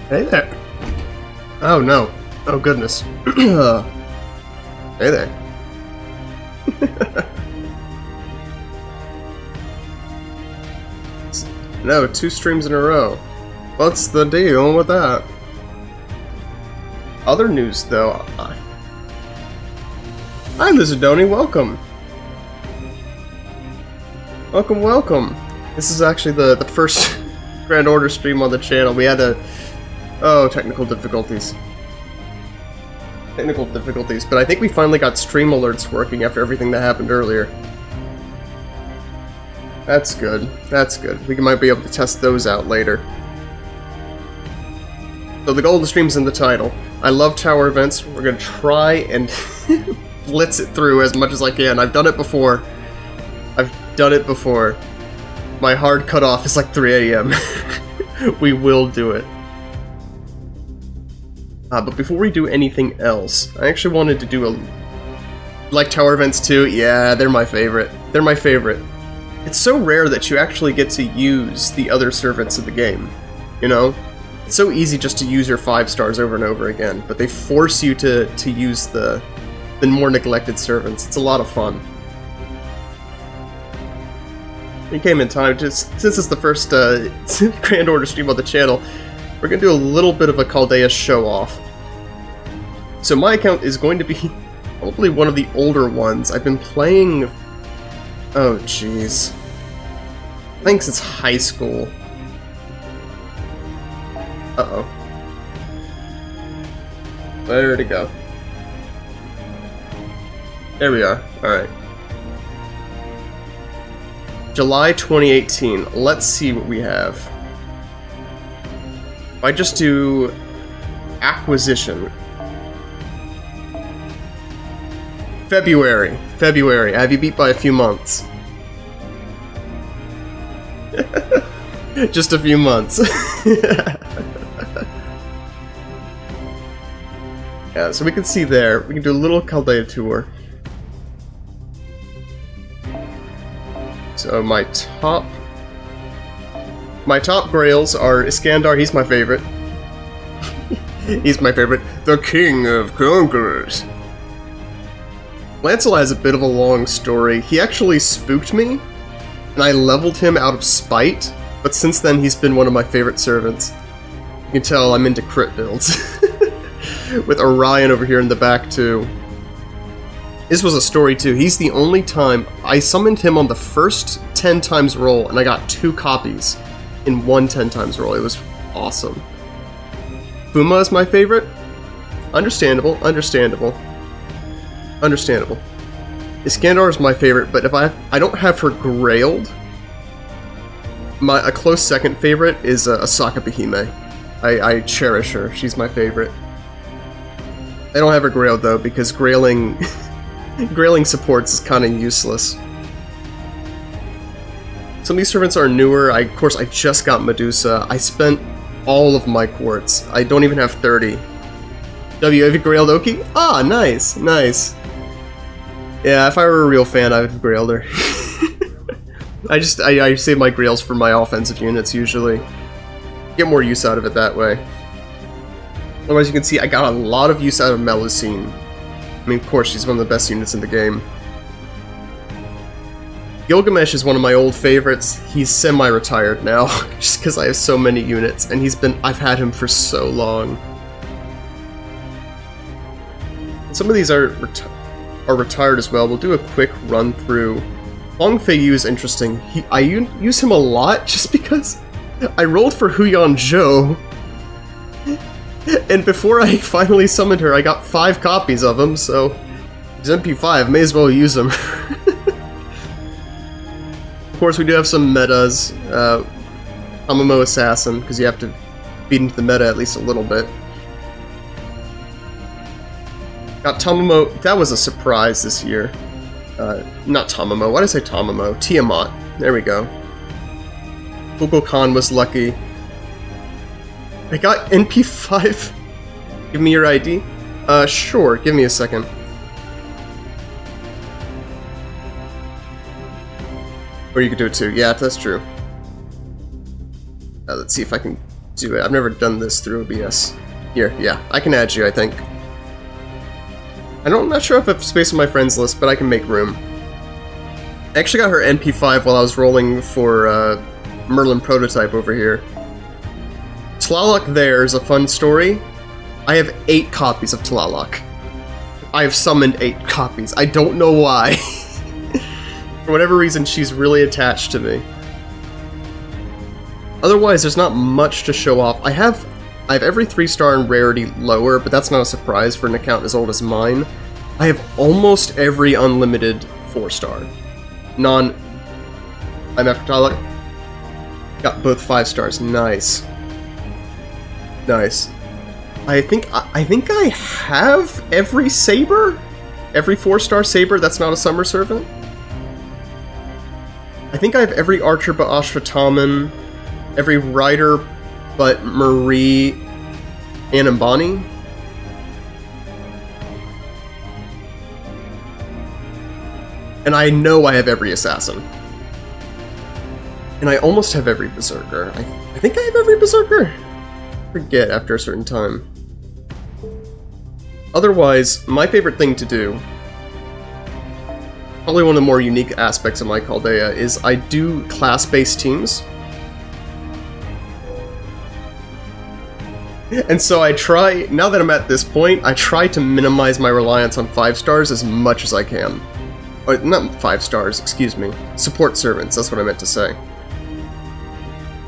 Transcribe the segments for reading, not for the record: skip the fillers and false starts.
Hey there. Oh no. Oh goodness. Hey there. No, 2 streams in a row. What's the deal with that? Other news though. Hi Lizardoni, welcome. Welcome, welcome. This is actually the first Grand Order stream on the channel. We had technical difficulties. But I think we finally got stream alerts working after everything that happened earlier. That's good. That's good. We might be able to test those out later. So the goal of the stream's in the title. I love tower events. We're gonna try and blitz it through as much as I can. I've done it before. My hard cutoff is like 3 AM. We will do it. But before we do anything else, I actually wanted to do a... Like tower events too? Yeah, they're my favorite. They're my favorite. It's so rare that you actually get to use the other servants of the game, you know? It's so easy just to use your 5 stars over and over again, but they force you to use the more neglected servants. It's a lot of fun. We came in time, just since it's the first Grand Order stream on the channel, we're going to do a little bit of a Chaldea show-off. So my account is going to be probably one of the older ones. I've been playing... Oh, jeez. I think since high school. Uh-oh. Where'd it go? There we are. Alright. July 2018. Let's see what we have. If I just do acquisition. February. I have you beat by a few months. Just a few months. Yeah, so we can see there. We can do a little Chaldea tour. So my top grails are Iskandar, he's my favorite. He's my favorite. The King of Conquerors. Lancelot has a bit of a long story. He actually spooked me, and I leveled him out of spite, but since then he's been one of my favorite servants. You can tell I'm into crit builds. With Orion over here in the back too. This was a story too. He's the only time I summoned him on the first 10 times roll, and I got 2 copies in one 10 times roll. It was awesome. Fuma is my favorite. Understandable. Iskandar is my favorite, but if I don't have her grailed, a close second favorite is Asaka Behime. I cherish her. She's my favorite. I don't have her grailed though, because grailing supports is kind of useless. Some of these servants are newer. Of course, I just got Medusa. I spent all of my quartz. I don't even have 30. W, have you grailed Oki? Ah, nice. Yeah, if I were a real fan, I would have grailed her. I save my grails for my offensive units, usually. Get more use out of it that way. Otherwise, you can see I got a lot of use out of Melusine. I mean, of course, she's one of the best units in the game. Gilgamesh is one of my old favorites. He's semi-retired now, just because I have so many units, and I've had him for so long. And some of these are retired as well. We'll do a quick run through. Long Fei Yu is interesting. I use him a lot just because I rolled for Huyan Zhou, and before I finally summoned her, I got 5 copies of him, so he's MP5, may as well use him. Of course, we do have some metas. Tamamo Assassin, because you have to feed into the meta at least a little bit. Got Tamamo. That was a surprise this year. Not Tamamo. Why did I say Tamamo? Tiamat. There we go. Kukulkan was lucky. I got NP5. Give me your ID. Sure. Give me a second. Or you could do it too. Yeah, that's true. Let's see if I can do it. I've never done this through OBS. Here, yeah, I can add you, I think. I'm not sure if I have space on my friends list, but I can make room. I actually got her NP5 while I was rolling for Merlin Prototype over here. Tlaloc there is a fun story. I have 8 copies of Tlaloc. I have summoned 8 copies. I don't know why. For whatever reason, she's really attached to me. Otherwise, there's not much to show off. I have every 3-star in rarity lower, but that's not a surprise for an account as old as mine. I have almost every unlimited 4-star. I'm after Tlaloc. Got both 5 stars. Nice. Nice. I think I have every saber? Every 4-star saber that's not a summer servant? I think I have every archer but Ashwataman, every rider but Marie and Ambani. And I know I have every assassin. And I almost have every berserker. I think I have every berserker? Forget after a certain time. Otherwise, my favorite thing to do, probably one of the more unique aspects of my Chaldea, is I do class-based teams. And so I try, now that I'm at this point, I try to minimize my reliance on 5 stars as much as I can. Or, not 5 stars, excuse me. Support servants, that's what I meant to say.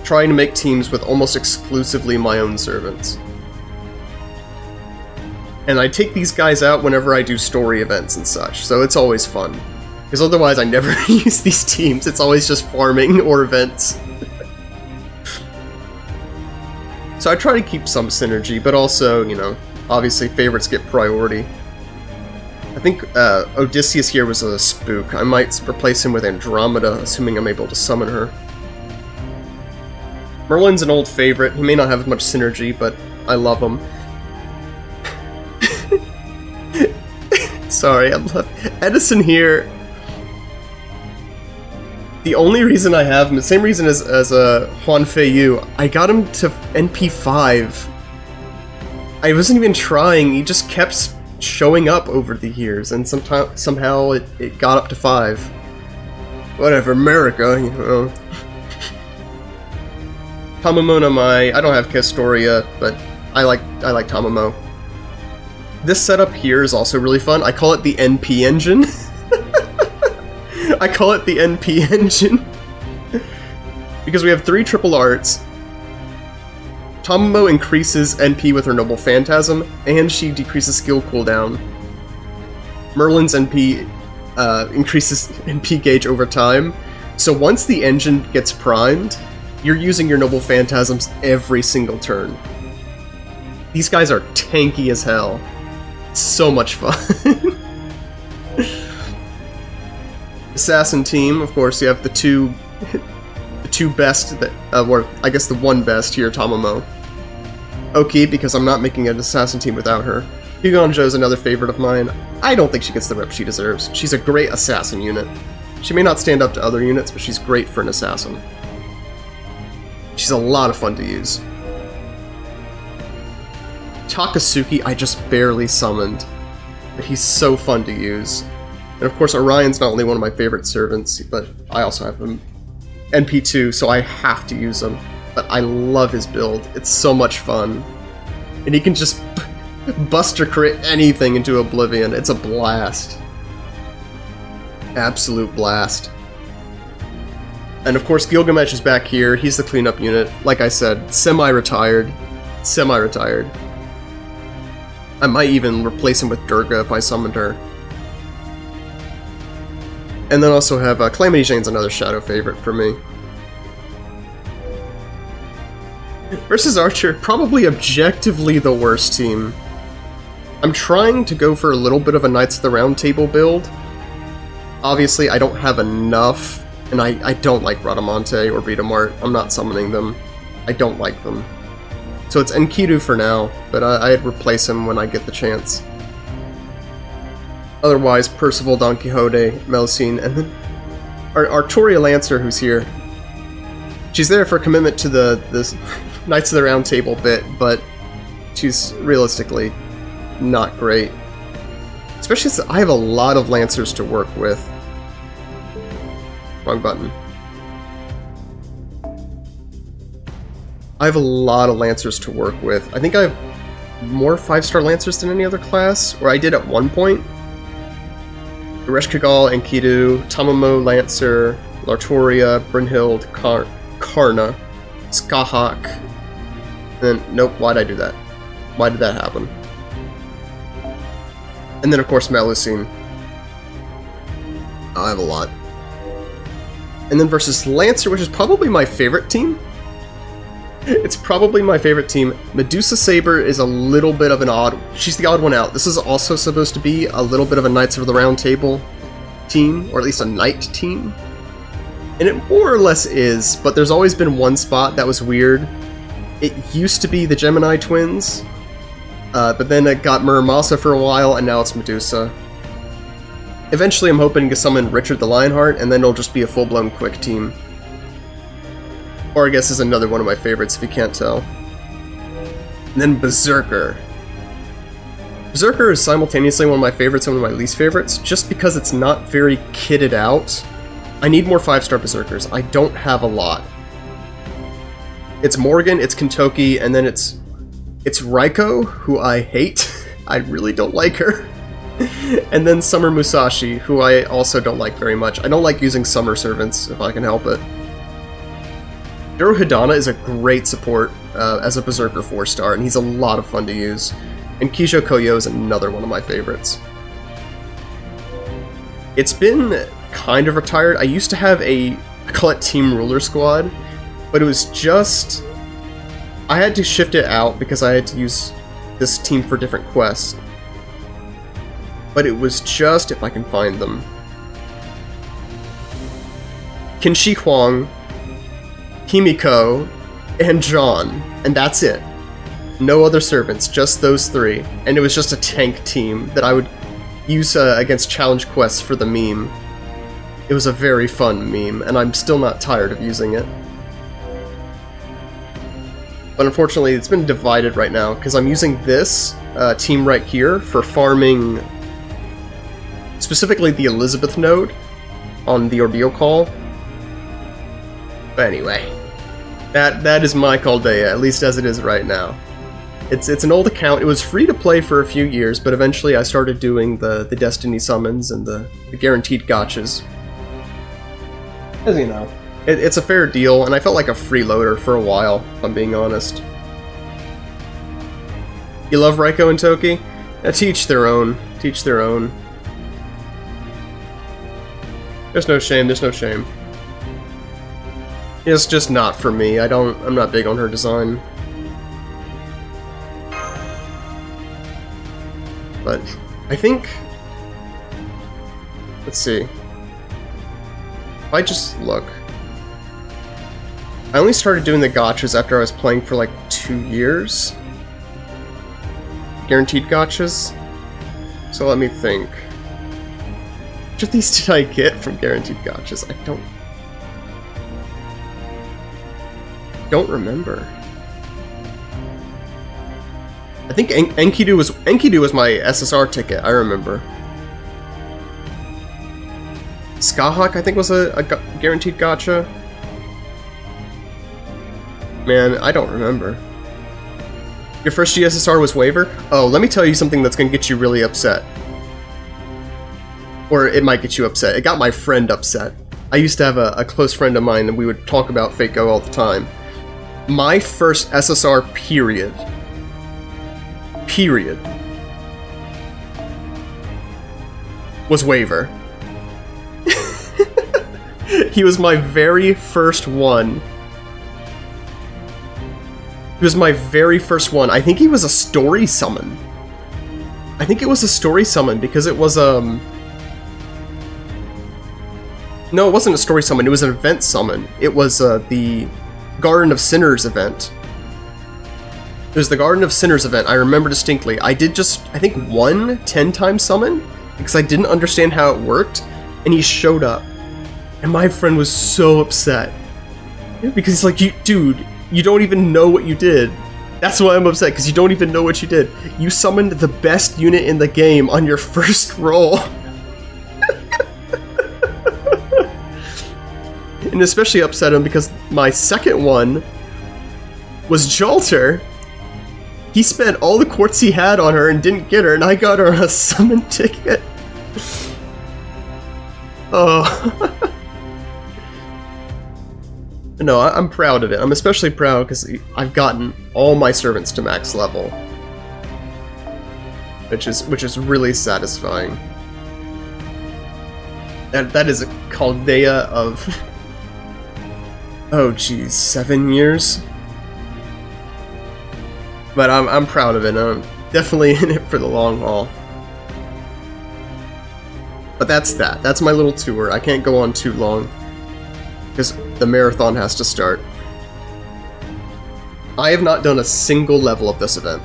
Trying to make teams with almost exclusively my own servants. And I take these guys out whenever I do story events and such, so it's always fun. Because otherwise I never use these teams, it's always just farming or events. So I try to keep some synergy, but also, you know, obviously favorites get priority. I think Odysseus here was a spook. I might replace him with Andromeda, assuming I'm able to summon her. Merlin's an old favorite. He may not have as much synergy, but I love him. Sorry, I love Edison here. The only reason I have him, the same reason as Juan Feiyu, I got him to NP5. I wasn't even trying, he just kept showing up over the years, and somehow it got up to 5. Whatever, America, you know. Tamamona, I don't have Castoria, but I like Tamamo. This setup here is also really fun. I call it the NP engine. I call it the NP engine. Because we have 3 triple arts. Tamamo increases NP with her Noble Phantasm, and she decreases skill cooldown. Merlin's NP increases NP gauge over time. So once the engine gets primed, you're using your Noble Phantasms every single turn. These guys are tanky as hell. So much fun. Assassin team, of course, you have the two best that, or I guess the one best here, Tamamo. Oki, because I'm not making an assassin team without her. Hugonjo's another favorite of mine. I don't think she gets the rep she deserves. She's a great assassin unit. She may not stand up to other units, but she's great for an assassin. She's a lot of fun to use. Takasuki I just barely summoned, but he's so fun to use. And of course Orion's not only one of my favorite servants, but I also have him NP2, so I have to use him. But I love his build, it's so much fun. And he can just buster crit anything into oblivion, it's a blast. Absolute blast. And of course Gilgamesh is back here, he's the cleanup unit. Like I said, semi-retired. Semi-retired. I might even replace him with Durga if I summoned her. And then also have Calamity Jane's another shadow favorite for me. Versus Archer, probably objectively the worst team. I'm trying to go for a little bit of a Knights of the Round Table build. Obviously, I don't have enough, and I don't like Radamonte or Vitamart. I'm not summoning them. I don't like them. So it's Enkidu for now, but I'd replace him when I get the chance. Otherwise, Percival, Don Quixote, Melusine, and then our Arturia Lancer, who's here. She's there for commitment to this Knights of the Round Table bit, but she's realistically not great. Especially since I have a lot of Lancers to work with. Wrong button. I have a lot of Lancers to work with. I think I have more 5-star Lancers than any other class, or I did at one point. Uresh Kagal, Enkidu, Tamamo, Lancer, Lartoria, Brynhild, Karna, Skahak, and then, nope, why'd I do that? Why did that happen? And then, of course, Melusine. I have a lot. And then versus Lancer, which is probably my favorite team. It's probably my favorite team. Medusa Saber is a little bit of an odd... She's the odd one out. This is also supposed to be a little bit of a Knights of the Round Table team, or at least a Knight team. And it more or less is, but there's always been one spot that was weird. It used to be the Gemini twins, but then it got Muramasa for a while, and now it's Medusa. Eventually I'm hoping to summon Richard the Lionheart, and then it'll just be a full-blown quick team. Or I guess is another one of my favorites, if you can't tell. And then Berserker. Berserker is simultaneously one of my favorites and one of my least favorites, just because it's not very kitted out. I need more 5-star Berserkers. I don't have a lot. It's Morgan, it's Kentoki, and then it's Raiko, who I hate. I really don't like her. And then Summer Musashi, who I also don't like very much. I don't like using summer servants, if I can help it. Hiro Hidana is a great support as a Berserker 4-star, and he's a lot of fun to use. And Kijo Koyo is another one of my favorites. It's been kind of retired. I used to have I call it Team Ruler Squad, but it was just... I had to shift it out because I had to use this team for different quests. But it was just, if I can find them, Qinshi Huang, Himiko, and John, and that's it. No other servants, just those three. And it was just a tank team that I would use against challenge quests for the meme. It was a very fun meme, and I'm still not tired of using it. But unfortunately, it's been divided right now, because I'm using this team right here for farming specifically the Elizabeth node on the Ordeal Call. But anyway, that is my Chaldea, at least as it is right now. It's an old account. It was free to play for a few years, but eventually I started doing the Destiny summons and the guaranteed gotchas. As you know, it's a fair deal, and I felt like a freeloader for a while, if I'm being honest. You love Raiko and Toki? Now, teach their own. Teach their own. There's no shame, there's no shame. It's just not for me. I'm not big on her design. But I think, let's see. If I just look, I only started doing the gotchas after I was playing for like 2 years. Guaranteed gotchas. So let me think. Which of these did I get from guaranteed gotchas? I don't remember. I think Enkidu was my SSR ticket, I remember. Skahak, I think, was a guaranteed gotcha. Man, I don't remember. Your first GSSR was waiver? Oh, let me tell you something that's gonna get you really upset. Or it might get you upset. It got my friend upset. I used to have a close friend of mine, and we would talk about FGO all the time. My first SSR period was waiver. He was my very first one. He was my very first one. I think he was a story summon. I think it was a story summon because it was no, it wasn't a story summon, it was an event summon. It was the Garden of Sinners event. It was the Garden of Sinners event, I remember distinctly. I did just, I think, one 10-time summon, because I didn't understand how it worked, and he showed up. And my friend was so upset. Because it's like, dude, you don't even know what you did. That's why I'm upset, because you don't even know what you did. You summoned the best unit in the game on your first roll. And especially upset him because my second one was Jalter. He spent all the quartz he had on her and didn't get her, and I got her a summon ticket. Oh. No, I'm proud of it. I'm especially proud because I've gotten all my servants to max level, which is really satisfying. That is a Chaldea of, oh geez, 7 years. But I'm proud of it. I'm definitely in it for the long haul. But that's that. That's my little tour. I can't go on too long because the marathon has to start. I have not done a single level of this event.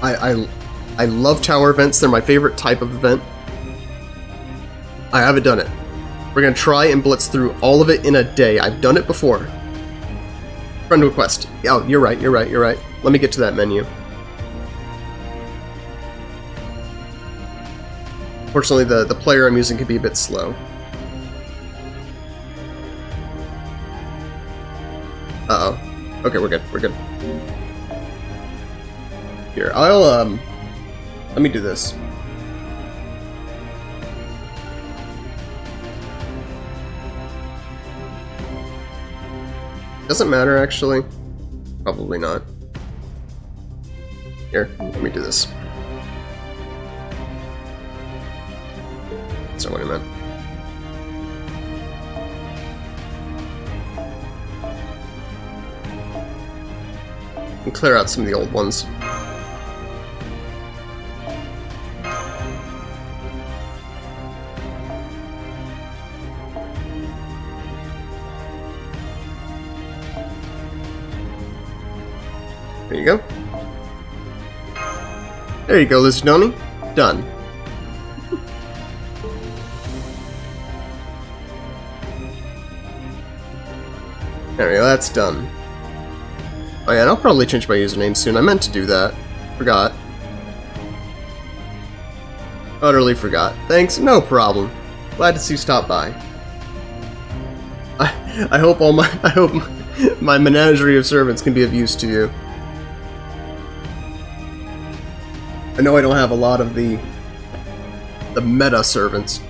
I love tower events. They're my favorite type of event. I haven't done it. We're gonna try and blitz through all of it in a day. I've done it before. Friend request. Oh, you're right. Let me get to that menu. Fortunately, the player I'm using can be a bit slow. Uh-oh. Okay, we're good. Here, let me do this. Doesn't matter, actually. Probably not. Here, let me do this. That's not what I meant. And clear out some of the old ones. There you go. There you go, Lizardoni. Done. There we go, that's done. Oh yeah, and I'll probably change my username soon. I meant to do that. Forgot. Utterly forgot. Thanks, no problem. Glad to see you stop by. I hope my menagerie of servants can be of use to you. I know I don't have a lot of the meta servants.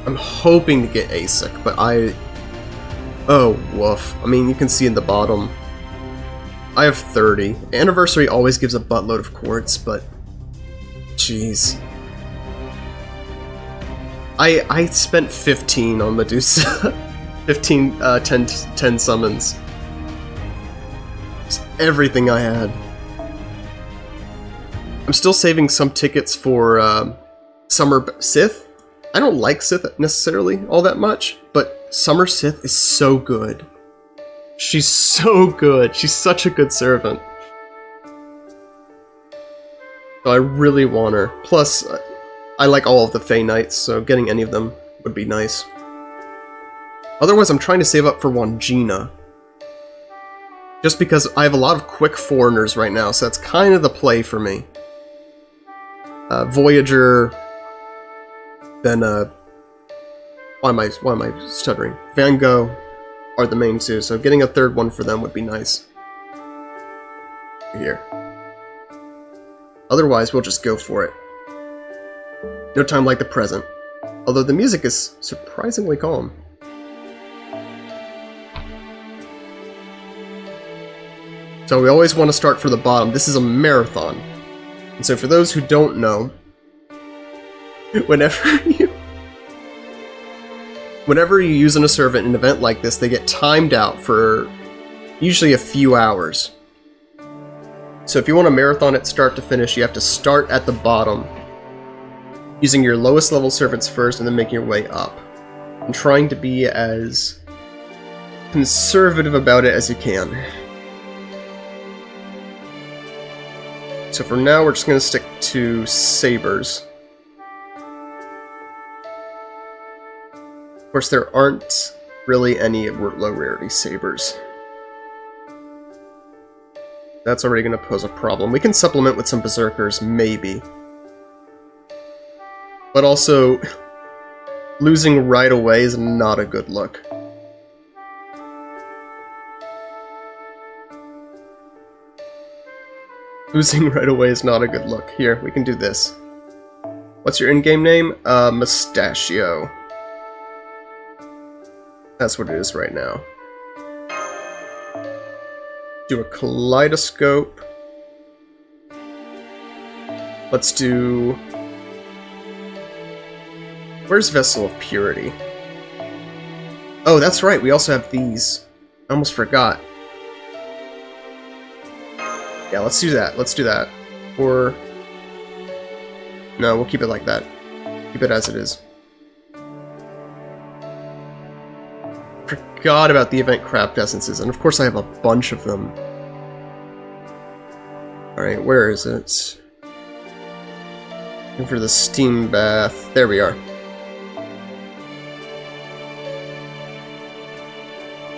I'm hoping to get ASIC, but oh, woof. I mean, you can see in the bottom. I have 30. Anniversary always gives a buttload of quartz, but jeez. I spent 15 on Medusa. 15, 10 summons. It's everything I had. I'm still saving some tickets for Summer Sith. I don't like Sith necessarily all that much, but Summer Sith is so good. She's so good. She's such a good servant. So I really want her. Plus, I like all of the Fey Knights, so getting any of them would be nice. Otherwise, I'm trying to save up for Wangina. Just because I have a lot of quick foreigners right now, so that's kind of the play for me. Voyager, then why am I stuttering? Van Gogh are the main two, so getting a third one for them would be nice. Here. Otherwise, we'll just go for it. No time like the present. Although the music is surprisingly calm. So we always want to start for the bottom. This is a marathon. And so for those who don't know, whenever you use an servant in an event like this, they get timed out for usually a few hours. So if you want to marathon it start to finish, you have to start at the bottom, using your lowest level servants first and then making your way up. And trying to be as conservative about it as you can. So for now, we're just going to stick to sabers. Of course, there aren't really any low rarity sabers. That's already going to pose a problem. We can supplement with some berserkers, maybe. But also, losing right away is not a good look. Losing right away is not a good look. Here, we can do this. What's your in-game name? Mustachio. That's what it is right now. Do a kaleidoscope. Let's do... Where's Vessel of Purity? Oh, that's right, we also have these. I almost forgot. Yeah, let's do that. Let's do that. Or... No, we'll keep it like that. Keep it as it is. Forgot about the event craft essences, and of course I have a bunch of them. Alright, where is it? Looking for the steam bath. There we are.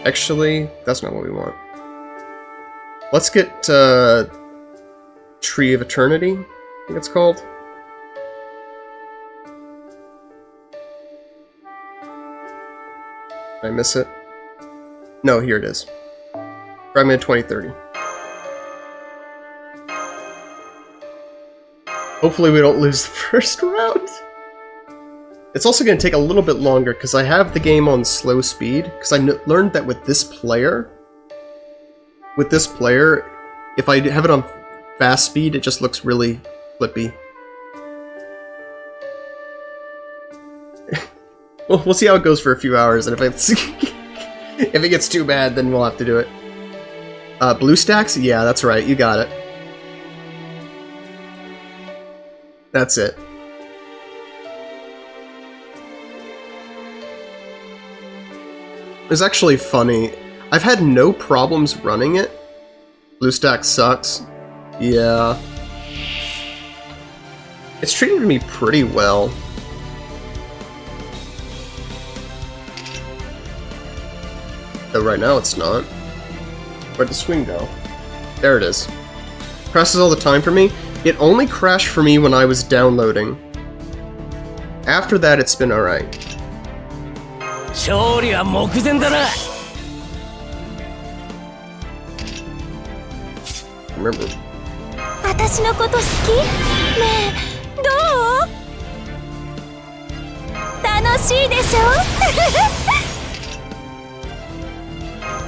Actually, that's not what we want. Let's get Tree of Eternity, I think it's called. Did I miss it? No, here it is. Fragment 2030. Hopefully we don't lose the first round. It's also going to take a little bit longer because I have the game on slow speed. Because I learned that with this player, if I have it on fast speed, it just looks really flippy. Well, we'll see how it goes for a few hours, and if it gets too bad, then we'll have to do it. Blue stacks? Yeah, that's right, you got it. That's it. It's actually funny. I've had no problems running it. BlueStack sucks. Yeah. It's treated me pretty well. Though right now it's not. Where'd the swing go? There it is. Crashes all the time for me. It only crashed for me when I was downloading. After that, it's been alright. Remember.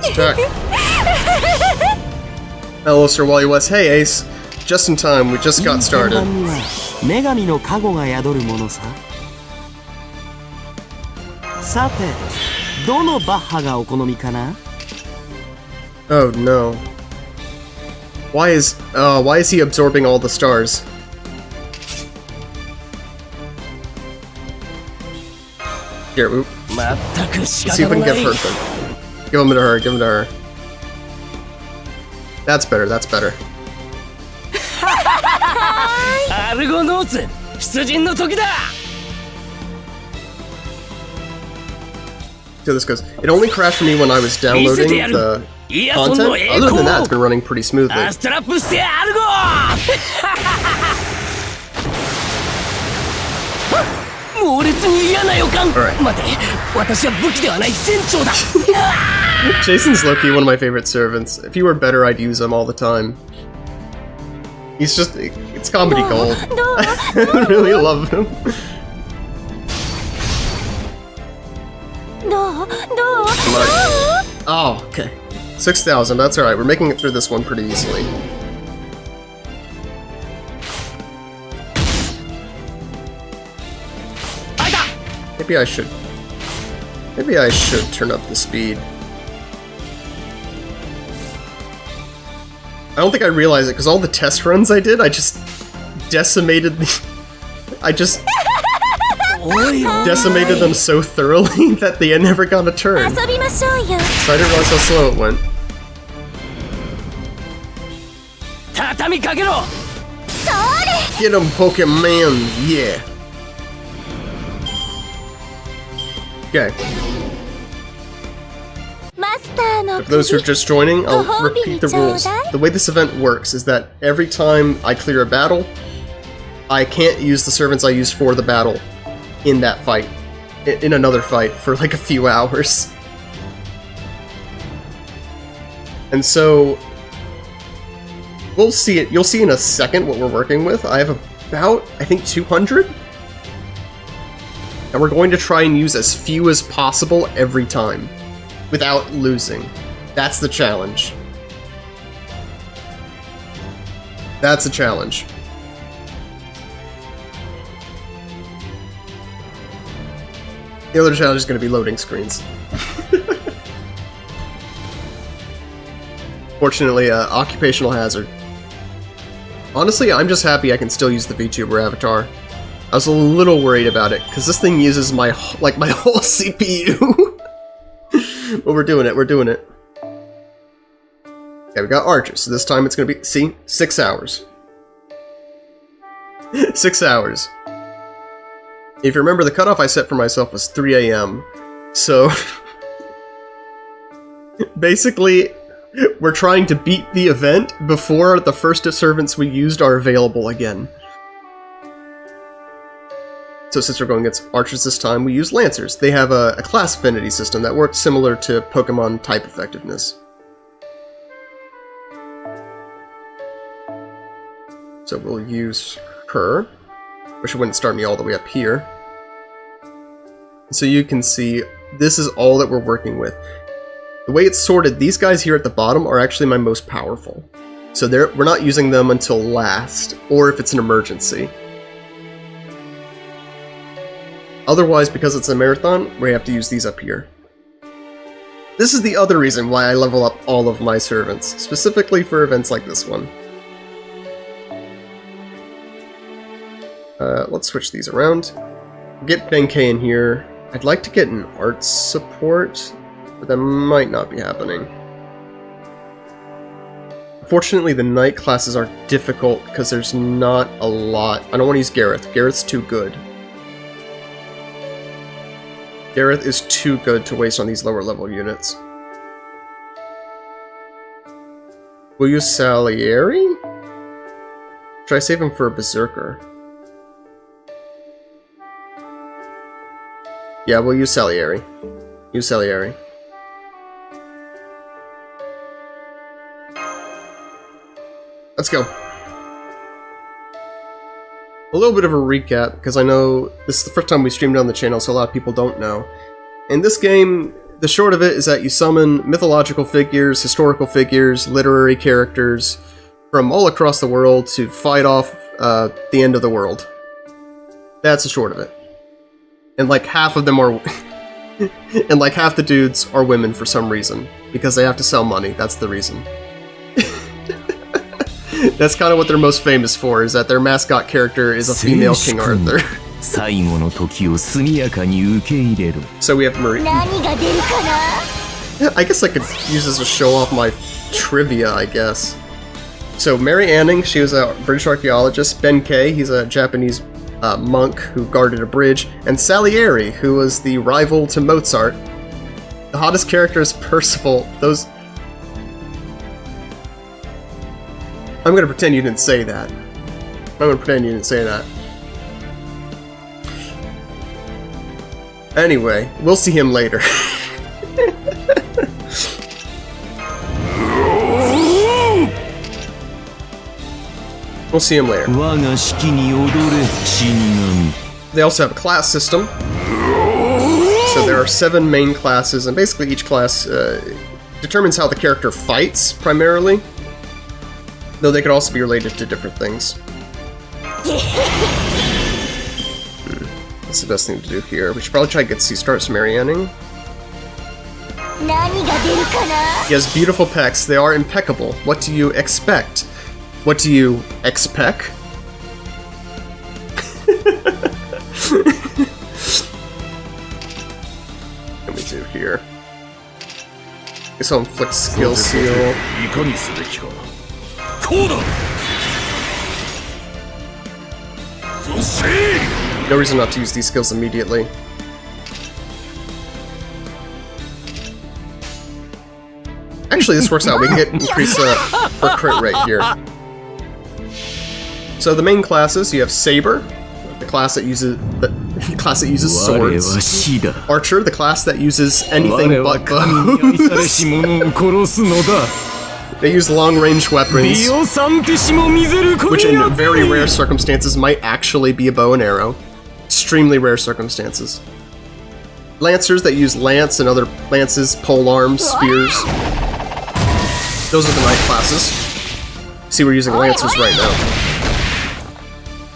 Stuck. Hello, Sir Wally West. Hey, Ace. Just in time, we just got started. Oh no. Why is he absorbing all the stars? Here, let's see if we can get hurt them. Give him to her, give him to her. That's better, that's better. See how this goes. It only crashed for me when I was downloading the content. Other than that, it's been running pretty smoothly. Jason's low-key one of my favorite servants. If he were better, I'd use him all the time. He's just... it's comedy gold. I really love him. Oh, okay. 6,000, that's alright. We're making it through this one pretty easily. Maybe I should turn up the speed. I don't think I realized it, because all the test runs I did, I just decimated decimated them so thoroughly that they never got a turn. So I didn't realize how slow it went. Get him, Pokemon, yeah. Okay. For those who are just joining, I'll repeat the rules. The way this event works is that every time I clear a battle, I can't use the servants I used for the battle in that fight, in another fight, for like a few hours. And so, we'll see it. You'll see in a second what we're working with. I have about, I think, 200. And we're going to try and use as few as possible every time, without losing. That's the challenge. That's a challenge. The other challenge is going to be loading screens. Fortunately, occupational hazard. Honestly, I'm just happy I can still use the VTuber avatar. I was a little worried about it, because this thing uses my whole CPU. But we're doing it, we're doing it. Okay, we got archers, so this time it's gonna be, see, 6 hours. 6 hours. If you remember, the cutoff I set for myself was 3 AM. So, basically, we're trying to beat the event before the first servants we used are available again. So since we're going against archers this time, we use lancers. They have a class affinity system that works similar to Pokemon type effectiveness. So we'll use her. Wish it wouldn't start me all the way up here. So you can see, this is all that we're working with. The way it's sorted, these guys here at the bottom are actually my most powerful. So we're not using them until last, or if it's an emergency. Otherwise, because it's a marathon, we have to use these up here. This is the other reason why I level up all of my servants, specifically for events like this one. Let's switch these around. Get Benkei in here. I'd like to get an arts support, but that might not be happening. Unfortunately, the night classes are difficult because there's not a lot. I don't want to use Gareth. Gareth's too good. Gareth is too good to waste on these lower level units. We'll use Salieri? Should I save him for a Berserker? Yeah, we'll use Salieri. Use Salieri. Let's go. A little bit of a recap, because I know this is the first time we streamed on the channel, so a lot of people don't know. In this game, the short of it is that you summon mythological figures, historical figures, literary characters from all across the world to fight off the end of the world. That's the short of it. And like half of them are... and like half the dudes are women for some reason. Because they have to sell money, that's the reason. That's kind of what they're most famous for, is that their mascot character is a female King Arthur. So we have Marie. I guess I could use this to show off my trivia, I guess. So Mary Anning, she was a British archaeologist. Benkei, he's a Japanese monk who guarded a bridge. And Salieri, who was the rival to Mozart. The hottest character is Percival. Those... I'm gonna pretend you didn't say that. I'm gonna pretend you didn't say that. Anyway, we'll see him later. We'll see him later. They also have a class system. So there are 7 main classes, and basically each class determines how the character fights, primarily. Though they could also be related to different things. What's the best thing to do here? We should probably try to get to see starts Mary Anning. He has beautiful pecs. They are impeccable. What do you expect? What do you expect? What can we do here? Guess I'll inflict skill seal. No reason not to use these skills immediately. Actually, this works out. We can get increase our crit rate here. So the main classes, you have Saber, the class that uses swords. Archer, the class that uses anything but bows. They use long-range weapons, which in very rare circumstances might actually be a bow and arrow. Extremely rare circumstances. Lancers that use lance and other lances, pole arms, spears. Those are the knight classes. See, we're using lancers right now.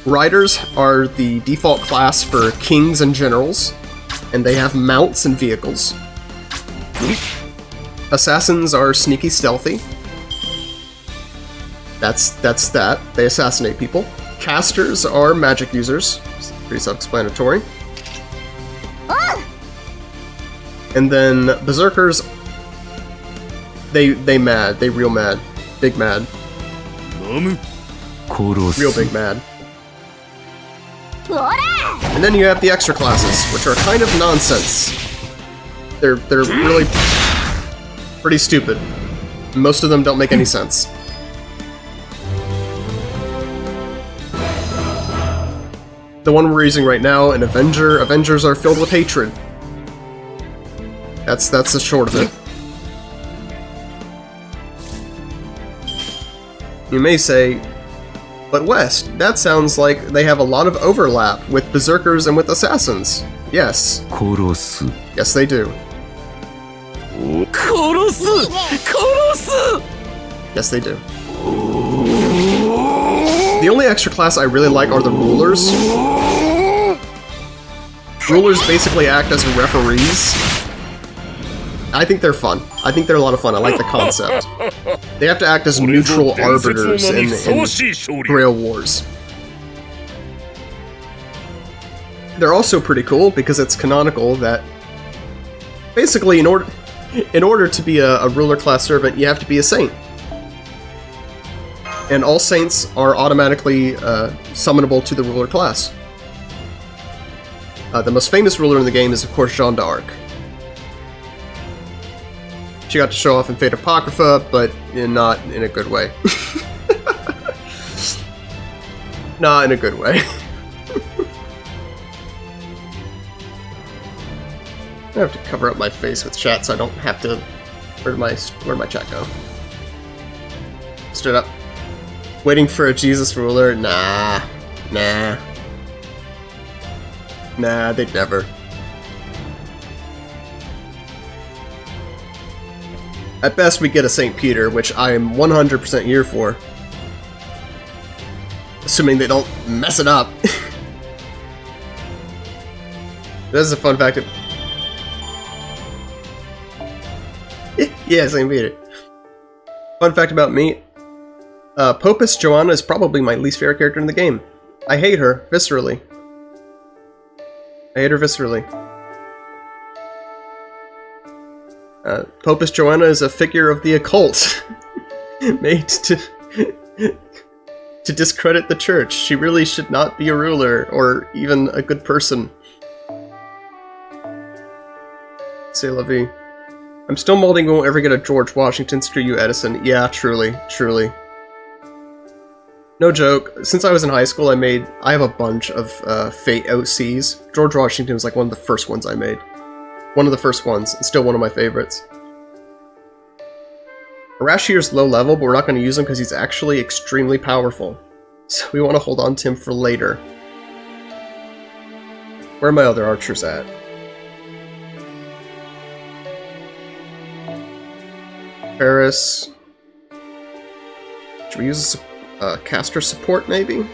Riders are the default class for kings and generals, and they have mounts and vehicles. Assassins are sneaky, stealthy. That's that. They assassinate people. Casters are magic users. Pretty self-explanatory. And then berserkers, they mad. They real mad. Big mad. Real big mad. And then you have the extra classes, which are kind of nonsense. They're really pretty stupid. Most of them don't make any sense. The one we're using right now, an Avenger. Avengers are filled with hatred. That's the short of it. You may say, but West, that sounds like they have a lot of overlap with berserkers and with assassins. Yes. Yes, they do. Yes, they do. The only extra class I really like are the rulers. Rulers basically act as referees. I think they're fun. I think they're a lot of fun. I like the concept. They have to act as neutral arbiters in Grail Wars. They're also pretty cool because it's canonical that basically in order to be a ruler class servant, you have to be a saint. And all saints are automatically summonable to the ruler class. The most famous ruler in the game is, of course, Jeanne d'Arc. She got to show off in Fate Apocrypha, but not in a good way. Not in a good way. I have to cover up my face with chat so I don't have to... Where'd my chat go? Stood up. Waiting for a Jesus ruler? Nah. Nah, they'd never. At best, we get a St. Peter, which I am 100% here for. Assuming they don't mess it up. This is a fun fact. Yeah, St. Peter. Fun fact about me. Popus Joanna is probably my least favorite character in the game. I hate her, viscerally. Popus Joanna is a figure of the occult, made to discredit the church. She really should not be a ruler, or even a good person. C'est la vie. I'm still molding we won't ever get a George Washington, screw you Edison. Yeah, truly. No joke, since I was in high school I have a bunch of Fate OCs. George Washington was like one of the first ones I made. One of the first ones, and still one of my favorites. Arashir's low level, but we're not going to use him because he's actually extremely powerful. So we want to hold on to him for later. Where are my other archers at? Paris. Should we use a caster support, maybe?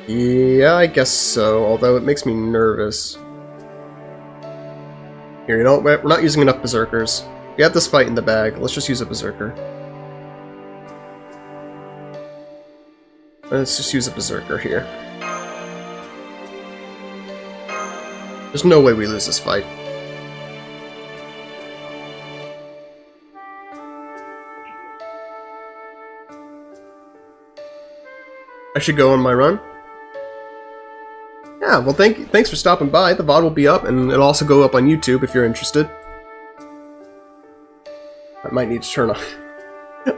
Yeah, I guess so, although it makes me nervous. Here, you know what? We're not using enough berserkers. We have this fight in the bag. Let's just use a berserker. Let's just use a berserker here. There's no way we lose this fight. I should go on my run. Yeah, well thanks for stopping by. The VOD will be up, and it'll also go up on YouTube if you're interested. I might need to turn on...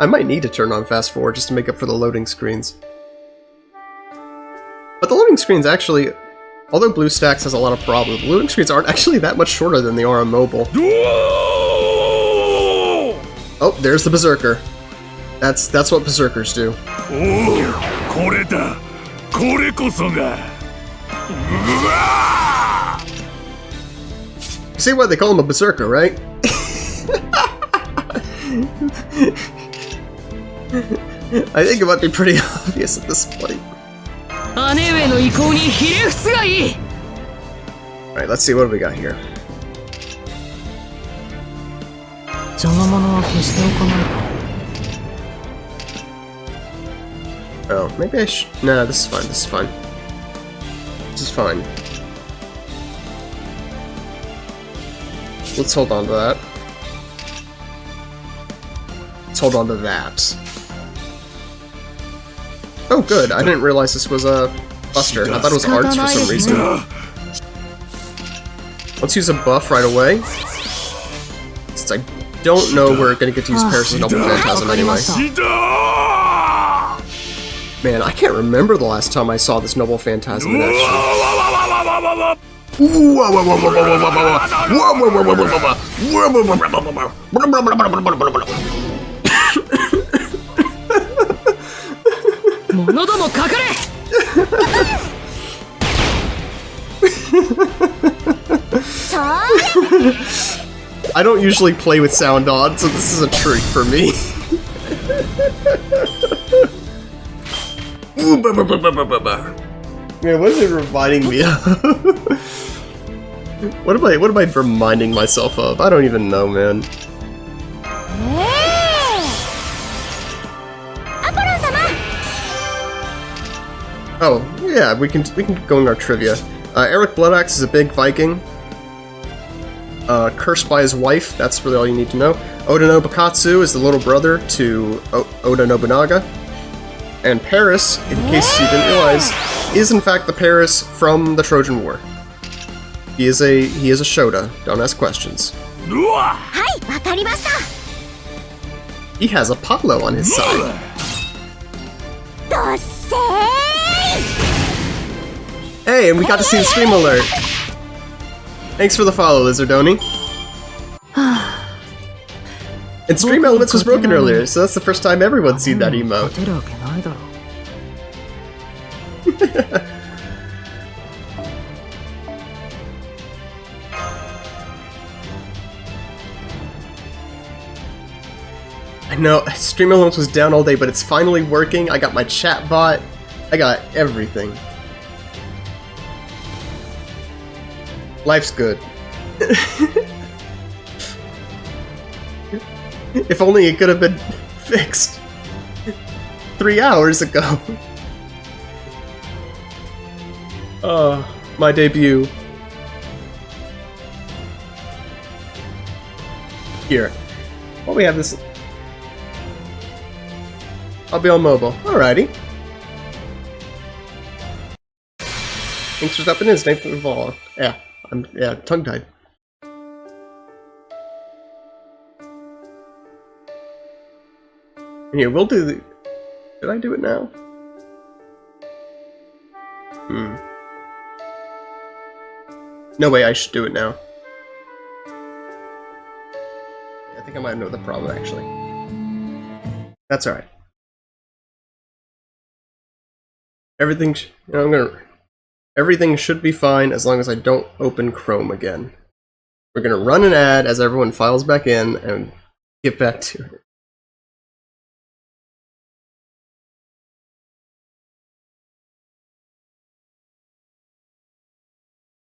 I might need to turn on fast forward just to make up for the loading screens. But the loading screens actually... Although BlueStacks has a lot of problems, the loading screens aren't actually that much shorter than they are on mobile. Oh, there's the Berserker. That's what Berserkers do. See why they call him a Berserker, right? I think it might be pretty obvious at this point. Alright, let's see what we got here. Oh, maybe I should... Nah, this is fine, this is fine. This is fine. Let's hold on to that. Let's hold on to that. Oh, good. I didn't realize this was a Buster. I thought it was arts for some reason. Let's use a buff right away. Since I don't know we're gonna get to use Paris' Noble Phantasm anyway. Man, I can't remember the last time I saw this Noble Phantasm in action. I don't usually play with sound on, so this is a treat for me. Man, what is it reminding me of? What am I reminding myself of? I don't even know, man. Oh, yeah, we can go in our trivia. Eric Bloodaxe is a big Viking. Cursed by his wife, that's really all you need to know. Oda Nobukatsu is the little brother to Oda Nobunaga. And Paris, in case you didn't realize, is in fact the Paris from the Trojan War. He is a Shota, don't ask questions. He has Apollo on his side. Hey, and we got to see the stream alert! Thanks for the follow, Lizardoni. And Stream Elements was broken earlier, so that's the first time everyone's seen that emote. I know, Stream Elements was down all day, but it's finally working. I got my chat bot. I got everything. Life's good. If only it could have been fixed 3 hours ago. My debut. Here. Well, we have this. I'll be on mobile. Alrighty. Thanks for stopping in. Thanks for the follow. Yeah. I'm tongue-tied. And here, we'll do the... Did I do it now? No way, I should do it now. I think I might know the problem, actually. That's alright. Everything should be fine as long as I don't open Chrome again. We're gonna run an ad as everyone files back in and get back to it.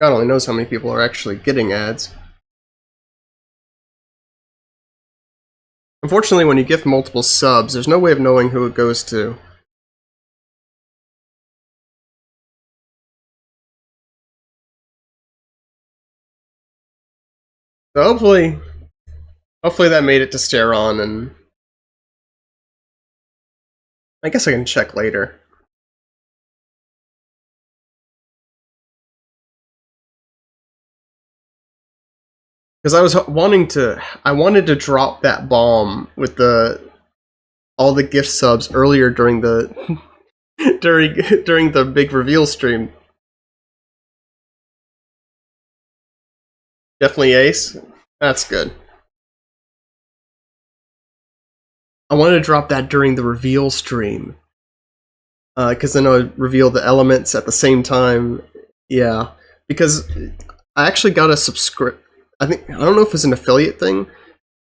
God only knows how many people are actually getting ads. Unfortunately, when you gift multiple subs, there's no way of knowing who it goes to. So hopefully that made it to Steron, and I guess I can check later. Because I wanted to drop that bomb with all the gift subs earlier during the during the big reveal stream. Definitely ace. That's good. I wanted to drop that during the reveal stream. Because then I would reveal the elements at the same time. Yeah. Because I actually got a I don't know if it's an affiliate thing.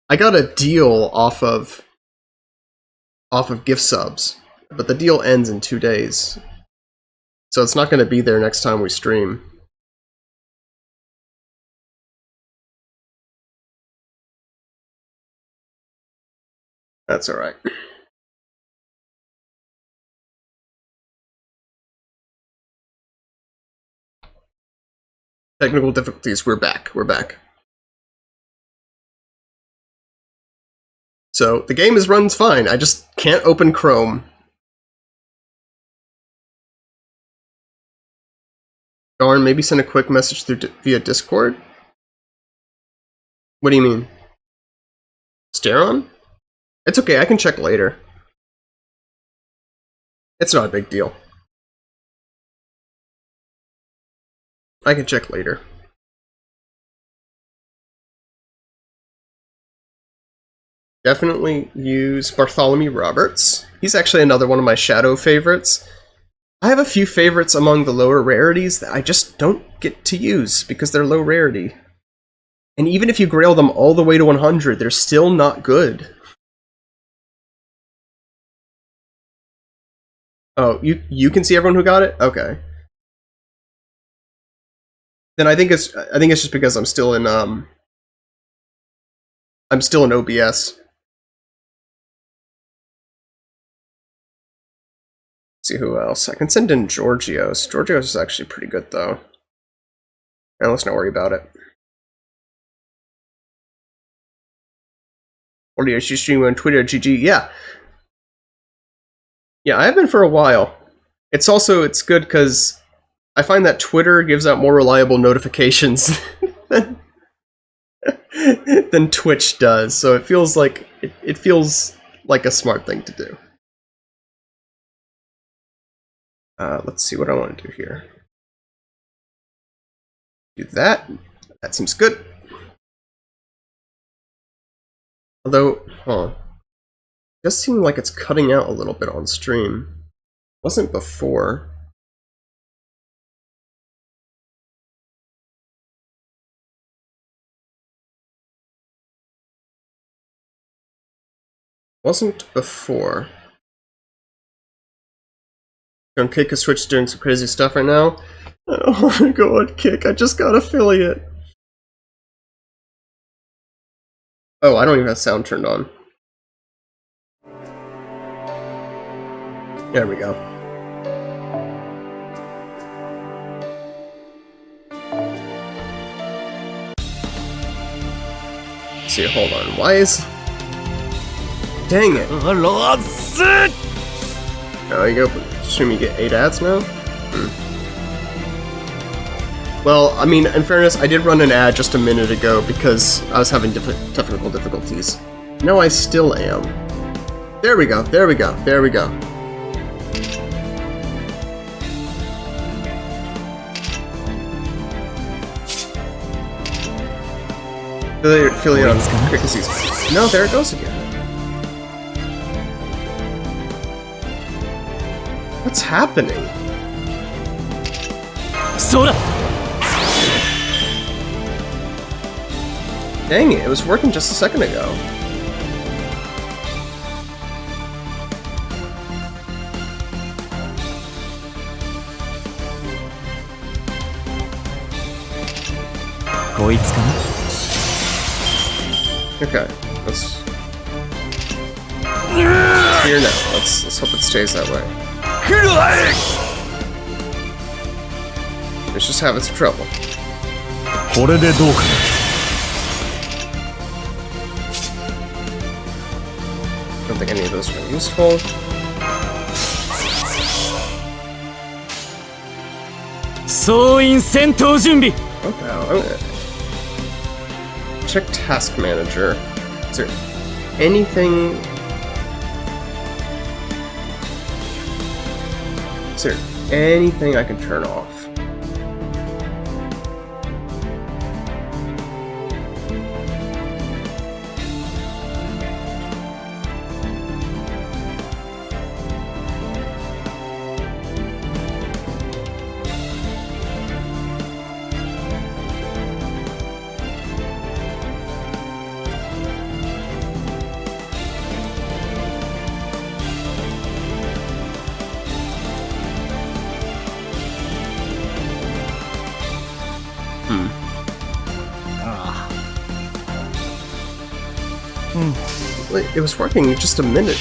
I got a deal off of gift subs, but the deal ends in 2 days. So it's not going to be there next time we stream. That's alright. Technical difficulties, we're back. So the game runs fine, I just can't open Chrome. Darn, maybe send a quick message via Discord? What do you mean? Steron? It's okay, I can check later. It's not a big deal. I can check later. Definitely use Bartholomew Roberts. He's actually another one of my shadow favorites. I have a few favorites among the lower rarities that I just don't get to use because they're low rarity. And even if you grail them all the way to 100, they're still not good. Oh, you can see everyone who got it? Okay. Then I think it's just because I'm still in OBS. See who else. I can send in Georgios. Georgios is actually pretty good though. And let's not worry about it. Or do you stream on Twitter, GG? Yeah. Yeah, I have been for a while. It's good because I find that Twitter gives out more reliable notifications than Twitch does. So it feels like it feels like a smart thing to do. Let's see what I want to do here. Do that. That seems good. Although, it does seem like it's cutting out a little bit on stream. It wasn't before. On Kick is Switch doing some crazy stuff right now. I don't want to go on Kick. I just got affiliate. Oh, I don't even have sound turned on. There we go. Let's see, hold on. Why is... Dang it. Oh, you go. Assume you get 8 ads now? Well, I mean, in fairness, I did run an ad just a minute ago because I was having technical difficulties. No, I still am. There we go, there we go, there we go. Affiliate on Crickasies. No, there it goes again. What's happening? Soda! Dang it, it was working just a second ago. Okay, let's here now. Let's hope it stays that way. It's just having some trouble. Don't think any of those are useful. Okay, check Task Manager. Is there anything... Is there anything I can turn off? It was working just a minute.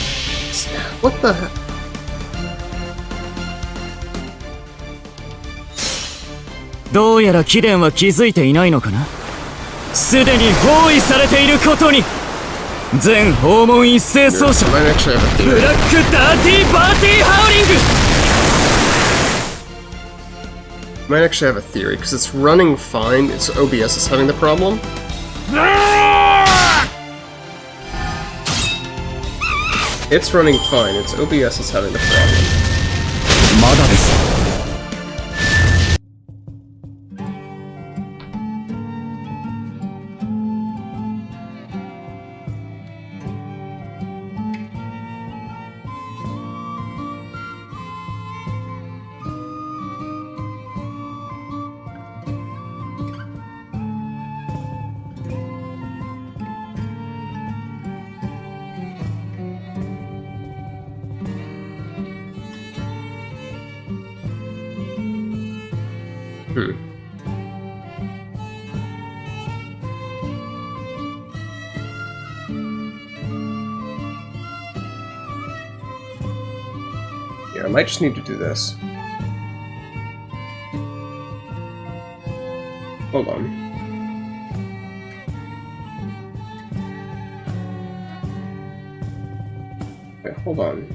What the heck? どうやら貴殿は気づいていないのかな。すでに包囲されていることに。全訪問一斉捜査。ブラックダーティーバーティーハウリング。 Might actually have a theory, because it's running fine, it's OBS is having the problem. It's running fine, it's OBS is having the problem. まだです。 Yeah, I might just need to do this. Hold on. Wait, hold on.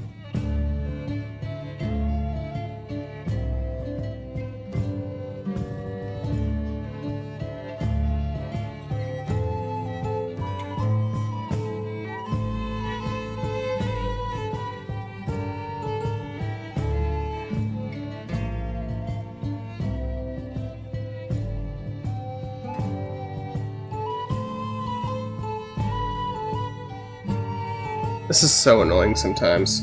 This is so annoying sometimes.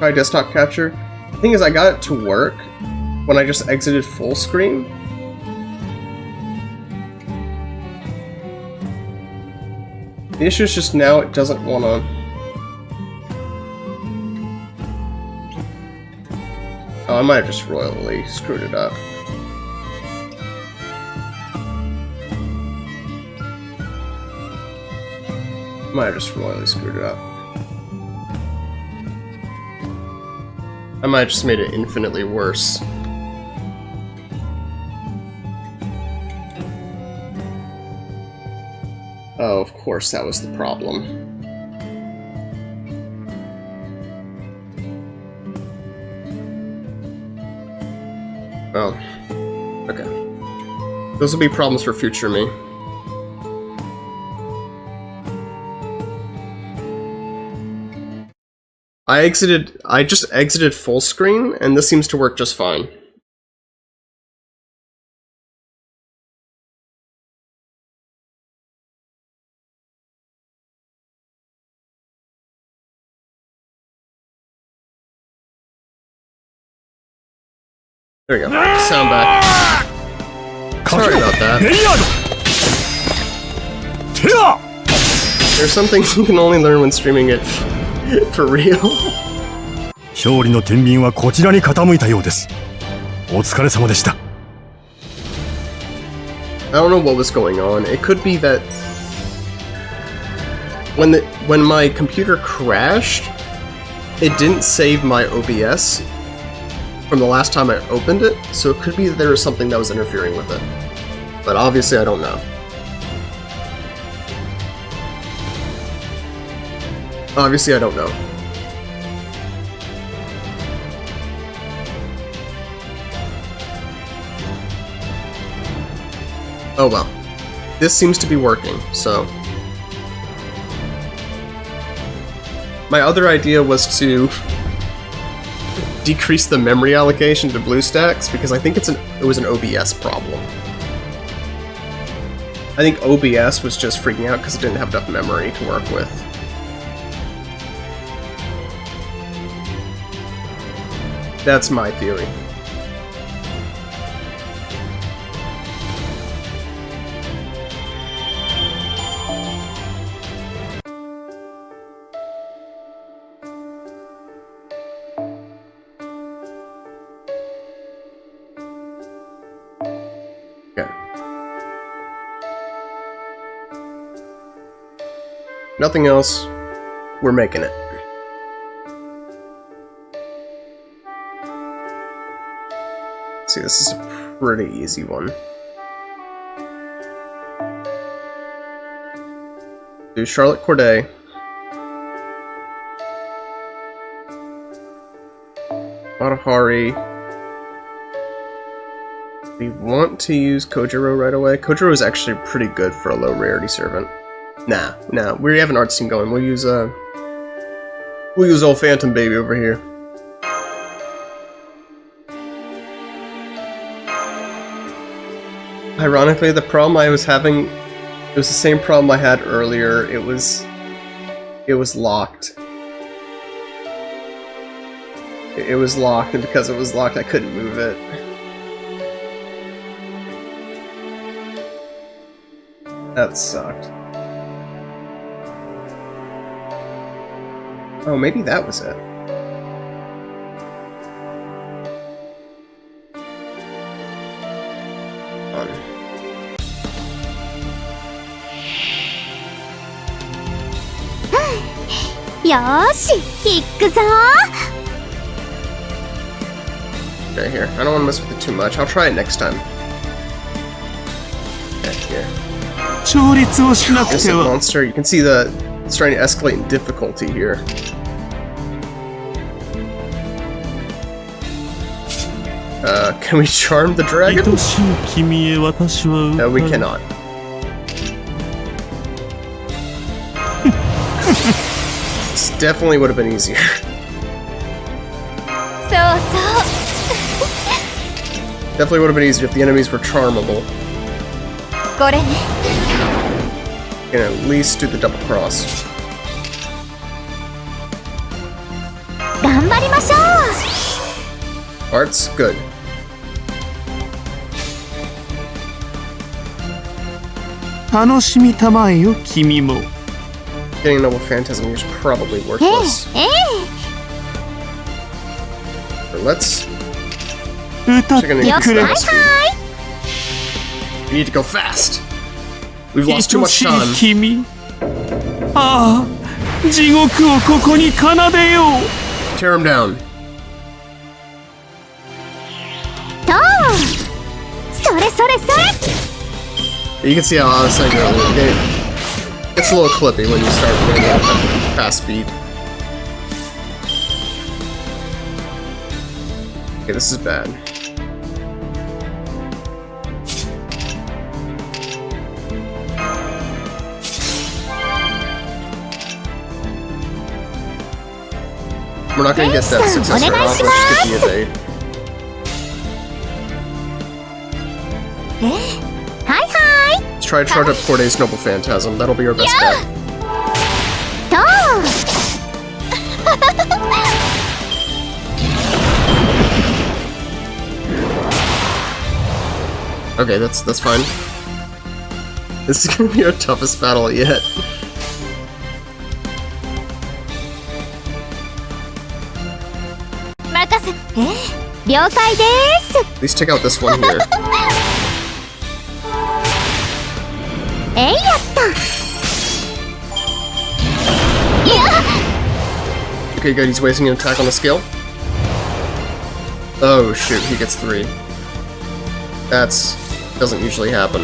Try desktop capture. The thing is, I got it to work when I just exited full screen. The issue is just now it doesn't want to... Oh, I might have just royally screwed it up. Might have just royally screwed it up. I might have just made it infinitely worse. Oh, of course, that was the problem. Oh. Okay. Those will be problems for future me. I just exited full screen, and this seems to work just fine. There we go. Sound back. Sorry about that. There's some things you can only learn when streaming it for real. 勝利の天秤はこちらに傾いたようです。お疲れ様でした。I don't know what was going on. It could be that when my computer crashed, it didn't save my OBS. from the last time I opened it, so it could be that there was something that was interfering with it. But obviously I don't know. Obviously I don't know. Oh well. This seems to be working, so... My other idea was to decrease the memory allocation to BlueStacks, because I think it was an OBS problem. I think OBS was just freaking out because it didn't have enough memory to work with. That's my theory. Okay. Nothing else. We're making it. See, this is a pretty easy one. Do Charlotte Corday. Matahari. We want to use Kojiro right away. Kojiro is actually pretty good for a low rarity servant. Nah, we have an art scene going. We'll use old Phantom Baby over here. Ironically, the problem I was having, it was the same problem I had earlier. It was locked. It was locked, and because it was locked, I couldn't move it. That sucked. Oh, maybe that was it. Okay, here. I don't want to mess with it too much. I'll try it next time. Okay, here. Innocent monster. You can see the it's starting to escalate in difficulty here. Can we charm the dragon? No, we cannot. This definitely would have been easier. Definitely would have been easier if the enemies were charmable. Can at least do the double cross. Art's good. Getting a Noble Phantasm here is probably worthless. But let's check on the speed. We need to go fast. We've lost too much time. Tear him down. You can see how I was saying earlier. It's a little clippy when you start going at fast speed. Okay, this is bad. We're not gonna get that success right off, let's just get the evade. Let's try to charge up Corday's Noble Phantasm, that'll be our best bet. Okay, that's fine. This is gonna be our toughest battle yet. Please take out this one here. Okay, good, he's wasting an attack on the skill. Oh shoot, he gets 3. That's... doesn't usually happen.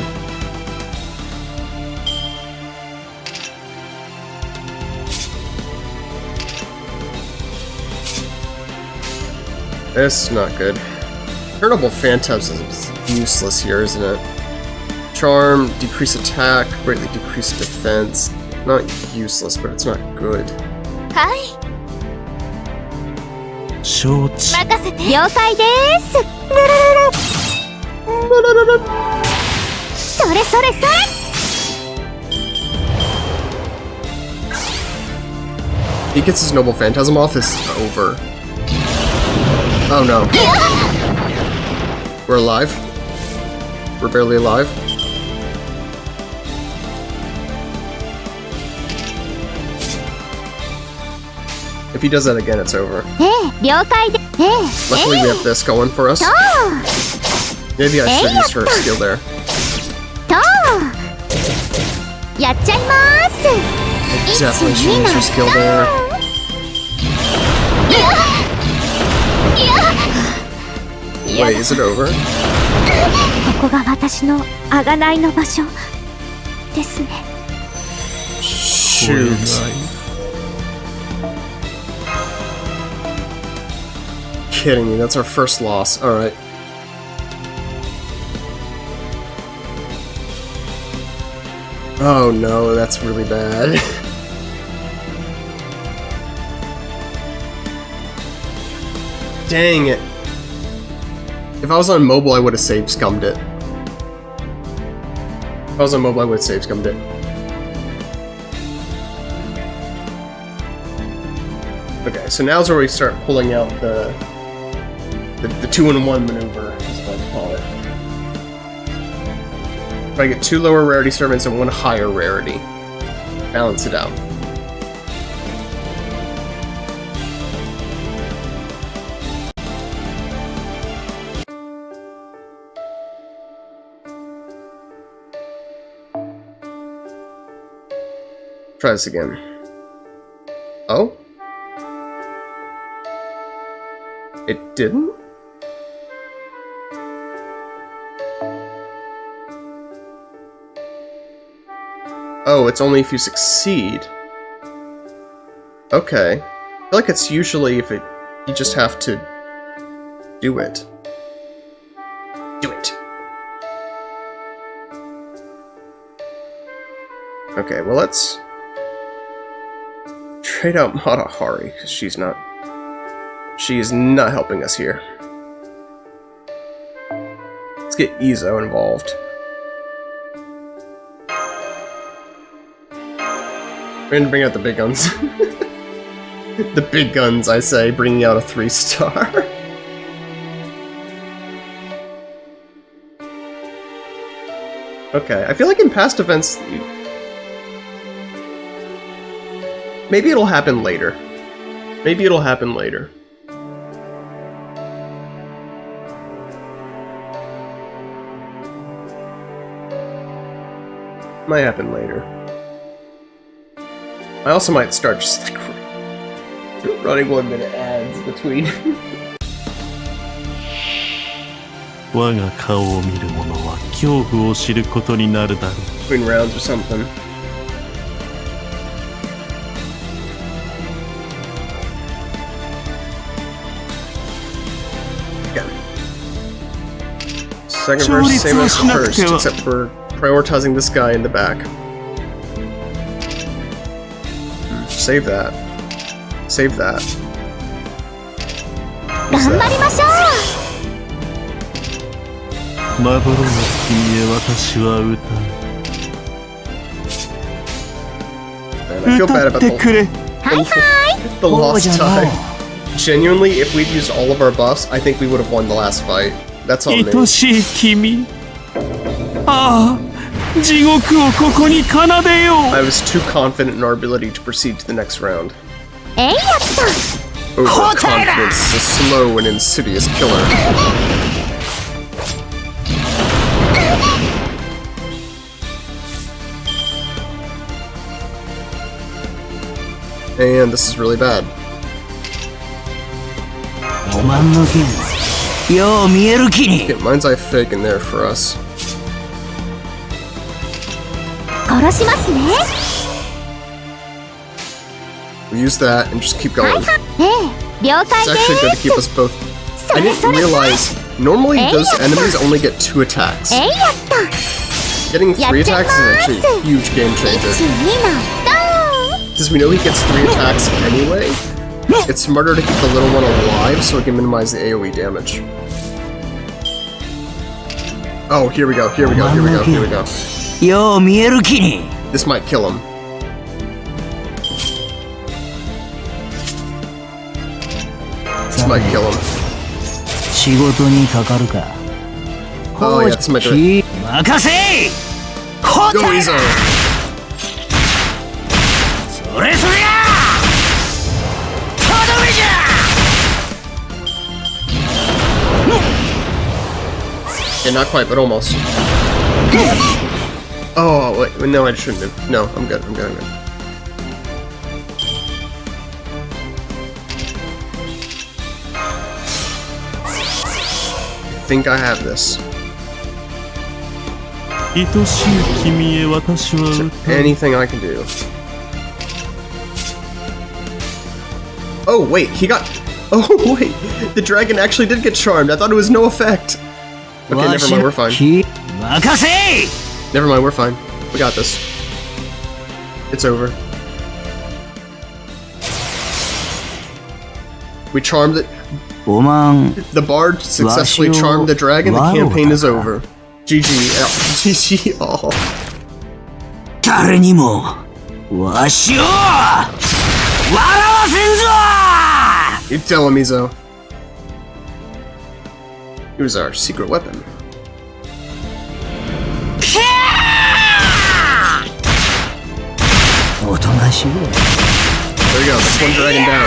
This is not good. Turnable Phantoms is useless here, isn't it? Charm, decrease attack, greatly decrease defense. Not useless, but it's not good. はい、承知。任せて。了解です。それそれそれ。He gets his Noble Phantasm off, it's over. Oh no. We're alive. We're barely alive. If he does that again, it's over. 了解で。Luckily, we have this going for us. Maybe I should use her skill there. やっちゃいます。 Definitely should use her skill there. いや Wait, is it over? ここが私の贖いの場所ですね。 Shoot. Kidding me, that's our first loss. Alright. Oh no, that's really bad. Dang it. If I was on mobile, I would have save scummed it. If I was on mobile, I would have save scummed it. Okay, so now's where we start pulling out the 2-in-1 maneuver, is what I call it. If I get 2 lower rarity servants and 1 higher rarity, balance it out. Try this again. Oh? It didn't? Oh, it's only if you succeed. Okay. I feel like it's usually if you just have to do it. Do it. Okay, well let's trade out Matahari, because she is not helping us here. Let's get Izo involved. We're gonna bring out the big guns. The big guns, I say, bringing out a 3-star. Okay, I feel like in past events... Maybe it'll happen later. Maybe it'll happen later. Might happen later. I also might start just like running 1-minute ads between. 我が顔を見る者は恐怖を知ることになるだろう。 Between rounds or something. Okay. Second verse, same as first, except for prioritizing this guy in the back. Save that. Save that. 頑張りましょう。まぼろの君へ私は歌う。 Man, I feel bad about 歌ってくれ。 the lost time. Genuinely, if we'd used all of our buffs, I think we would have won the last fight. That's on me. 愛しい君。ああ。地獄をここに奏でよう。 I was too confident in our ability to proceed to the next round. やった。 Overconfidence is a slow and insidious killer. And this is really bad. 5万の弦よう見える気に Get Mind's Eye Fake in there for us. 殺しますね。 We use that and just keep going. ええ、了解 It's で actually good to す。 keep us both. そ I れ didn't それ realize normally Hey, those yeah. enemies only get 2 attacks. えいやった。 Getting 3 Yeah, attacks is actually a huge game 1、 changer. 2のドン。 Because we know he gets 3 attacks anyway, it's smarter to keep the little one alive so it can minimize the AoE damage. Oh, here we go, here we go, here we go, here we go. よう見える気に This might kill him. This might kill him. 仕事にかかるか Oh yeah, this might do it. 任せ Go, Izo! それそりゃとどめじゃ Okay, not quite, but almost. Oh, wait, no, I shouldn't have. No, I'm good, I'm good, I'm good. I think I have this. 愛しい君へ私は Anything I can do. Oh, wait, he got... Oh, wait, the dragon actually did get charmed. I thought it was no effect. Okay, never mind, we're fine. 任せ Never mind, we're fine. We got this. It's over. We charmed it. おまん The bard successfully charmed the dragon. The campaign is over. GG. GG all. 誰にもわしを笑わせんぞ You tell him, Izo. Here's our secret weapon. おとなしい There you go. That's one dragon down.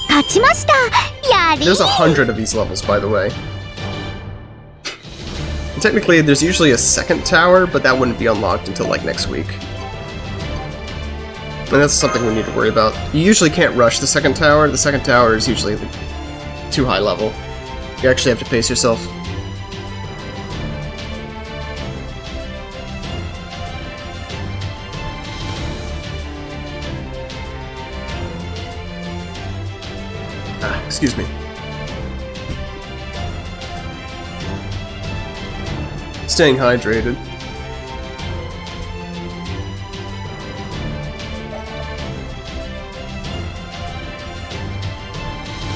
勝ちました。やり There's 100 of these levels, by the way. Technically, there's usually a second tower, but that wouldn't be unlocked until like next week. And that's something we need to worry about. You usually can't rush the second tower. The second tower is usually too high level. You actually have to pace yourself. Excuse me. Staying hydrated.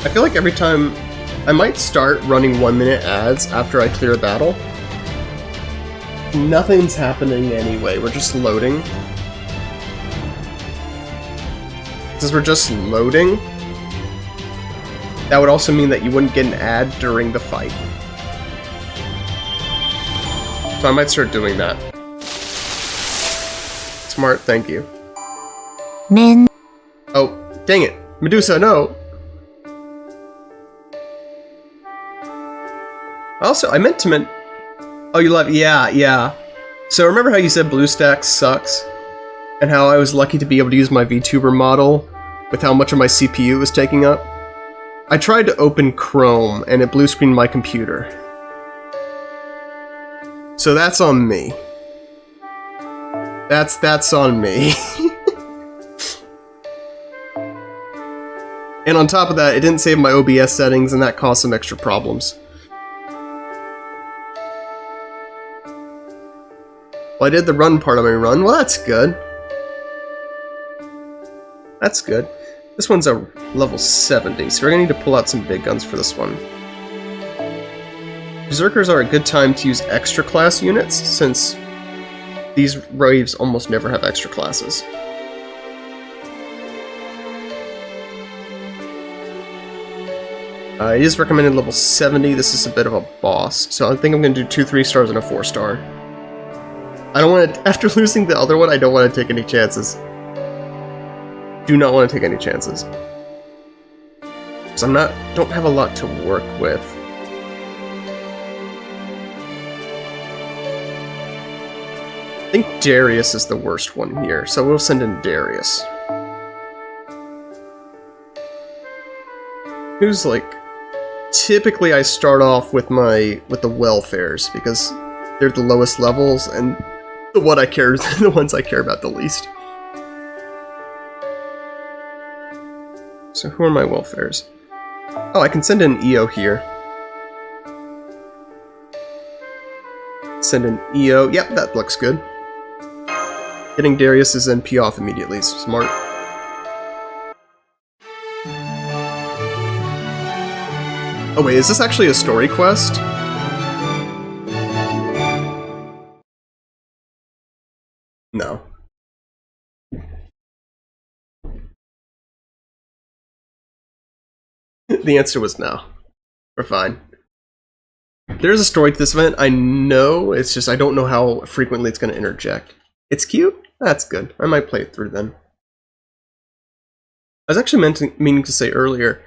I feel like every time I might start running 1-minute ads after I clear a battle. Nothing's happening anyway, we're just loading. Since we're just loading, that would also mean that you wouldn't get an ad during the fight. So I might start doing that. Smart, thank you. めん Oh, dang it. Medusa, no! Also, I meant to Oh, you love... Yeah. So remember how you said BlueStacks sucks? And how I was lucky to be able to use my VTuber model with how much of my CPU was taking up? I tried to open Chrome, and it blue screened my computer. So that's on me. That's on me. And on top of that, it didn't save my OBS settings, and that caused some extra problems. Well, I did the run part of my run. Well, that's good. That's good. This one's a level 70, so we're gonna need to pull out some big guns for this one. Berserkers are a good time to use extra class units, since these waves almost never have extra classes. It is recommended level 70. This is a bit of a boss, so I think I'm gonna do 2 3-stars and a 4-star. I don't want to. After losing the other one, I don't want to take any chances. Do not want to take any chances. Because don't have a lot to work with. I think Darius is the worst one here, so we'll send in Darius. Who's like typically I start off with the welfares because they're the lowest levels and the ones I care about the least. So who are my welfares? Oh, I can send in EO here. Send in EO. Yep, that looks good. Getting Darius's NP off immediately. Smart. Oh wait, is this actually a story quest? No. The answer was no. We're fine. There's a story to this event, I know, it's just I don't know how frequently it's going to interject. It's cute? That's good. I might play it through then. I was actually meaning to say earlier,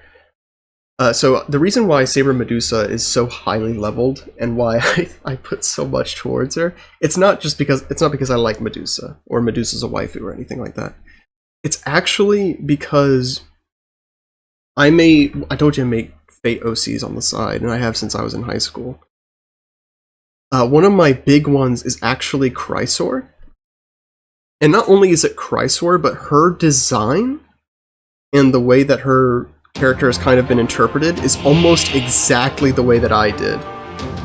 so the reason why Saber Medusa is so highly leveled and why I put so much towards her, it's not because I like Medusa or Medusa's a waifu or anything like that. It's actually because I told you I make Fate OCs on the side, and I have since I was in high school. One of my big ones is actually Chrysor. And not only is it Chrysor, but her design and the way that her character has kind of been interpreted is almost exactly the way that I did.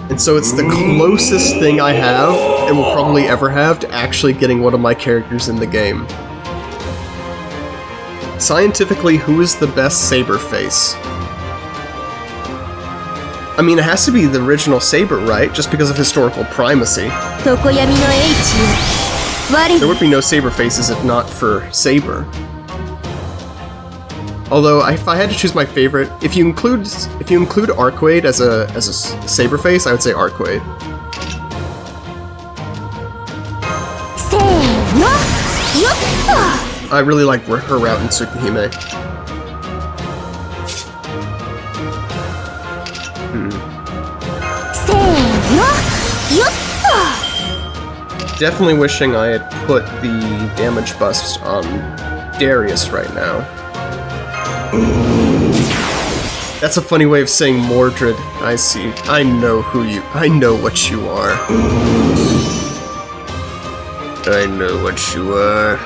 And so it's the closest thing I have, and will probably ever have, to actually getting one of my characters in the game. Scientifically, who is the best Saber face? I mean, it has to be the original Saber, right? Just because of historical primacy. There would be no Saber faces if not for Saber. Although, if I had to choose my favorite, if you include Arquaid as a Saber face, I would say Arquaid. I really like her route in Tsukihime. Definitely wishing I had put the damage bust on Darius right now. That's a funny way of saying Mordred. I see. I know what you are. I know what you are.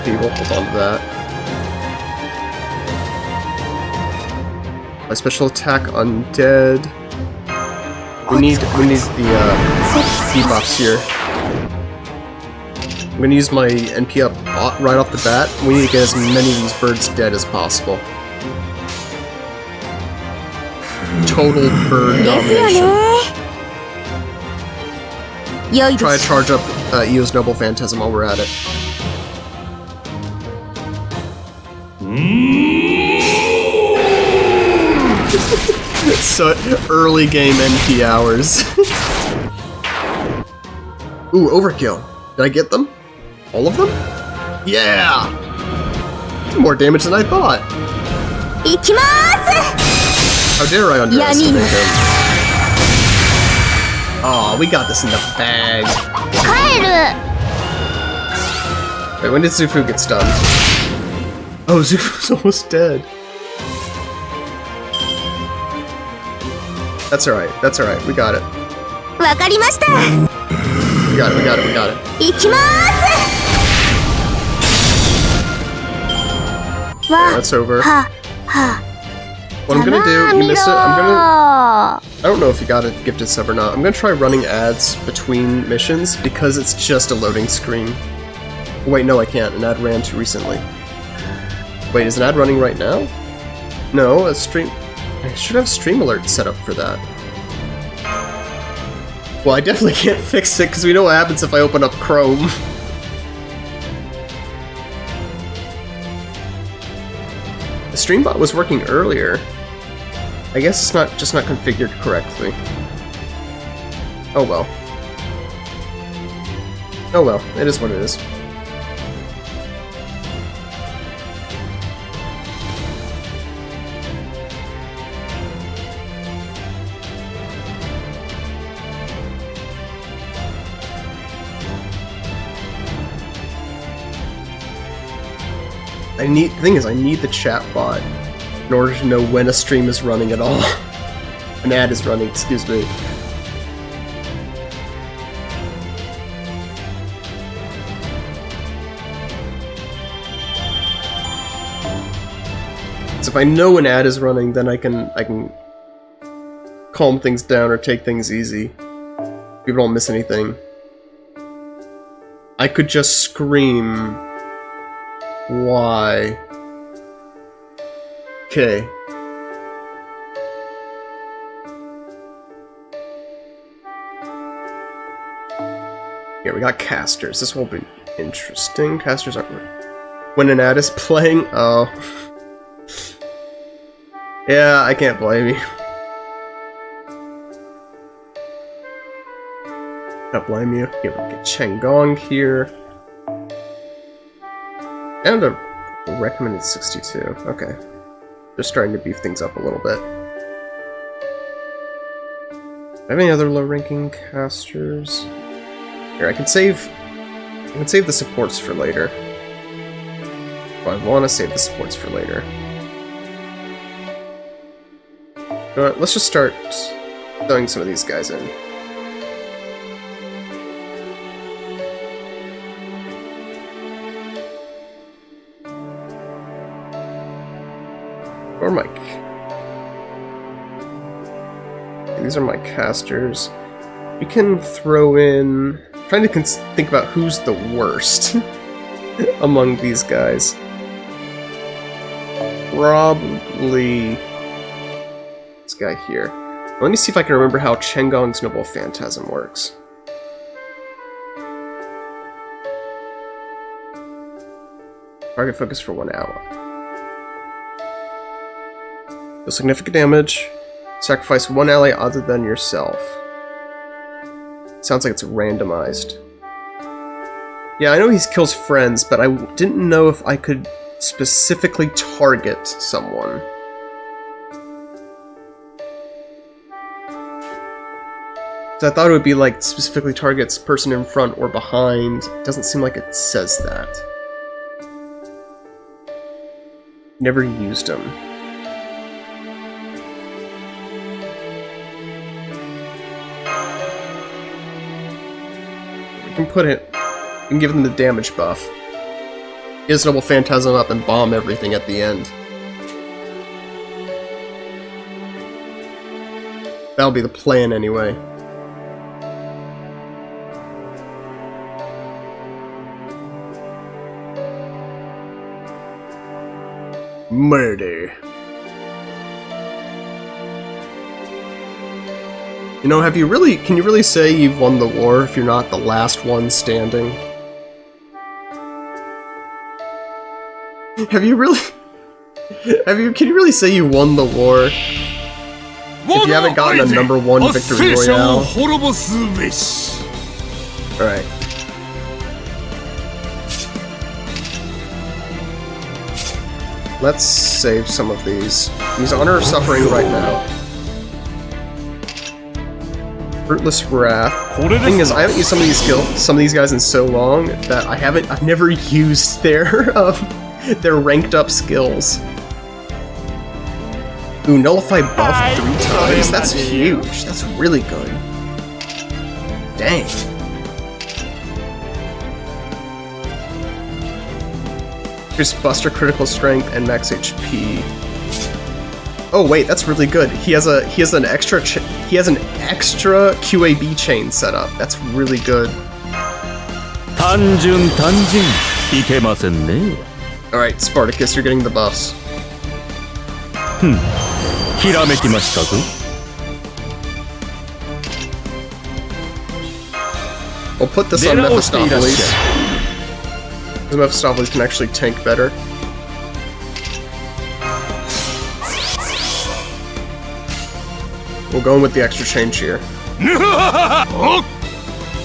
Okay, we'll hold on to that. My special attack undead. We need the debuffs here. I'm gonna use my NP up right off the bat. We need to get as many of these birds dead as possible. Total bird domination. Try to charge up Eo's Noble Phantasm while we're at it. So, early game NP hours. Ooh, overkill. Did I get them? All of them? Yeah! More damage than I thought. How dare I underestimate him? Aw, we got this in the bag. Wait, when did Zufu get stunned? Oh, Zufu's almost dead. That's alright, we got it. We got it. Yeah, that's over. What I'm gonna do, you missed it, I don't know if you got a gifted sub or not. I'm gonna try running ads between missions because it's just a loading screen. Wait, no I can't, an ad ran too recently. Wait, is an ad running right now? No, a stream... I should have stream alerts set up for that. Well, I definitely can't fix it because we know what happens if I open up Chrome. The streambot was working earlier. I guess it's just not configured correctly. Oh well. Oh well, it is what it is. thing is, I need the chat bot in order to know when a stream is running at all. An ad is running, excuse me. So if I know an ad is running, then I can calm things down or take things easy. People don't miss anything. I could just scream. Why? Okay. Yeah, we got casters. This won't be interesting. Casters aren't. When an ad is playing, oh. Yeah, I can't blame you. Can't blame you. Here we get Changong here. And a recommended 62. Okay. Just starting to beef things up a little bit. Do I have any other low-ranking casters? Here, I can save the supports for later. Well, I want to save the supports for later. Let's just start throwing some of these guys in. Or Mike. These are my casters. We can throw in. I'm trying to think about who's the worst among these guys. Probably this guy here. Let me see if I can remember how Chengong's Noble Phantasm works. Target focus for 1 ally. Deal significant damage. Sacrifice 1 ally other than yourself. Sounds like it's randomized. Yeah, I know he kills friends, but I didn't know if I could specifically target someone. So I thought it would be like specifically targets person in front or behind. It doesn't seem like it says that. Never used him. We can put it. We can give them the damage buff. His Noble Phantasm up and bomb everything at the end. That'll be the plan anyway. Murder. You know, can you really say you've won the war if you're not the last one standing? Can you really say you won the war if you haven't gotten a #1 victory royale? Alright. Let's save some of these. He's Honor of Suffering right now. Fruitless Wrath. The thing is, I haven't used some of these guys in so long that I've never used their ranked up skills. Ooh, Nullify buff 3 times? That's huge. That's really good. Dang. Just Buster Critical Strength and Max HP. Oh wait, that's really good. He has an extra QAB chain set up. That's really good. Alright, Spartacus, you're getting the buffs. We'll put this on Mephistopheles. Because Mephistopheles can actually tank better. We'll go in with the extra change here.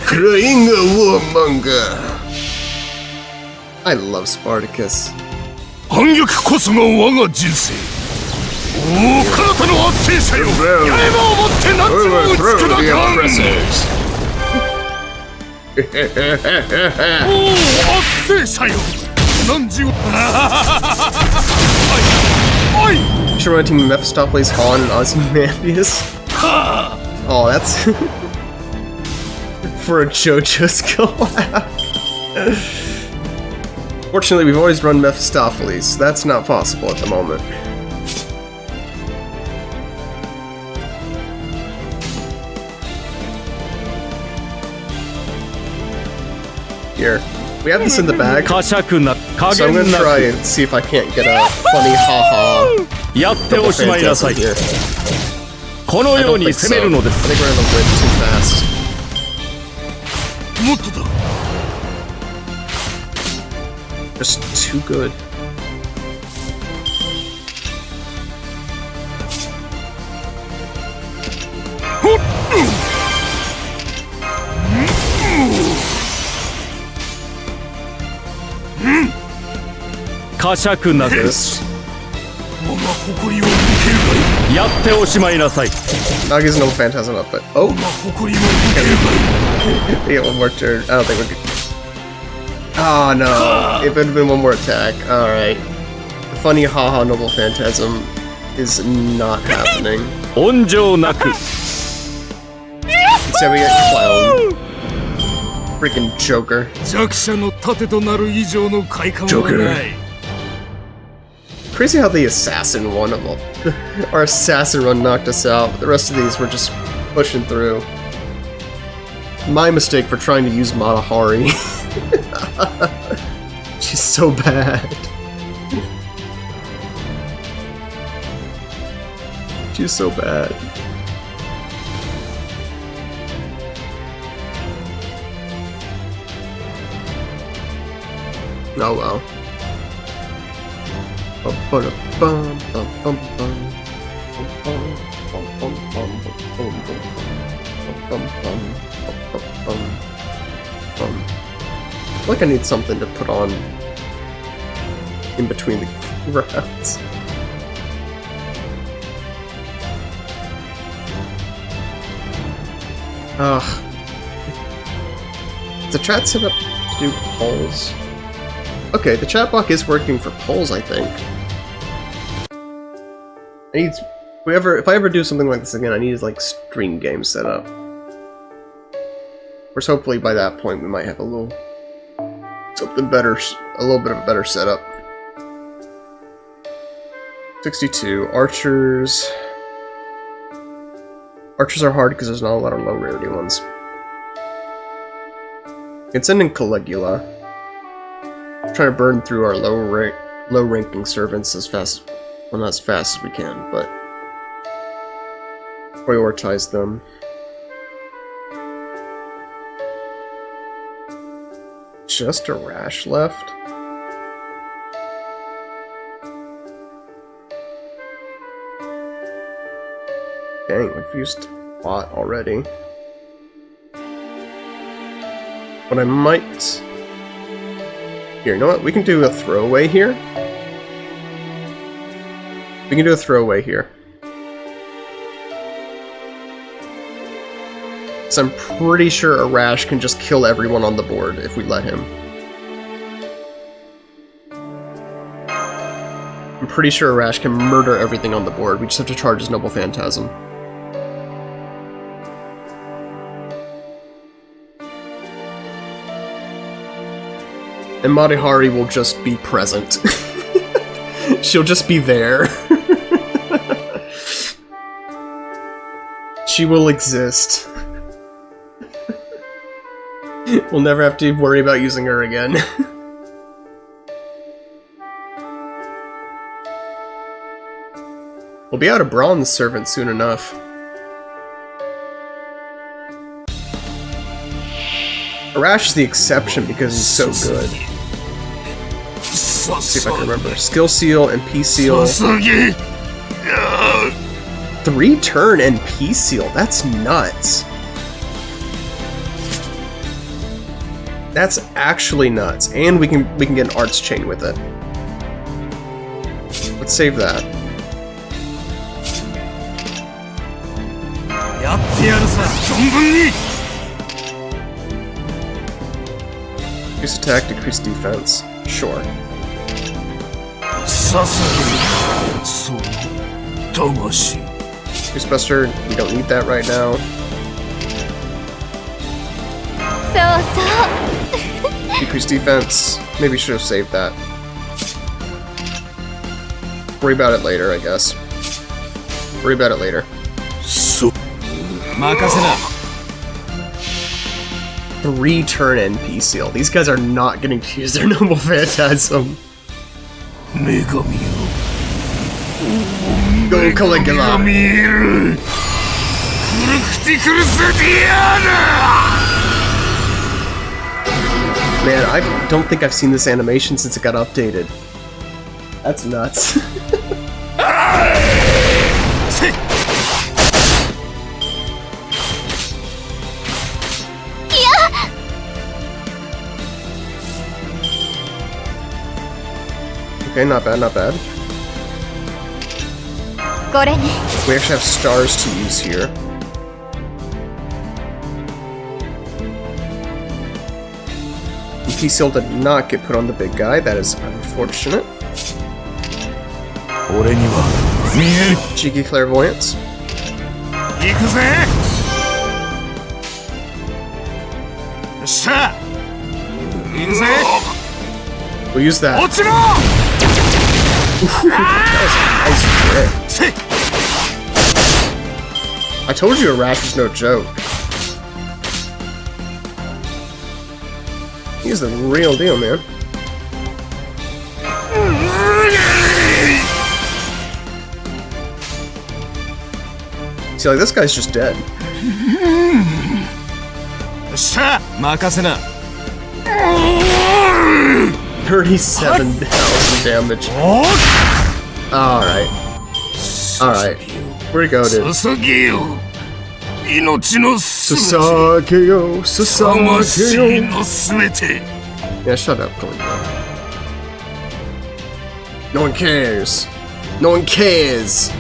Crying a warmonger. I love Spartacus. Overthrow the oppressors. Should run team Mephistopheles, Han, and Ozymandias. Oh, that's for a JoJo's collab. Fortunately, we've always run Mephistopheles. That's not possible at the moment. Here, we have this in the bag, so I'm gonna try and see if I can't get a funny haha. Double phantasm here. I don't think so. I think we're gonna win too fast. Just too good. This. Nagi's no phantasm up, but oh, we get one more turn. I don't think we're good. Oh no, it would have been one more attack. All right, the funny haha noble phantasm is not happening. Instead we get clown. Freaking Joker. Joker. Crazy how the assassin one of them. Our assassin run knocked us out. The rest of these were just pushing through. My mistake for trying to use Matahari. She's so bad. She's so bad. Oh well. I feel like I need something to put on in between the rounds. Is the chat set up to do polls? Okay, the chat block is working for polls, I think. I need, if I ever do something like this again, I need like stream game set up. Of course, hopefully by that point we might have a little something better, a little bit of a better setup. 62 archers. Archers are hard because there's not a lot of low rarity ones. You can send in Caligula. Trying to burn through our low ranking servants as fast, well, not as fast as we can, but prioritize them. Just a rash left. Dang, we've used a lot already. But I might. Here, you know what? We can do a throwaway here. We can do a throwaway here. So I'm pretty sure Arash can just kill everyone on the board if we let him. I'm pretty sure Arash can murder everything on the board. We just have to charge his Noble Phantasm. And Matahari will just be present. She'll just be there. She will exist. We'll never have to worry about using her again. We'll be out of bronze servants soon enough. Arash is the exception because he's so good. Let's see if I can remember. Skill Seal and P Seal. 3-turn and P Seal. That's nuts. That's actually nuts. And we can get an Arts Chain with it. Let's save that. Increase attack, decrease defense. Sure. Goose Buster, we don't need that right now. そうそう Decrease defense. Maybe should have saved that. Worry about it later, I guess. Worry about it later. 3-turn NP seal. These guys are not getting to use their Noble Phantasm. Go Caligula! Man, I don't think I've seen this animation since it got updated. That's nuts. Okay, not bad, not bad. これね We actually have stars to use here. MP seal did not get put on the big guy. That is unfortunate. Cheeky clairvoyance. We'll use that. Ooh, that was a nice crit. I told you a rash was no joke. He's the real deal, man. See, like, this guy's just dead. 37,000 damage. Alright. Alright. Where'd he go, dude? Sasageo! Sasageo! Yeah, shut up, Caligula. No one cares. No one cares.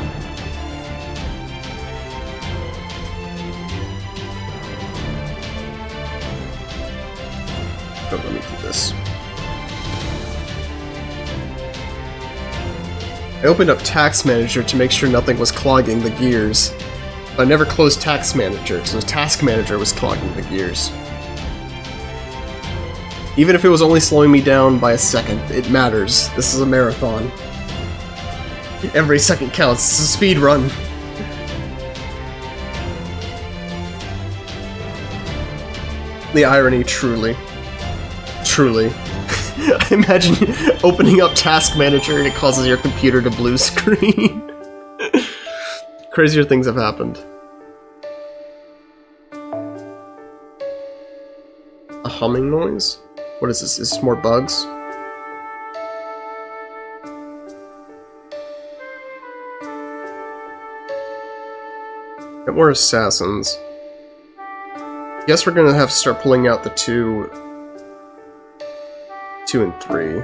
Oh, let me do this. I opened up Tax Manager to make sure nothing was clogging the gears. But I never closed Tax Manager, so Task Manager was clogging the gears. Even if it was only slowing me down by a second, it matters. This is a marathon. Every second counts. It's a speed run. The irony, truly. Truly. I imagine opening up Task Manager and it causes your computer to blue screen. Crazier things have happened. A humming noise? What is this? Is this more bugs? Get more assassins. Guess we're gonna have to start pulling out the 2 and 3.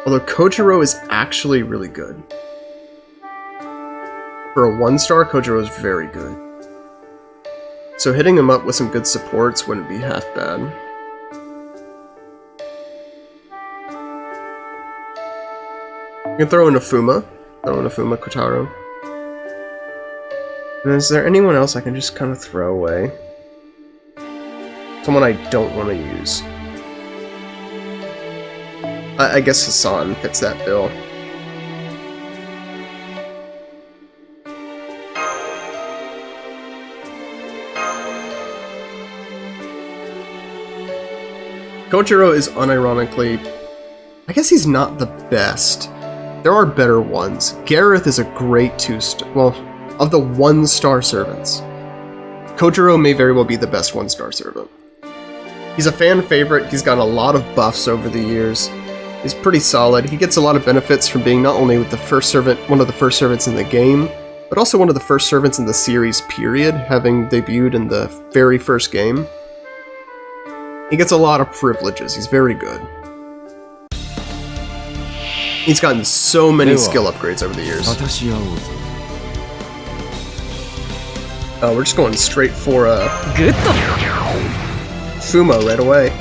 Although Kojiro is actually really good. For a 1-star, Kojiro is very good. So hitting him up with some good supports wouldn't be half bad. You can throw in a Fuma. Throw in a Fuma Kotaro. And is there anyone else I can just kind of throw away? Someone I don't want to use. I guess Hassan fits that bill. Kojiro is unironically... I guess he's not the best. There are better ones. Gareth is a great 2-star... Well, of the 1-star servants. Kojiro may very well be the best 1-star servant. He's a fan favorite, he's gotten a lot of buffs over the years. He's pretty solid. He gets a lot of benefits from being not only with the first servant, one of the first servants in the game, but also one of the first servants in the series period, having debuted in the very first game. He gets a lot of privileges. He's very good. He's gotten so many skill upgrades over the years. We're just going straight for Fuma right away.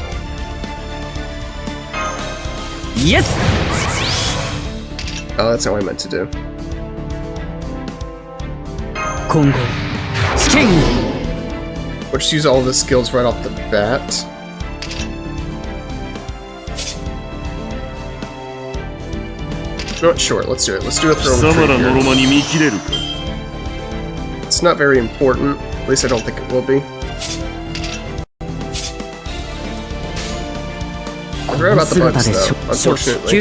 Yes! Oh, that's how I meant to do. Kongo. Shiken. We'll just use all of the skills right off the bat. You know what? Sure, let's do it. Let's do a throw and retreat here. It's not very important. At least I don't think it will be. I forgot about the bugs, though, unfortunately.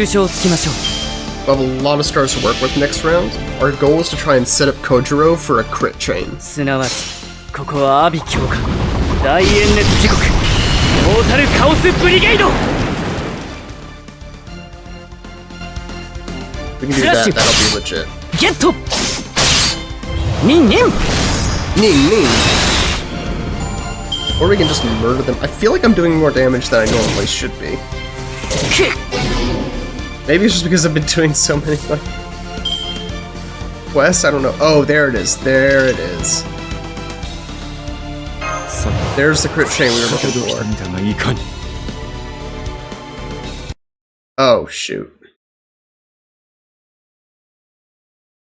We'll have a lot of stars to work with next round. Our goal is to try and set up Kojiro for a crit chain. We can do that, that'll be legit. Ning Ning! Or we can just murder them. I feel like I'm doing more damage than I normally should be. Maybe it's just because I've been doing so many, like, quests? I don't know. Oh, there it is. There it is. There's the crit chain we were looking for. Oh, shoot.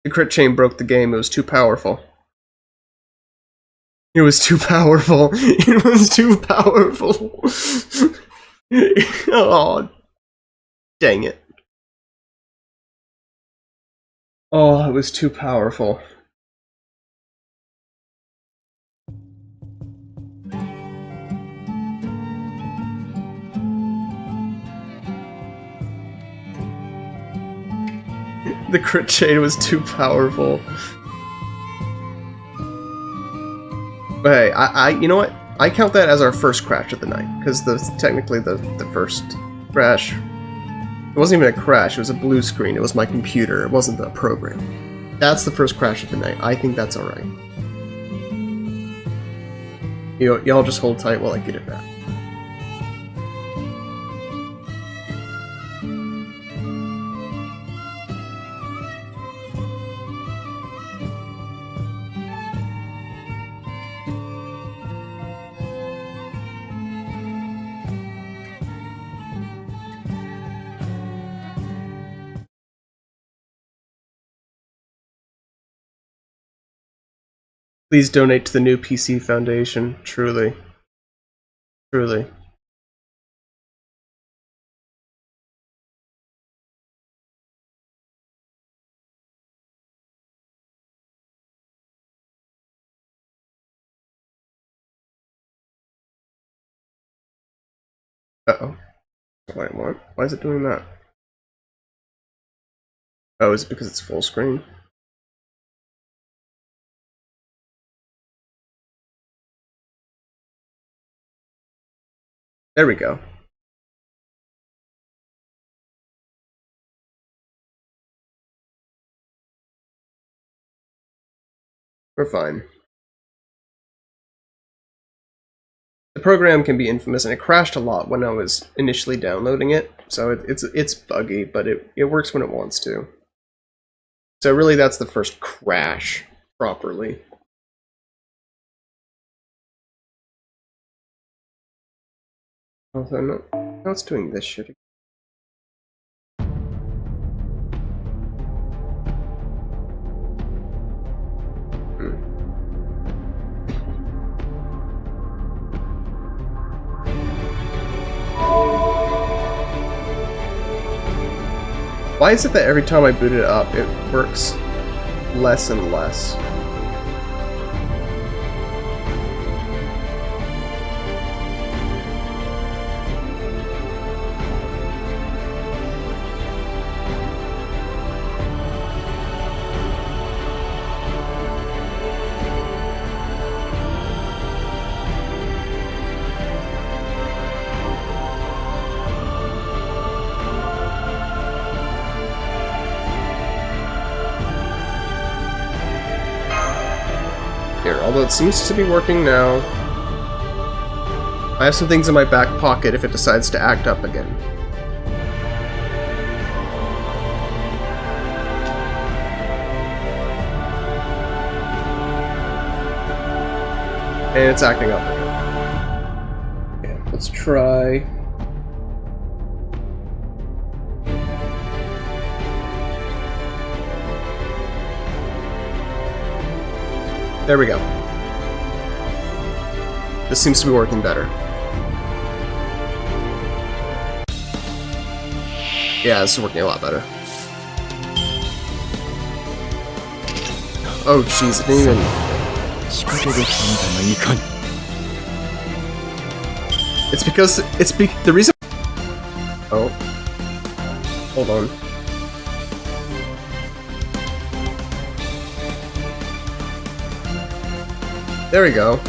The crit chain broke the game. It was too powerful. It was too powerful. It was too powerful. Oh, dang it. Oh, it was too powerful. The crit chain was too powerful. But hey, you know what? I count that as our first crash of the night, because technically the first crash, it wasn't even a crash, it was a blue screen, it was my computer, it wasn't the program. That's the first crash of the night. I think that's alright. Y'all just hold tight while I get it back. Please donate to the New PC Foundation. Truly. Truly. Uh-oh. Wait, what? Why is it doing that? Oh, is it because it's full screen? There we go. We're fine. The program can be infamous, and it crashed a lot when I was initially downloading it, so it's buggy, but it works when it wants to. So really that's the first crash, properly. Also, no, it's doing this shit again. Why is it that every time I boot it up, it works less and less? Although it seems to be working now. I have some things in my back pocket if it decides to act up again. And it's acting up again. Okay, let's try... There we go. This seems to be working better. Yeah, this is working a lot better. Oh, jeez, it didn't even... It's because... the reason... Oh. Hold on. There we go.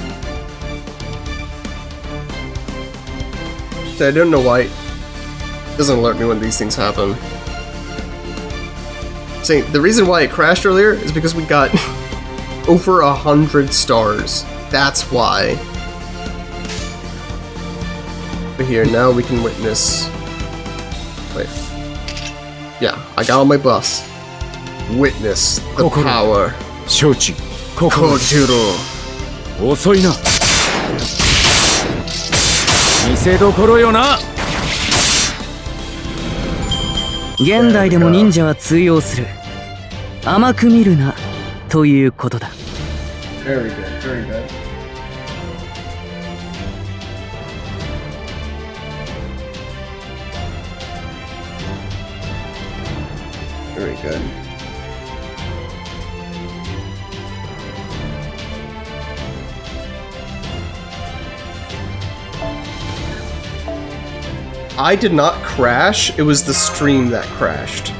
I don't know why it doesn't alert me when these things happen. Saying the reason why it crashed earlier is because we got over 100 stars. That's why. But here, now we can witness... Wait. Yeah, I got on my bus. Witness the power. Kojiro. 遅いな見せどころよな現代でも忍者は通用する甘く見るなということだ Very good, very good. Very good. I did not crash, it was the stream that crashed.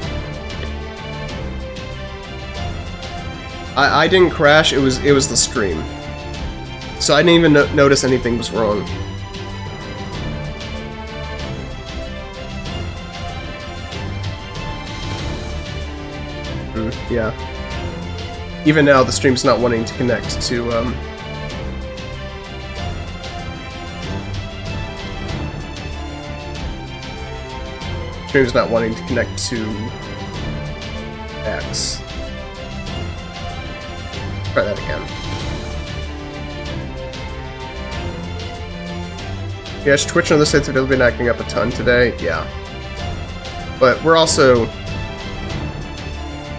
I didn't crash, it was the stream. So I didn't even notice anything was wrong. Yeah. Even now, the stream's not wanting to connect to, Stream's not wanting to connect to X. Try that again. Yes, Twitch and other sites have been acting up a ton today. Yeah. But we're also...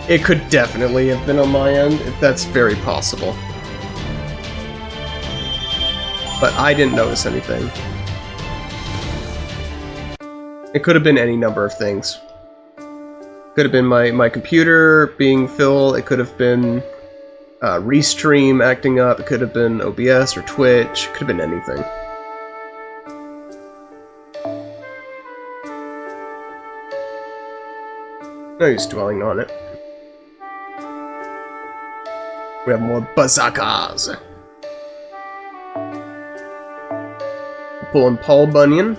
It could definitely have been on my end, if that's very possible. But I didn't notice anything. It could have been any number of things. Could have been my computer being full, it could have been Restream acting up, it could have been OBS or Twitch, it could have been anything. No use dwelling on it. We have more bazookas. Pulling Paul Bunyan,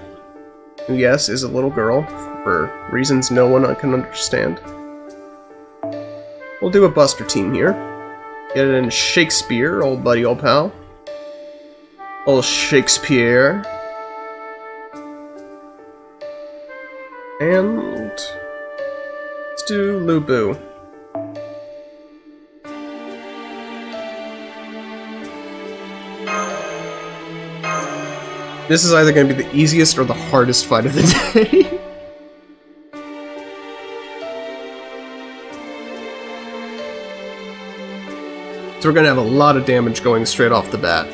who, yes, is a little girl, for reasons no one can understand. We'll do a Buster team here. Get it in Shakespeare, old buddy, old pal. Old Shakespeare. And... let's do Lubu. This is either going to be the easiest or the hardest fight of the day. So we're going to have a lot of damage going straight off the bat.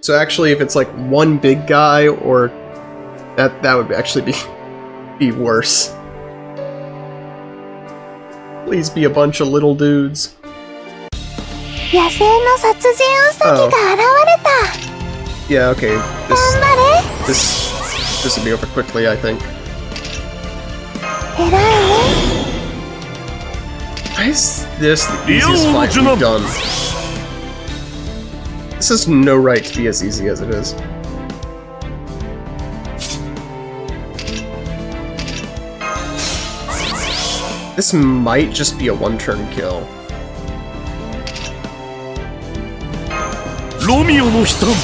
So actually, if it's like one big guy, or that would actually be worse. Please be a bunch of little dudes. 野生の殺人ウサギが現れた。 Yeah, okay. This will be over quickly, I think. Why is this the easiest fight we've done? This has no right to be as easy as it is. This might just be a one-turn kill. Romeo no Hitam.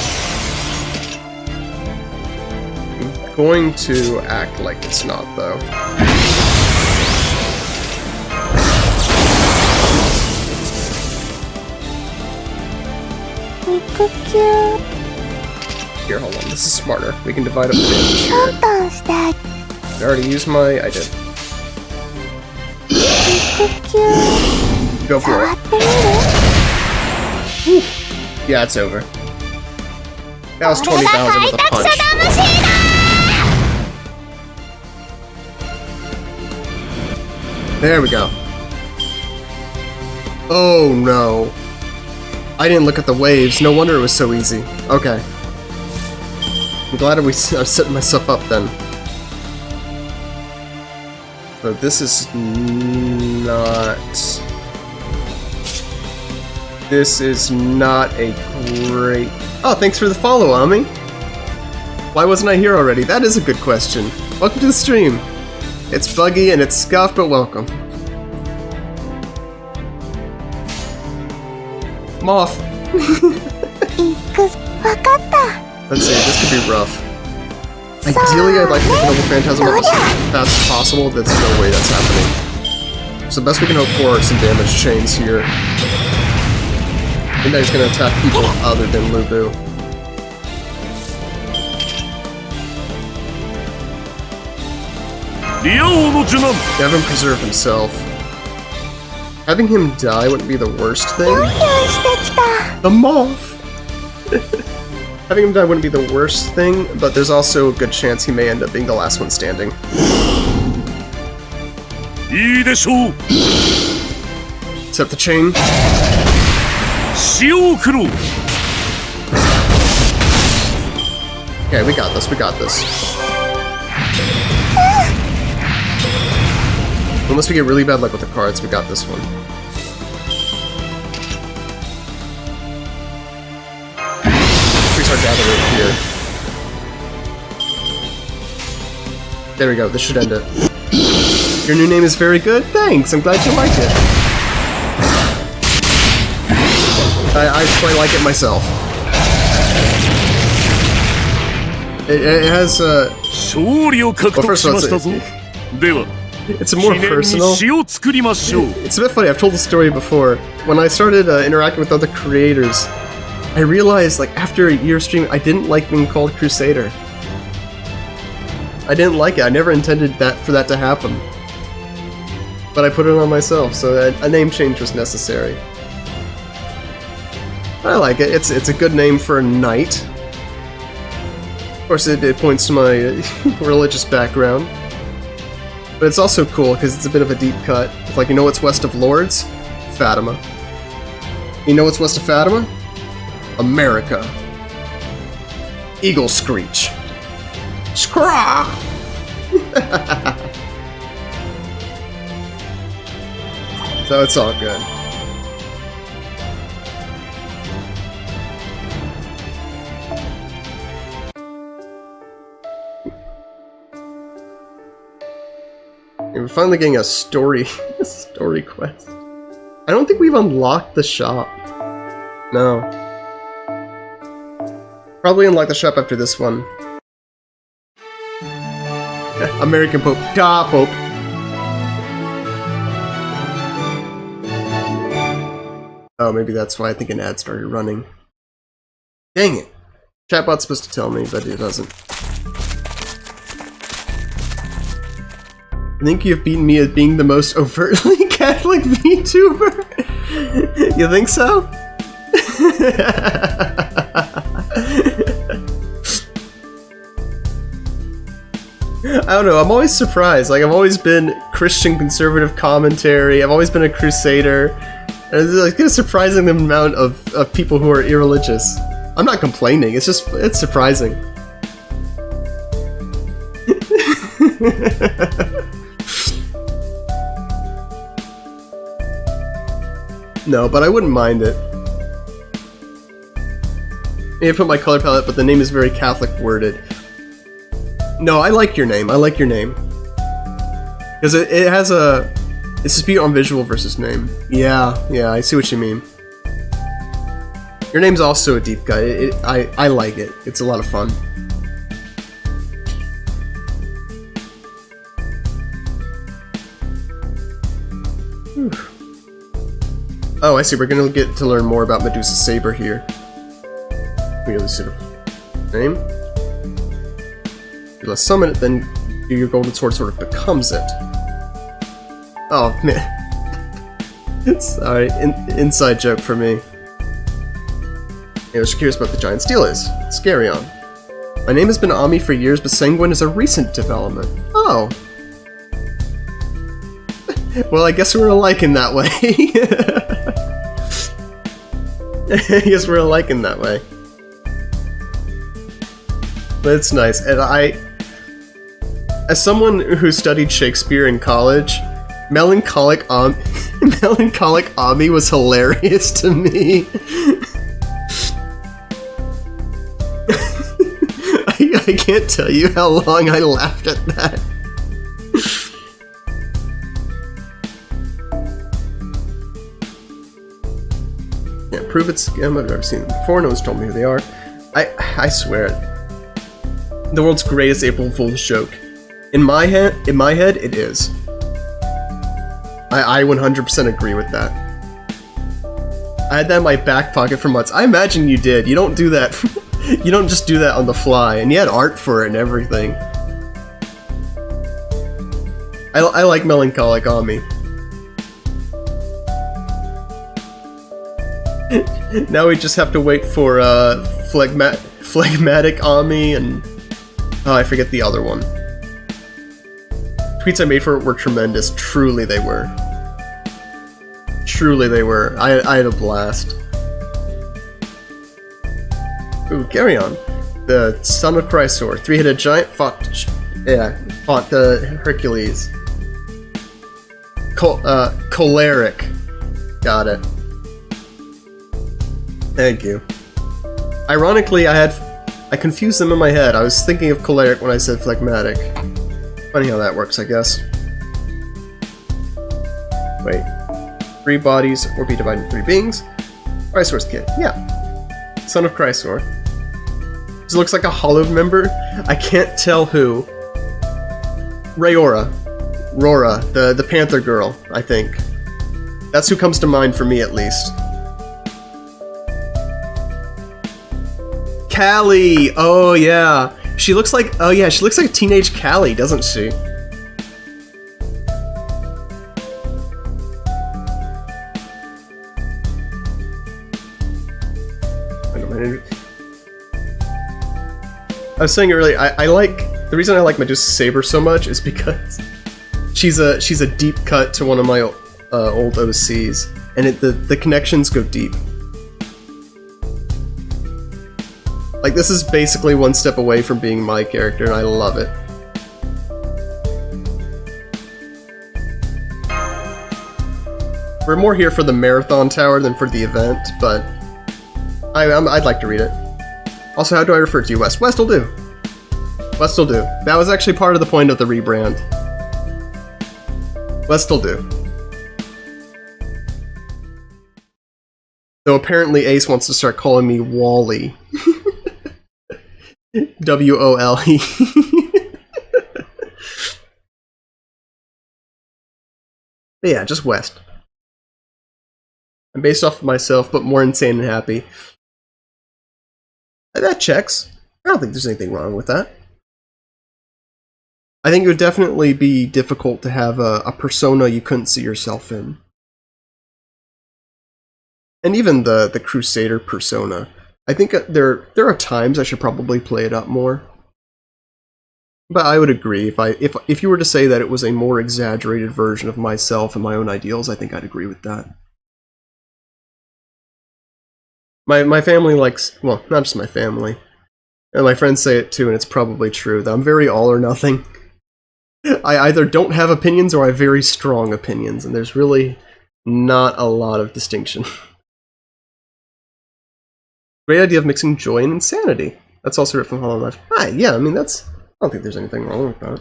I'm going to act like it's not, though. Here, hold on. This is smarter. We can divide up the damage here. I already used my... I did. Go for it. Whew. Yeah, it's over. That was 20,000 with a punch. There we go. Oh no. I didn't look at the waves. No wonder it was so easy. Okay. I'm glad I set myself up then. But this is not... This is not a great... Oh, thanks for the follow, Ami. Why wasn't I here already? That is a good question. Welcome to the stream. It's buggy and it's scuffed, but welcome. Moth. Let's see, this could be rough. Ideally, I'd like to get the Phantasm up as fast as possible, but there's no way that's happening. So the best we can hope for are some damage chains here. And he's gonna attack people other than Lubu. Have him preserve himself. Having him die wouldn't be the worst thing. The moth! Having him die wouldn't be the worst thing, but there's also a good chance he may end up being the last one standing. Set the chain. Okay, we got this, we got this. Unless we get really bad luck with the cards, we got this one. Increase our gather rate here. There we go, this should end it. Your new name is very good? Thanks, I'm glad you like it. I quite like it myself. It has well, first of all, it's more personal. It's a bit funny, I've told the story before. When I started interacting with other creators, I realized, like, after a year of streaming, I didn't like being called Crusader. I didn't like it, I never intended for that to happen. But I put it on myself, so a name change was necessary. I like it, it's a good name for a knight. Of course, it points to my religious background. But it's also cool because it's a bit of a deep cut. It's like, you know what's west of Lourdes? Fatima. You know what's west of Fatima? America. Eagle Screech. Scraw! So it's all good. We're finally getting a story quest. I don't think we've unlocked the shop. No. Probably unlock the shop after this one. American Pope. Da Pope. Oh, maybe that's why I think an ad started running. Dang it. Chatbot's supposed to tell me, but it doesn't. I think you've beaten me at being the most overtly Catholic VTuber. You think so? I don't know, I'm always surprised. Like, I've always been Christian conservative commentary, I've always been a crusader. There's like a surprising amount of people who are irreligious. I'm not complaining, it's surprising. No, but I wouldn't mind it. I put my color palette, but the name is very Catholic worded. No, I like your name. I like your name. Because it has a... It's dispute on visual versus name. Yeah, I see what you mean. Your name's also a deep cut. I like it. It's a lot of fun. Whew. Oh, I see. We're gonna get to learn more about Medusa's saber here. Really sort of name. You let's summon it, then your golden sword sort of becomes it. Oh man. Sorry, inside joke for me. I was curious about the giant steel is. Scary on. My name has been Ami for years, but Sanguine is a recent development. Oh. Well, I guess we're alike in that way. I guess we're alike in that way. But it's nice, and as someone who studied Shakespeare in college, Melancholic Ami was hilarious to me. I can't tell you how long I laughed at that. Can't prove it's a scam. I've never seen them before. No one's told me who they are. I swear it. The world's greatest April Fool's joke. In my head, it is. I 100% agree with that. I had that in my back pocket for months. I imagine you did. You don't do that. You don't just do that on the fly, and you had art for it and everything. I like Melancholic Ami. Now we just have to wait for Phlegmatic Ami and oh, I forget the other one. Tweets I made for it were tremendous. Truly they were. Truly they were. I had a blast. Ooh, Geryon. The son of Chrysor. Three-headed giant fought the Hercules. Choleric. Got it. Thank you. Ironically, I confused them in my head. I was thinking of choleric when I said phlegmatic. Funny how that works, I guess. Wait. 3 bodies, or be divided into 3 beings? Chrysor's kid. Yeah. Son of Chrysor. This looks like a hollowed member. I can't tell who. Rhaora, the Panther girl, I think. That's who comes to mind for me, at least. Callie! Oh, yeah. She looks like... Oh, yeah, she looks like a teenage Callie, doesn't she? I was saying earlier, I like... The reason I like Medusa Saber so much is because she's a deep cut to one of my old OCs, and the connections go deep. Like, this is basically one step away from being my character, and I love it. We're more here for the Marathon Tower than for the event, but I'd like to read it. Also, how do I refer to you, West? West will do. West will do. That was actually part of the point of the rebrand. West will do. Though apparently Ace wants to start calling me Wally. W-O-L-E. But yeah, just West. I'm based off of myself, but more insane and happy. That checks. I don't think there's anything wrong with that. I think it would definitely be difficult to have a persona you couldn't see yourself in. And even the Crusader persona. I think there are times I should probably play it up more. But I would agree, if you were to say that it was a more exaggerated version of myself and my own ideals, I think I'd agree with that. My family likes, well, not just my family, and my friends say it too, and it's probably true, that I'm very all or nothing. I either don't have opinions or I have very strong opinions, and there's really not a lot of distinction. Great idea of mixing joy and insanity. That's also written from Hollow Life. Hi, yeah, I mean, I don't think there's anything wrong with that.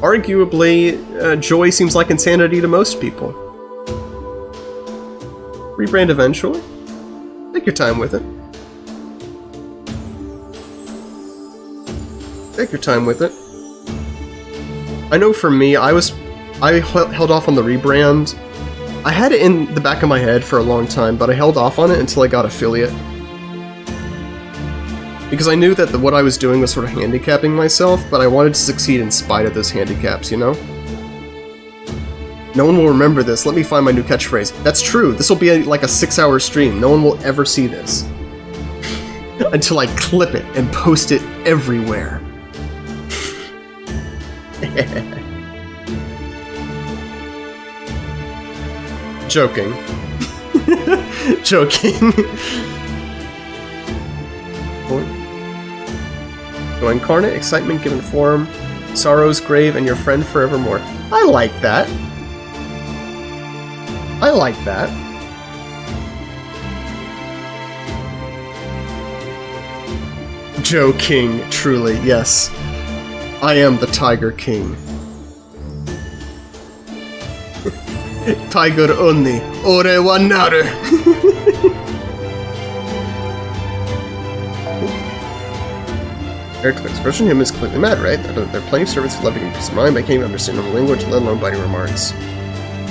Arguably, joy seems like insanity to most people. Rebrand eventually. Take your time with it. Take your time with it. I know for me, I held off on the rebrand. I had it in the back of my head for a long time, but I held off on it until I got affiliate. Because I knew that what I was doing was sort of handicapping myself, but I wanted to succeed in spite of those handicaps, you know? No one will remember this. Let me find my new catchphrase. That's true. This will be like a 6-hour stream. No one will ever see this. Until I clip it and post it everywhere. Joking. Joking. Go incarnate, excitement given form, sorrow's grave, and your friend forevermore. I like that. I like that. Joe King, truly, yes. I am the Tiger King. Tiger Oni, Ore wa naru. Eric's expression, him is completely mad, right? There are plenty of servants who love to peace of mind, but I can't even understand normal language, let alone biting remarks.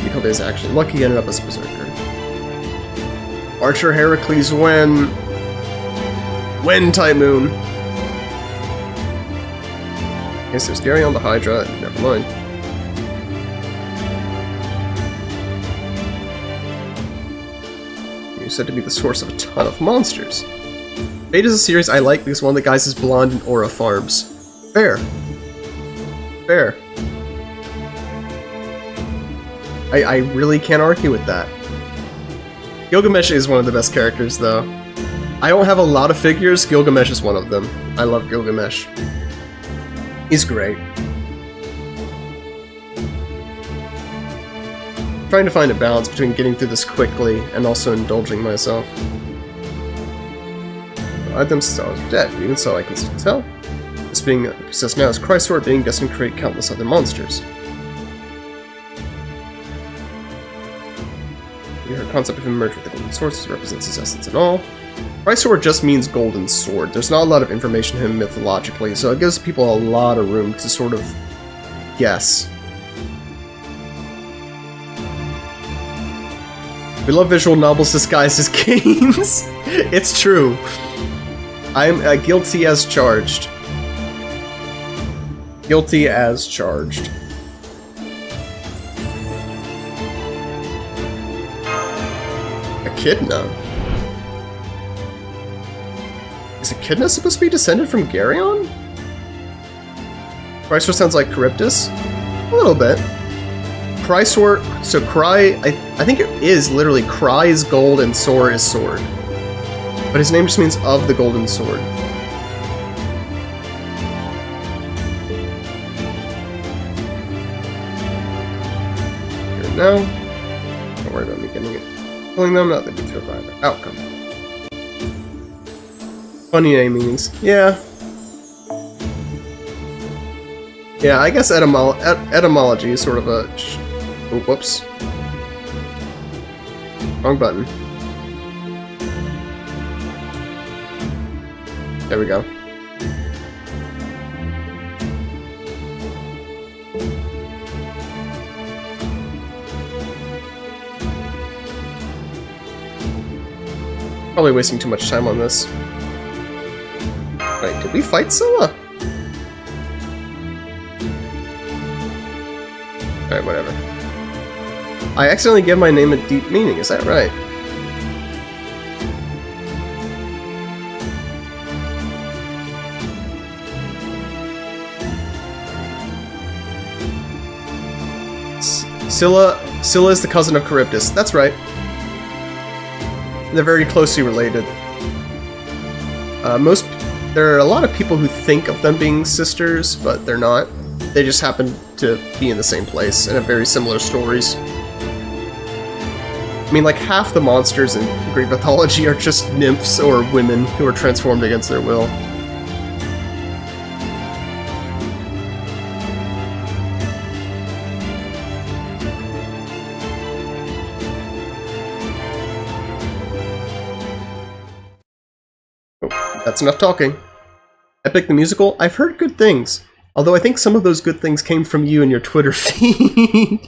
He called his action lucky, he ended up as a berserker. Archer Heracles when Tymoon. Yes, there's Gary on the Hydra, never mind. You're said to be the source of a ton of monsters. Fate is a series I like because one of the guys is blonde and Aura farms. Fair. Fair. I really can't argue with that. Gilgamesh is one of the best characters, though. I don't have a lot of figures, Gilgamesh is one of them. I love Gilgamesh. He's great. I'm trying to find a balance between getting through this quickly and also indulging myself. I had them since I was dead, but even so I can still tell. This being possessed now is Christ's sword being destined to create countless other monsters. Her concept of him merged with the golden sources represents his essence and all. Christ's sword just means golden sword. There's not a lot of information on him mythologically, so it gives people a lot of room to sort of guess. We love visual novels disguised as games. It's true. I'm guilty as charged. Guilty as charged. Echidna? Is Echidna supposed to be descended from Geryon? Chrysor sounds like Charybdis? A little bit. Chrysor, so Cry, I think it is literally Cry is gold and Sor is sword. But his name just means of the golden sword. Here now. Don't worry about me getting it. Killing them, not that we feel by the outcome. Funny namings. Yeah. Yeah, I guess etymology is sort of a... Oh, whoops. Wrong button. There we go. Probably wasting too much time on this. Wait, did we fight Scylla? Alright, whatever. I accidentally gave my name a deep meaning, is that right? Scylla is the cousin of Charybdis. That's right. They're very closely related. There are a lot of people who think of them being sisters, but they're not. They just happen to be in the same place and have very similar stories. I mean, like, half the monsters in Greek mythology are just nymphs or women who are transformed against their will. That's enough talking. Epic the Musical? I've heard good things. Although I think some of those good things came from you and your Twitter feed.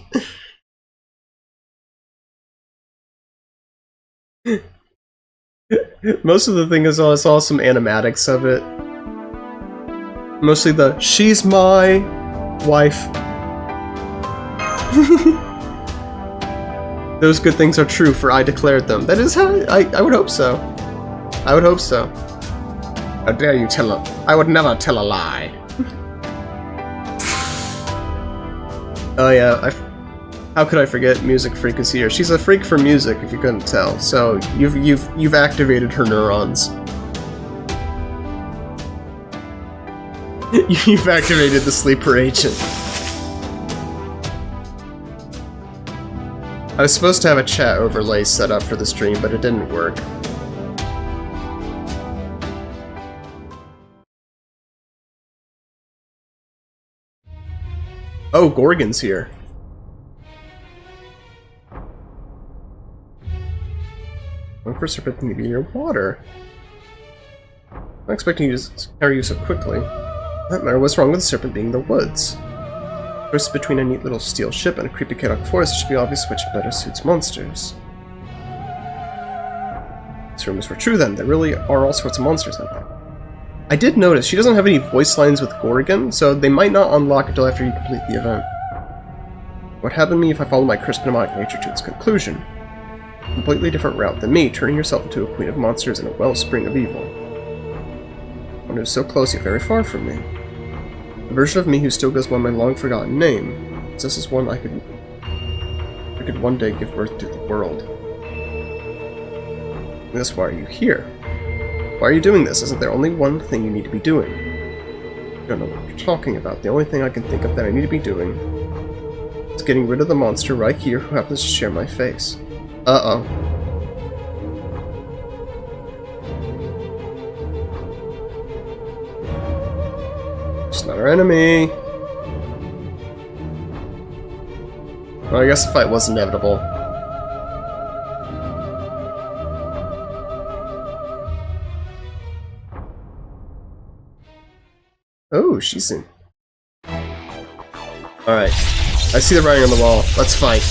Most of the thing is I saw some animatics of it. Mostly the, she's my wife. Those good things are true, for I declared them. That is how I would hope so. I would hope so. How dare you tell a... I would never tell a lie. Oh yeah, how could I forget Music Freak is here? She's a freak for music, if you couldn't tell. So you've activated her neurons. You've activated the sleeper agent. I was supposed to have a chat overlay set up for the stream, but it didn't work. Oh, Gorgon's here. Look for serpent to be near water. I'm expecting you to carry you so quickly. That matter, what's wrong with the serpent being in the woods? Choice between a neat little steel ship and a creepy chaotic forest, it should be obvious which better suits monsters. These rumors were true then. There really are all sorts of monsters out there. I did notice she doesn't have any voice lines with Gorgon, so they might not unlock until after you complete the event. What happened to me if I follow my crisp mnemonic nature to its conclusion? A completely different route than me, turning yourself into a queen of monsters and a wellspring of evil. One who's so close yet very far from me. The version of me who still goes by my long-forgotten name. Possesses one I could one day give birth to the world. And that's why are you here? Why are you doing this? Isn't there only one thing you need to be doing? I don't know what you're talking about. The only thing I can think of that I need to be doing is getting rid of the monster right here who happens to share my face. Uh-oh. She's not our enemy. Well, I guess the fight was inevitable. Oh, she's in. Alright. I see the writing on the wall. Let's fight.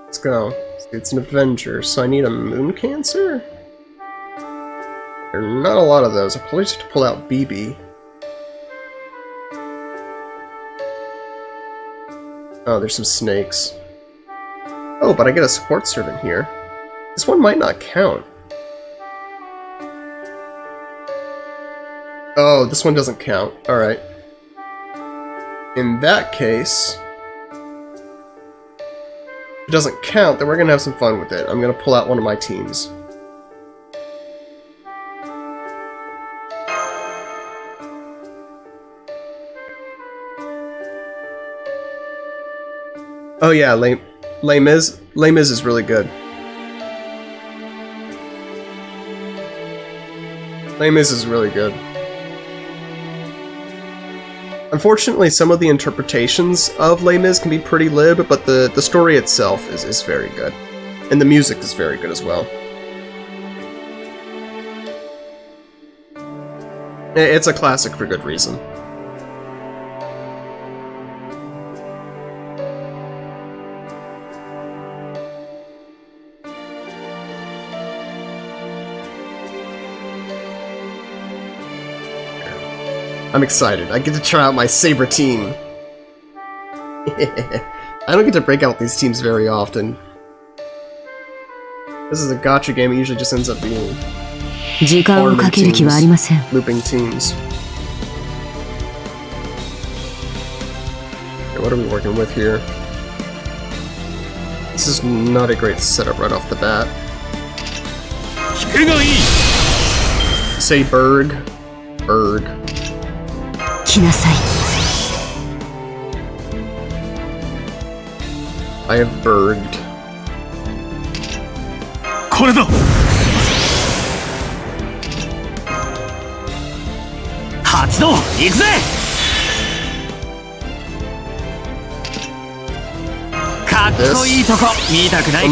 Let's go. It's an Avenger, so I need a moon cancer? There are not a lot of those. I'll probably just have to pull out BB. Oh, there's some snakes. Oh, but I get a support servant here. This one might not count. Oh, this one doesn't count. Alright. In that case... if it doesn't count, then we're gonna have some fun with it. I'm gonna pull out one of my teams. Oh yeah, Les Mis is really good. Les Mis is really good. Unfortunately, some of the interpretations of Les Mis can be pretty lib, but the story itself is very good. And the music is very good as well. It's a classic for good reason. I'm excited. I get to try out my Saber team. I don't get to break out these teams very often. This is a gacha game. It usually just ends up being farming teams, looping teams. Okay, what are we working with here? This is not a great setup right off the bat. Say Berg. Berg. I have burged. One of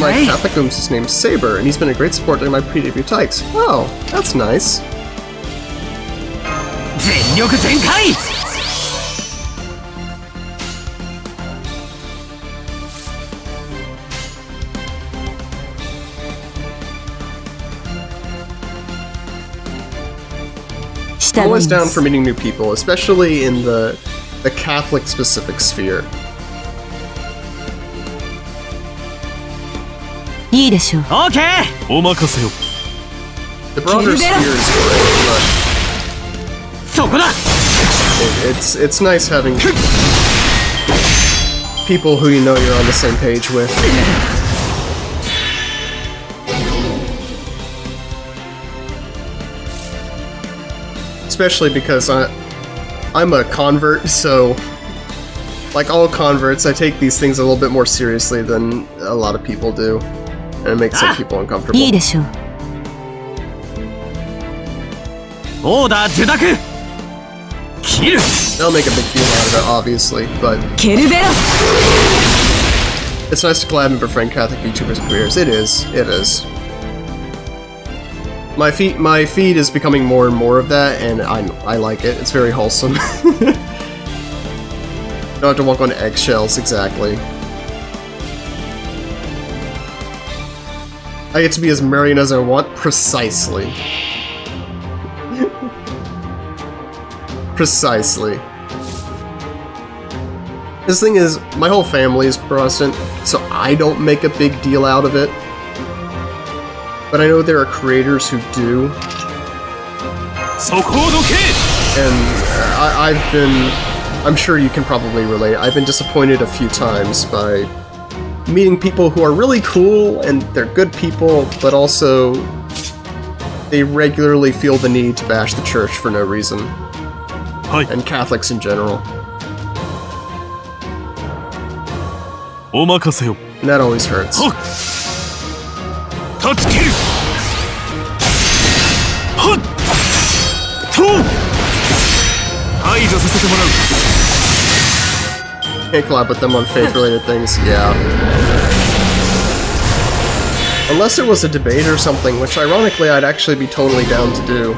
my Cathicums is named Saber, and he's been a great support during my pre-debut tykes. Oh, that's nice. I'm always down for meeting new people, especially in the Catholic-specific sphere. いいでしょう。オーケー。お任せを。 The broader sphere is great, but そこだ。it's nice having people who you know you're on the same page with. Especially because I'm a convert, so like all converts, I take these things a little bit more seriously than a lot of people do, and it makes some people uncomfortable. いいでしょう。オーダー受諾。キル。 They'll make a big deal out of it, obviously, but ケルベロス。 it's nice to collab and befriend Catholic VTubers and careers. It is. It is. My feed is becoming more and more of that, and I like it. It's very wholesome. Don't have to walk on eggshells, exactly. I get to be as Marion as I want, precisely. Precisely. This thing is, my whole family is Protestant, so I don't make a big deal out of it. But I know there are creators who do. And I'm sure you can probably relate, I've been disappointed a few times by meeting people who are really cool and they're good people, but also they regularly feel the need to bash the church for no reason. Hi. And Catholics in general. お任せを。 And that always hurts. タッチキル。はっ。と。排除させてもらう。 Can't collab with them on faith-related things, yeah. Unless it was a debate or something, which ironically I'd actually be totally down to do.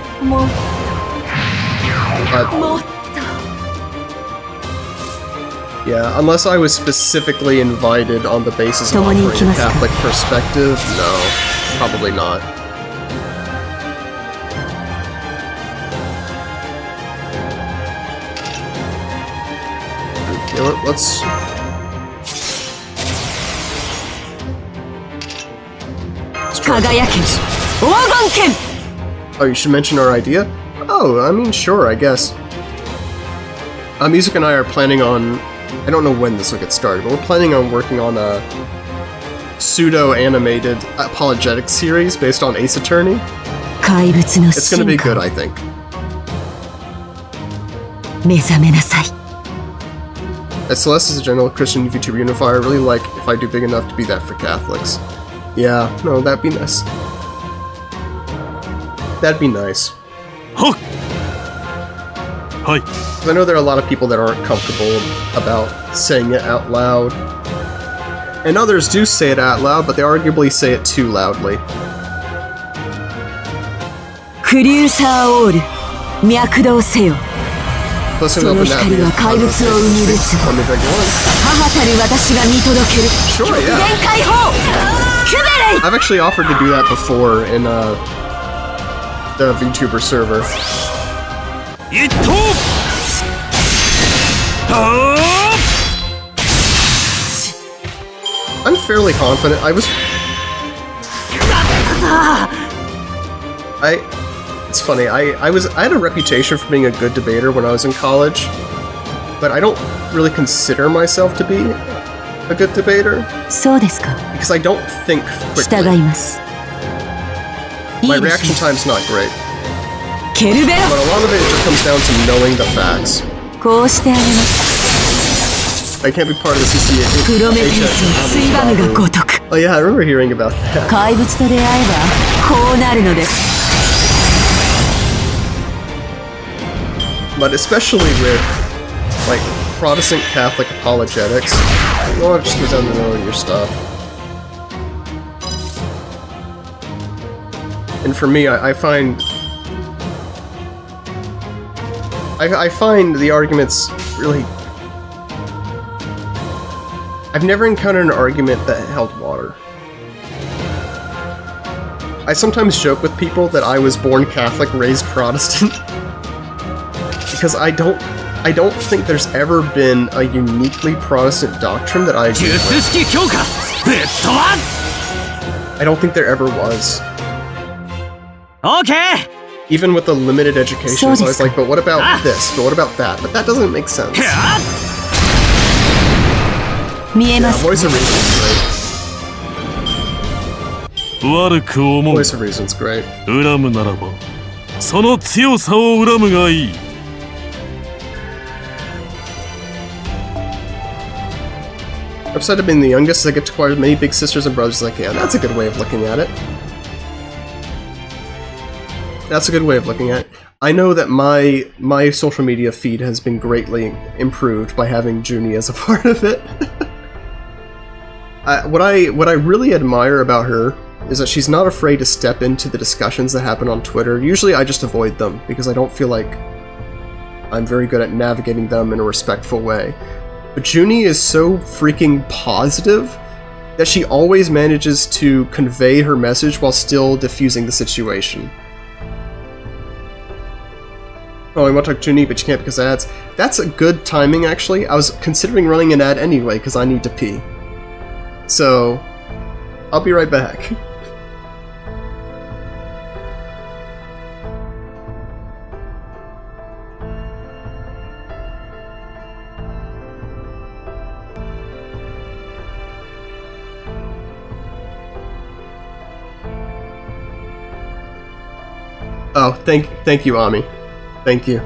But, yeah, unless I was specifically invited on the basis of offering a Catholic perspective, no, probably not. Okay, let's... Oh, you should mention our idea? Oh, I mean, sure, I guess. Music and I are planning on... I don't know when this will get started, but we're planning on working on a pseudo-animated apologetic series based on Ace Attorney. It's gonna be good, I think. As Celeste is a general Christian VTuber unifier, I really like if I do big enough to be that for Catholics. Yeah, no, that'd be nice. That'd be nice. Hi. I know there are a lot of people that aren't comfortable about saying it out loud. And others do say it out loud, but they arguably say it too loudly. Plus, an open that Sure, yeah. I've actually offered to do that before in the VTuber server. I'm fairly confident. It's funny, I had a reputation for being a good debater when I was in college, but I don't really consider myself to be a good debater. Because I don't think quickly. My reaction time's not great. But a lot of it just comes down to knowing the facts. I can't be part of the CCA. Oh yeah, I remember hearing about that. But especially with, like, Protestant Catholic apologetics, well, it just goes down to knowing your stuff. And for me, I find the arguments really... I've never encountered an argument that held water. I sometimes joke with people that I was born Catholic, raised Protestant. because I don't think there's ever been a uniquely Protestant doctrine that I agree with. I don't think there ever was. Okay. Even with the limited education, so I was like, but what about this? But what about that? But that doesn't make sense. Yeah, Voice of Reason's great. Voice of Reason's great. Upside of being the youngest, I get to acquire as many big sisters and brothers as I can. That's a good way of looking at it. That's a good way of looking at it. I know that my social media feed has been greatly improved by having Junie as a part of it. What I really admire about her is that she's not afraid to step into the discussions that happen on Twitter. Usually I just avoid them because I don't feel like I'm very good at navigating them in a respectful way. But Junie is so freaking positive that she always manages to convey her message while still diffusing the situation. Oh, I want to talk Junie, but you can't because ads. That's a good timing, actually. I was considering running an ad anyway because I need to pee. So, I'll be right back. Oh, thank you, Ami. Thank you.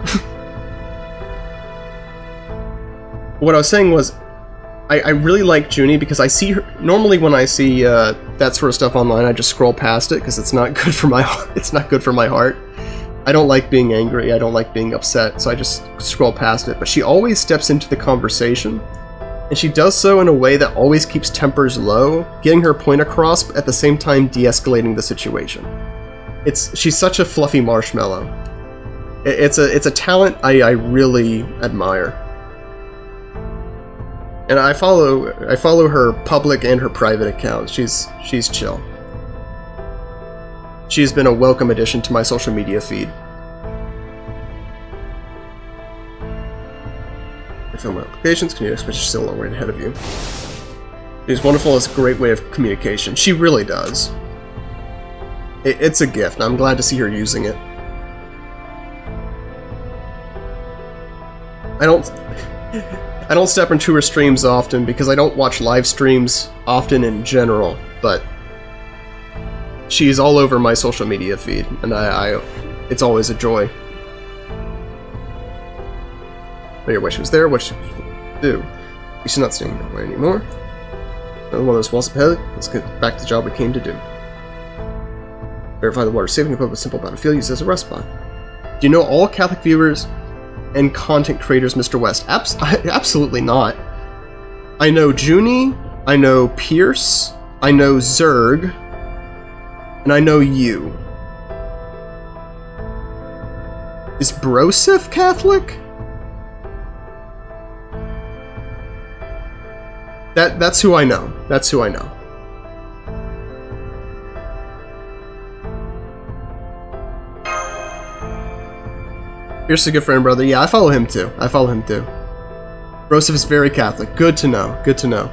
What I was saying was, I really like Junie because I see her. Normally, when I see that sort of stuff online, I just scroll past it because it's not good for my it's not good for my heart. I don't like being angry. I don't like being upset, so I just scroll past it. But she always steps into the conversation, and she does so in a way that always keeps tempers low, getting her point across at the same time de-escalating the situation. She's such a fluffy marshmallow. It's a talent I really admire. And I follow her public and her private accounts. She's chill. She's been a welcome addition to my social media feed. I film my applications, can you expect she's still a long way ahead of you? She's wonderful as a great way of communication. She really does. It's a gift, and I'm glad to see her using it. I don't step into her streams often because I don't watch live streams often in general, but she's all over my social media feed, and it's always a joy. I wish she was there, what she do. She's not staying that way anymore. Another one of those walls up ahead. Let's get back to the job we came to do. Verify the water saving equipment with simple battlefield used as a rest spot. Do you know all Catholic viewers and content creators, Mr. West? Absolutely not. I know Junie, I know Pierce, I know Zerg, and I know you. Is Brosif Catholic? That's who I know. That's who I know. Pierce is a good friend, brother. Yeah, I follow him too. Brosif is very Catholic. Good to know. Good to know.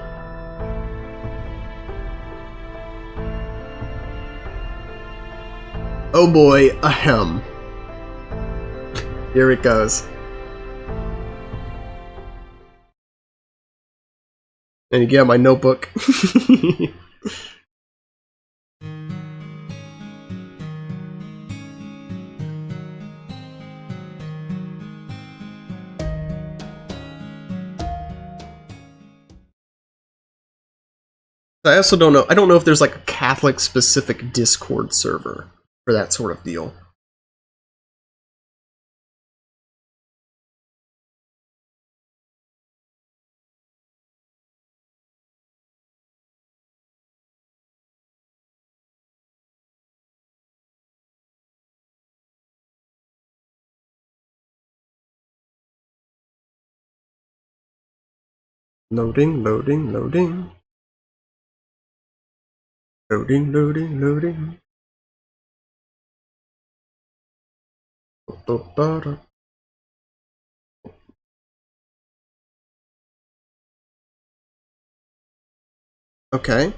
Oh boy, ahem. Here it goes. And you get my notebook. I also don't know. I don't know if there's like a Catholic specific Discord server for that sort of deal. Loading, loading, loading. Loading, loading, loading. Okay.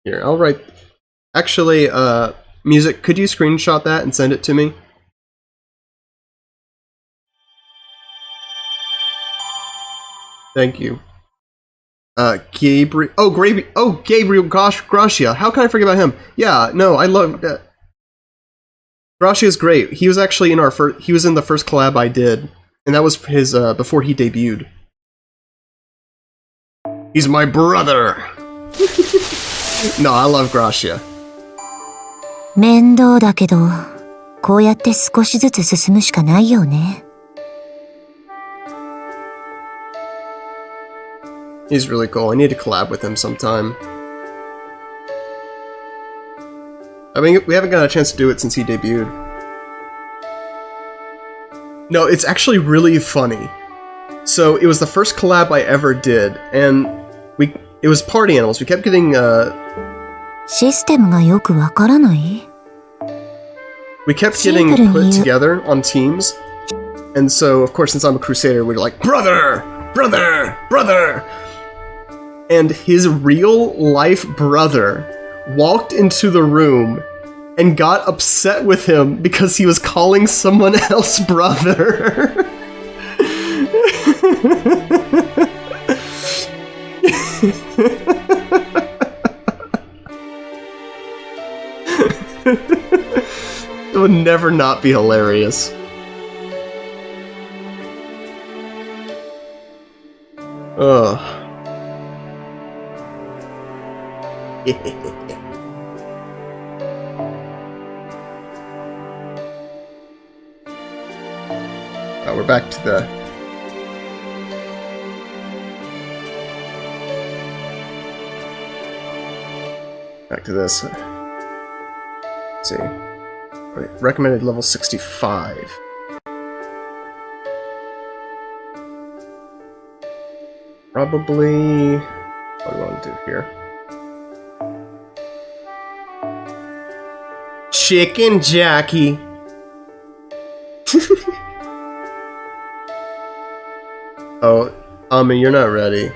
Here, I'll write... Actually, Music, could you screenshot that and send it to me? Thank you. Gabriel... Gabriel Gracia. How can I forget about him? Yeah, no, I love... Gracia is great. He was actually in our first... He was in the first collab I did. And that was his, before he debuted. He's my brother! No, I love Gracia. 面倒だけど、こうやって少しずつ進むしかないよね。He's really cool. I need to collab with him sometime. I mean, we haven't got a chance to do it since he debuted. No, it's actually really funny. So, it was the first collab I ever did, and it was Party Animals. We kept getting,システムがよくわからない? We kept getting put together on teams, and so, of course, since I'm a Crusader, we're like, Brother! Brother! Brother! And his real-life brother walked into the room and got upset with him because he was calling someone else brother. It would never not be hilarious. Ugh. Oh, we're back to the... Back to this. Let's see. Wait, recommended level 65. Probably... What do we want to do here? Chicken Jackie! Oh, you're not ready.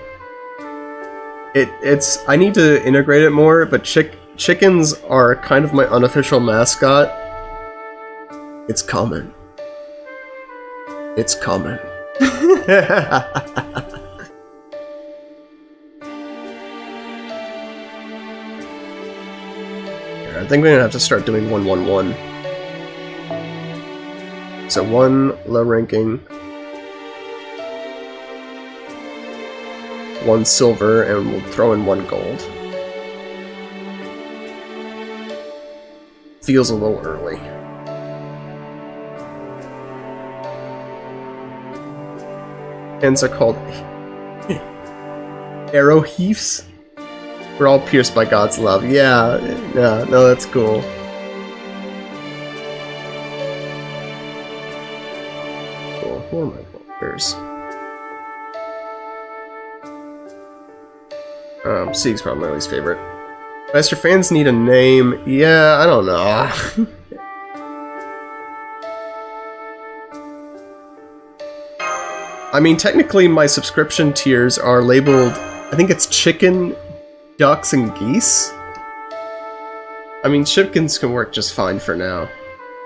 It's... I need to integrate it more, but chickens are kind of my unofficial mascot. It's coming. It's coming. I think we're gonna have to start doing 1-1-1. So 1 low ranking, 1 silver, and we'll throw in 1 gold. Feels a little early. Hens are called arrow heaths. We're all pierced by God's love. Yeah, no, that's cool. Cool. Who are my vultures? Sieg's probably my least favorite. Master fans need a name. Yeah, I don't know. I mean, technically my subscription tiers are labeled, I think it's chicken, ducks, and geese? I mean, chickens can work just fine for now.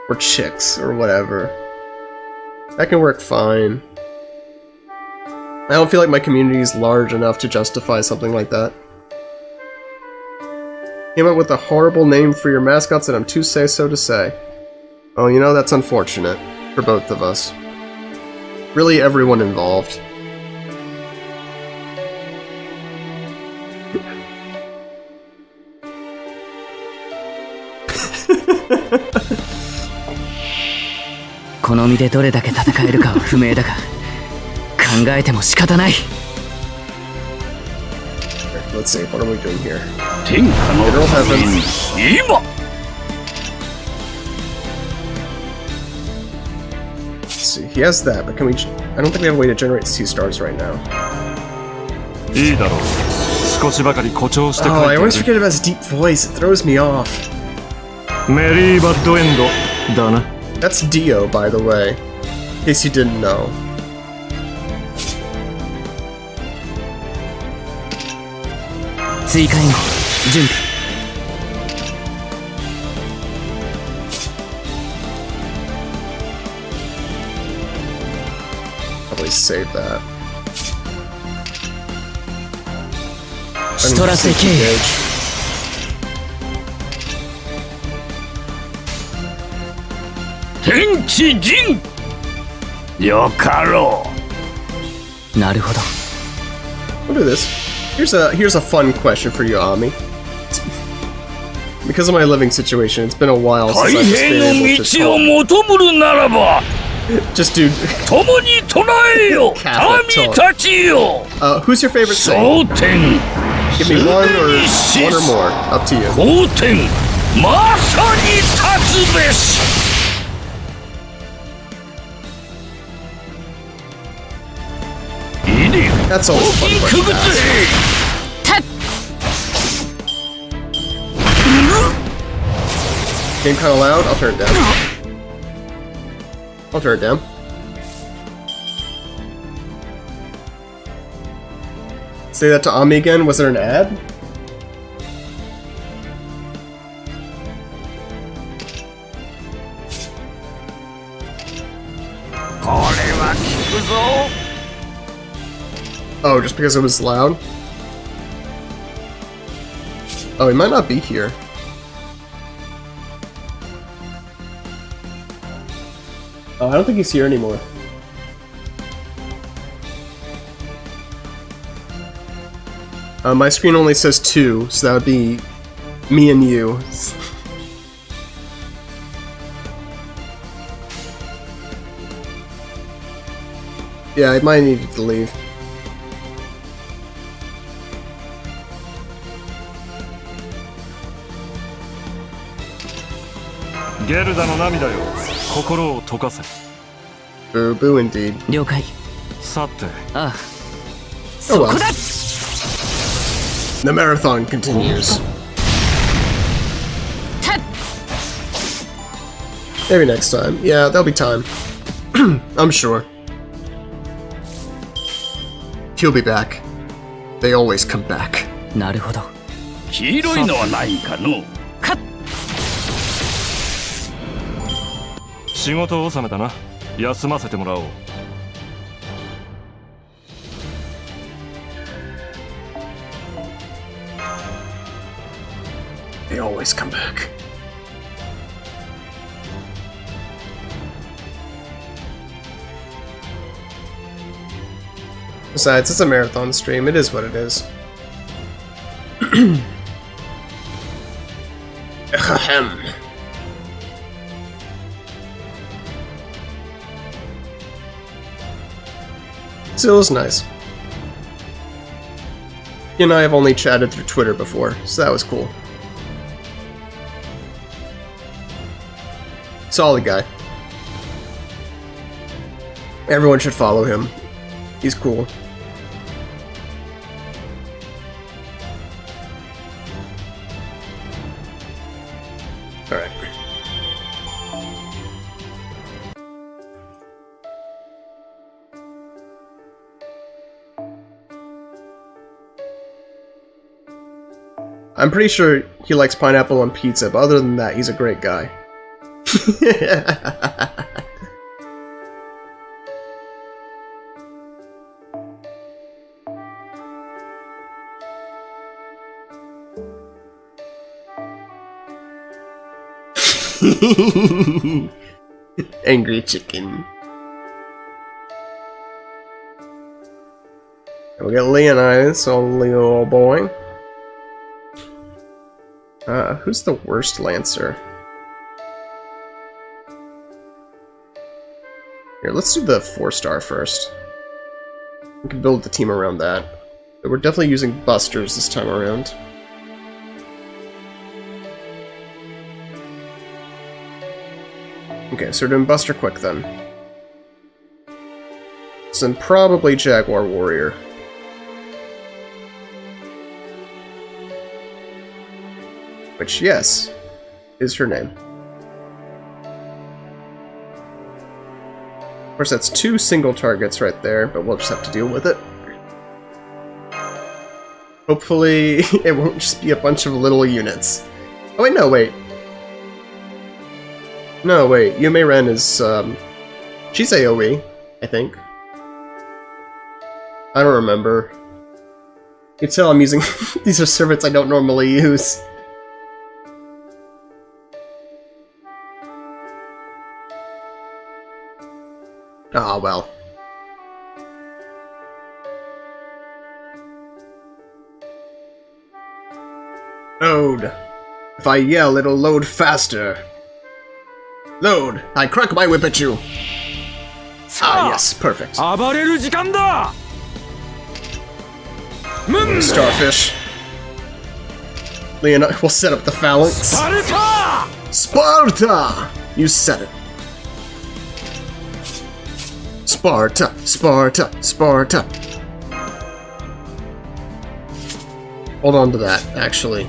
Or chicks, or whatever. That can work fine. I don't feel like my community is large enough to justify something like that. Came up with a horrible name for your mascots and I'm too say-so to say. Oh, you know, that's unfortunate. For both of us. Really, everyone involved. Let's see, what are we doing here? Mineral Heaven. Let's see, he has that, but can we... I don't think we have a way to generate sea stars right now. Oh, I always forget about his deep voice, it throws me off. That's Dio, by the way, in case you didn't know. 追加援護準備 Probably save that. シトラセ経由 天地人よかろう。なるほど We'll do this. Here's a fun question for you, Ami. Because of my living situation, it's been a while since 太 I've just 平 been の able to 道を talk. 求むるならば Just do. 共に唱えよ Catholic 民たちよ Who's your favorite saint? 蒼天 Give me one or more. Up to you. 蒼天まさに立つべし いでよ That's always a fun 大き question くぐ to つ ask. Game kind of loud. I'll turn it down. I'll turn it down. Say that to Ami again. Was there an ad? Oh, just because it was loud? Oh, he might not be here. Oh, I don't think he's here anymore. My screen only says 2, so that would be me and you. Yeah, I might need to leave. Boo boo indeed. 了解 ああ Oh そこ well. だ The marathon continues. Maybe next time. Yeah, there'll be time. I'm sure. He'll be back. They always come back. なるほど 黄色いのはないかの カッ 仕事納めだな。休ませてもらおう。 They always come back. Besides, it's a marathon stream. It is what it is. Ahem. Still is nice. He and I have only chatted through Twitter before, so that was cool. Solid guy. Everyone should follow him. He's cool. Alright. I'm pretty sure he likes pineapple on pizza, but other than that, he's a great guy. Angry chicken. We got Leonidas, so little boy. Who's the worst Lancer? Here, let's do the 4-star first. We can build the team around that. But we're definitely using Busters this time around. Okay, so we're doing Buster Quick then. So then probably Jaguar Warrior. Which, yes, is her name. Of course, that's 2 single targets right there, but we'll just have to deal with it. Hopefully, it won't just be a bunch of little units. Oh wait, no, wait. No, wait. Yume Ren is, she's AoE, I think. I don't remember. You can tell I'm using... These are servants I don't normally use. Ah, well. Load. If I yell, it'll load faster. Load. I crack my whip at you. Ah, yes, perfect. 暴れる時間だ Starfish. Leonardo will set up the phalanx. スパルタ Sparta! You said it. Sparta, Sparta, Sparta. Hold on to that, actually.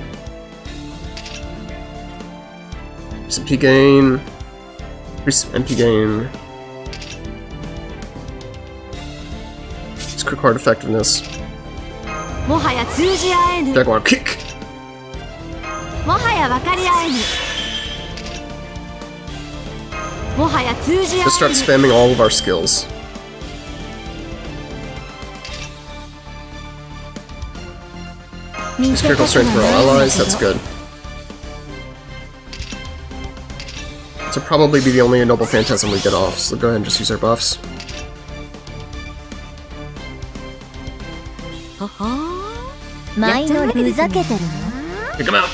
Some MP gain. Increase some MP gain. It's quick hard effectiveness. もはや通じ合えぬ Jaguar kick! もはや分かり合えぬもはや通じ合 Just え start ぬ spamming all of our skills. Use critical strength for all allies, that's good. This will probably be the only Noble Phantasm we get off, so go ahead and just use our buffs. はは前のふざけてる Pick him out!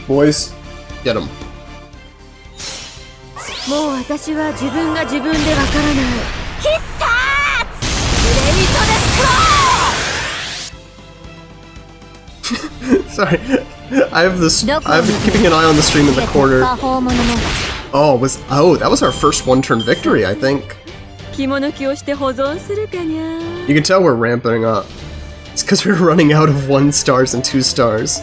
Boys, get him. もう私は自分が自分でわからない必殺グレイトデスクロ Sorry, I have this. I've been keeping an eye on the stream in the corner. 魔法物の Oh, that was our first one-turn victory, I think. 着物着をして保存するかにゃ You can tell we're ramping up. It's because we're running out of 1 stars and 2 stars.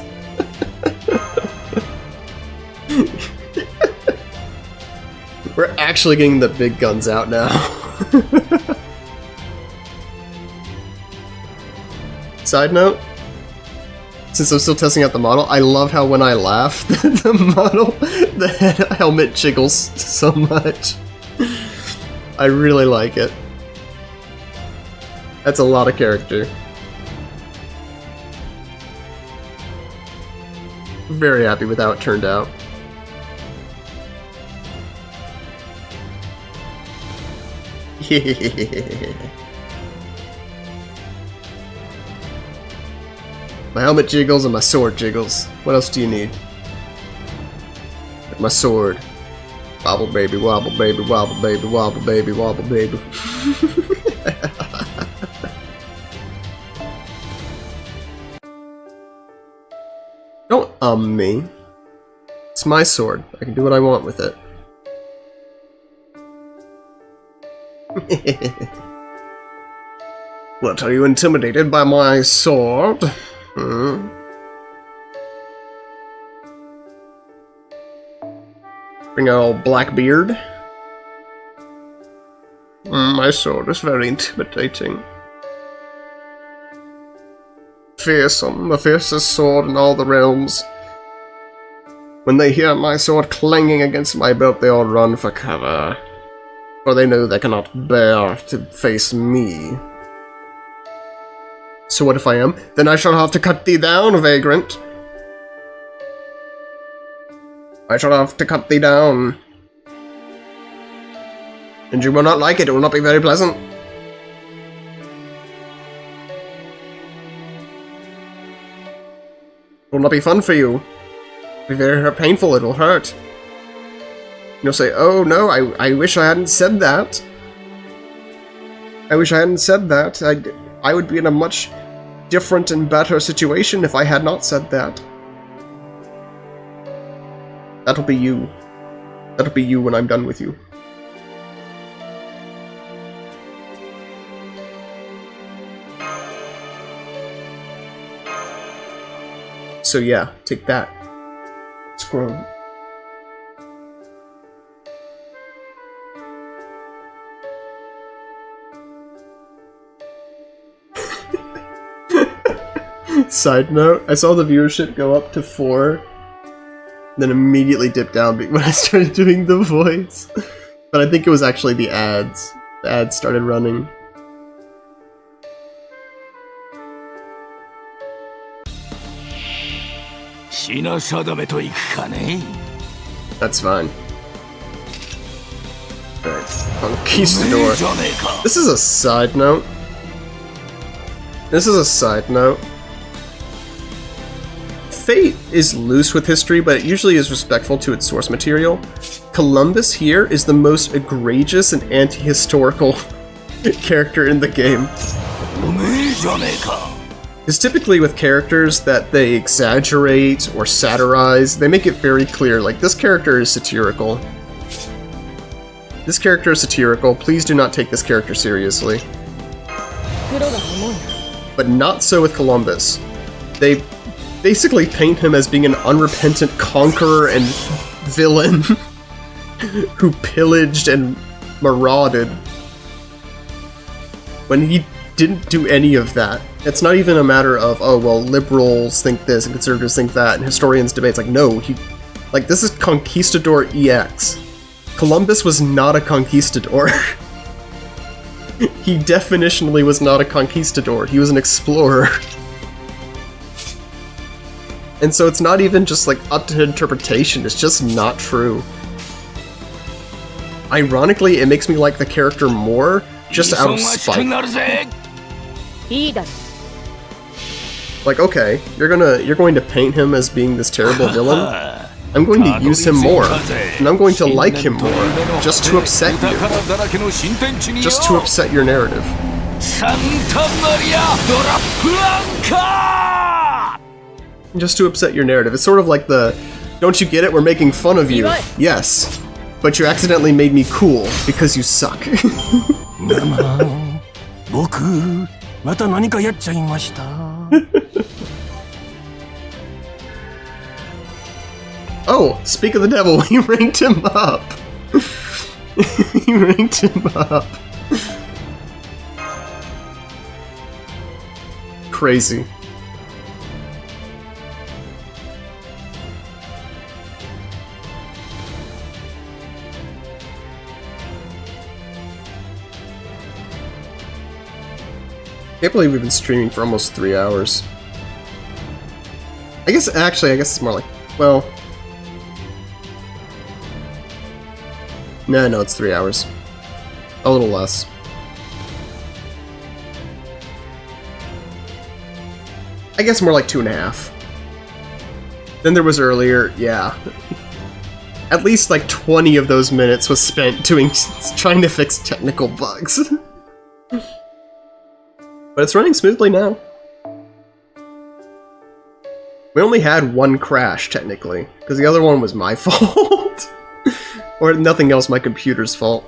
We're actually getting the big guns out now. Side note, since I'm still testing out the model, I love how when I laugh, the model, the helmet jiggles so much. I really like it. That's a lot of character. Very happy with how it turned out. My helmet jiggles and my sword jiggles. What else do you need? My sword. Wobble baby, wobble baby, wobble baby, wobble baby, wobble baby. Don't me. It's my sword. I can do what I want with it. What, are you intimidated by my sword? Hmm? Bring out old Blackbeard. My sword is very intimidating. Fearsome, the fiercest sword in all the realms. When they hear my sword clanging against my belt, they all run for cover. For they know they cannot bear to face me. So what if I am? Then I shall have to cut thee down, vagrant. I shall have to cut thee down. And you will not like it, it will not be very pleasant. It will not be fun for you. It will be very painful, it will hurt. You'll say, oh no, I wish I hadn't said that. I wish I hadn't said that. I would be in a much different and better situation if I had not said that. That'll be you. That'll be you when I'm done with you. So yeah, take that. Scroll. Side note, I saw the viewership go up to 4, then immediately dip down when I started doing the voice. But I think it was actually the ads. The ads started running. That's fine. Alright, Conquistador. This is a side note. Fate is loose with history, but it usually is respectful to its source material. Columbus here is the most egregious and anti-historical character in the game. Because typically with characters that they exaggerate or satirize, they make it very clear, like, this character is satirical. This character is satirical, please do not take this character seriously. But not so with Columbus. They basically paint him as being an unrepentant conqueror and villain who pillaged and marauded when he didn't do any of that. It's not even a matter of, oh, well, liberals think this and conservatives think that and historians debate. It's like, no, this is Conquistador EX. Columbus was not a conquistador. He definitionally was not a conquistador. He was an explorer. And so it's not even just like up to interpretation, it's just not true. Ironically, it makes me like the character more just out of spite. Like, okay, you're going to paint him as being this terrible villain. I'm going to use him more, and I'm going to like him more, just to upset you. Just to upset your narrative. Just to upset your narrative. It's sort of like the, don't you get it, we're making fun of you. Yes, but you accidentally made me cool, because you suck. Oh, speak of the devil, we ranked him up. We ranked him up. Crazy. Can't believe we've been streaming for almost 3 hours. I guess it's more like, well... No, it's 3 hours. A little less. I guess more like 2.5. Then there was earlier, yeah. At least like 20 of those minutes was spent trying to fix technical bugs. But it's running smoothly now. We only had one crash, technically, because the other one was my fault. Or nothing else, my computer's fault.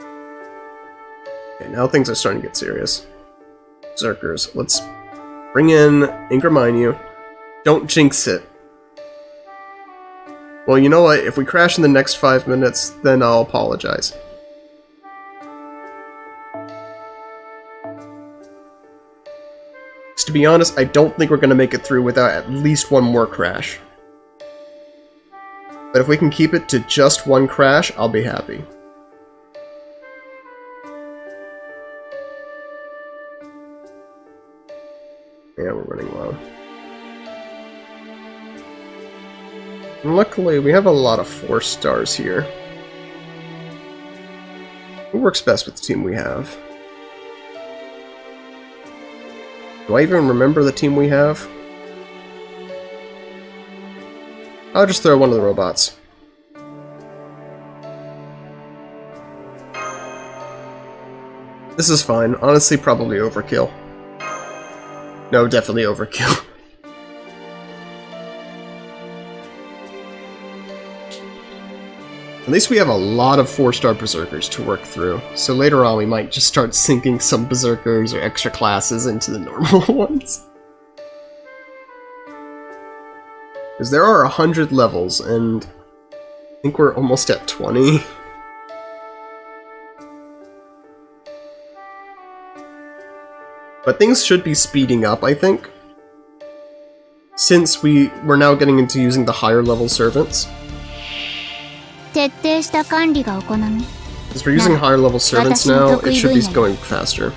Okay, now things are starting to get serious. Berserkers. Let's bring in Ingraminu. Don't jinx it. Well, you know what? If we crash in the next 5 minutes, then I'll apologize. To be honest, I don't think we're going to make it through without at least one more crash. But if we can keep it to just one crash, I'll be happy. Yeah, we're running low. And luckily, we have a lot of 4 stars here. It works best with the team we have. Do I even remember the team we have? I'll just throw one of the robots. This is fine. Honestly, probably overkill. No, definitely overkill. At least we have a lot of 4-star Berserkers to work through, so later on we might just start sinking some Berserkers or extra classes into the normal ones. Because there are 100 levels, and I think we're almost at 20. But things should be speeding up, I think. Since we're now getting into using the higher level servants. 徹底した管理が行み。 As we're using higher level servants now, it should be going faster.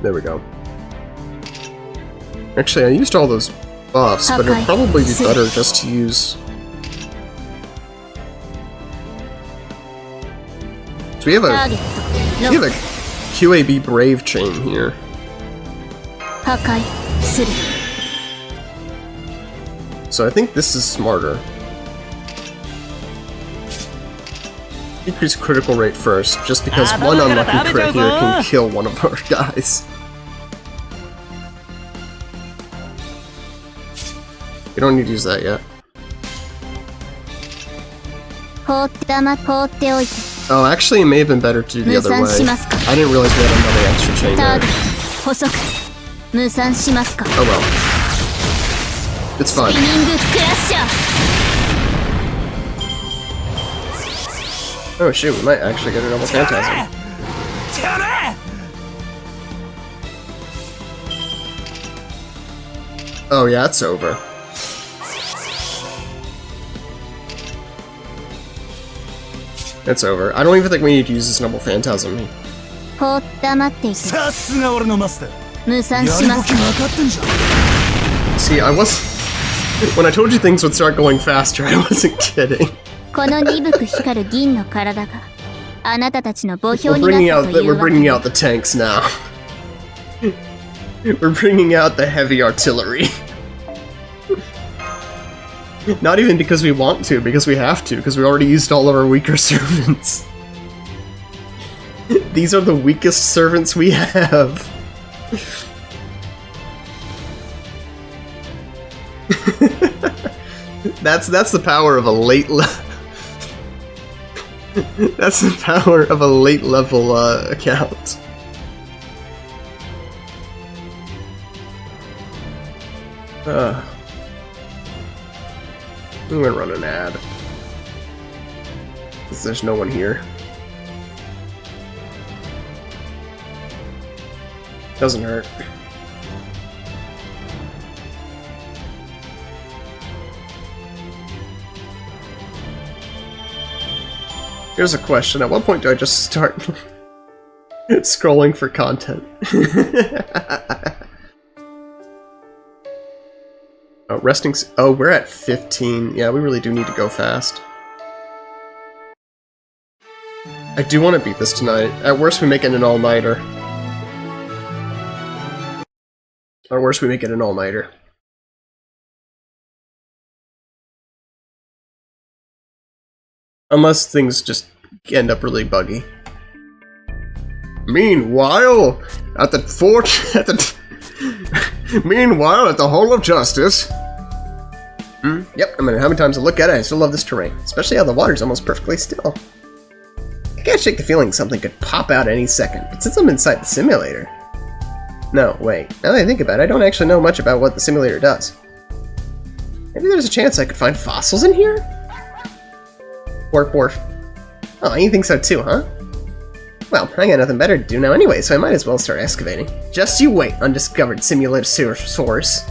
There we go. Actually, I used all those buffs, but it'd probably be better just to use... So we have a QAB Brave chain here. 破壊する。 So I think this is smarter. Decrease critical rate first, just because one unlucky crit here can kill one of our guys. We don't need to use that yet. 放っておいて。 Oh, actually, it may have been better to do the other way. I didn't realize we had another extra chain there. 細く無産しますか。 Oh well. It's fine. スピニングクラッシャー。 Oh shoot, we might actually get a double phantasm. Oh yeah, it's over. It's over. I don't even think we need to use this double phantasm. 放って黙っていて。さすが俺のマスター。無産しますか。 See, I was... When I told you things would start going faster, I wasn't kidding. この鈍く光る銀の体があなたたちの墓標 We're になったという we're わけ。 bringing out the tanks now. We're bringing out the heavy artillery. Not even because we want to, because we have to, because we already used all of our weaker servants. These are the weakest servants we have. That's the power of a late that's the power of a late level account. I'm gonna run an ad. Because there's no one here. Doesn't hurt. Here's a question. At what point do I just start scrolling for content? Oh, resting... Oh, we're at 15. Yeah, we really do need to go fast. I do want to beat this tonight. At worst, we make it an all-nighter. At worst, we make it an all-nighter. Unless things just end up really buggy. Meanwhile, at the fort... Meanwhile, at the Hall of Justice... Yep, no matter how many times I look at it, I still love this terrain. Especially how the water's almost perfectly still. I can't shake the feeling something could pop out any second, but since I'm inside the simulator... No, wait. Now that I think about it, I don't actually know much about what the simulator does. Maybe there's a chance I could find fossils in here? Wharf. Oh, you think so too, huh? Well, I got nothing better to do now anyway, so I might as well start excavating. Just you wait, undiscovered simulator source.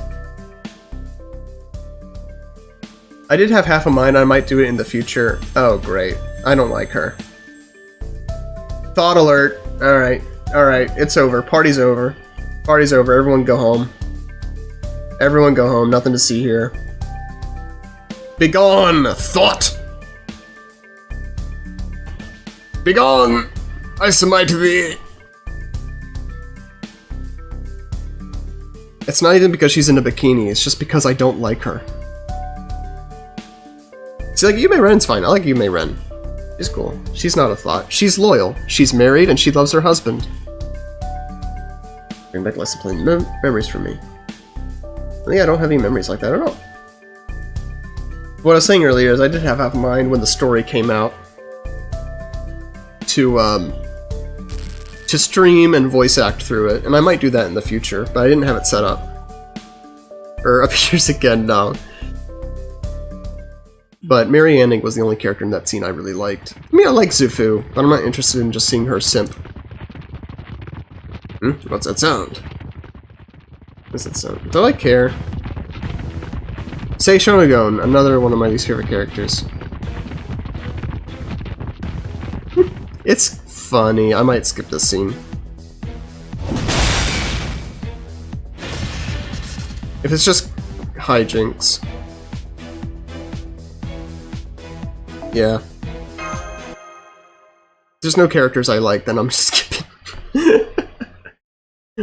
I did have half a mind I might do it in the future. Oh, great. I don't like her. Thought alert. Alright, it's over. Party's over. Party's over. Everyone go home. Everyone go home. Nothing to see here. Begone, thought! Begone! I smite thee! It's not even because she's in a bikini, it's just because I don't like her. See, like, Yume Ren's fine. I like Yume Ren. She's cool. She's not a thought. She's loyal. She's married and she loves her husband. Bring back less discipline. Memories for me. I think I don't have any memories like that at all. What I was saying earlier is I did have half a mind when the story came out to stream and voice act through it, and I might do that in the future, but I didn't have it set up. Or appears again, no. But Mary Anning was the only character in that scene I really liked. I mean, I like Zufu, but I'm not interested in just seeing her simp. What's that sound? What's that sound? Do I care? Sei Shonagon, another one of my least favorite characters. It's funny. I might skip this scene. If it's just hijinks. Yeah. If there's no characters I like, then I'm just skipping.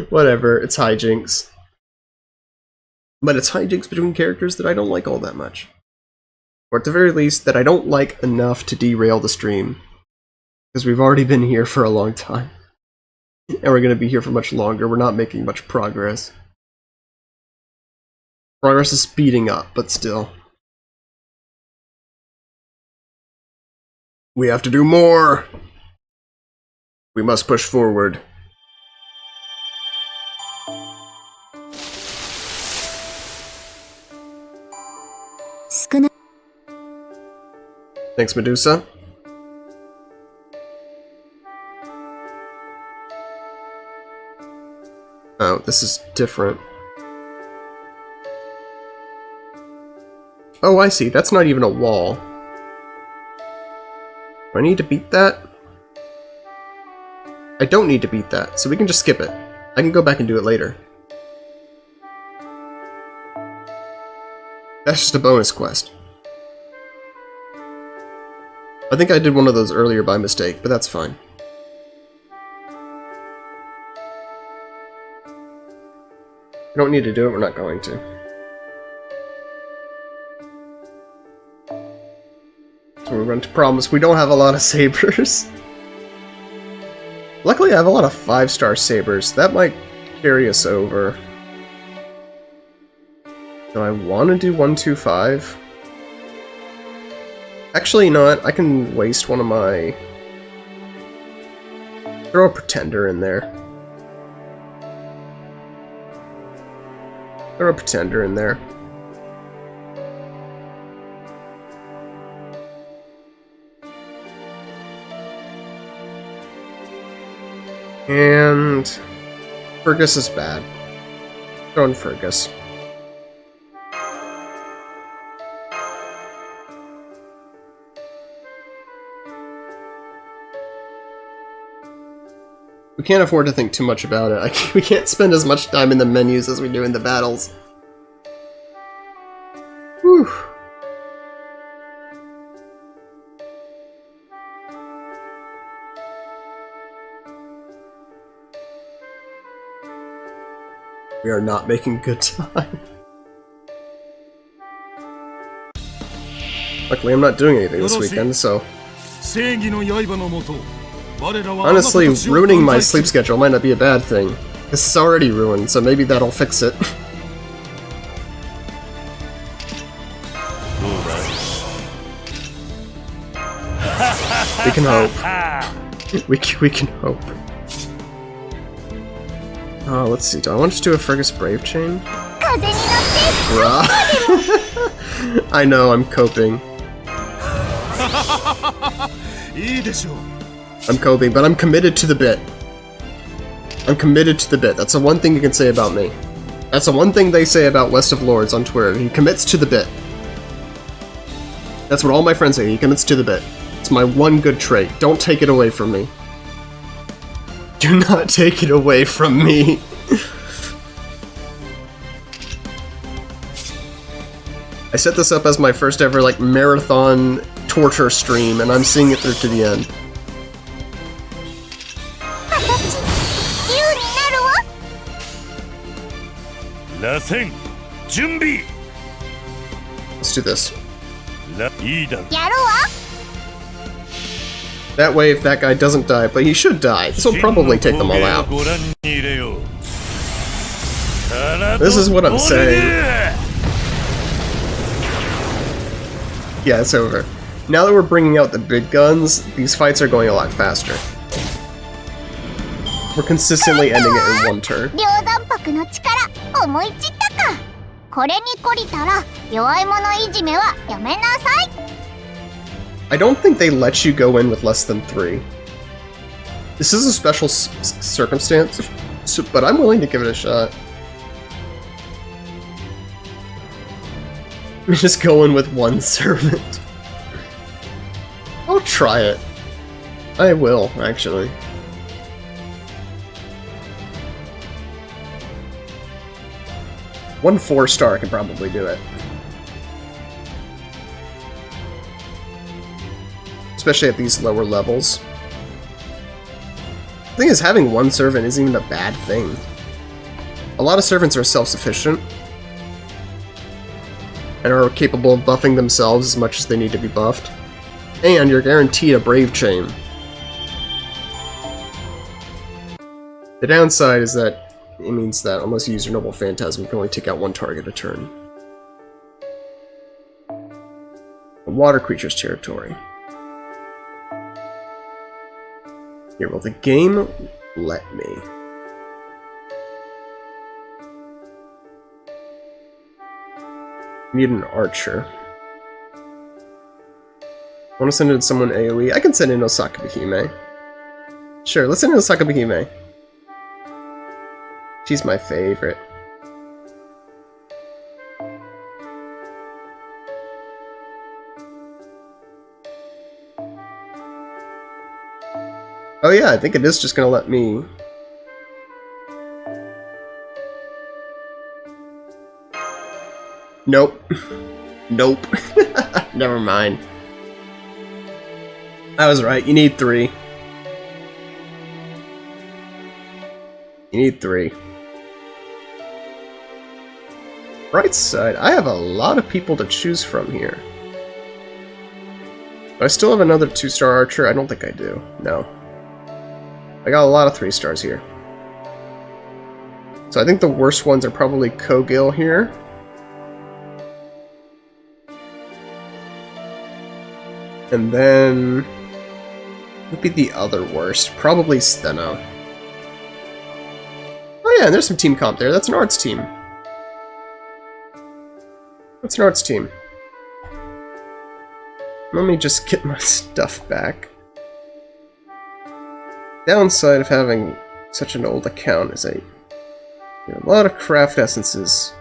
Whatever, it's hijinks. But it's hijinks between characters that I don't like all that much. Or at the very least, that I don't like enough to derail the stream. Because we've already been here for a long time. And we're going to be here for much longer. We're not making much progress. Progress is speeding up, but still. We have to do more! We must push forward. Thanks, Medusa. Oh, this is different. Oh, I see. That's not even a wall. Do I need to beat that? I don't need to beat that, so we can just skip it. I can go back and do it later. That's just a bonus quest. I think I did one of those earlier by mistake, but that's fine. We don't need to do it, we're not going to. So we run to problems. We don't have a lot of sabers. Luckily I have a lot of 5-star sabers. That might carry us over. Do I want to do 125? Actually, you know what? I can waste one of my... Throw a pretender in there. Throw a pretender in there. And... Fergus is bad. Throw in Fergus. We can't afford to think too much about it. We can't spend as much time in the menus as we do in the battles. Whew. We are not making good time. Luckily, I'm not doing anything this weekend, so... Honestly, ruining my sleep schedule might not be a bad thing. This is already ruined, so maybe that'll fix it. We can hope. We can hope. Oh, let's see. Do I want to do a Fergus Brave Chain? Bruh. I know, I'm coping. I'm coping, but I'm committed to the bit. I'm committed to the bit. That's the one thing you can say about me. That's the one thing they say about West of Lourdes on Twitter. He commits to the bit. That's what all my friends say. He commits to the bit. It's my one good trait. Don't take it away from me. Do not take it away from me. I set this up as my first ever, like, marathon torture stream, and I'm seeing it through to the end. Let's do this. That way, if that guy doesn't die, but he should die, this will probably take them all out. This is what I'm saying. Yeah, it's over. Now that we're bringing out the big guns, these fights are going a lot faster. We're consistently ending it in one turn. これに懲りたら弱い者いじめはやめなさい。 I don't think they let you go in with less than 3. This is a special circumstance, but I'm willing to give it a shot. Just go in with 1 servant. I'll try it. I will, actually. One 4-star can probably do it. Especially at these lower levels. The thing is, having 1 servant isn't even a bad thing. A lot of servants are self-sufficient and are capable of buffing themselves as much as they need to be buffed. And you're guaranteed a Brave Chain. The downside is that it means that unless you use your Noble Phantasm, you can only take out 1 target a turn. A water creature's territory. Here, will the game let me? Need an archer. Want to send in someone AoE? I can send in Osaka Behime. Sure, let's send in Osaka Behime. She's my favorite. Oh yeah, I think it is just gonna let me... Nope. Nope. Never mind. I was right, you need 3. You need 3. Bright side, I have a lot of people to choose from here. Do I still have another 2-star archer? I don't think I do. No. I got a lot of 3 stars here. So I think the worst ones are probably Kogil here. And then... what would be the other worst? Probably Steno. Oh yeah, and there's some team comp there. That's an arts team. That's an arts team. Let me just get my stuff back. Downside of having such an old account is a lot of craft essences.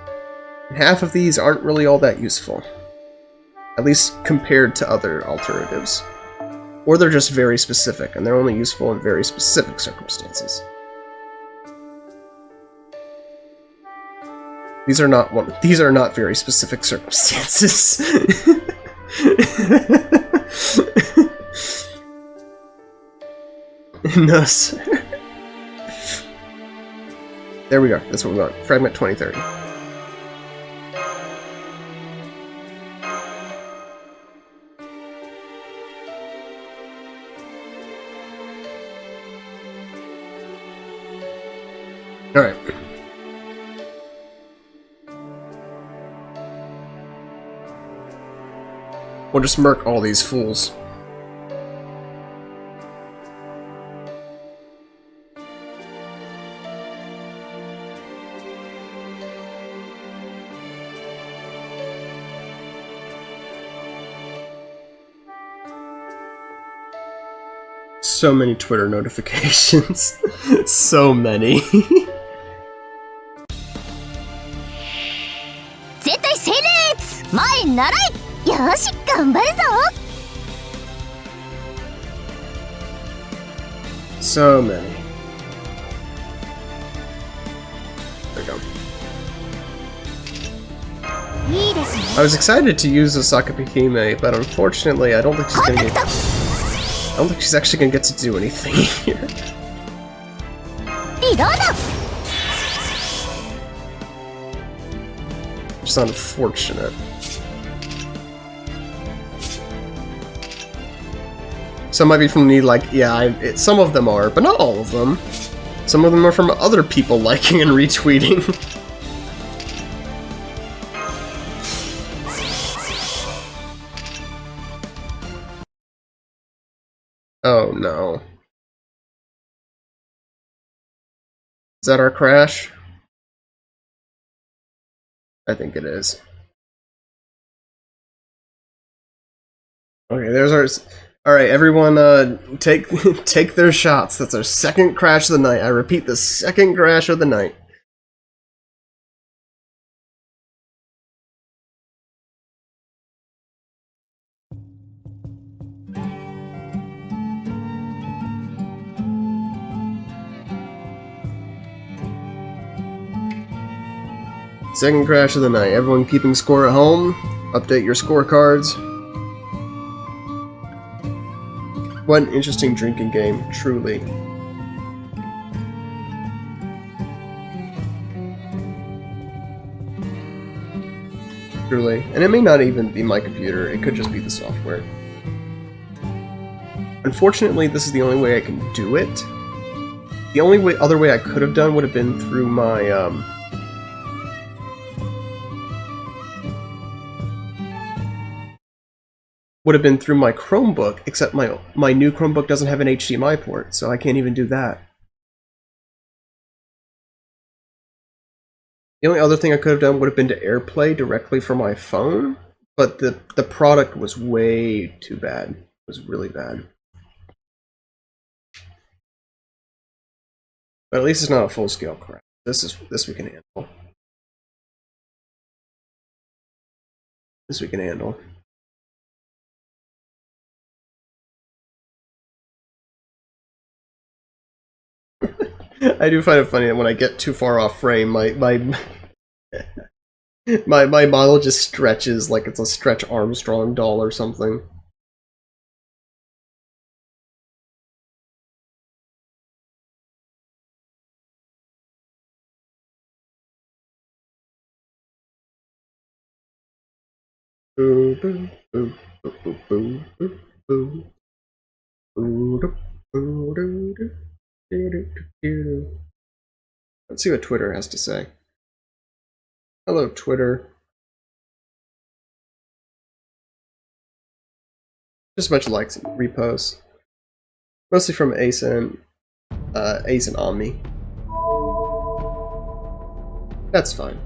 And half of these aren't really all that useful. At least compared to other alternatives. Or they're just very specific, and they're only useful in very specific circumstances. These are not very specific circumstances. No, sir. There we go. That's what we want. Fragment 2030. Alright. We'll just murk all these fools. So many Twitter notifications. So many. 絶対整列前に習いよし頑張るぞ So many. There we go. いいですね I was excited to use Osaka Behime, but unfortunately I don't think she's gonna get... I don't think she's actually gonna get to do anything here. リロード Which is unfortunate. Some might be from me, like, yeah, some of them are, but not all of them. Some of them are from other people liking and retweeting. Oh no. Is that our crash? I think it is. Okay, there's our... Alright, everyone, take their shots. That's our second crash of the night. I repeat, the second crash of the night. Second crash of the night. Everyone keeping score at home. Update your scorecards. What an interesting drinking game, truly. Truly. And it may not even be my computer, it could just be the software. Unfortunately, this is the only way I can do it. The only other way I could have done would have been through my, would have been through my Chromebook, except my new Chromebook doesn't have an HDMI port, so I can't even do that. The only other thing I could have done would have been to AirPlay directly from my phone, but the product was way too bad. It was really bad. But at least it's not a full-scale crash. This we can handle. This we can handle. I do find it funny that when I get too far off frame, my model just stretches like it's a Stretch Armstrong doll or something. Boo boo boo boo boo boo boo boo boo boo boo. Let's see what Twitter has to say. Hello, Twitter. Just a bunch of likes and reposts. Mostly from Ace and Omni. That's fine.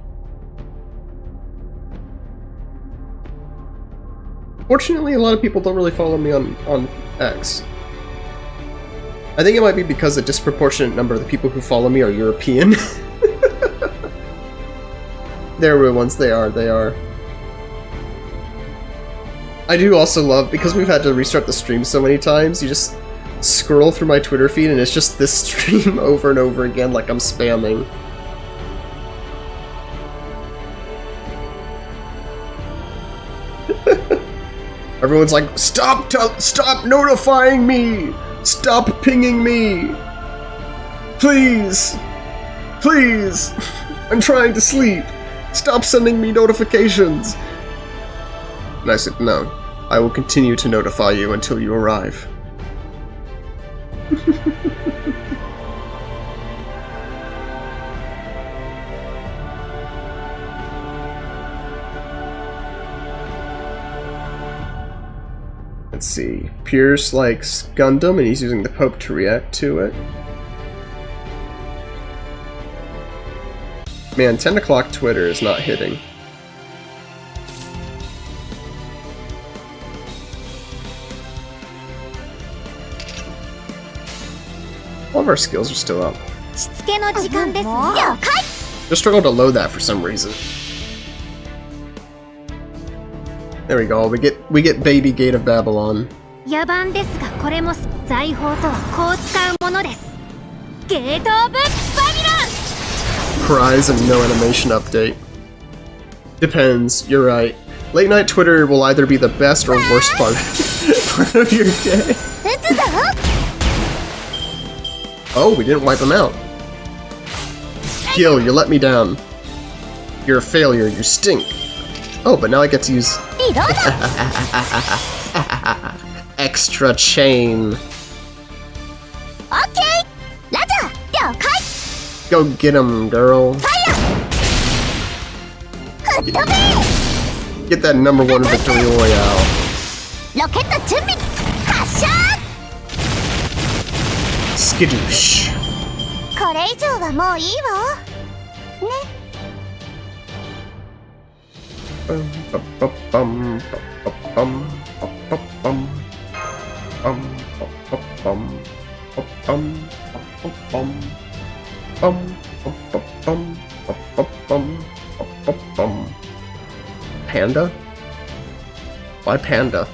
Fortunately, a lot of people don't really follow me on X. I think it might be because a disproportionate number of the people who follow me are European. They're real ones, they are. I do also love, because we've had to restart the stream so many times, you just scroll through my Twitter feed and it's just this stream over and over again like I'm spamming. Everyone's like, stop notifying me! Stop pinging me! Please! Please! I'm trying to sleep! Stop sending me notifications! And I said, no. I will continue to notify you until you arrive. Let's see. Pierce likes Gundam, and he's using the Pope to react to it. Man, 10 o'clock Twitter is not hitting. All of our skills are still up. Just struggled to load that for some reason. There we go. We get Baby Gate of Babylon. Prize and no animation update. Depends. You're right. Late night Twitter will either be the best or worst part of your day. Oh, we didn't wipe him out. Gil, you let me down. You're a failure. You stink. Oh, but now I get to use extra chain. Go get him, girl. Get that #1 victory royale. Skidoosh. Panda? Why panda?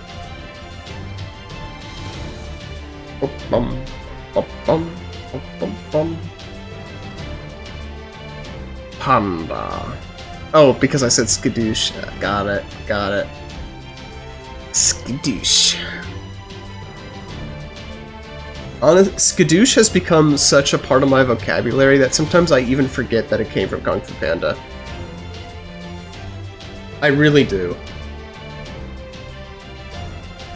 Panda. Oh, because I said skadoosh. Got it. Skadoosh. Skadoosh has become such a part of my vocabulary that sometimes I even forget that it came from Kung Fu Panda. I really do.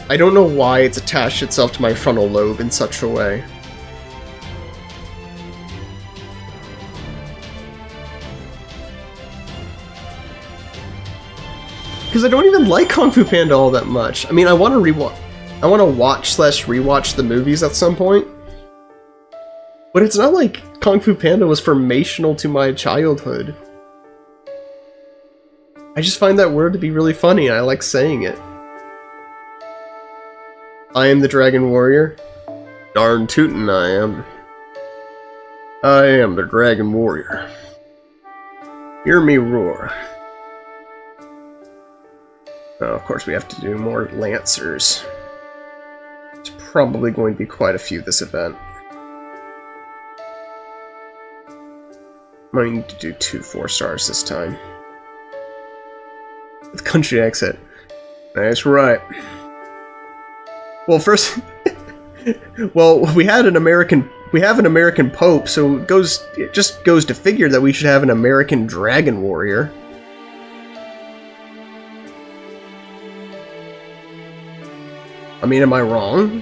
I don't know why it's attached itself to my frontal lobe in such a way. Because I don't even like Kung Fu Panda all that much. I mean, I want to watch/rewatch the movies at some point. But it's not like Kung Fu Panda was formational to my childhood. I just find that word to be really funny and I like saying it. I am the Dragon Warrior. Darn tootin' I am. I am the Dragon Warrior. Hear me roar. Oh, of course we have to do more Lancers. There's probably going to be quite a few this event. Might need to do 2 4-stars this time. With country accent. That's right. Well, first, well, we have an American Pope, so it just goes to figure that we should have an American Dragon Warrior. I mean, am I wrong?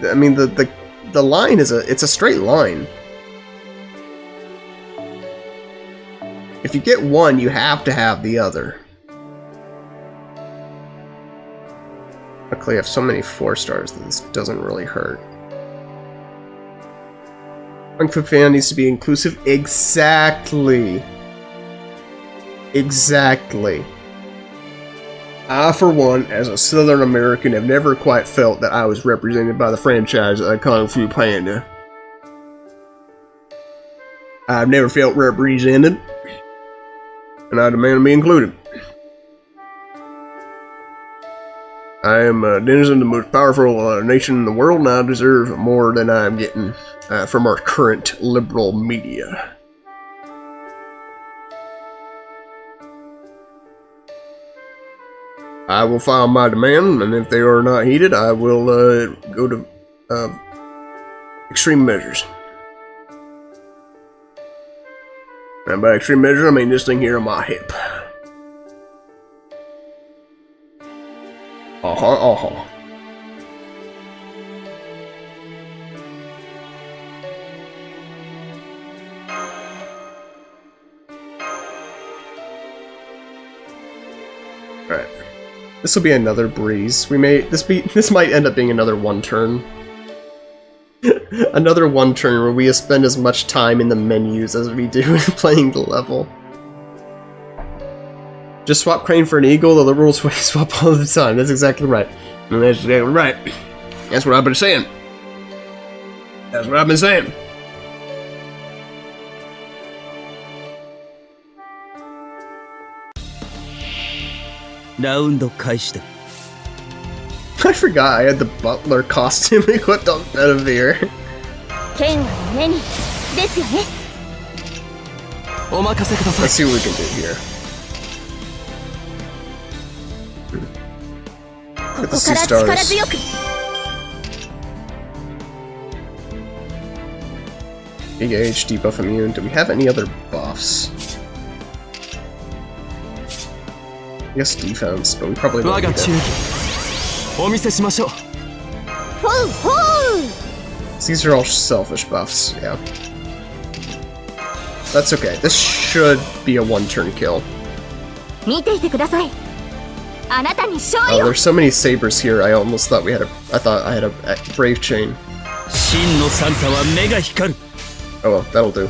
I mean, the line is it's a straight line. If you get one, you have to have the other. Luckily, I have so many 4-stars that this doesn't really hurt. Kung Fu Panda needs to be inclusive. Exactly. Exactly. I, for one, as a Southern American, have never quite felt that I was represented by the franchise of Kung Fu Panda. I've never felt represented, and I demand to be included. I am a denizen of the most powerful nation in the world, and I deserve more than I'm getting from our current liberal media. I will file my demand, and if they are not heeded, I will go to extreme measures. And by extreme measures, I mean this thing here on my hip. Right. This will be another breeze. This might end up being another one turn. Another one turn where we spend as much time in the menus as we do playing the level. Just swap Crane for an eagle, the liberals swap all the time. That's exactly right. That's exactly right. That's what I've been saying. That's what I've been saying. I forgot I had the butler costume equipped on Bedivere. Let's see what we can do here. Get the 2 stars. Big Age, debuff immune. Do we have any other buffs? I guess defense, but we probably don't need it. These are all selfish buffs, yeah. That's okay. This should be a 1-turn kill. Oh, there's so many sabers here. I almost thought I thought I had a brave chain. Oh well, that'll do.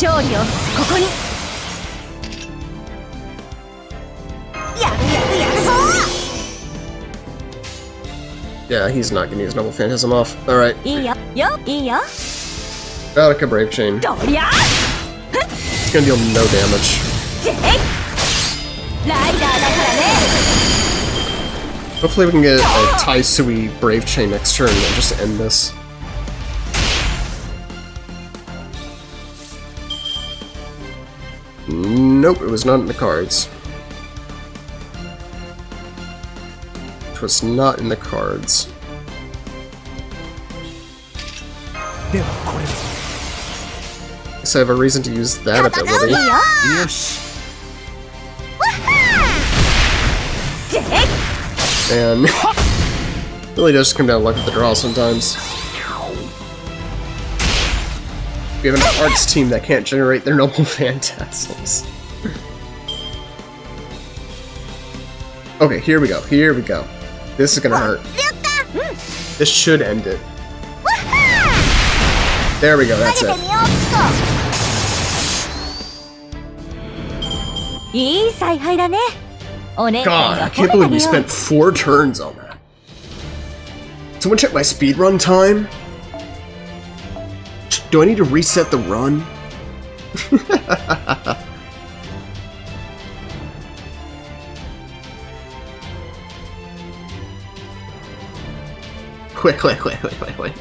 勝利をここに。やるぞ。 Yeah, he's not gonna use Noble Phantasm off. Alright. いいよいいよ。 Valaka Brave Chain. どりゃ。 It's gonna deal no damage. ライダーだからね。 Hopefully we can get a Taisui Brave Chain next turn and just end this. Nope, it was not in the cards. It was not in the cards. Guess I have a reason to use that ability. And really does come down to luck with the draw sometimes. We have an arts team that can't generate their noble phantasms. Okay, here we go. Here we go. This is gonna hurt. This should end it. There we go, that's it. いい采配だね。お姉さん God, が I 褒 can't め believe てあげ we よう。 spent 4 turns on that. Someone check my speedrun time? Do I need to reset the run? Wait.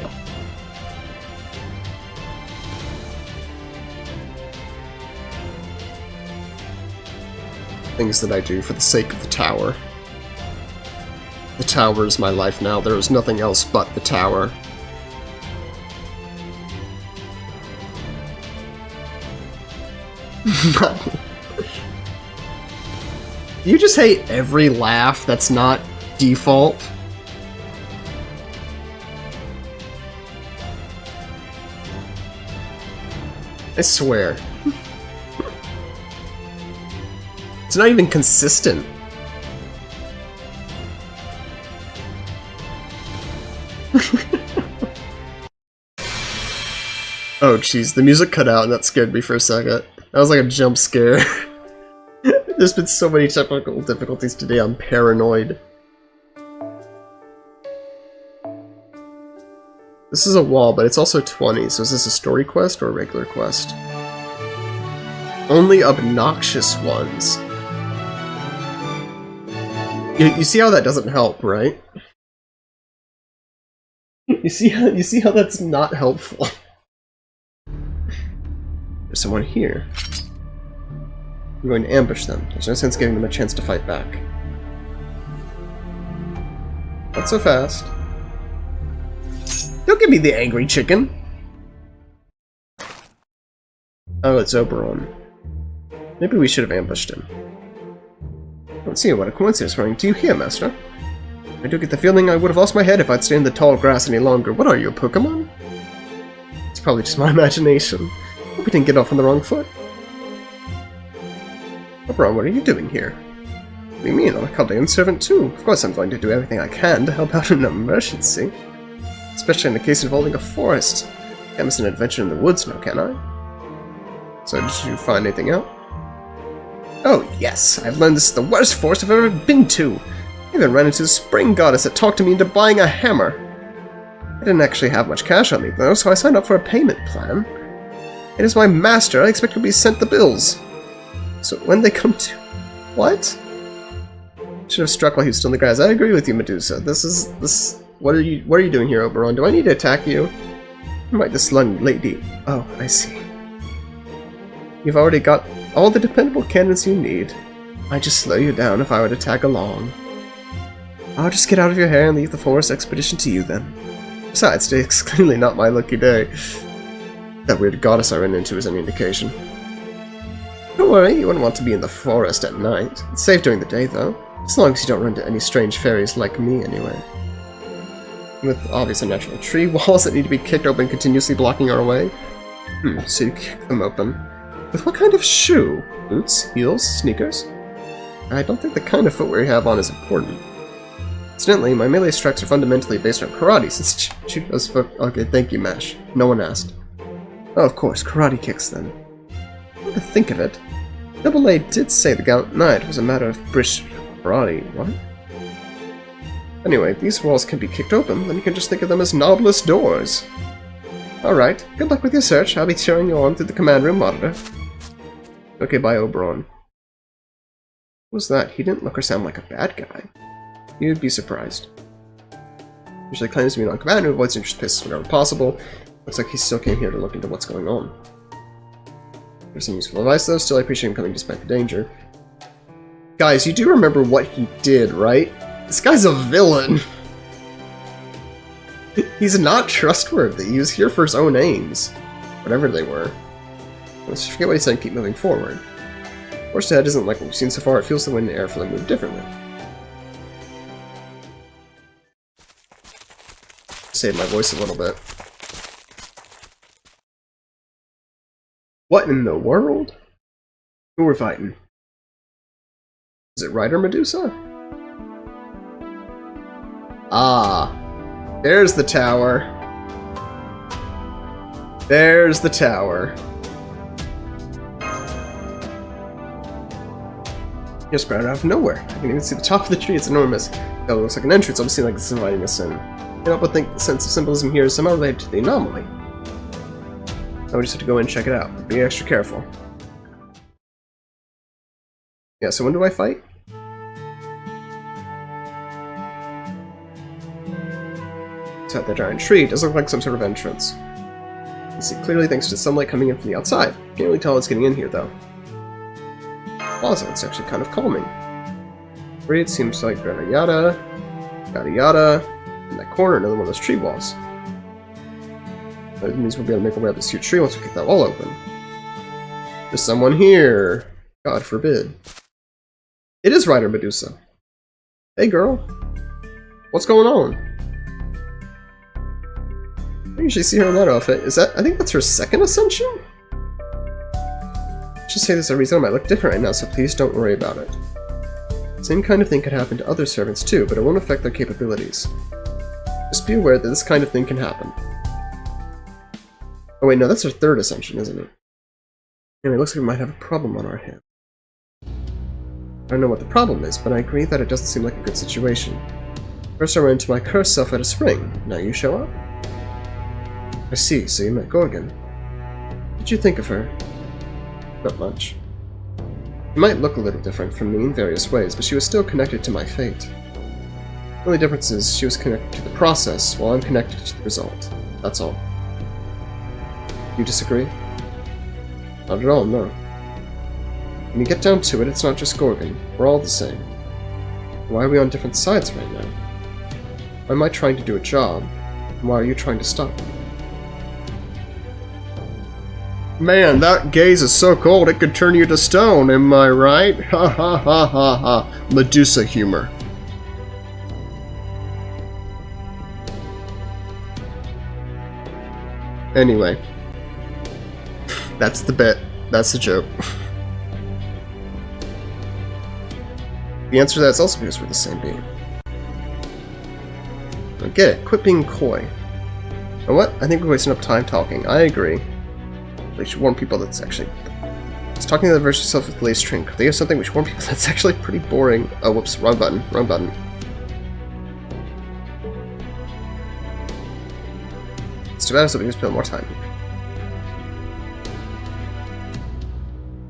Things that I do for the sake of the tower. The tower is my life now. There is nothing else but the tower. You just hate every laugh that's not default. I swear. It's not even consistent. Oh jeez, the music cut out and that scared me for a second. That was like a jump scare. There's been so many technical difficulties today, I'm paranoid. This is a wall, but it's also 20, so is this a story quest or a regular quest? Only obnoxious ones. You see how that doesn't help, right? You see how that's not helpful. There's someone here. I'm going to ambush them. There's no sense giving them a chance to fight back. Not so fast. Don't give me the angry chicken! Oh, it's Oberon. Maybe we should have ambushed him. Don't see what a coincidence running to you here, Master. I do get the feeling I would have lost my head if I'd stayed in the tall grass any longer. What are you, a Pokemon? It's probably just my imagination. Hope we didn't get off on the wrong foot. Oberon, what are you doing here? What do you mean? I'm a Chaldean servant too. Of course I'm going to do everything I can to help out in an emergency. Especially in a case involving a forest. Can't miss an adventure in the woods now, can I? So did you find anything out? Oh yes, I've learned this is the worst forest I've ever been to. I even ran into the spring goddess that talked to me into buying a hammer. I didn't actually have much cash on me though, so I signed up for a payment plan. It is my master, I expect to be sent the bills. So when they come to... What? Should have struck while he was still in the grass. I agree with you, Medusa. What are you doing here, Oberon? Do I need to attack you? You might this young lady... Oh, I see. You've already got all the dependable cannons you need. I'd just slow you down if I were to tag along. I'll just get out of your hair and leave the forest expedition to you then. Besides, today's clearly not my lucky day. That weird goddess I ran into is any indication. Don't worry, you wouldn't want to be in the forest at night. It's safe during the day, though. As long as you don't run into any strange fairies like me, anyway. With obvious unnatural tree walls that need to be kicked open continuously blocking our way. So you kick them open. With what kind of shoe? Boots? Heels? Sneakers? I don't think the kind of footwear you have on is important. Incidentally, my melee strikes are fundamentally based on karate, since Judo's foot... Okay, thank you, Mash. No one asked. Oh, of course, karate kicks then. Come to think of it, Double A did say the Gallant Knight was a matter of British karate. What? Anyway, these walls can be kicked open, then you can just think of them as knobless doors. Alright, good luck with your search. I'll be cheering you on through the command room monitor. Okay, bye, Oberon. What was that? He didn't look or sound like a bad guy. You'd be surprised. Usually claims to be non-combatant who avoids interest pisses whenever possible. Looks like he still came here to look into what's going on. There's some useful advice though, still I appreciate him coming despite the danger. Guys, you do remember what he did, right? This guy's a villain! He's not trustworthy, he was here for his own aims. Whatever they were. Let's forget what he said and keep moving forward. Force ahead isn't like what we've seen so far, it feels the wind and air feel like move differently. Save my voice a little bit. What in the world? Who we're fighting? Is it Rider Medusa? Ah, there's the tower. There's the tower. Just sprout out of nowhere. I can even see the top of the tree, it's enormous. That looks like an entrance, obviously like it's inviting us in. I can't help but think the sense of symbolism here is somehow related to the anomaly. Now we just have to go in and check it out. Be extra careful. Yeah, so when do I fight? Inside that giant tree, it does look like some sort of entrance. You can see clearly thanks to sunlight coming in from the outside. Can't really tell it's getting in here though. Also, it's actually kind of calming. It seems like yada yada, yada yada. In that corner, another one of those tree walls. That means we'll be able to make our way up this huge tree once we get that wall open. There's someone here. God forbid. It is Rider Medusa. Hey girl. What's going on? I usually see her in that outfit. Is that, I think that's her second ascension? Let's just say there's a reason I might look different right now, so please don't worry about it. Same kind of thing could happen to other servants too, but it won't affect their capabilities. Just be aware that this kind of thing can happen. Oh wait, no, that's her third ascension, isn't it? Anyway, it looks like we might have a problem on our hands. I don't know what the problem is, but I agree that it doesn't seem like a good situation. First I ran into my cursed self at a spring. Now you show up? I see, so you met Gorgon. What did you think of her? Not much. She might look a little different from me in various ways, but she was still connected to my fate. The only difference is she was connected to the process, while I'm connected to the result. That's all. You disagree? Not at all, no. When you get down to it, it's not just Gorgon. We're all the same. Why are we on different sides right now? Why am I trying to do a job, and why are you trying to stop me? Man, that gaze is so cold it could turn you to stone, am I right? Ha ha ha ha ha. Medusa humor. Anyway. That's the bit. That's the joke. The answer to that is also because we're the same being. Now get it. Quit being coy. You know what? I think we're wasting up time talking. I agree. We should warn people that's actually... It's talking to the version of yourself with lace string. They have something we should warn people that's actually pretty boring. Oh, whoops. Wrong button. Wrong button. It's too bad so we can spend more time.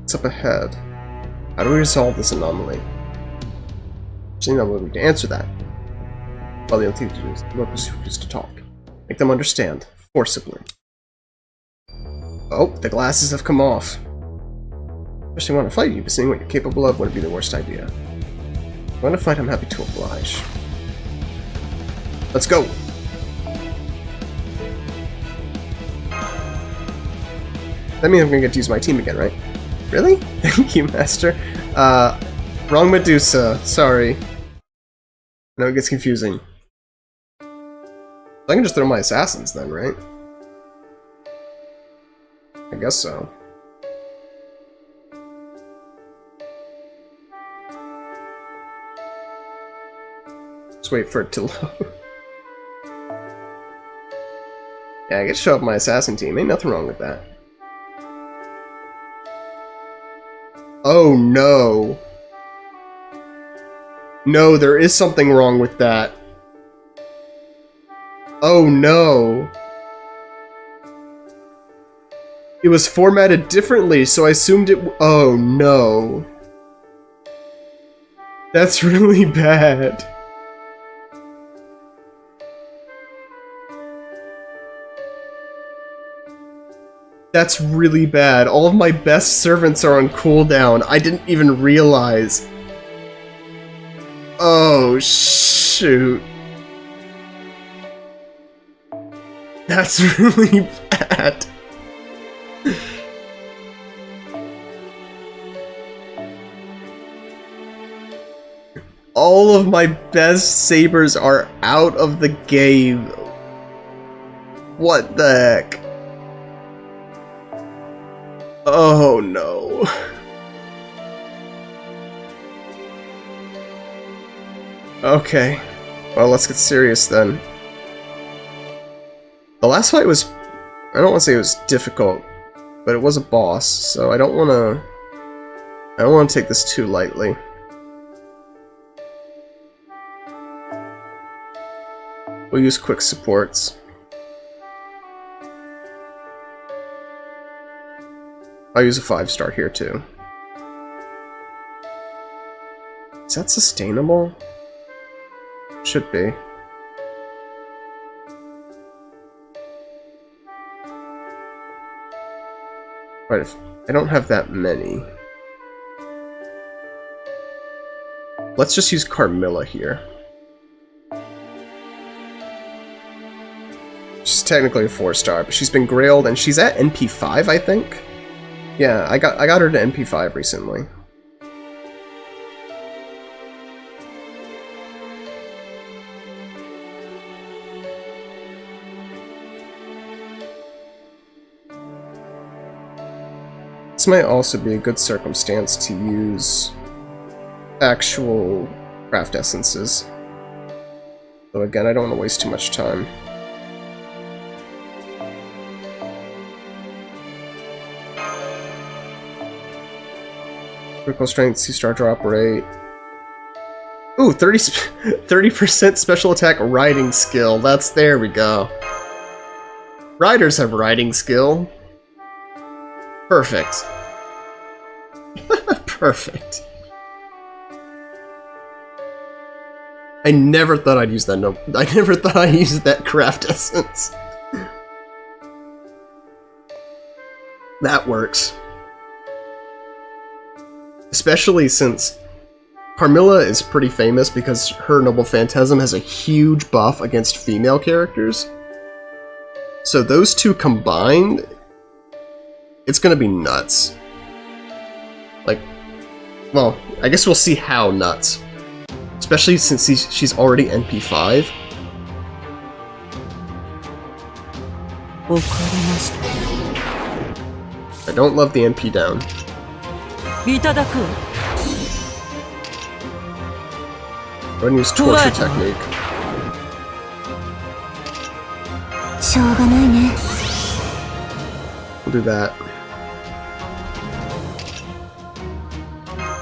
What's up ahead? How do we resolve this anomaly? Actually, no, we need to answer that. Well, the only thing to do is look just to talk. Make them understand. Forcibly. Oh, the glasses have come off. Especially want to fight you, but seeing what you're capable of wouldn't be the worst idea. If you want to fight, I'm happy to oblige. Let's go! That means I'm gonna get to use my team again, right? Really? Thank you, Master. Wrong Medusa. Sorry. I know it gets confusing. I can just throw my assassins then, right? I guess so. Just wait for it to load. Yeah, I get to show up my assassin team. Ain't nothing wrong with that. Oh no. No, there is something wrong with that. Oh no. It was formatted differently, so I assumed it. Oh no. That's really bad. That's really bad. All of my best servants are on cooldown. I didn't even realize. Oh, shoot. That's really bad. All of my best sabers are out of the game. What the heck? Oh no. Okay. Well, let's get serious then. The last fight was... I don't want to say it was difficult, but it was a boss, so I don't want to take this too lightly. We'll use quick supports. I'll use a 5-star here too. Is that sustainable? Should be. Right, if I don't have that many. Let's just use Carmilla here. She's technically a 4-star, but she's been grailed and she's at NP5, I think. Yeah, I got her to NP5 recently. This might also be a good circumstance to use actual craft essences. Though again, I don't want to waste too much time. Critical strength, 2-star drop rate. Ooh, 30% special attack riding skill. There we go. Riders have riding skill. Perfect. Perfect. I never thought I'd use that. No, I never thought I'd use that craft essence. That works. Especially since Carmilla is pretty famous because her Noble Phantasm has a huge buff against female characters. So those two combined, it's gonna be nuts. Like, well, I guess we'll see how nuts. Especially since she's already NP5. I don't love the NP down. Go ahead and use torture technique. We'll do that.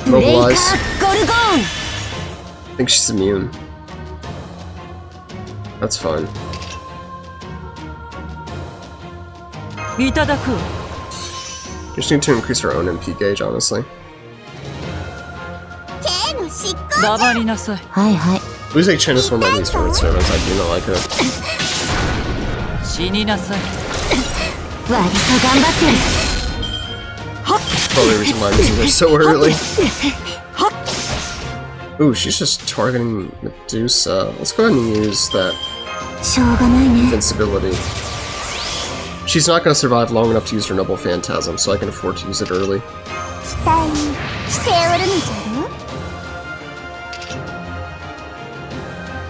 Mobilize. I think she's immune. That's fine. You just need to increase her own MP gauge, honestly. Losing Chen is one of my least favorite servants. I do not like her. Probably the reason why I'm using her so early. Ooh, she's just targeting Medusa. Let's go ahead and use that invincibility. She's not going to survive long enough to use her Noble Phantasm, so I can afford to use it early.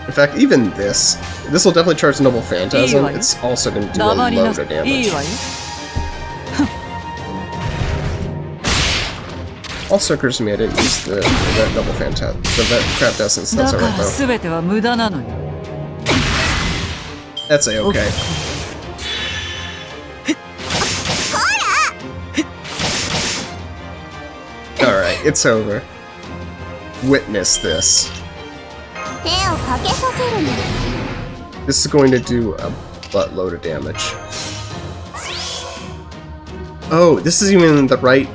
In fact, even this will definitely charge Noble Phantasm. It's also going to do a load of damage. Also occurs to me I didn't use that Noble Phantasm, that craft essence. That's alright though. That's a-okay. Alright. It's over. Witness this. 手をかけさせるの。 This is going to do a buttload of damage. Oh, this is even the right...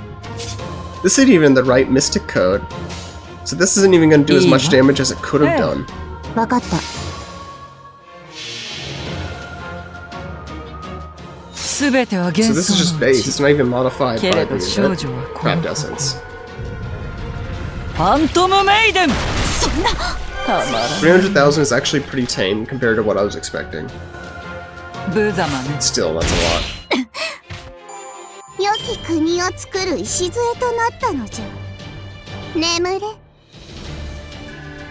This isn't even the right Mystic Code. So this isn't even going to do as much damage as it could have done. わかった。すべては So 幻 this is 想 just の base. うち It's not even modified け by れ the ど少 event. 女はこ Craft の essence. ファントムメイデンたまらん 300,000 is actually pretty tame compared to what I was expecting. 無様ね Still, that's a lot. 良き国を作る礎となったのじゃ。眠れ。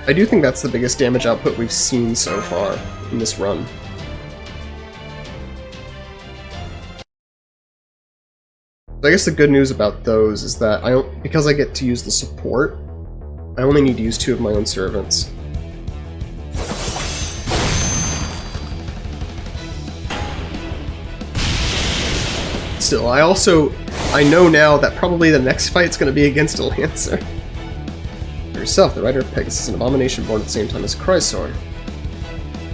I do think that's the biggest damage output we've seen so far in this run. So I guess the good news about those is that because I get to use the support, I only need to use 2 of my own servants. Still, I know now that probably the next fight's gonna be against a Lancer. For yourself, the rider of Pegasus, an abomination born at the same time as Chrysor.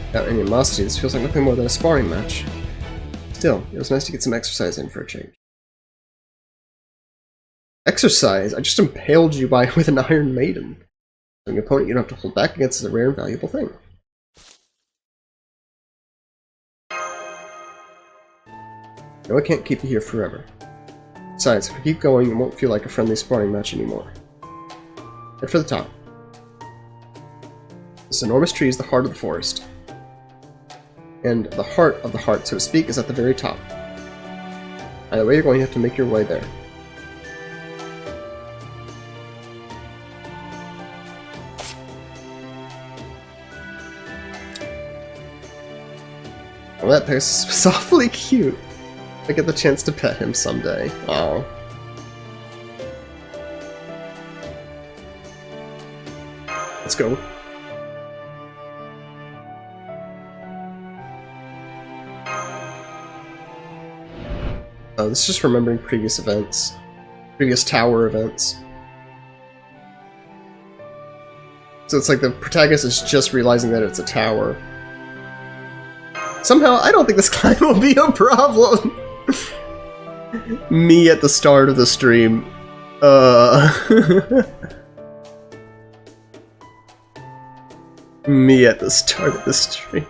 Without any animosity, this feels like nothing more than a sparring match. Still, it was nice to get some exercise in for a change. Exercise? I just impaled you with an Iron Maiden. So an opponent you don't have to hold back against is a rare and valuable thing. No, I can't keep you here forever. Besides, if we keep going, it won't feel like a friendly sparring match anymore. Head for the top. This enormous tree is the heart of the forest. And the heart of the heart, so to speak, is at the very top. Either way, you're going to have to make your way there. Well, that Pegasus was awfully cute. I get the chance to pet him someday. Aww. Let's go. Oh, this is just remembering previous events. Previous tower events. So it's like the protagonist is just realizing that it's a tower. Somehow, I don't think this climb will be a problem. Me at the start of the stream. Me at the start of the stream.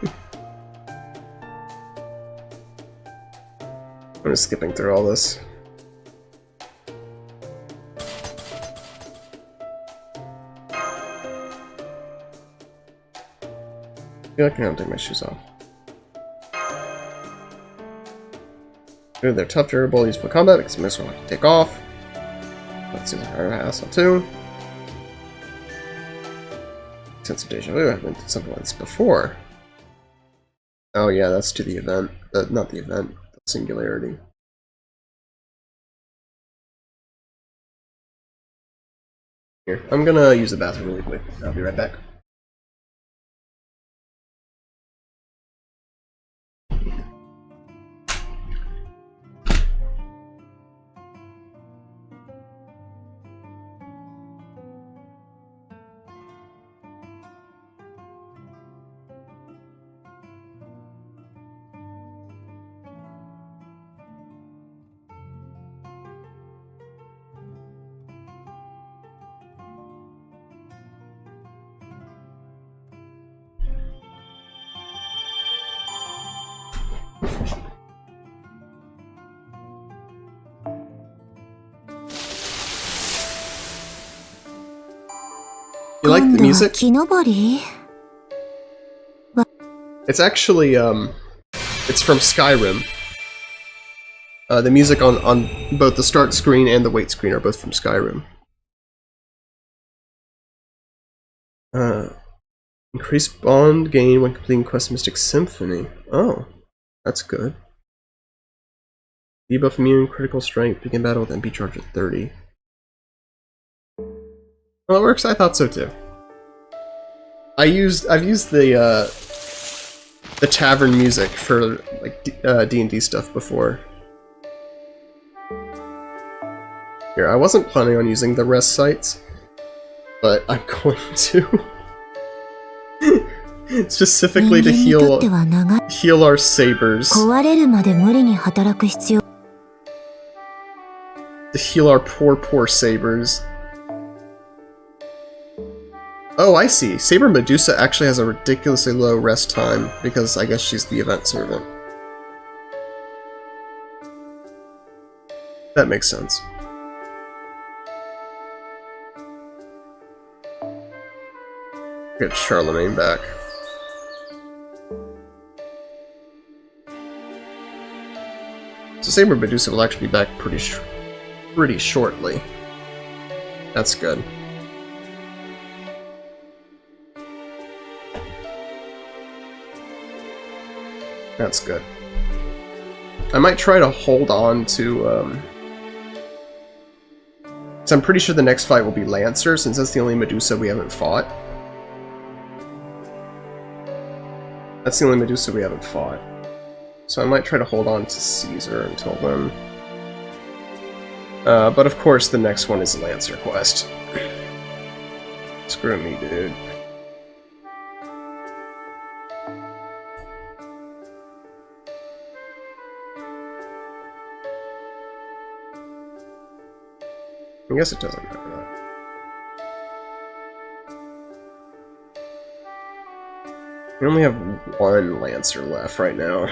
I'm just skipping through all this. I feel like I don't take my shoes off. Good, they're tough, durable, useful combat, because most will have to take off. Let's see if I have a hassle too. Sense of deja vu, I've been through something like this before. Oh yeah, that's to the event. Not the event, the singularity. Here, I'm gonna use the bathroom really quick. I'll be right back. You like the music? It's actually, it's from Skyrim. The music on both the start screen and the wait screen are both from Skyrim. Increased bond gain when completing Quest Mystic Symphony. Oh, that's good. Debuff immune, critical strength, begin battle with MP charge at 30. Well, it works. I thought so too. I've used the tavern music for like D&D stuff before. Here, I wasn't planning on using the rest sites, but I'm going to. Specifically to heal our sabers. To heal our poor sabers. Oh, I see. Saber Medusa actually has a ridiculously low rest time because I guess she's the event servant. That makes sense. Get Charlemagne back. So Saber Medusa will actually be back pretty shortly. That's good. That's good. I might try to hold on to, so I'm pretty sure the next fight will be Lancer, since that's the only Medusa we haven't fought. That's the only Medusa we haven't fought. So I might try to hold on to Caesar until then. But of course the next one is the Lancer quest. Screw me, dude. I guess it doesn't matter that. We only have one Lancer left right now.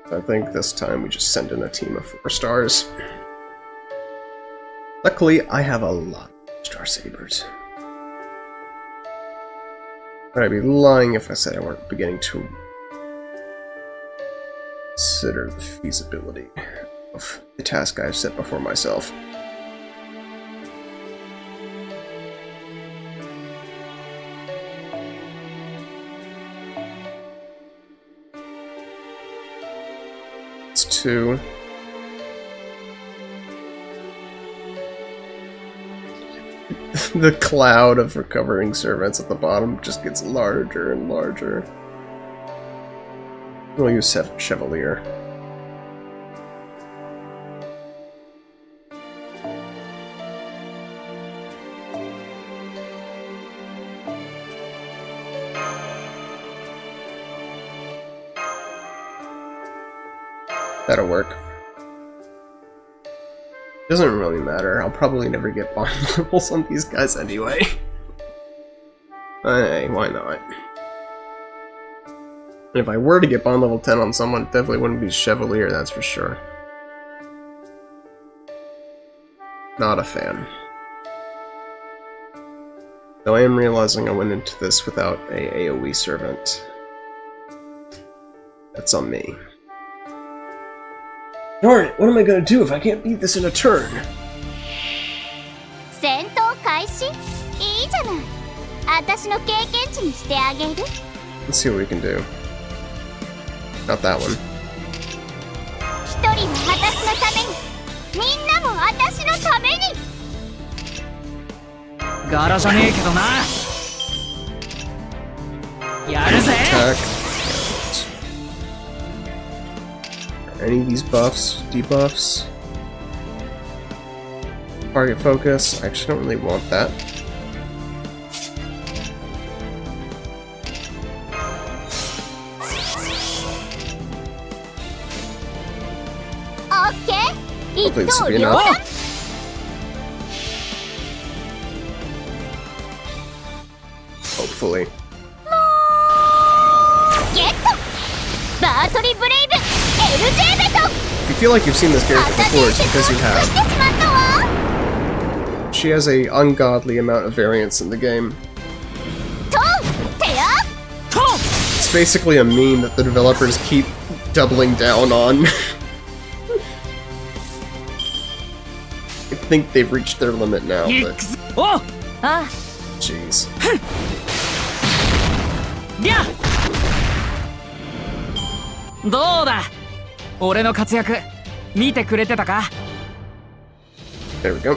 I think this time we just send in a team of 4 stars. Luckily, I have a lot of Star Sabers. But I'd be lying if I said I weren't beginning to consider the feasibility of the task I've set before myself. It's 2. The cloud of recovering servants at the bottom just gets larger and larger. We'll use Chevalier. That'll work. Doesn't really matter. I'll probably never get bond levels on these guys anyway. Hey, why not? And if I were to get bond level 10 on someone, it definitely wouldn't be Chevalier, that's for sure. Not a fan. Though I am realizing I went into this without a AoE servant. That's on me. Darn it, what am I gonna do if I can't beat this in a turn? Let's see what we can do. Not that one. Attack. Are any of these buffs debuffs? Target focus. I actually don't really want that. Hopefully this will be enough. Hopefully. If you feel like you've seen this character before, it's because you have. She has a ungodly amount of variance in the game. It's basically a meme that the developers keep doubling down on. I think they've reached their limit now, but... Jeez. There we go.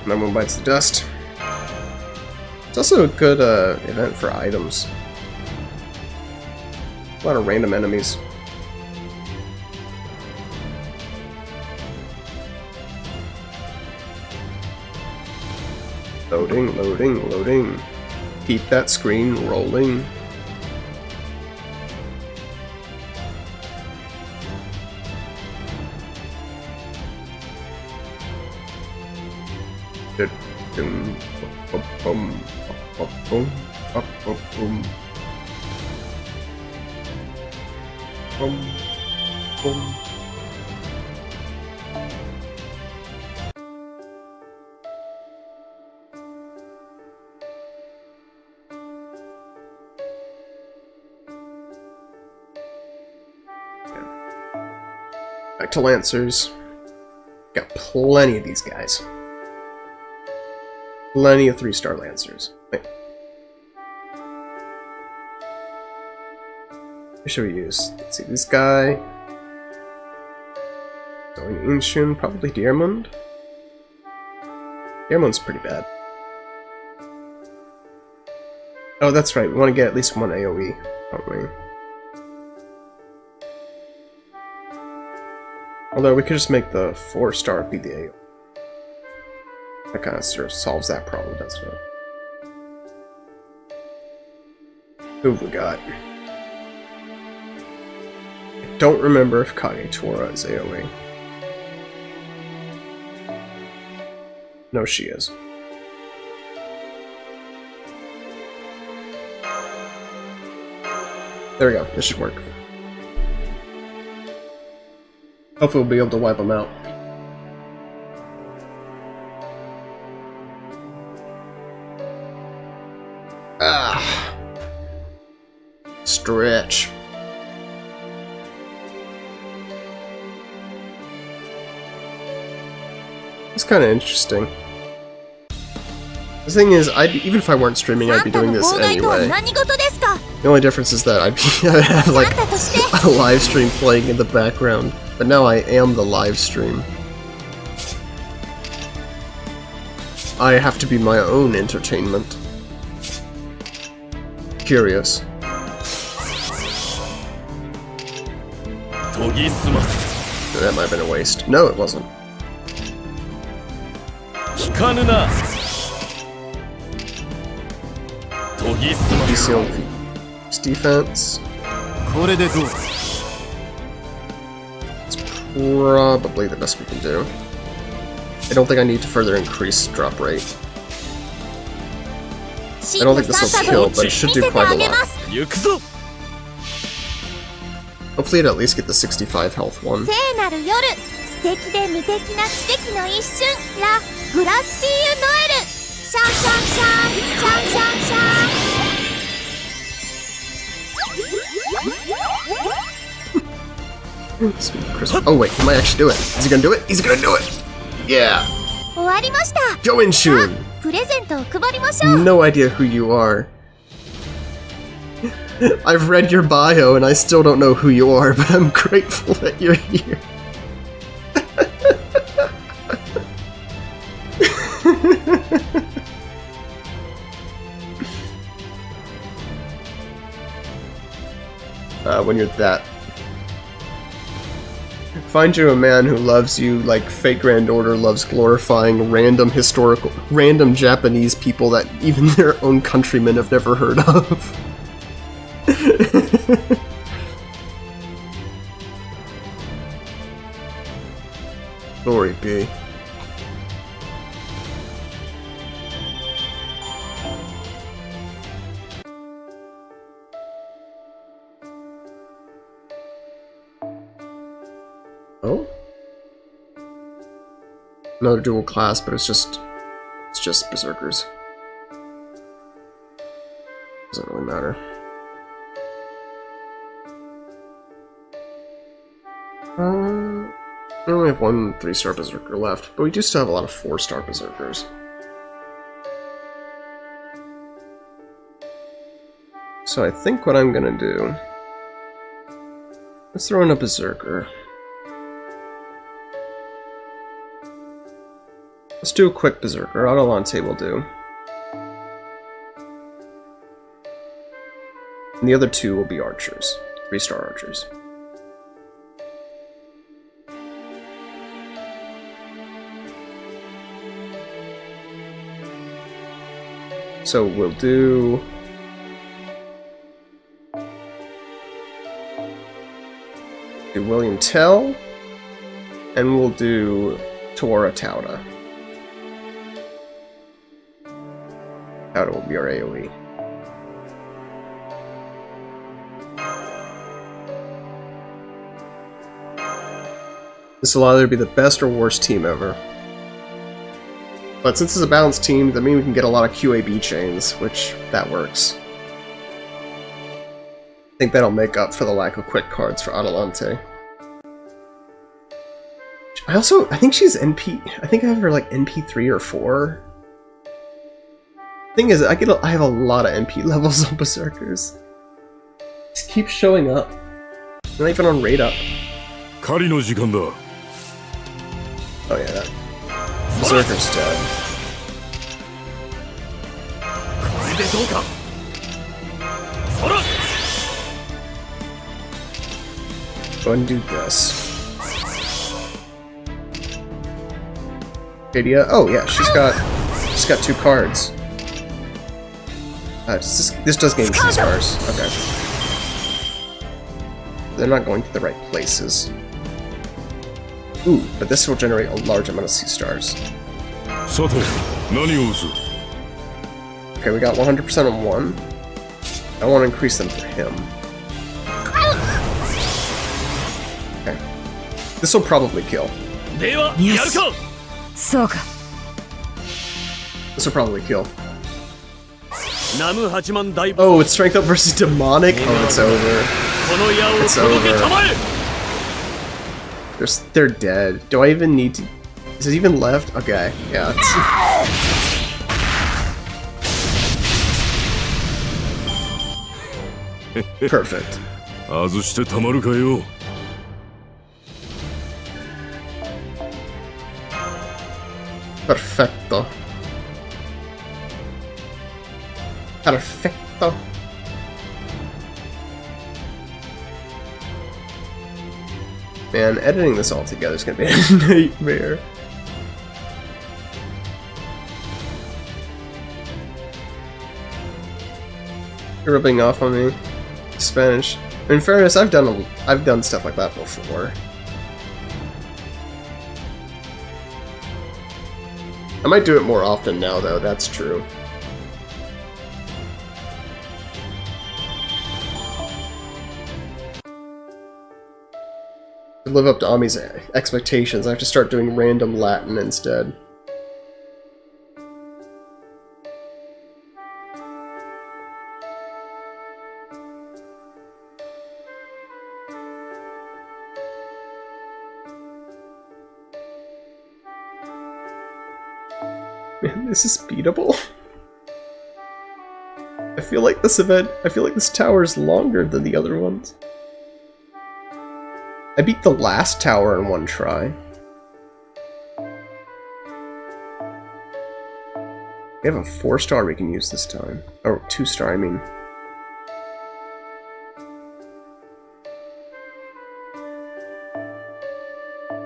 No one bites the dust. It's also a good event for items. A lot of random enemies. Loading, loading, loading. Keep that screen rolling. Boom, boom, boom, boom, boom, boom. Back to Lancers. Got plenty of these guys. Plenty of 3-star Lancers. Wait. What should we use? Let's see, this guy. Going Inshun, probably Diarmund. Diarmund's pretty bad. Oh, that's right, we want to get at least one AoE, don't we? Although we could just make the 4-star be the AoE. That kind of sort of solves that problem, doesn't it? Who have we got? I don't remember if Kagetora is AoE. No, she is. There we go, this should work. Hopefully we'll be able to wipe them out. Ah. Stretch. It's kind of interesting. The thing is, even if I weren't streaming, I'd be doing this anyway. The only difference is that I'd have like a live stream playing in the background, but now I am the live stream. I have to be my own entertainment. Curious. That might have been a waste. No, it wasn't. DC on defense. It's probably the best we can do. I don't think I need to further increase drop rate. I don't think this will kill, but it should do quite a lot. Hopefully it'd at least get the 65 health one. Oh wait, he might actually do it. Is he gonna do it? He's gonna do it! Yeah! Go Inshun! No idea who you are. I've read your bio and I still don't know who you are, but I'm grateful that you're here. When you're that. Find you a man who loves you like Fate Grand Order loves glorifying random Japanese people that even their own countrymen have never heard of. Glory be. Oh? Another dual class, but it's just berserkers. Doesn't really matter. We only have one 3-star berserker left, but we do still have a lot of 4-star berserkers. So I think what I'm gonna do... Let's throw in a berserker. Let's do a quick berserker. Adelante will do. And the other two will be archers. 3-star archers. So we'll do William Tell, and we'll do Tora Tauta. Tauta will be our AoE. This will either be the best or worst team ever. But since it's a balanced team, that means we can get a lot of QAB chains, which that works. I think that'll make up for the lack of quick cards for Adelante. I think she's NP. I think I have her like NP3 or 4. Thing is, I have a lot of NP levels on Berserkers. Just keep showing up. They're not even on rate up. Oh yeah, that Berserker's dead. Go ahead and do this. Idea. Oh yeah, she's got 2 cards. This does gain C-stars. Okay. They're not going to the right places. Ooh, but this will generate a large amount of C-stars. Okay, we got 100% on one. I want to increase them for him. Okay. This will probably kill. Yes. This will probably kill. Oh, it's strength up versus demonic? Oh, it's over. It's over. They're dead. Do I even need to... Is it even left? Okay, yeah. Perfect. Perfecto. Perfecto. Man, editing this all together is gonna be a nightmare. You're rubbing off on me. Spanish. In fairness, I've done stuff like that before. I might do it more often now, though. That's true. To live up to Ami's expectations, I have to start doing random Latin instead. Man, this is beatable. I feel like this tower is longer than the other ones. I beat the last tower in one try. We have a 4-star we can use this time. Or 2-star, I mean.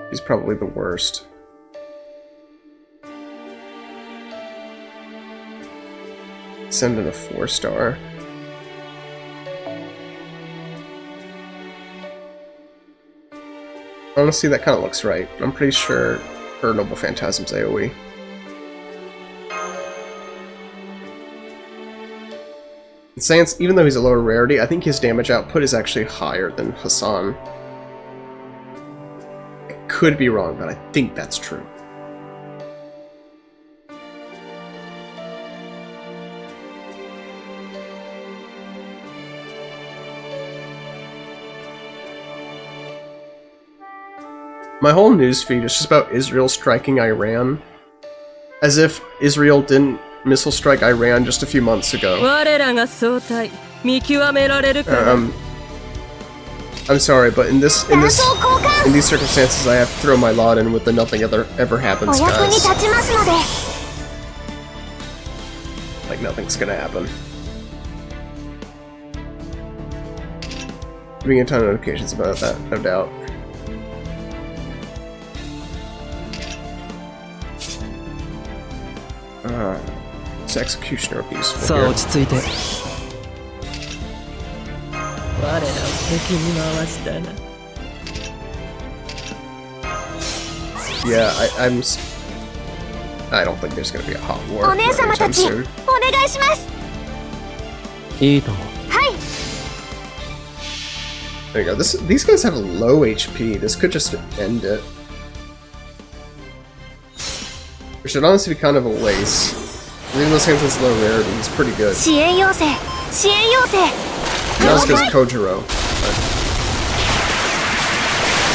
He's probably the worst. Send in a 4-star. Honestly, that kind of looks right. I'm pretty sure her Noble Phantasm's AoE. And Sans, even though he's a lower rarity, I think his damage output is actually higher than Hassan. I could be wrong, but I think that's true. My whole newsfeed is just about Israel striking Iran. As if Israel didn't missile strike Iran just a few months ago. I'm sorry, but in these circumstances, I have to throw my lot in with the nothing ever happens, guys. Like nothing's gonna happen. We get a ton of notifications about that, no doubt. This executioner will be useful here. さあ落ち着いて。我らを敵に回したな。Yeah, I don't think there's gonna be a hot war お姉様た anytime ち、お soon. 願いします。いいとも。はい。 There you go. These guys have low HP. This could just end it. Which should honestly be kind of a waste. Even though this game has low rarity, he's pretty good. 支援要請、支援要請。 Not as good as Kojiro.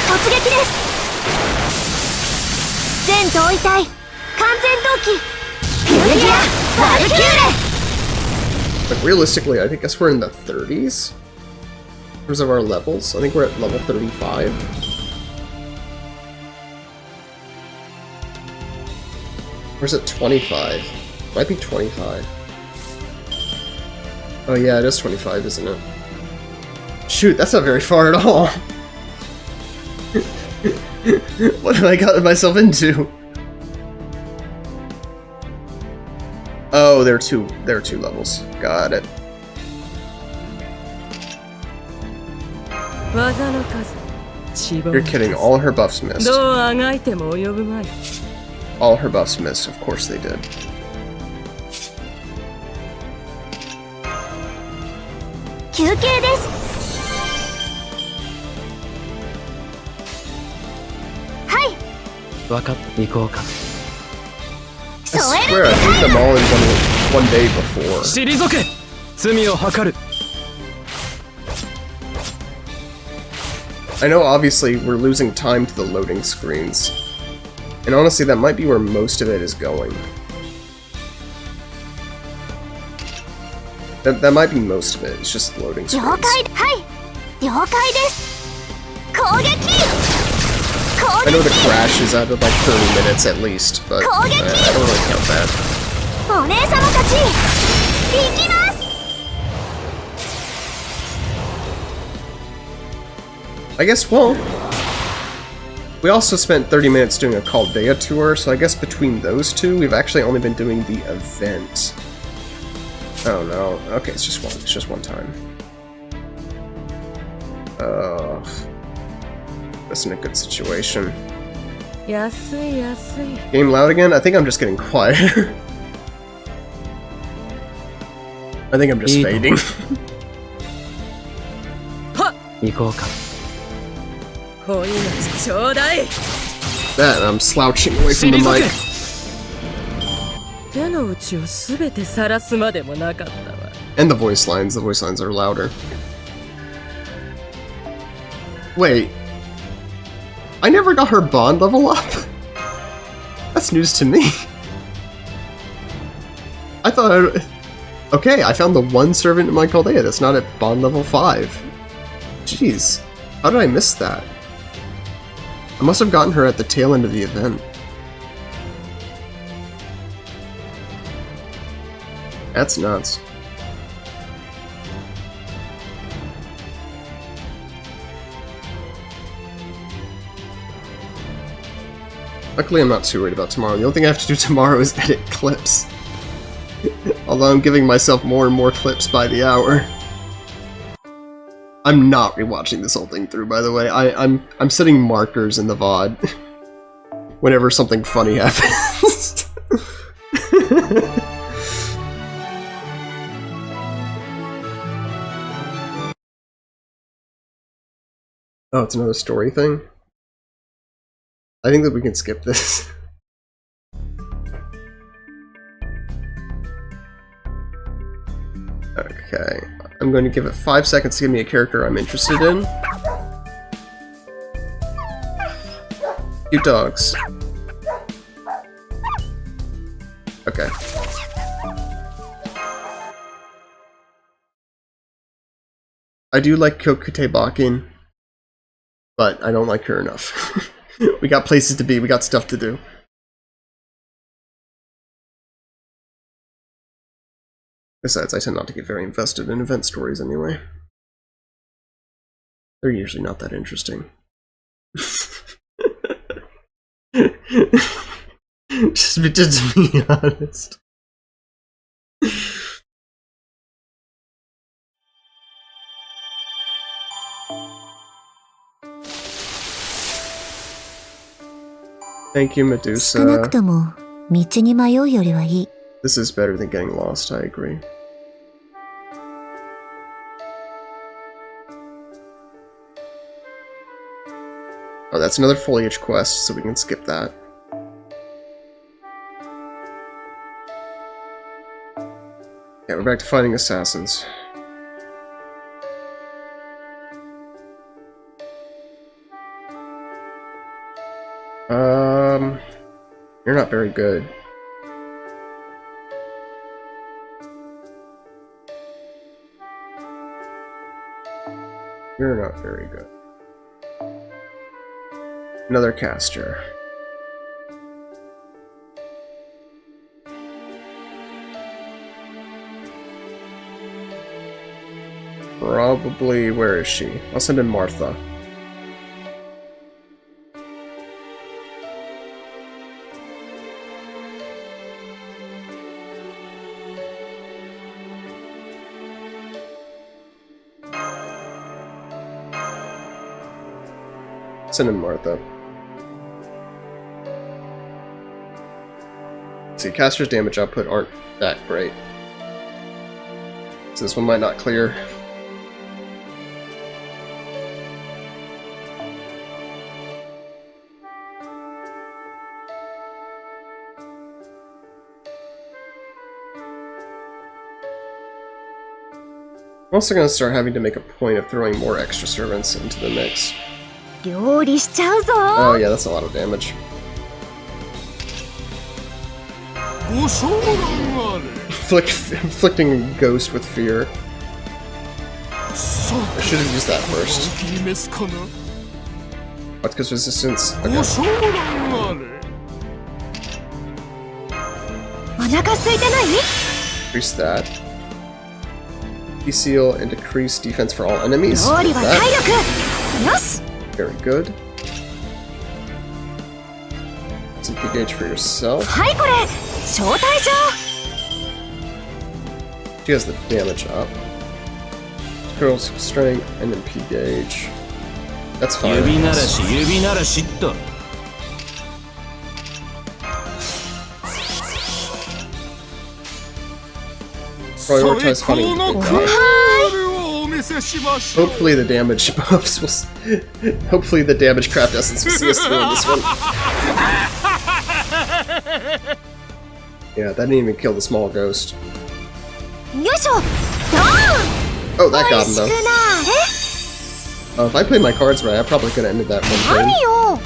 突撃です。全同位体、完全同期。フューリア、ワルキューレ。 But realistically, I guess we're in the 30s in terms of our levels. I think we're at level 35. Or is it 25? Might be 25. Oh yeah, it is 25, isn't it? Shoot, that's not very far at all. What have I gotten myself into? Oh, there are two levels. Got it. 技の数。 You're kidding, all her buffs missed. どうあがいても及ぶまい。 All her buffs missed, of course they did. 休憩です。はい。分かった。行こうか。 I swear I beat them all in one day before. 退け。罪を計る。 I know obviously we're losing time to the loading screens. And honestly, that might be where most of it is going. That might be most of it, it's just loading screens. 了解、はい。了解です。攻撃。 I know the crash is out of like 30 minutes at least, but I don't really count that. お姉様たち、行きます。 I guess, well, we also spent 30 minutes doing a Chaldea tour, so I guess between those two, we've actually only been doing the event. Oh no, okay, it's just one time. That's in a good situation. 安い安い。 Game loud again? I think I'm just getting quieter. I think I'm just fading. 行こうか。お命ちょうだい。 That, and I'm slouching away from the mic. 手の内をすべて晒すまでもなかったわ。 And the voice lines are louder. Wait. I never got her bond level up? That's news to me. I thought okay, I found the one servant in my Chaldea that's not at bond level 5. Jeez. How did I miss that? I must have gotten her at the tail end of the event. That's nuts. Luckily, I'm not too worried about tomorrow. The only thing I have to do tomorrow is edit clips. Although I'm giving myself more and more clips by the hour. I'm not rewatching this whole thing through, by the way. I'm setting markers in the VOD whenever something funny happens. Oh, it's another story thing? I think that we can skip this. Okay, I'm going to give it 5 seconds to give me a character I'm interested in. Cute dogs. Okay. I do like Kokute Bakin, but I don't like her enough. We got places to be, we got stuff to do. Besides, I tend not to get very invested in event stories anyway. They're usually not that interesting. just to be honest. Thank you, Medusa. 少なくとも道に迷うよりはいい。 This is better than getting lost, I agree. Oh, that's another foliage quest, so we can skip that. Yeah, we're back to fighting assassins. You're not very good. You're not very good. Another caster. Probably, where is she? I'll send in Martha. Send in Martha. See, caster's damage output aren't that great. So this one might not clear. I'm also going to start having to make a point of throwing more extra servants into the mix. 料理しちゃうぞ。 Oh yeah, that's a lot of damage. Inflicting a ghost with fear. I should have used that first. What's because resistance? Okay. お腹空いてない？ Increase that. Seal and decrease defense for all enemies. 料理は体力。よし。 Very good. Some P gauge for yourself. はいこれ。招待状。 She has the damage up. Girl's strength and then P gauge. That's fine. 指ならし指ならしっと。 Prioritize fighting the big guy. Hopefully the damage buffs will. Hopefully the damage craft essence will see us through in this one. Yeah, that didn't even kill the small ghost. よいしょ。ドーン。 Oh, that got him though. If I played my cards right, I probably could have ended that one turn. 何よ。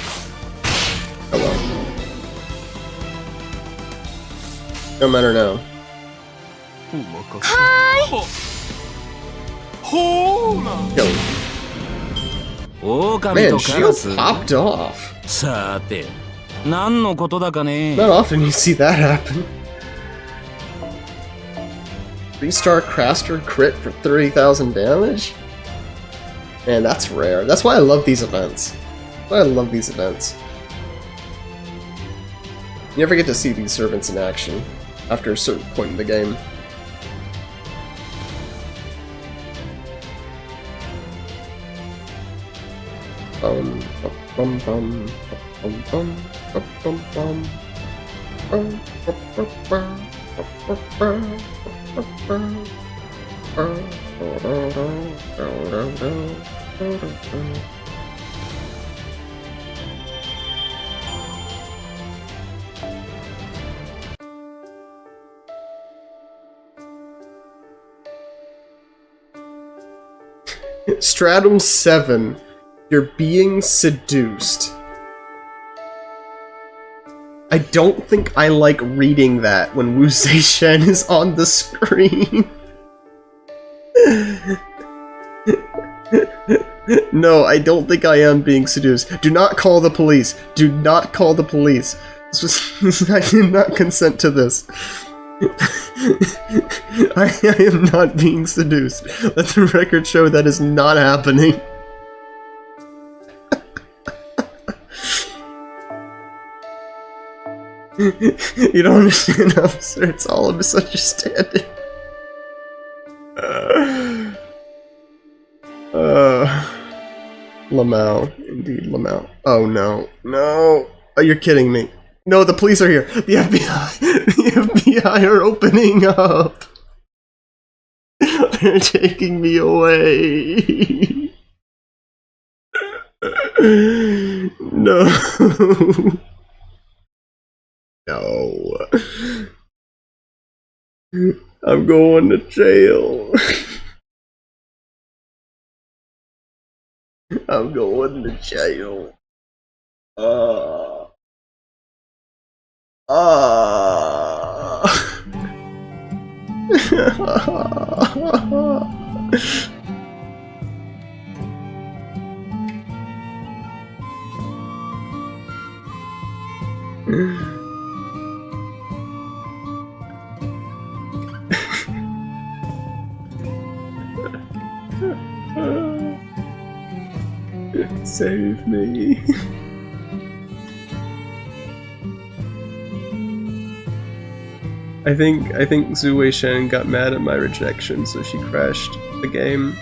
Oh well. No matter now. は Yo, 狼 man, とカラ shield ス。 popped off. さて、何のことだかね。 Not often you see that happen. 3-star Craster crit for 30,000 damage? Man, that's rare. That's why I love these events. That's why I love these events. You never get to see these servants in action after a certain point in the game. Bum bum bum bum bum bum bum bum Stratum 7. You're being seduced. I don't think I like reading that when Wu Shen is on the screen. No, I don't think I am being seduced. Do not call the police. Do not call the police. I did not consent to this. I am not being seduced. Let the record show that is not happening. You don't understand, officer. It's all a misunderstanding. Lamau. Indeed, Lamau. Oh, no. No. Oh, you're kidding me. No, the police are here. The FBI. The FBI are opening up. They're taking me away. No. No. I'm going to jail. I'm going to jail. Save me. I think Zue Shen got mad at my rejection, so she crashed the game.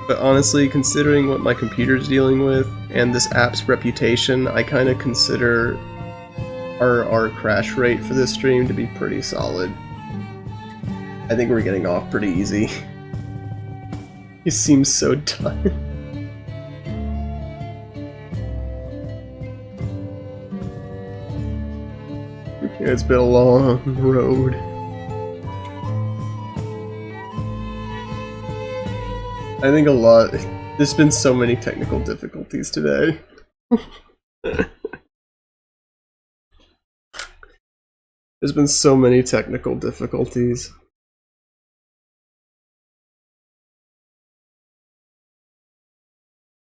But honestly, considering what my computer's dealing with and this app's reputation, I kind of consider our crash rate for this stream to be pretty solid. I think we're getting off pretty easy. He seems so done. It's been a long road. I think a lot. There's been so many technical difficulties today. There's been so many technical difficulties.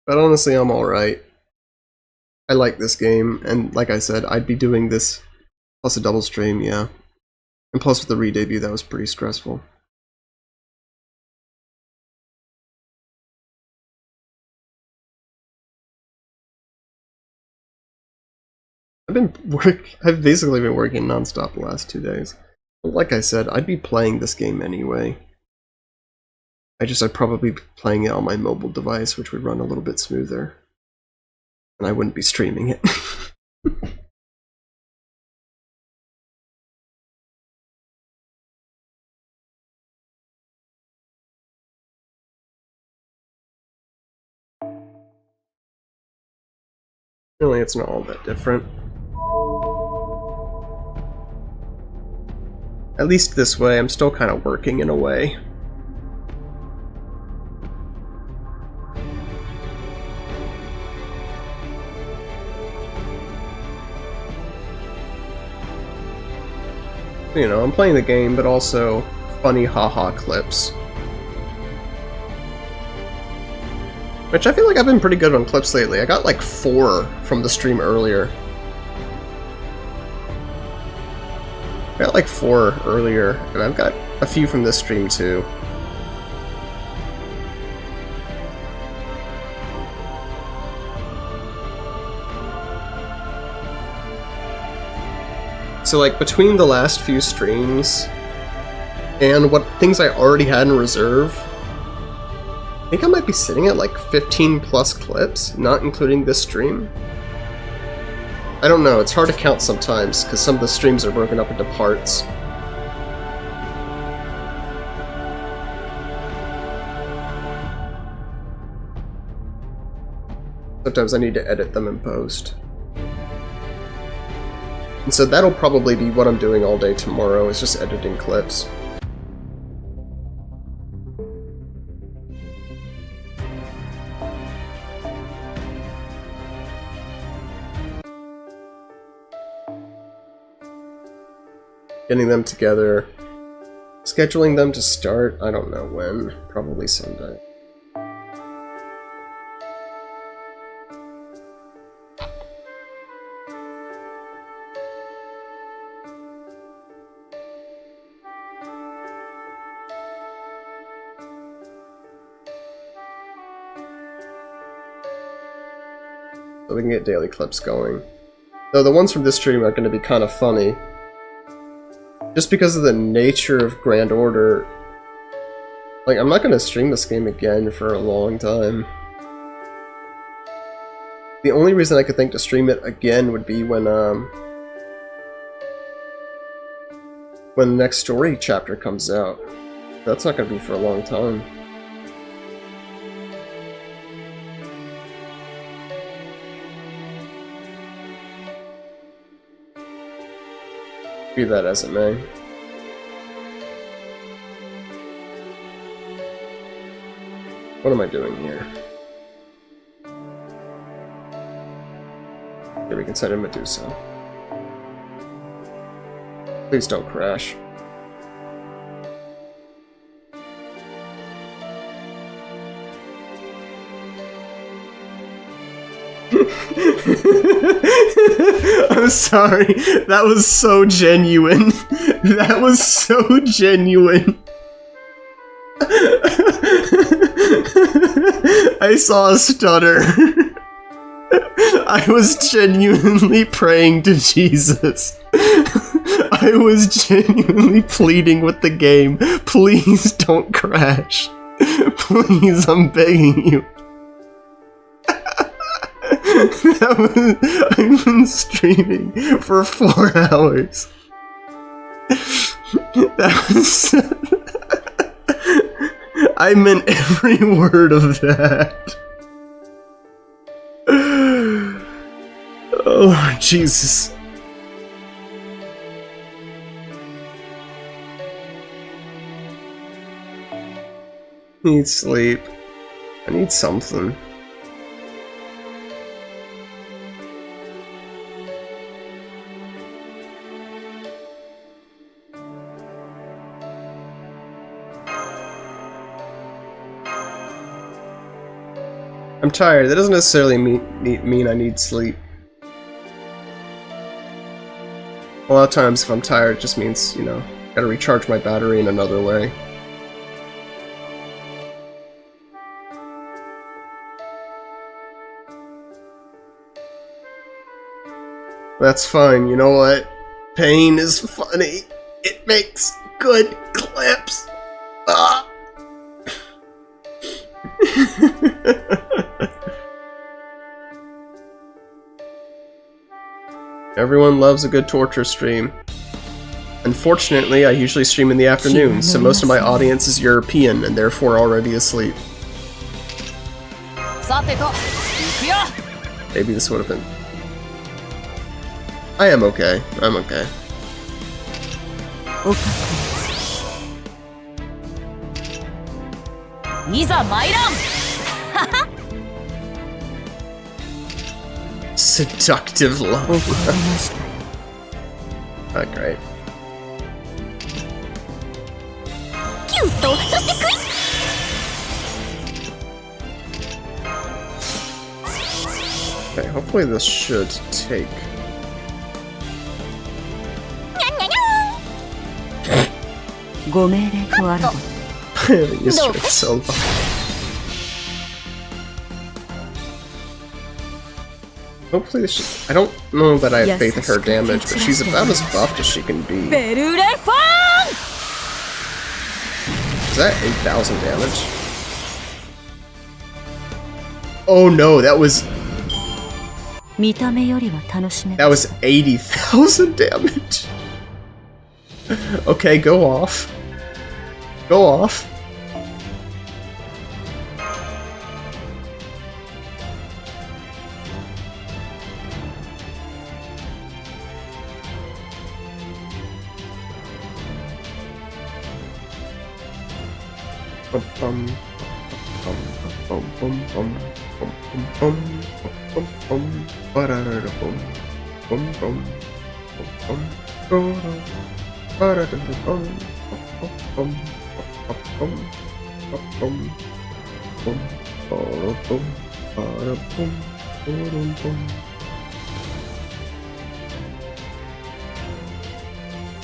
But honestly, I'm alright. I like this game, and like I said, I'd be doing this plus a double stream, yeah. And plus with the re-debut, that was pretty stressful. I've basically been working non-stop the last 2 days. But like I said, I'd be playing this game anyway. I'd probably be playing it on my mobile device, which would run a little bit smoother. And I wouldn't be streaming it. Really, it's not all that different. At least this way, I'm still kind of working in a way. You know, I'm playing the game, but also funny haha clips. Which I feel like I've been pretty good on clips lately. I got like 4 from the stream earlier. I got like 4 earlier, and I've got a few from this stream too. So like between the last few streams and what things I already had in reserve, I think I might be sitting at like 15 plus clips, not including this stream. I don't know, it's hard to count sometimes, because some of the streams are broken up into parts. Sometimes I need to edit them in post. And so that'll probably be what I'm doing all day tomorrow, is just editing clips. Getting them together, scheduling them to start, I don't know when, probably Sunday. so we can get daily clips going. Though the ones from this stream are going to be kind of funny. Just because of the nature of Grand Order. Like, I'm not going to stream this game again for a long time. The only reason I could think to stream it again would be when the next story chapter comes out. That's not going to be for a long time. Be that as it may. What am I doing here? Okay, we can send a Medusa. Please don't crash. I'm sorry. That was so genuine. That was so genuine. I saw a stutter. I was genuinely praying to Jesus. I was genuinely pleading with the game. Please don't crash. Please, I'm begging you. I've been streaming for 4 hours. That was... I meant every word of that. Oh, Jesus. I need sleep. I need something. I'm tired. That doesn't necessarily mean I need sleep. A lot of times if I'm tired, it just means, you know, gotta recharge my battery in another way. That's fine. You know what? Pain is funny. It makes good clips. Ah. Everyone loves a good torture stream. Unfortunately, I usually stream in the afternoon, so most of my audience is European and therefore already asleep. Maybe this would have been... I am okay. I'm okay. Seductive love. Not great. Okay, hopefully this should take. Yesterday so long. Hopefully this should... I don't know that I have faith in her damage, but she's about as buffed as she can be. Is that 8,000 damage? Oh no, that was... That was 80,000 damage! Okay, go off. Go off.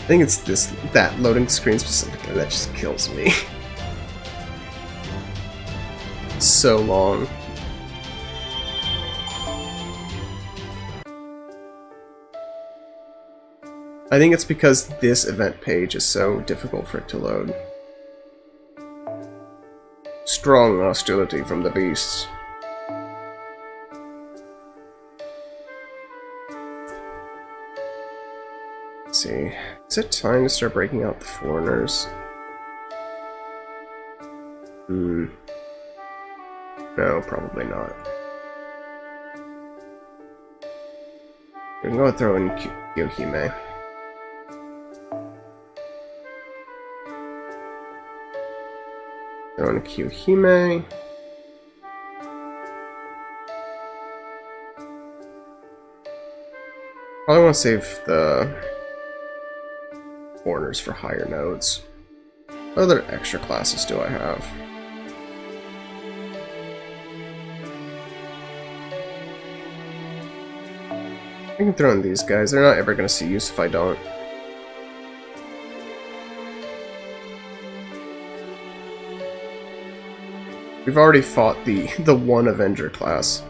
I think it's that loading screen specifically that just kills me. So long. I think it's because this event page is so difficult for it to load. Strong hostility from the beasts. Let's see. Is it time to start breaking out the foreigners? No, probably not. We can go and throw in Yohime. Throw in Kyohime. Probably want to save the foreigners for higher nodes. What other extra classes do I have? I can throw in these guys. They're not ever going to see use if I don't. We've already fought the one Avenger class.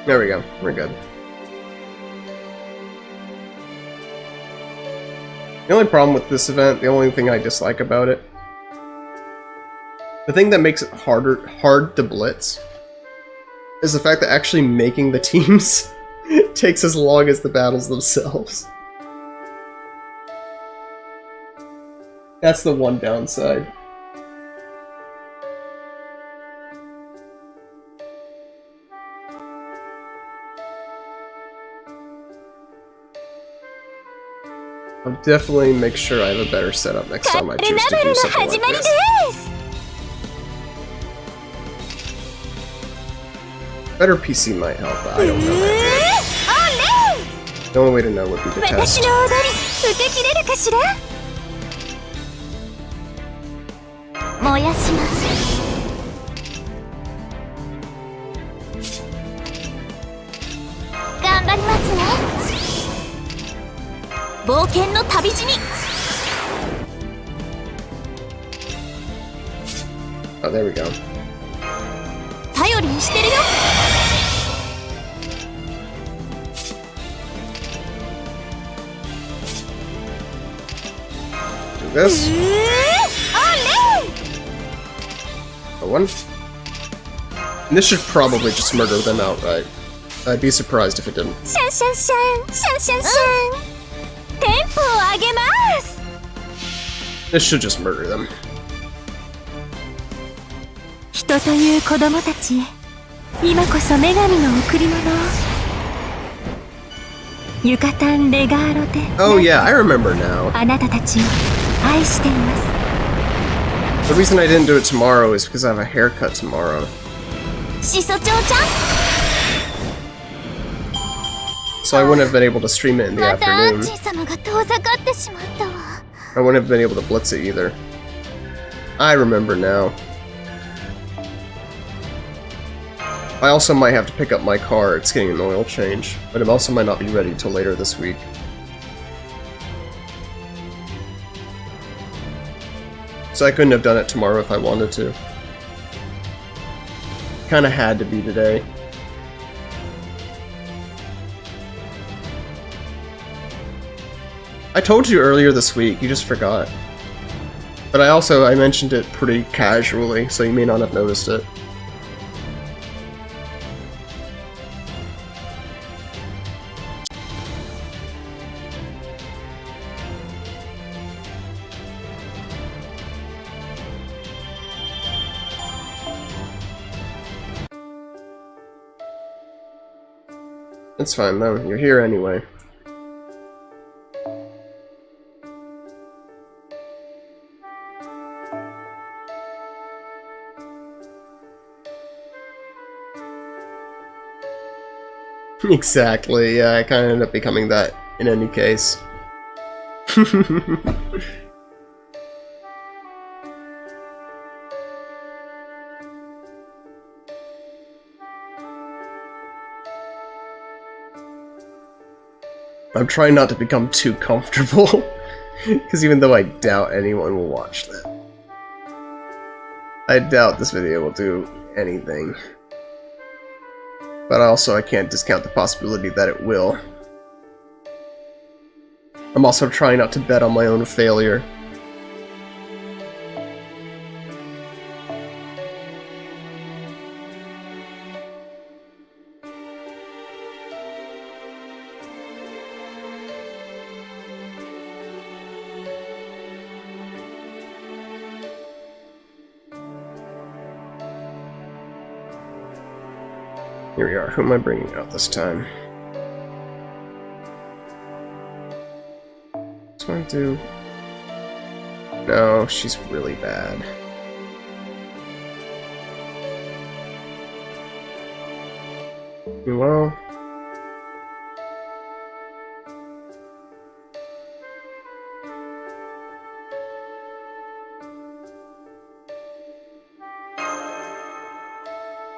There we go. We're good. The only problem with this event, the only thing I dislike about it, the thing that makes it hard to blitz, is the fact that actually making the teams takes as long as the battles themselves. That's the one downside. I'll definitely make sure I have a better setup next time I choose to do something like this. Better PC might help, but I don't know. The only way to know would be to test. Oh, there we go. Do this. One. And this should probably just murder them outright. I'd be surprised if it didn't. This should just murder them. Oh yeah, I remember now. The reason I didn't do it tomorrow is because I have a haircut tomorrow. So I wouldn't have been able to stream it in the afternoon. I wouldn't have been able to blitz it either. I remember now. I also might have to pick up my car, it's getting an oil change, but it also might not be ready till later this week. So I couldn't have done it tomorrow if I wanted to. Kinda had to be today. I told you earlier this week, you just forgot. But I mentioned it pretty casually, so you may not have noticed it. It's fine though, you're here anyway. Exactly, yeah, I kinda ended up becoming that in any case. I'm trying not to become too comfortable, because even though I doubt anyone will watch that. I doubt this video will do anything. But also, I can't discount the possibility that it will. I'm also trying not to bet on my own failure. Here we are. Who am I bringing out this time? What's going to do? No, she's really bad. Well...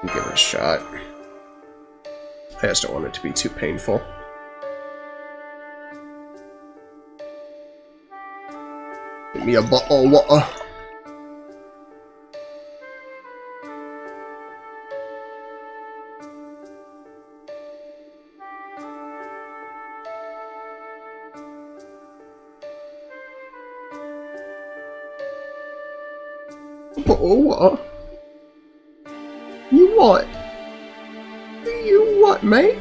give it a shot. I just don't want it to be too painful. Give me a bottle of water. Bottle of water? You what? You what, mate?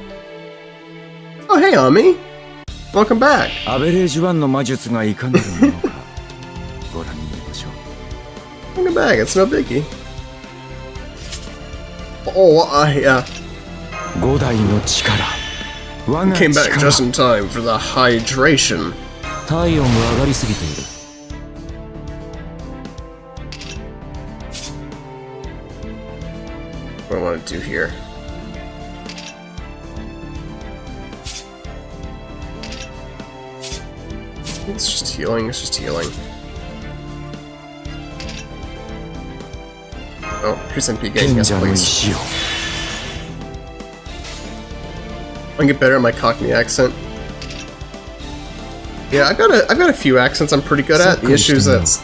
Oh, hey, Ami. Welcome back. アベレージ1の魔術がいかなるものかご覧に入れましょう。 Welcome back. It's no biggie. Oh, yeah. 五代の力。我が Came back 力。 just in time for the hydration. 体温が上がりすぎている。 What do I want to do here? It's just healing, it's just healing. Oh, increase MP gain, yes please. I can get better at my Cockney accent. Yeah, I've got a few accents I'm pretty good at. The issue is that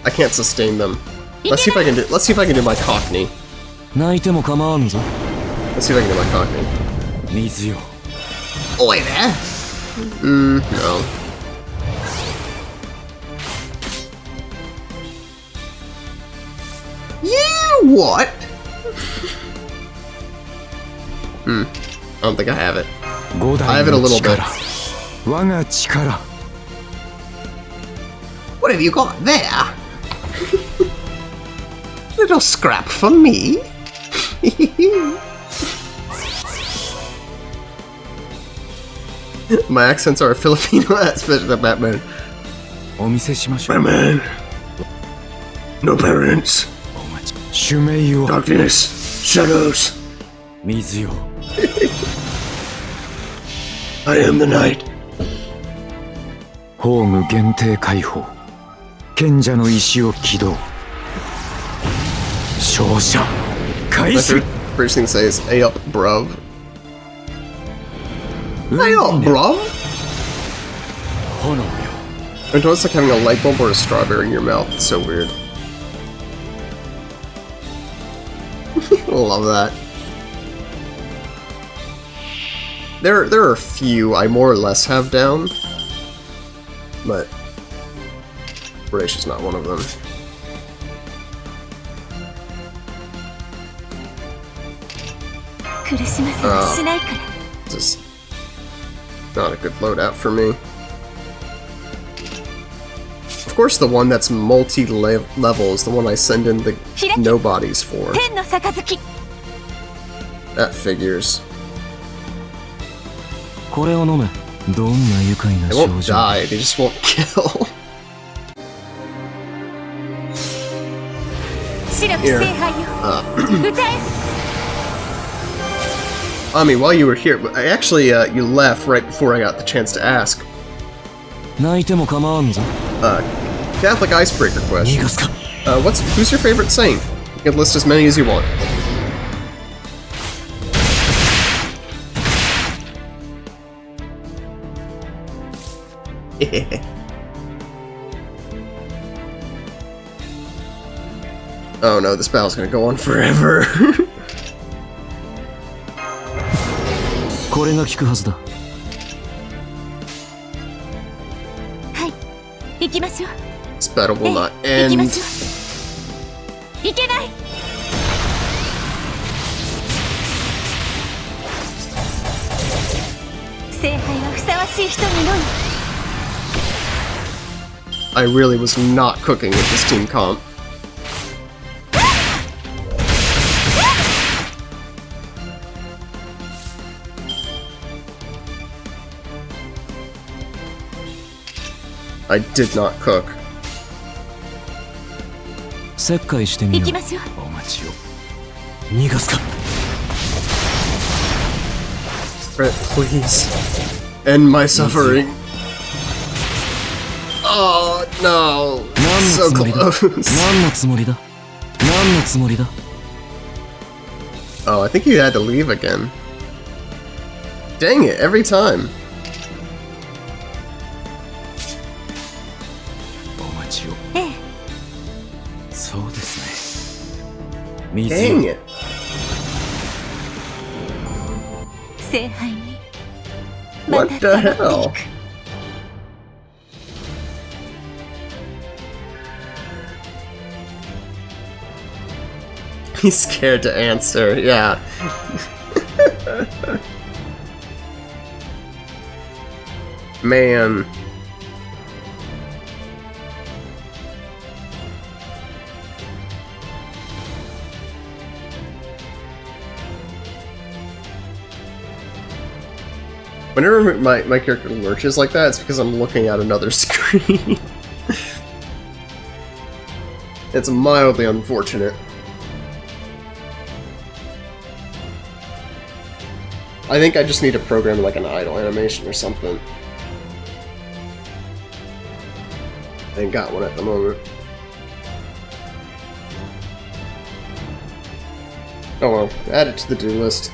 I can't sustain them. Let's see if I can do my Cockney. 泣いても構わんぞ。 Let's see if I can do my Cockney. 水よ。 Oi there! No. You what? I don't think I have it. 五 I have 代 it a の little 力。 bit. 我が力。 What have you got there? Little scrap for me? My accents are a Filipino aspect of Batman. お見せしましょう。 Batman. No parents. お待ち。主命を。 Darkness. Shadows. 水よ。 I am the night. ホーム限定解放。賢者の石を起動。照射。開 My 始。 first thing to say is, "Hey up, bruv." Hey up, bruv. 炎よ。 I know it's like having a light bulb or a strawberry in your mouth. It's so weird. Love that. There are a few I more or less have down, but Horatius not one of them. This is not a good loadout for me. Of course, the one that's multi-level is the one I send in the nobodies for. That figures. これを飲め。どんな愉快な They 症 won't 状。 die, they just won't kill. Here. Ami, while you were here, I actually, you left right before I got the chance to ask. 泣いても構わんぞ。 Catholic icebreaker 逃 question. がすか。 Who's your favorite saint? You can list as many as you want. Oh no, this battle's gonna go on forever. これが効くはずだ。はい、行きましょう。 This battle will not 行きま end. しょう。いけない。聖杯はふさわしい人にのみ。 I really was not cooking with this team comp. I did not cook. 切開してみよう。行きましょう。お待ちを。逃がすか。 Brett, please. End my suffering. Oh no. 何 So のつもりだ。 close. 何のつもりだ。何のつもりだ。 Oh, I think you had to leave again. Dang it, every time. お待ちを。ええ。そうですね。水 Dang を。 it. 聖杯に What ま the たたど hell? っていく。 He's scared to answer, yeah. Man. Whenever my character lurches like that, it's because I'm looking at another screen. It's mildly unfortunate. I think I just need to program like an idle animation or something. I ain't got one at the moment. Oh well, add it to the do list.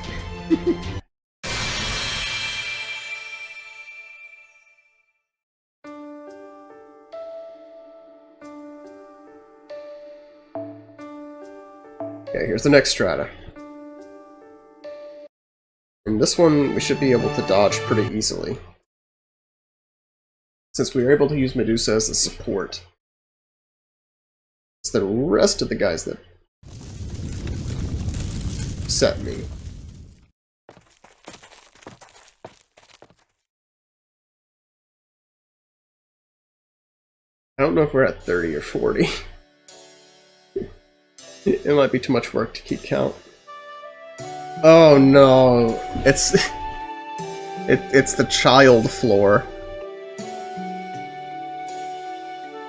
Okay, here's the next strata. And this one, we should be able to dodge pretty easily. Since we were able to use Medusa as a support. It's the rest of the guys that upset me. I don't know if we're at 30 or 40. It might be too much work to keep count. Oh no, it's it's the child floor.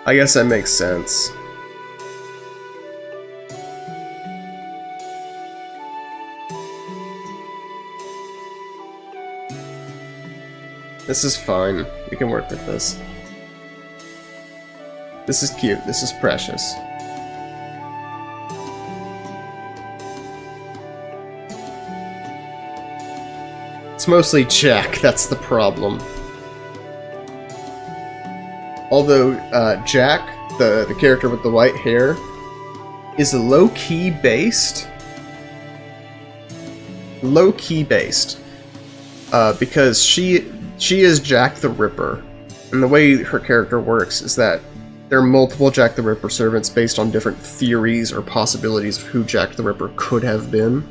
I guess that makes sense. This is fine. We can work with this. This is cute. This is precious. It's mostly Jack, that's the problem. Although, Jack, the character with the white hair, is low-key based. Low-key based. Because she is Jack the Ripper. And the way her character works is that there are multiple Jack the Ripper servants based on different theories or possibilities of who Jack the Ripper could have been.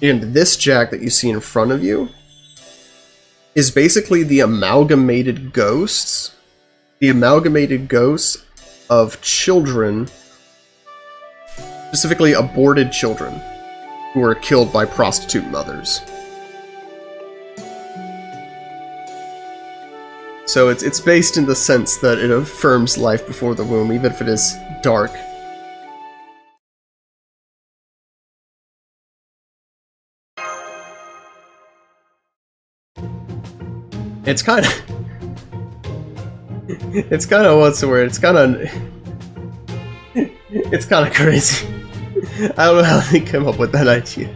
And this Jack that you see in front of you is basically the amalgamated ghosts. The amalgamated ghosts of children, specifically aborted children, who were killed by prostitute mothers. So it's based in the sense that it affirms life before the womb, even if it is dark. It's kind of... it's kind of, what's the word? It's kind of... it's kind of crazy. I don't know how they came up with that idea.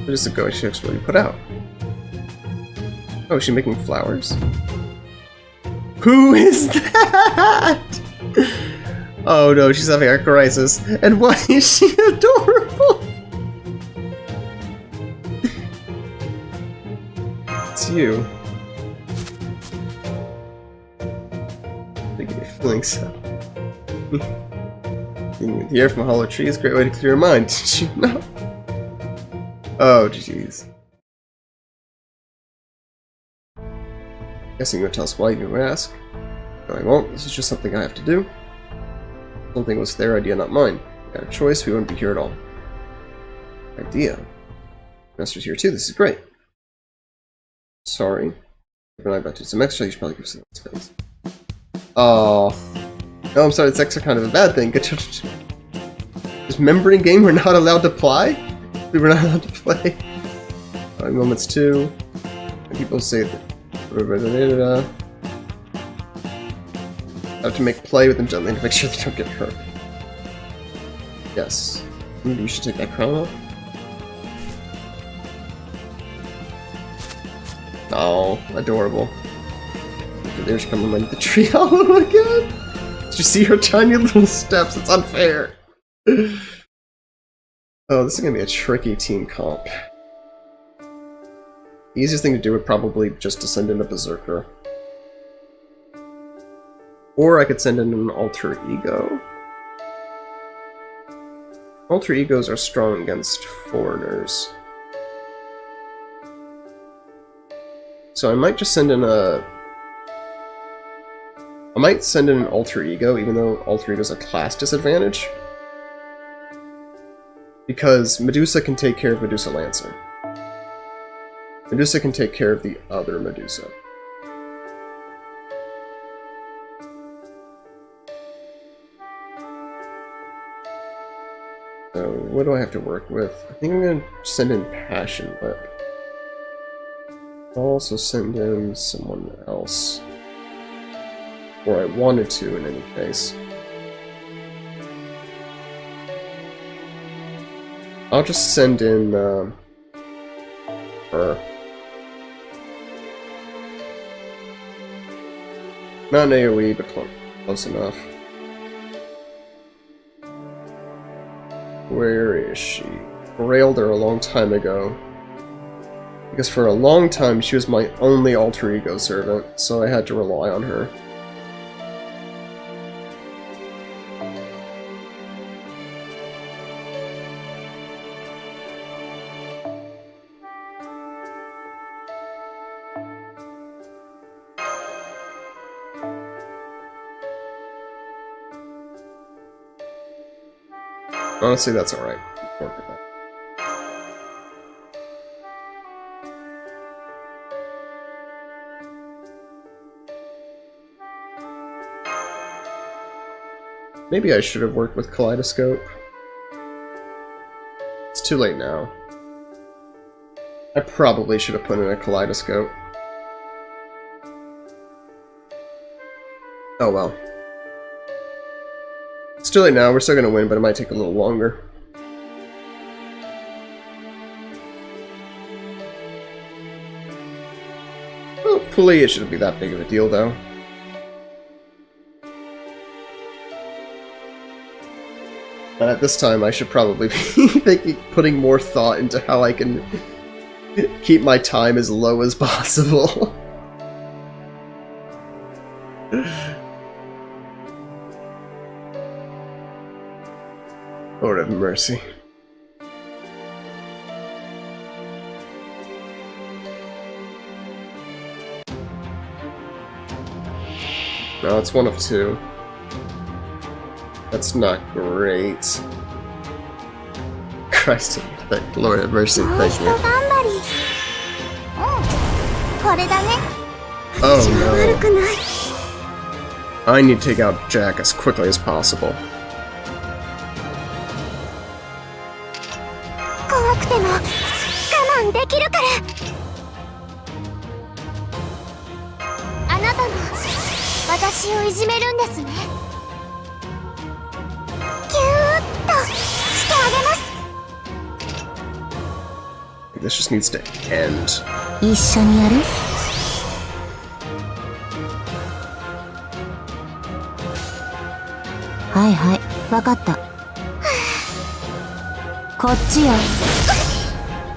What is the ghost she looks really put out? Oh, is she making flowers? Who is that? Oh no, she's having a crisis. And why is she adorable? It's you. I think you're feeling so. The air from a hollow tree is a great way to clear your mind. Did you know? Oh, jeez. Guessing you'll tell us why you ask. No, I won't. This is just something I have to do. Something was their idea, not mine. If we had a choice, we wouldn't be here at all. Idea. Master's here too. This is great. Sorry. If I'm about to do some extra, you should probably give some space. Oh. No, I'm sorry. It's extra kind of a bad thing. This membrane game we're not allowed to play? We were not allowed to play. Moments too. And people say that. I have to make play with them gently to make sure they don't get hurt. Yes. Maybe you should take that crown off. Oh, adorable. There she comes underneath the tree. Oh my god! Did you see her tiny little steps? It's unfair. Oh, this is gonna be a tricky team comp. The easiest thing to do would probably just to send in a berserker. Or I could send in an alter ego. Alter egos are strong against foreigners. So I might just send in a... I might send in an alter ego, even though alter ego is a class disadvantage. Because Medusa can take care of Medusa Lancer. Medusa can take care of the other Medusa. So, what do I have to work with? I think I'm going to send in Passion Whip. I'll also send in someone else. Or I wanted to, in any case. I'll just send in, her. Not an AoE, but close enough. Where is she? I railed her a long time ago. Because for a long time she was my only alter ego servant, so I had to rely on her. Honestly, that's alright. Work with that. Maybe I should have worked with Kaleidoscope. It's too late now. I probably should have put in a Kaleidoscope. Oh well. It's too late now, we're still gonna win, but it might take a little longer. Hopefully it shouldn't be that big of a deal, though. And at this time, I should probably be putting more thought into how I can keep my time as low as possible. Lord have mercy. No, it's one of two. That's not great. Christ, Lord have mercy, thank you. Oh no. I need to take out Jack as quickly as possible. This just needs to end. はいはい、わかった。こっちよ。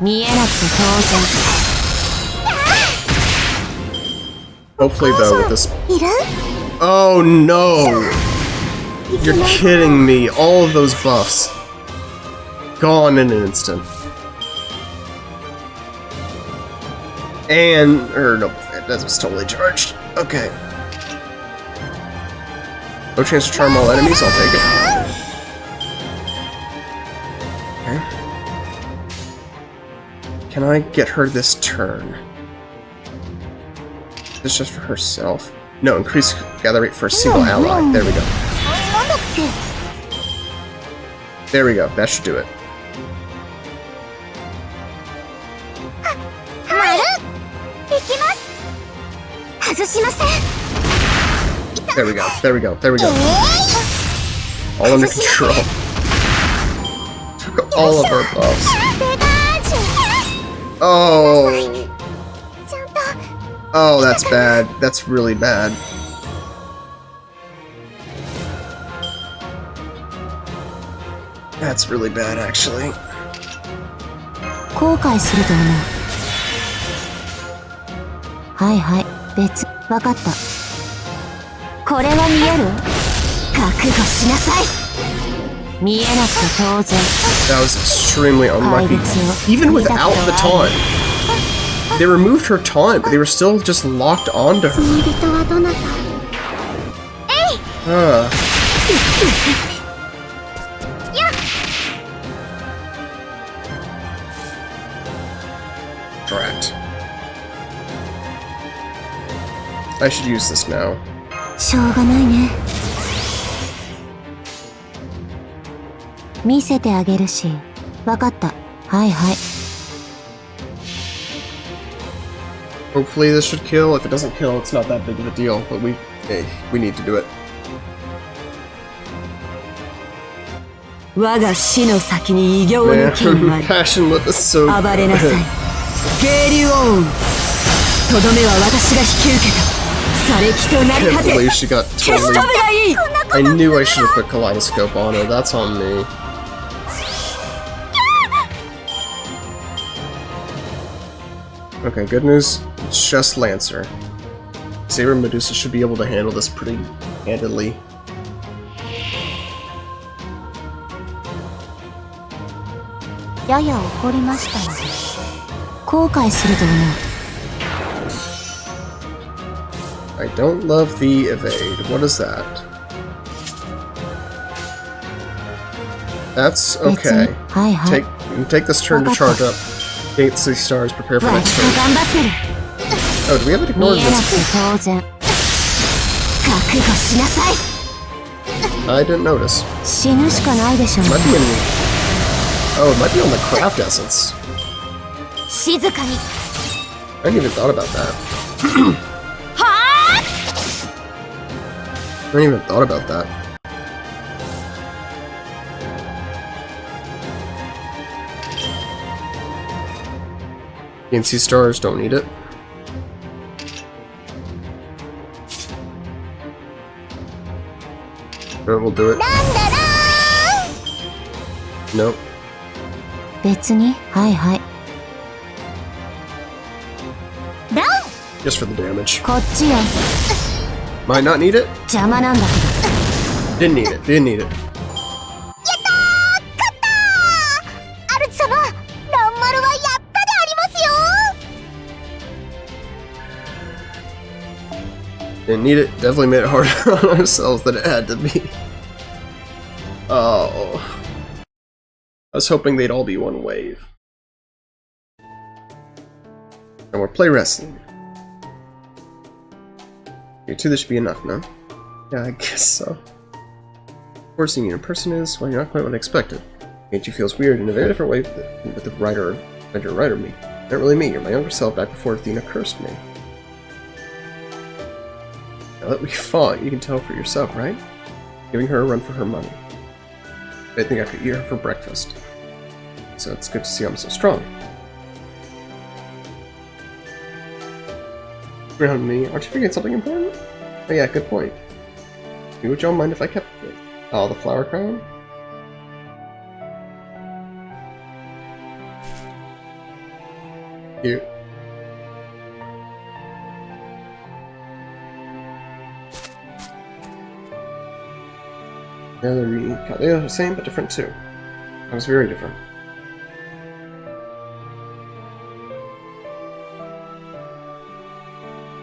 見えなくて当然。Hopefully though with this... いる？ Oh no! You're kidding me. All of those buffs. Gone in an instant. And... no, that was totally charged. Okay. No chance to charm all enemies, I'll take it. Okay. Can I get her this turn? Is this just for herself? No, increase gather rate for a single ally. There we go. There we go, that should do it. There we go, there we go, there we go. All under control. Took all of our buffs. Oh! Oh, that's bad. That's really bad. That's really bad, actually. 後悔すると思う。はいはい、別。わかった。これは見える？覚悟しなさい。見えなくて当然。That was extremely unlucky. Even without the taunt. They removed her taunt, but they were still just locked onto her. Correct. I should use this now. しょうがないね。見せてあげるし。わかった。はいはい。Hopefully this should kill. If it doesn't kill, it's not that big of a deal, but we need to do it. 我が死の先に異形の Man, 剣あり。 Passion Whip is so 暴れなさい。 good. 渓流オウン。とどめは私が引き受けた。されきとなり I 果 can't て。 believe she got 消し totally... 飛べがいい。 I knew I should have put Kaleidoscope on her. That's on me. Okay, good news. It's just Lancer. Saber and Medusa should be able to handle this pretty handedly. やや怒りましたので。後悔すると思う。 I don't love the evade. What is that? That's okay. Take this turn to charge up. Gate 6 stars, prepare for next turn. Oh, do we have it ignored this? I didn't notice. 死ぬしかないでしょうね。 Might be in... Oh, it might be on the craft essence. 静かに。 I hadn't even thought about that. I hadn't even thought about that. PNC stars, don't need it. Alright, we'll do it. Nope. 別に、はいはい。 Just for the damage. こっちよ。 Might not need it? 邪魔なんだけ Didn't need it. Didn't need it. アルチ様、ランマルはやったでありますよ。 Didn't need it. Definitely made it harder on ourselves than it had to be. Oh. I was hoping they'd all be one wave. And we'll play wrestling. Okay, 2, this should be enough, no? Yeah, I guess so. Forcing you in person is, well, you're not quite what I expected. It feels weird in a very different way with the writer me. Not really me, you're my younger self back before Athena cursed me. Now that we fought, you can tell for yourself, right? Giving her a run for her money. I think I could eat her for breakfast. So it's good to see I'm so strong. Around me, aren't you forgetting something important? Oh yeah, good point. Would y'all mind if I kept it? Oh, the flower crown? Cute. Yeah, they're the same but different too. That was very different.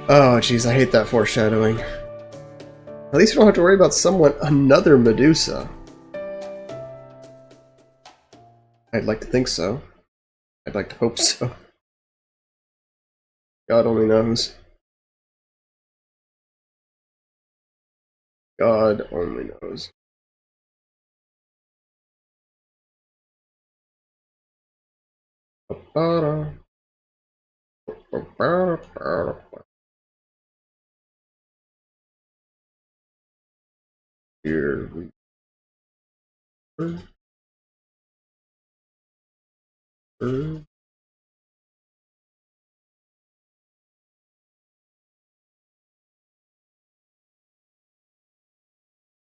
Oh jeez, I hate that foreshadowing. At least we don't have to worry about another Medusa. I'd like to think so. I'd like to hope so. God only knows. God only knows. Here we go.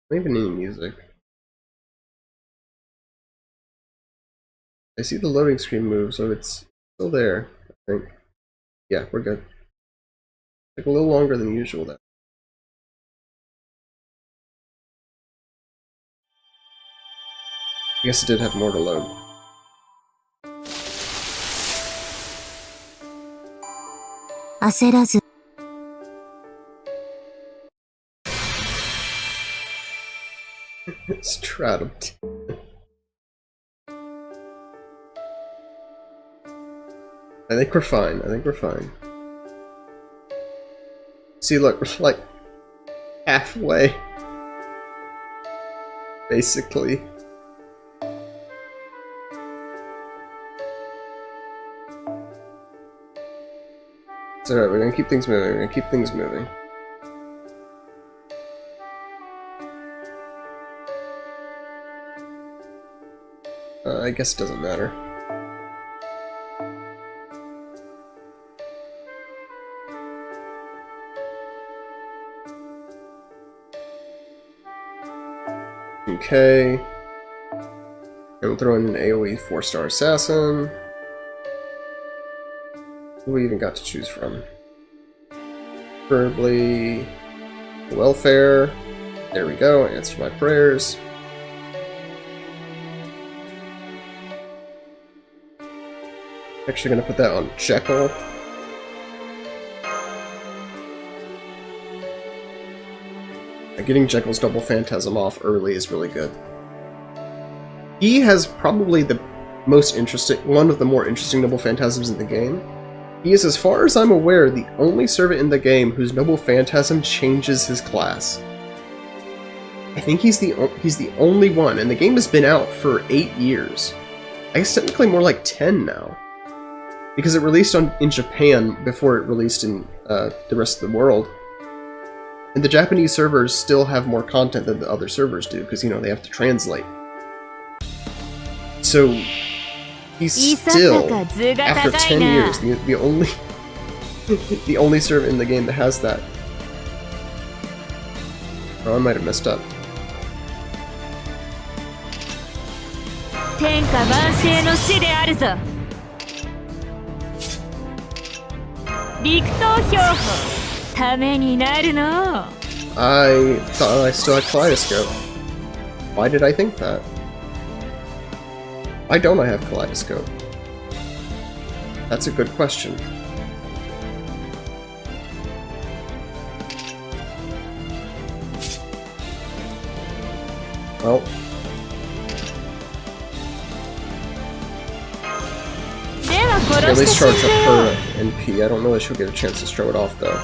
Maybe need music. I see the loading screen move, so it's still there, I think. Yeah, we're good. Took a little longer than usual though. I guess it did have more to load. Stratum. I think we're fine. I think we're fine. See, look, we're like halfway. Basically. It's alright, we're gonna keep things moving. We're gonna keep things moving. I guess it doesn't matter. Okay. And we'll throw in an AoE 4-star assassin. Who we even got to choose from? Preferably welfare. There we go, answer my prayers. Actually gonna put that on Jekyll. Getting Jekyll's double phantasm off early is really good. He has probably the most interesting, one of the more interesting noble phantasms in the game. He is, as far as I'm aware, the only servant in the game whose noble phantasm changes his class. I think he's the only one, and the game has been out for 8 years. I guess technically more like 10 now. Because it released in Japan before it released in the rest of the world. And the Japanese servers still have more content than the other servers do, because, you know, they have to translate. So, he's still, after 10 years, the only the only servant in the game that has that. Oh, I might have messed up. 天下万世の死であるぞ。陸投票法ためになるの。I thought I still had Kaleidoscope. Why did I think that? Why don't I have Kaleidoscope? That's a good question. Well, at least charge up her NP. I don't know that she'll get a chance to show it off though.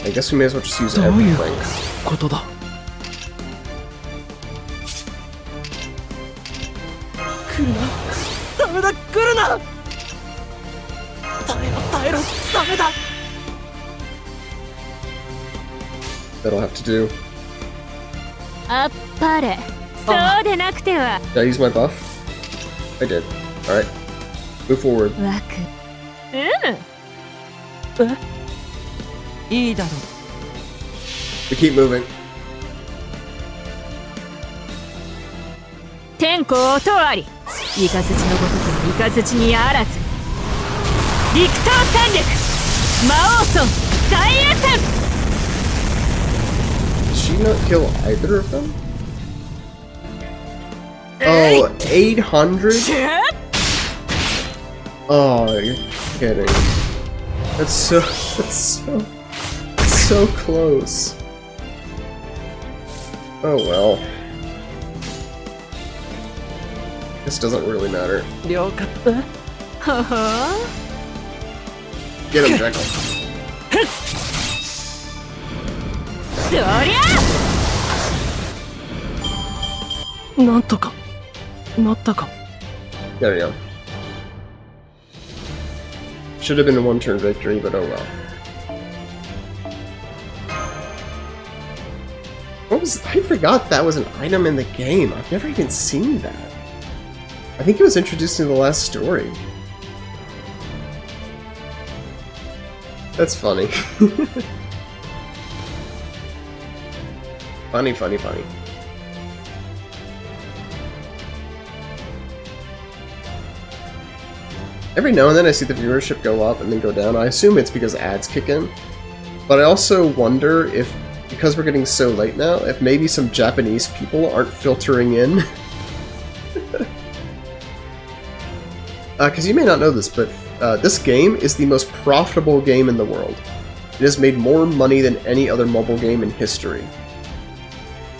I guess we may as well just use everything. That'll have to do. Did I use my buff? I did. Alright. Move forward. いいだろう。 We keep moving. 天候とあり、イカズチのごとくイカズチにあらず。陸東三略、魔王村大衛戦。 Did she not kill either of them? Oh, 800? Oh, you're kidding. That's so close. Oh well. This doesn't really matter. 了解った。はは Get him, Jekyll. そりゃなんとかなったか。 There you go. Should have been a one-turn victory, but oh well. What was... I forgot that was an item in the game. I've never even seen that. I think it was introduced in the last story. That's funny. Funny. Every now and then I see the viewership go up and then go down. I assume it's because ads kick in. But I also wonder if, because we're getting so late now, if maybe some Japanese people aren't filtering in. Because you may not know this, but this game is the most profitable game in the world. It has made more money than any other mobile game in history.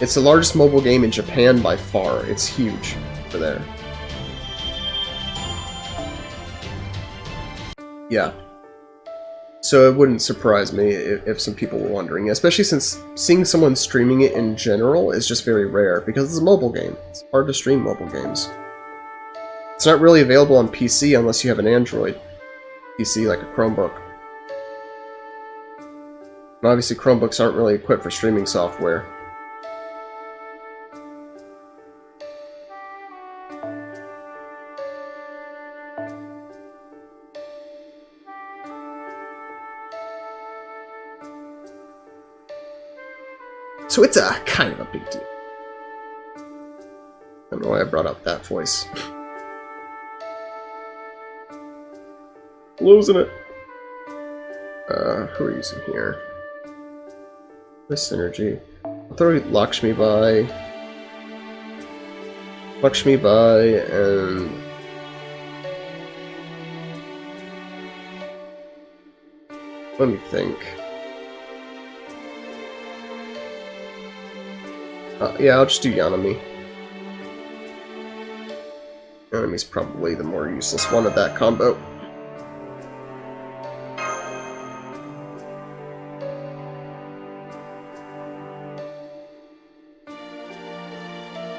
It's the largest mobile game in Japan by far. It's huge over there. Yeah. So it wouldn't surprise me if some people were wondering, especially since seeing someone streaming it in general is just very rare, because it's a mobile game. It's hard to stream mobile games. It's not really available on PC unless you have an Android PC, like a Chromebook. And obviously Chromebooks aren't really equipped for streaming software. So it's a kind of a big deal. I don't know why I brought up that voice. Losing it. Who are you using here? This synergy. I'll throw Lakshmi by, and let me think. Yeah, I'll just do Yanami. Yanami's probably the more useless one of that combo.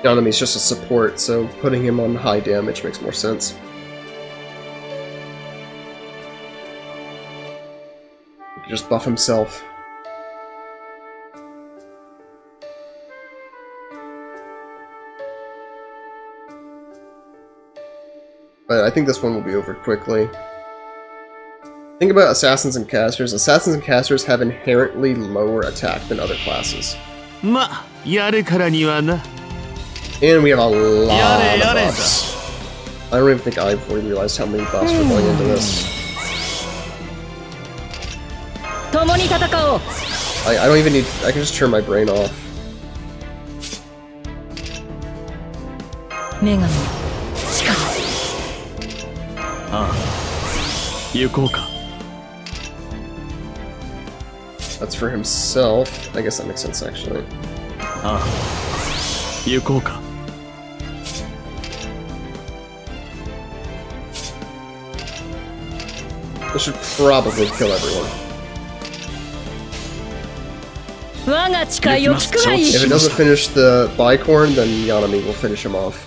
Yanami's just a support, so putting him on high damage makes more sense. He can just buff himself. But I think this one will be over quickly. Think about Assassins and Casters. Assassins and Casters have inherently lower attack than other classes. And we have a lot of buffs. I don't even think I fully realized how many buffs were going into this. I don't even need... I can just turn my brain off. That's for himself. I guess that makes sense, actually. This should probably kill everyone. If it doesn't finish the Bicorn, then Yanami will finish him off.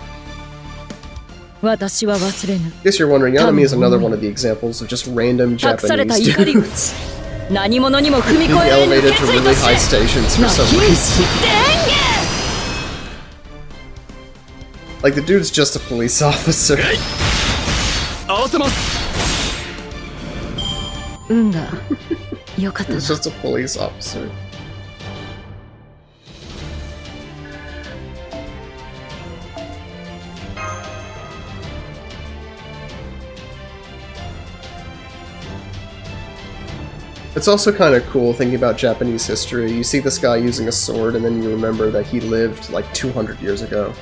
I guess you're wondering, Yanami is another one of the examples of just random Japanese dudes being elevated to really high stations for some reason. Like, the dude's just a police officer. よかったな。 He's just a police officer. It's also kind of cool thinking about Japanese history. You see this guy using a sword, and then you remember that he lived like 200 years ago.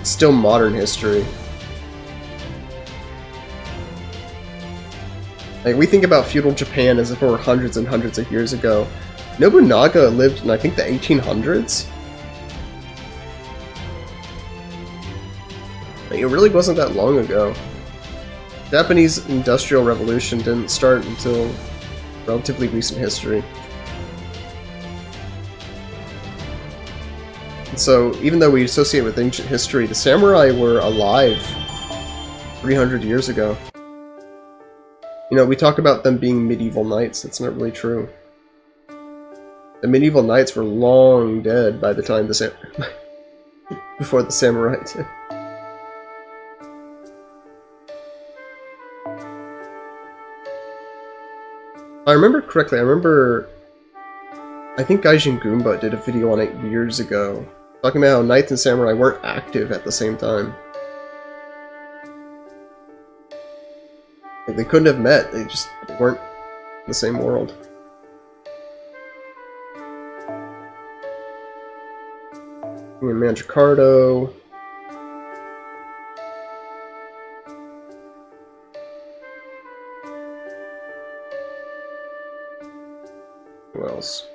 Still modern history. Like, we think about feudal Japan as if it were hundreds and hundreds of years ago. Nobunaga lived in, I think, the 1800s? Like, it really wasn't that long ago. Japanese Industrial Revolution didn't start until relatively recent history. And so, even though we associate with ancient history, the samurai were alive 300 years ago. You know, we talk about them being medieval knights. That's not really true. The medieval knights were long dead by the time before the samurai did. If I remember correctly, I think Gaijin Goomba did a video on it years ago, talking about how knights and samurai weren't active at the same time. Like, they couldn't have met, they weren't in the same world. And Manjicardo. Who else?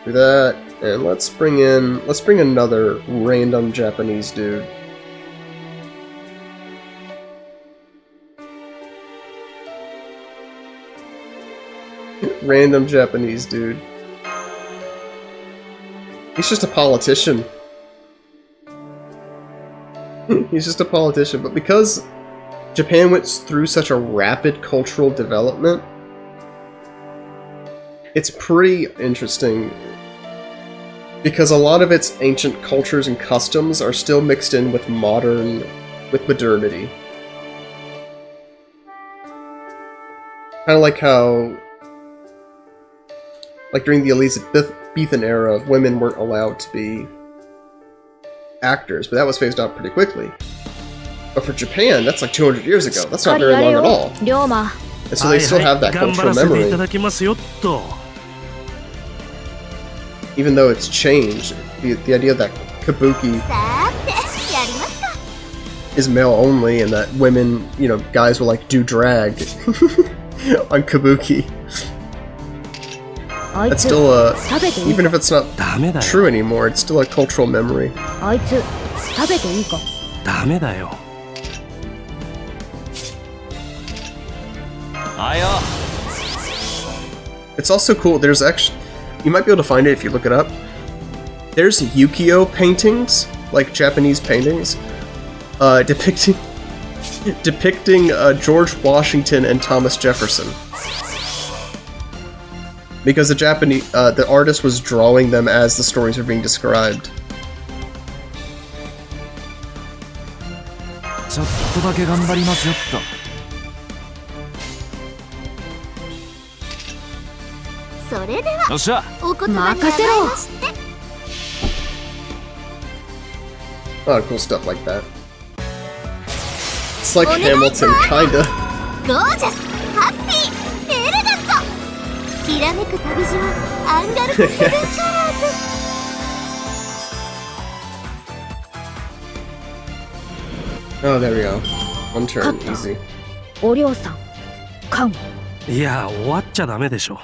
Do that, and let's bring another random Japanese dude. Random Japanese dude. He's just a politician. He's just a politician, but because Japan went through such a rapid cultural development, it's pretty interesting because a lot of its ancient cultures and customs are still mixed in with modernity. Kind of like how, like during the Elizabethan era, women weren't allowed to be actors, but that was phased out pretty quickly. But for Japan, that's like 200 years ago. That's not very long at all. And so they still have that cultural memory. Even though it's changed, the idea that kabuki is male only and that women, you know, guys will like do drag on kabuki. That's still even if it's not true anymore, it's still a cultural memory. It's also cool, there's actually, you might be able to find it if you look it up. There's ukiyo paintings, like Japanese paintings, depicting George Washington and Thomas Jefferson. Because the artist was drawing them as the stories were being described. A lot of cool stuff like that. It's like Hamilton, kinda. Oh, there we go. One turn, easy. おりょうさん、カン。いや、終わっちゃダメでしょ。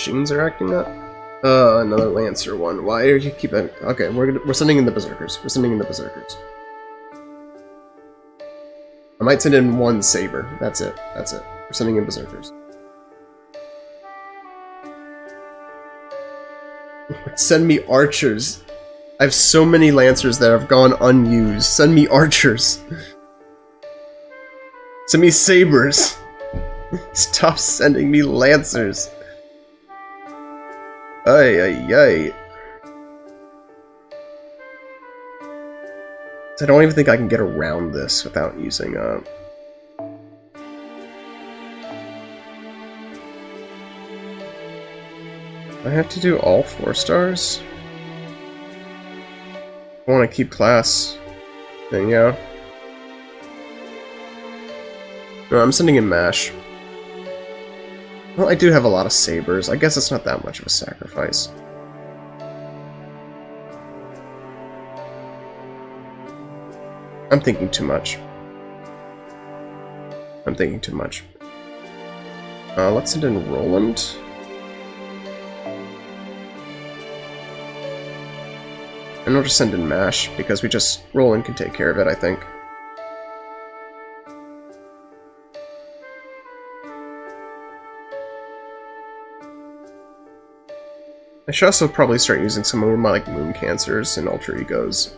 machines are acting up. Another Lancer one. Why are you keeping... Okay, we're sending in the Berserkers. We're sending in the Berserkers. I might send in one Saber. That's it. That's it. We're sending in Berserkers. Send me archers. I have so many Lancers that have gone unused. Send me archers. Send me Sabers. Stop sending me Lancers. Ay, ay, ay. I don't even think I can get around this without using, I have to do all 4 stars? I want to keep class. Then, yeah. No, I'm sending in MASH. Well, I do have a lot of Sabers. I guess it's not that much of a sacrifice. I'm thinking too much. I'm thinking too much. Let's send in Roland. And we'll just send in MASH, because Roland can take care of it, I think. I should also probably start using some of my Moon Cancers and Ultra Egos.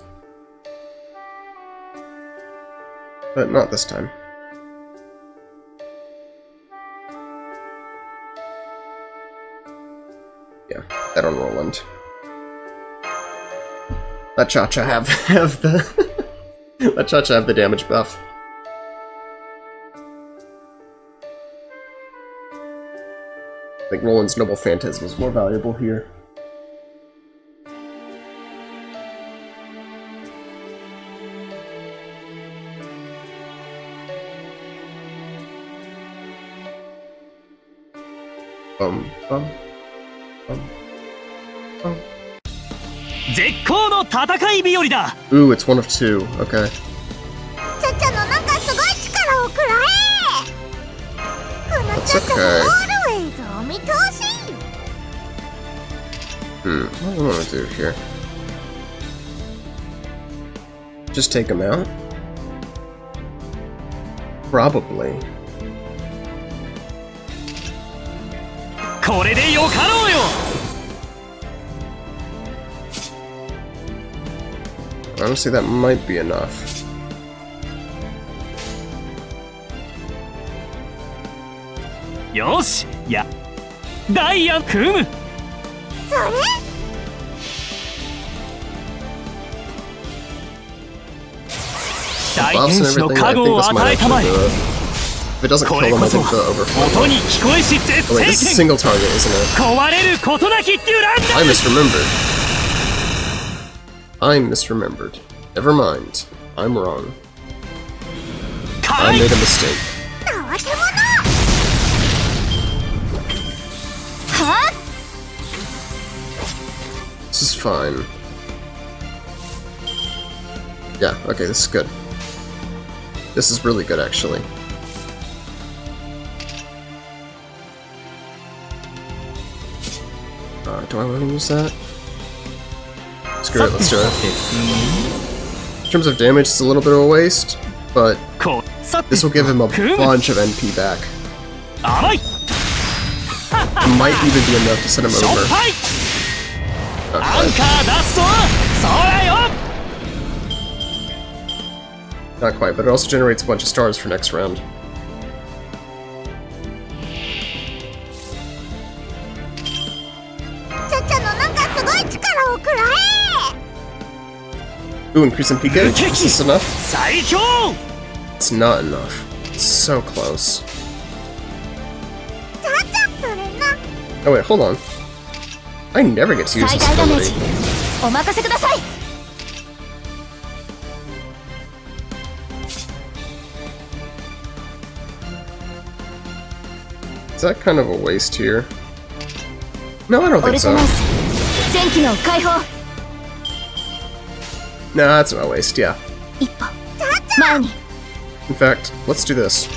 But not this time. Yeah, that on Roland. Let Cha-Cha have the let Cha-Cha have the damage buff. I think Roland's Noble Phantasm is more valuable here. Bum, bum, bum, bum. Ooh, it's 1 of 2. Okay. That's okay. What do I want to do here? Just take him out? Probably. Honestly, that might be enough. Yosh! Yeah. Diane Kun! Buffs and everything, I think this might actually do it. If it doesn't kill him, I think the overflow. Oh wait, this is a single target, isn't it? I misremembered. I misremembered. Never mind. I'm wrong. I made a mistake. This is fine. Yeah, okay, this is good. This is really good, actually. Do I want to use that? Screw it, let's do it. In terms of damage, it's a little bit of a waste, but this will give him a bunch of NP back. It might even be enough to send him over. Not quite, but it also generates a bunch of stars for next round. Ooh, increase in PK? Is this enough? It's not enough. It's so close. Oh wait, hold on. I never get to use this ability. Is that kind of a waste here? No, I don't think so. Nah, that's not a waste, yeah. In fact, let's do this.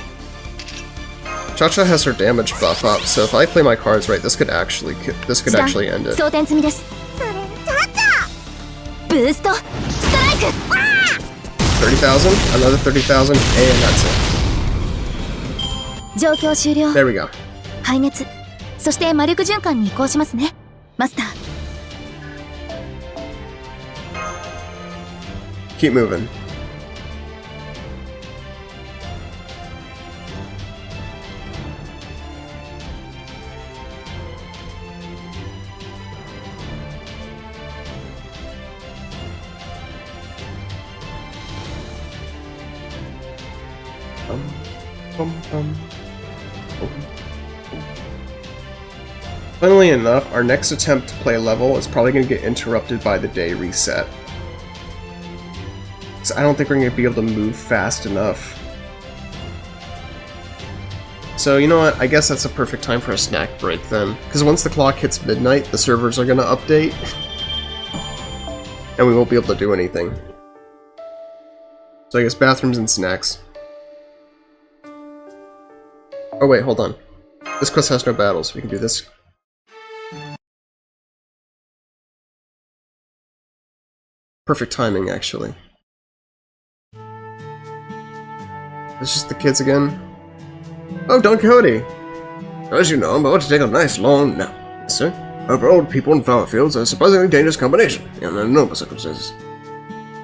Cha-Cha has her damage buff up, so if I play my cards right, this could actually end it. 装填済みです。それちょっとブーストストライク。 30,000, another 30,000, and that's it. 状況終了。 There we go. 排熱。そして魔力循環に移行しますね。マスター。 Keep moving. Funnily enough, our next attempt to play a level is probably going to get interrupted by the day reset. So I don't think we're going to be able to move fast enough. So you know what, I guess that's a perfect time for a snack break then. Because once the clock hits midnight, the servers are going to update. And we won't be able to do anything. So I guess bathrooms and snacks. Oh wait, hold on. This quest has no battles, we can do this. Perfect timing, actually. It's just the kids again. Oh, Don Quixote! As you know, I'm about to take a nice long nap. Yes, sir. However, old people in flower fields are a surprisingly dangerous combination, in normal circumstances.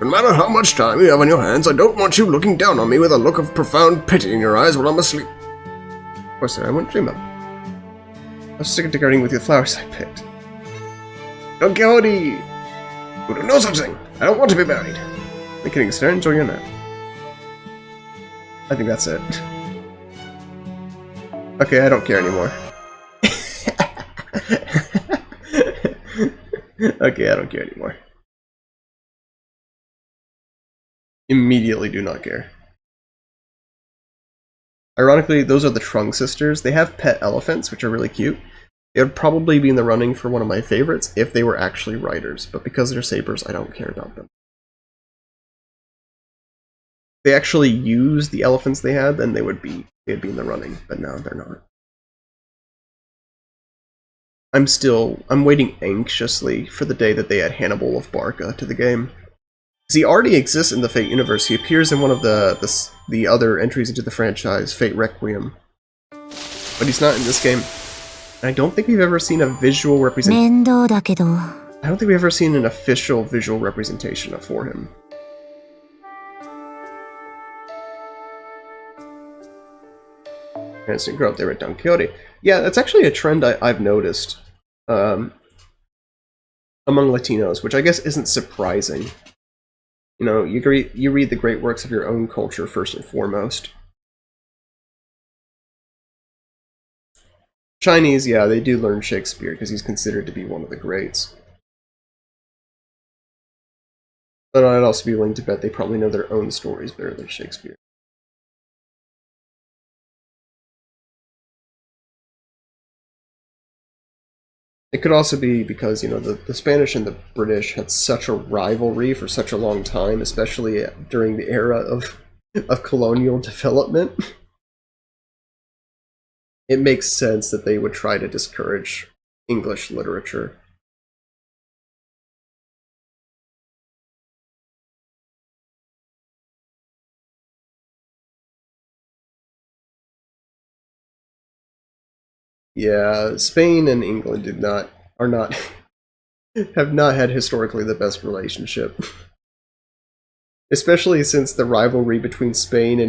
No matter how much time you have on your hands, I don't want you looking down on me with a look of profound pity in your eyes while I'm asleep. Of course, sir, I wouldn't dream of it. I was sick of gardening with the flowers I picked. Don Quixote! You do no such thing! I don't want to be buried! I'm kidding, sir. Enjoy your nap. I think that's it. Okay, I don't care anymore. Okay, I don't care anymore. Immediately do not care. Ironically, those are the Trung sisters. They have pet elephants, which are really cute. They would probably be in the running for one of my favorites if they were actually riders, but because they're sabers, I don't care about them. If they actually used the elephants they had, then they'd be in the running, but no, they're not. I'm waiting anxiously for the day that they add Hannibal of Barca to the game. Because he already exists in the Fate universe. He appears in one of the other entries into the franchise, Fate Requiem. But he's not in this game. And I don't think we've ever seen a visual representation. 面倒だけど。 I don't think we've ever seen an official visual representation for him. And so grow up there at Don Quixote. Yeah, that's actually a trend I've noticed among Latinos, which I guess isn't surprising. You know, you read the great works of your own culture first and foremost. Chinese, yeah, they do learn Shakespeare because he's considered to be one of the greats. But I'd also be willing to bet they probably know their own stories better than Shakespeare. It could also be because, you know, the Spanish and the British had such a rivalry for such a long time, especially during the era of colonial development. It makes sense that they would try to discourage English literature. Yeah, Spain and England have not had historically the best relationship. Especially since the rivalry between Spain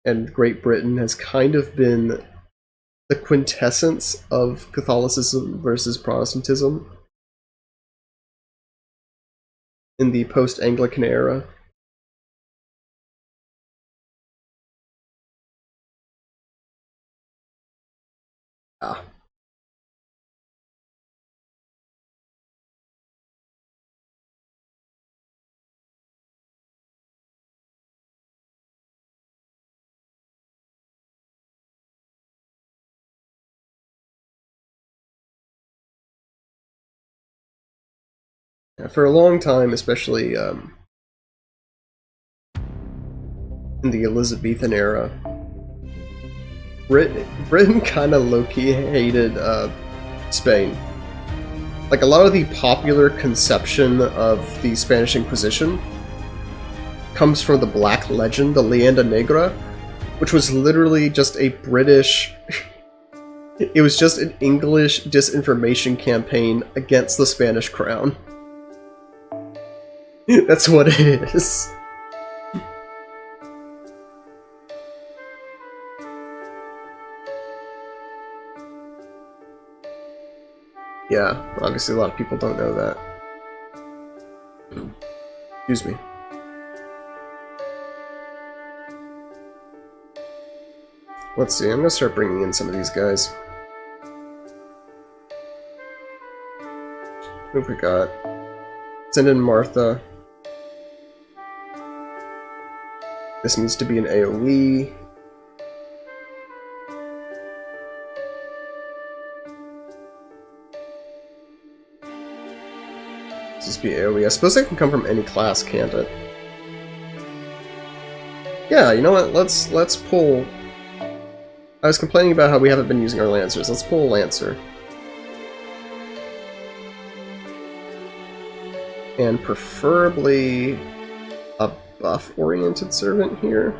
and Great Britain has kind of been the quintessence of Catholicism versus Protestantism in the post-Anglican era. Ah. For a long time, especially in the Elizabethan era, Britain kind of low-key hated Spain. Like, a lot of the popular conception of the Spanish Inquisition comes from the Black Legend, the Leyenda Negra, which was literally just a British... It was just an English disinformation campaign against the Spanish crown. That's what it is. Yeah, obviously a lot of people don't know that. Excuse me. Let's see, I'm gonna start bringing in some of these guys. Who have we got? Send in Martha. This needs to be an AoE. This be AoE. I suppose it can come from any class, can't it? Yeah, you know what? Let's pull. I was complaining about how we haven't been using our Lancers. Let's pull a Lancer. And preferably a buff-oriented servant here.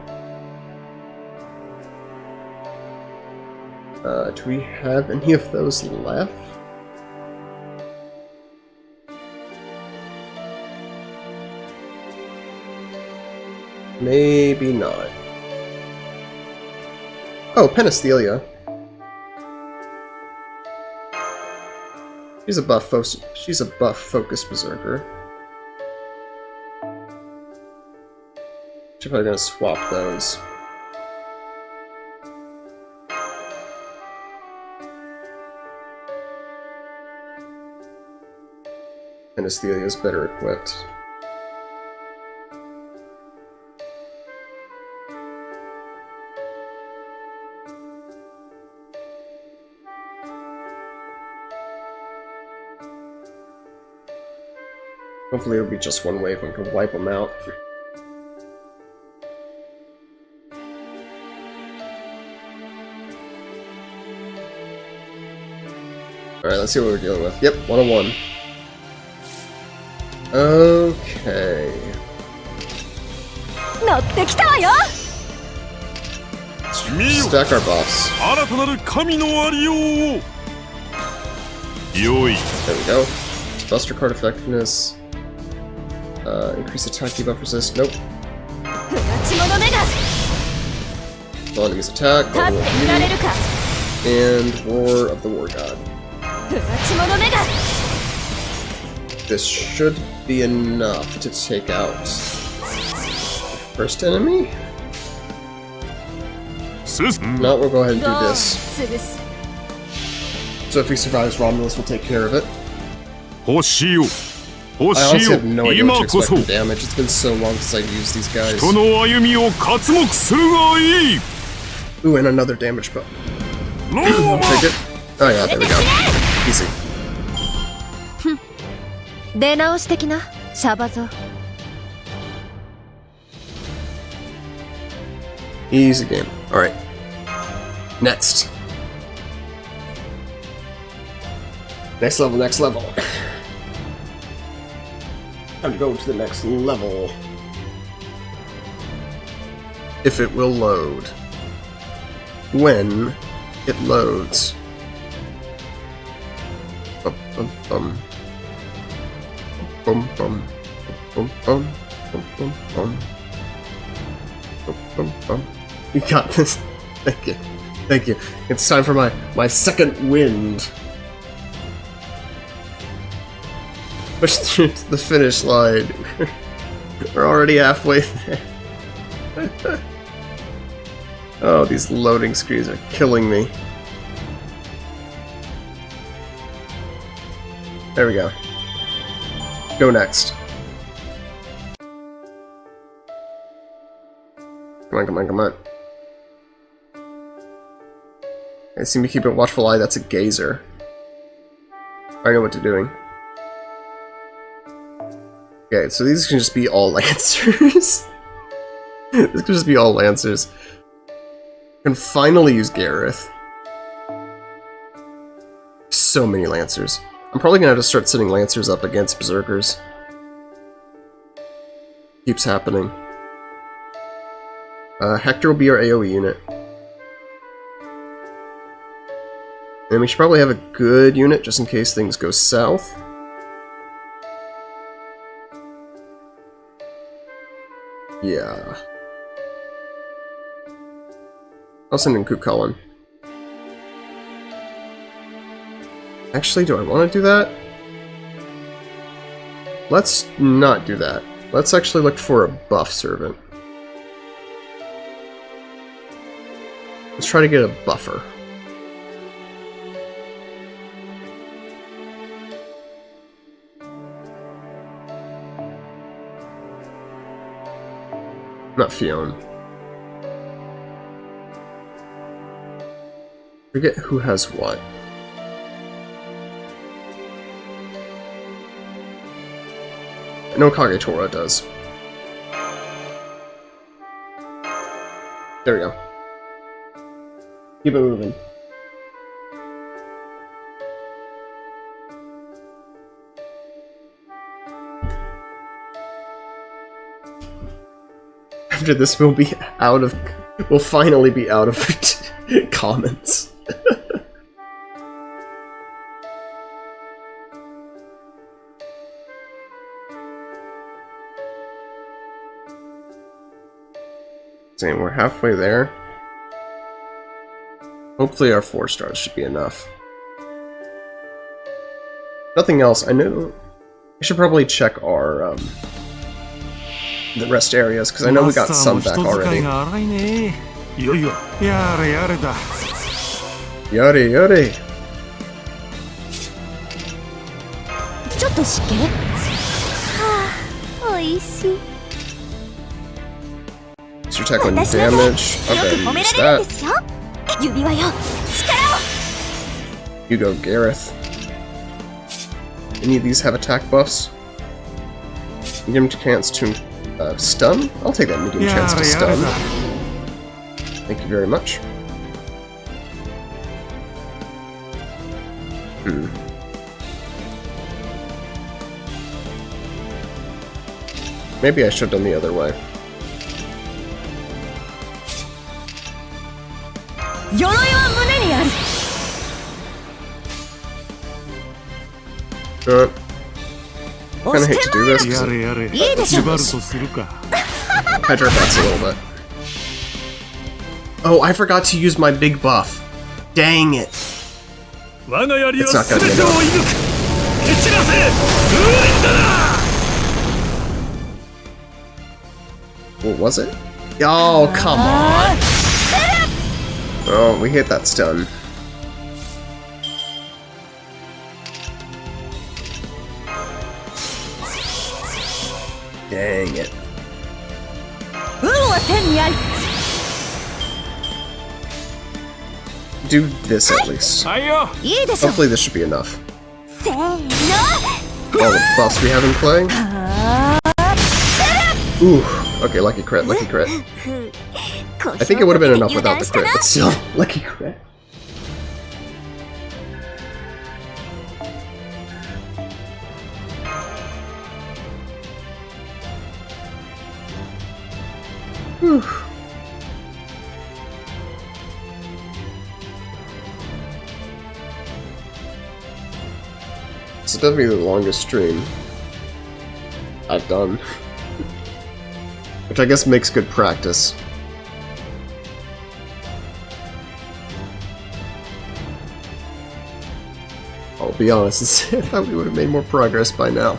Do we have any of those left? Maybe not. Oh, Penisthelia. She's a buff-focused berserker. She's probably gonna swap those. Penisthelia is better equipped. Hopefully it'll be just one wave and we can wipe them out. Alright, let's see what we're dealing with. Yep, 101. Okay. Stack our buffs. There we go. Buster card effectiveness. Increase attack debuff resist. Nope. All enemies attack. And Roar of the War God. This should be enough to take out the first enemy. No, we'll go ahead and do this. So if he survives, Romulus will take care of it. I honestly have no idea what to expect from damage. It's been so long since I've used these guys. Ooh, and another damage button. I'll take it. Oh yeah, there we go. Easy. Easy game. Alright. Next. Next level, next level. Time to go to the next level. If it will load. When it loads. Bum bum bum. Bum bum. Bum bum. Bum bum bum. Bum bum bum. You got this. Thank you. Thank you. It's time for my second wind. Push through to the finish line. We're already halfway there. Oh, these loading screens are killing me. There we go. Go next. Come on, come on, come on. I seem to keep a watchful eye. That's a gazer. I know what they're doing. Okay, so these can just be all Lancers. This can just be all Lancers. Can finally use Gareth. So many Lancers. I'm probably gonna have to start sending Lancers up against Berserkers. Keeps happening. Hector will be our AoE unit. And we should probably have a good unit just in case things go south. Yeah. I'll send in Coop Cullen. Actually, do I want to do that? Let's not do that. Let's actually look for a buff servant. Let's try to get a buffer. Not Fionn. Forget who has what. I know Kagetora does. There we go. Keep it moving. After this, we'll finally be out of comments. Saying we're halfway there. Hopefully our 4 stars should be enough. Nothing else. I know I should probably check our the rest areas because I know we got some back already. Yare yare. ちょっと湿気？はあ、美味しい。 Your attack on damage. Okay, use that. You go, Gareth. Any of these have attack buffs? Medium chance to stun? I'll take that medium chance to stun. Thank you very much. Maybe I should have done the other way. Kinda hate to do this because Hydra bats a little bit. Oh, I forgot to use my big buff. Dang it. It's not gonna be enough. What was it? Oh, come on. Oh, we hit that stun. Dang it. Do this at least. Hopefully this should be enough. All the buffs we have in play. Ooh, okay, lucky crit, lucky crit. I think it would have been enough without the crit, but still, lucky crit. Whew. This is definitely the longest stream I've done. Which I guess makes good practice. I'll be honest, I thought we would have made more progress by now.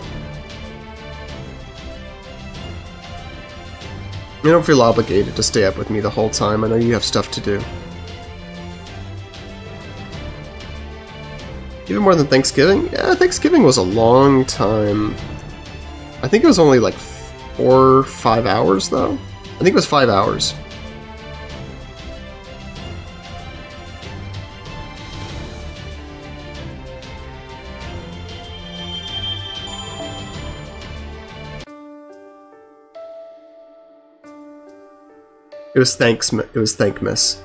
You don't feel obligated to stay up with me the whole time. I know you have stuff to do. Even more than Thanksgiving? Yeah, Thanksgiving was a long time. I think it was only like 4 or 5 hours, though. I think it was 5 hours. It was Thankmas.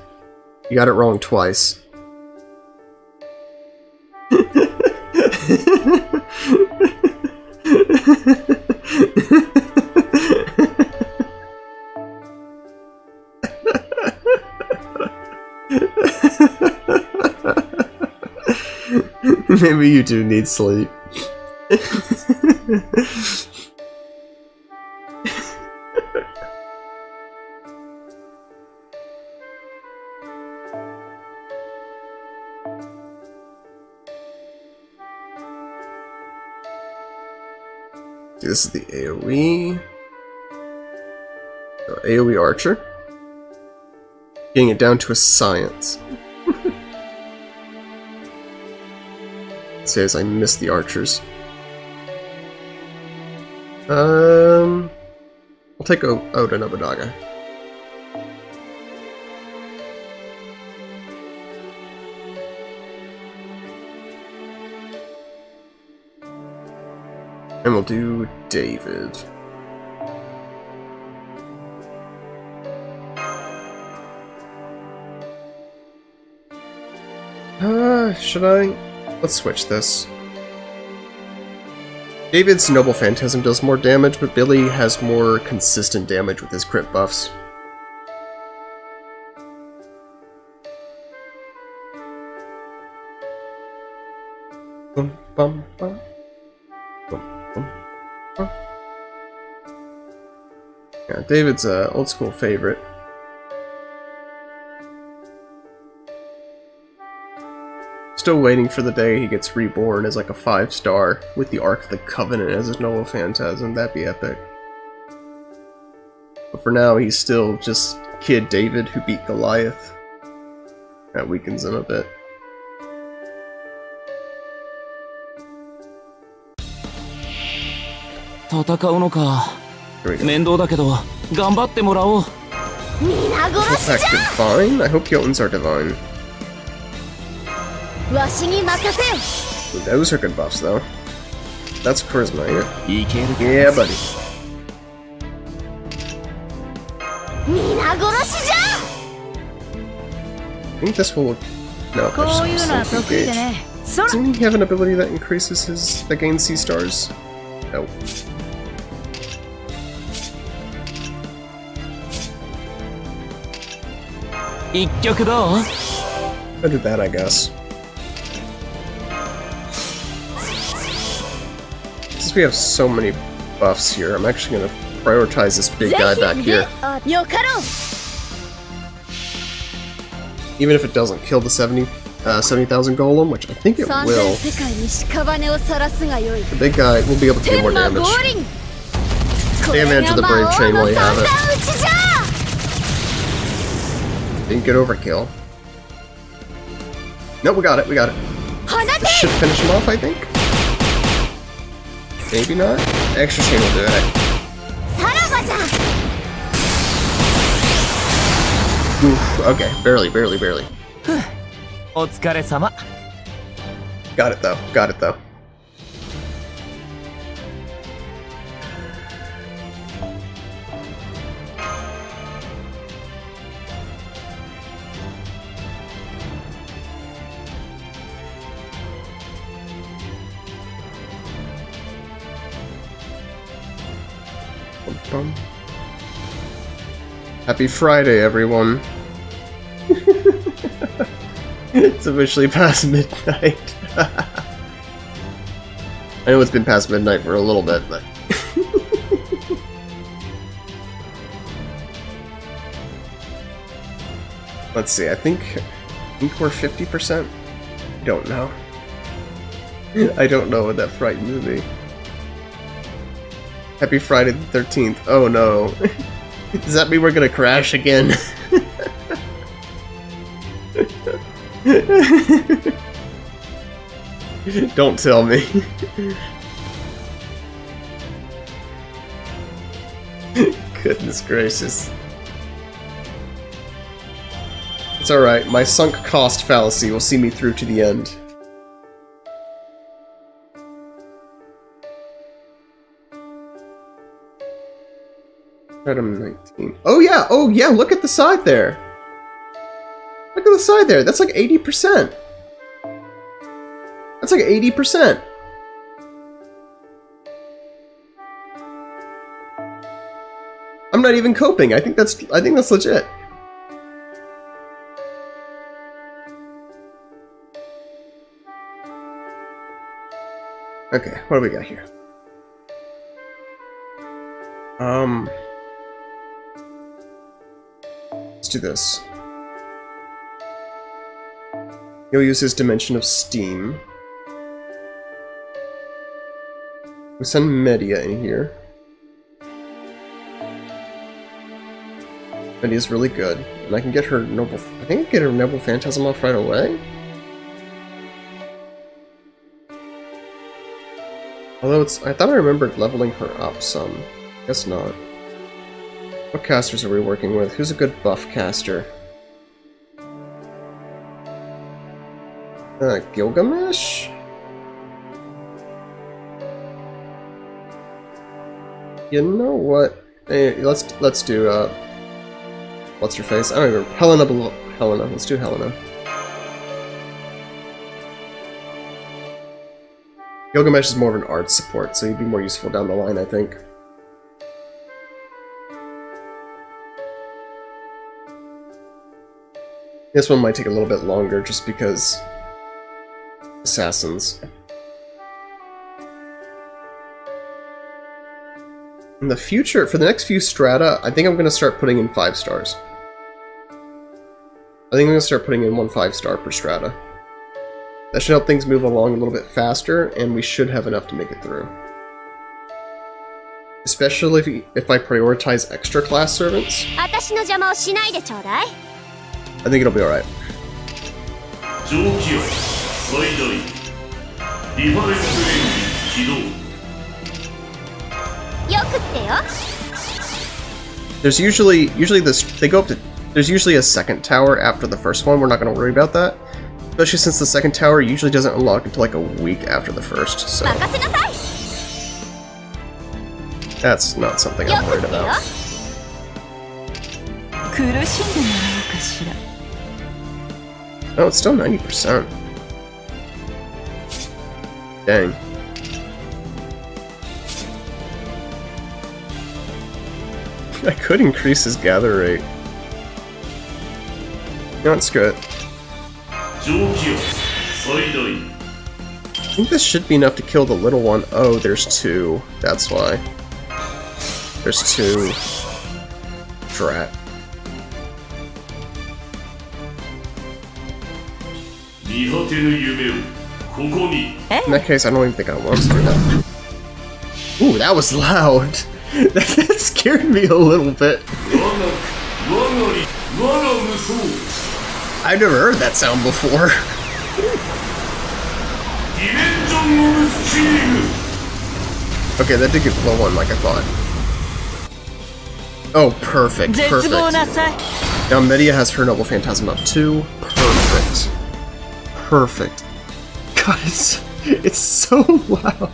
You got it wrong twice. Maybe you do need sleep. This is the AoE. So AoE Archer. Getting it down to a science. It says I missed the archers. I'll take Oda Nobunaga. And we'll do David. Should I? Let's switch this. David's Noble Phantasm does more damage, but Billy has more consistent damage with his crit buffs. Bum, bum, bum. Yeah, David's a old school favorite. Still waiting for the day he gets reborn as like a 5-star with the Ark of the Covenant as his Noble Phantasm. That'd be epic. But for now, he's still just Kid David who beat Goliath. That weakens him a bit. Here we go. Effective Divine? I hope Jotuns are Divine. Ooh, those are good buffs, though. That's Charisma, yeah? Yeah, buddy. I think this will... No, that's just engage. Doesn't he have an ability that increases that gains C-stars? No. I did that, I guess. Since we have so many buffs here, I'm actually going to prioritize this big guy back here. Even if it doesn't kill the 70,000 golem, which I think it will. The big guy will be able to do more damage. Take advantage of the Brave Chain while you have it. Didn't get overkill. Nope, we got it, we got it. This should finish him off, I think. Maybe not. Extra chain will do it. Oof, okay, barely. Got it though. Happy Friday, everyone. It's officially past midnight. I know it's been past midnight for a little bit, but... Let's see, I think we're 50%? I don't know. I don't know what that frightens me. Happy Friday the 13th. Oh no. Does that mean we're gonna crash again? Don't tell me. Goodness gracious. It's alright, my sunk cost fallacy will see me through to the end. Item 19. Oh yeah, look at the side there! Look at the side there. That's like 80%. That's like 80%. I'm not even coping. I think that's legit. Okay, what do we got here? Let's do this. He'll use his Dimension of Steam. We send Media in here. Media's really good, and I can get her Noble. I think I can get her Noble Phantasm off right away. Although I thought I remembered leveling her up some. Guess not. What casters are we working with? Who's a good buff caster? Gilgamesh? You know what? Hey, let's do what's her face? I don't even remember. Helena. Let's do Helena. Gilgamesh is more of an art support, so he'd be more useful down the line, I think. This one might take a little bit longer, just because assassins. In the future, for the next few strata, I think I'm going to start putting in 5 stars. I think I'm going to start putting in 1 5-star per strata. That should help things move along a little bit faster, and we should have enough to make it through. Especially if I prioritize extra class servants. I think it'll be alright. There's usually this, they go up to, there's usually a second tower after the first one. We're not going to worry about that. Especially since the second tower usually doesn't unlock until like a week after the first, so that's not something I'm worried about. Oh, it's still 90%. Dang. I could increase his gather rate. No, let's screw it. I think this should be enough to kill the little one. Oh, there's 2. That's why. There's 2. Drat. In that case, I don't even think I want to do that. Ooh, that was loud. That scared me a little bit. I've never heard that sound before. Okay, that did get low one like I thought. Oh, perfect, perfect. Now Media has her Noble Phantasm up too. Perfect. Perfect. God, it's so loud.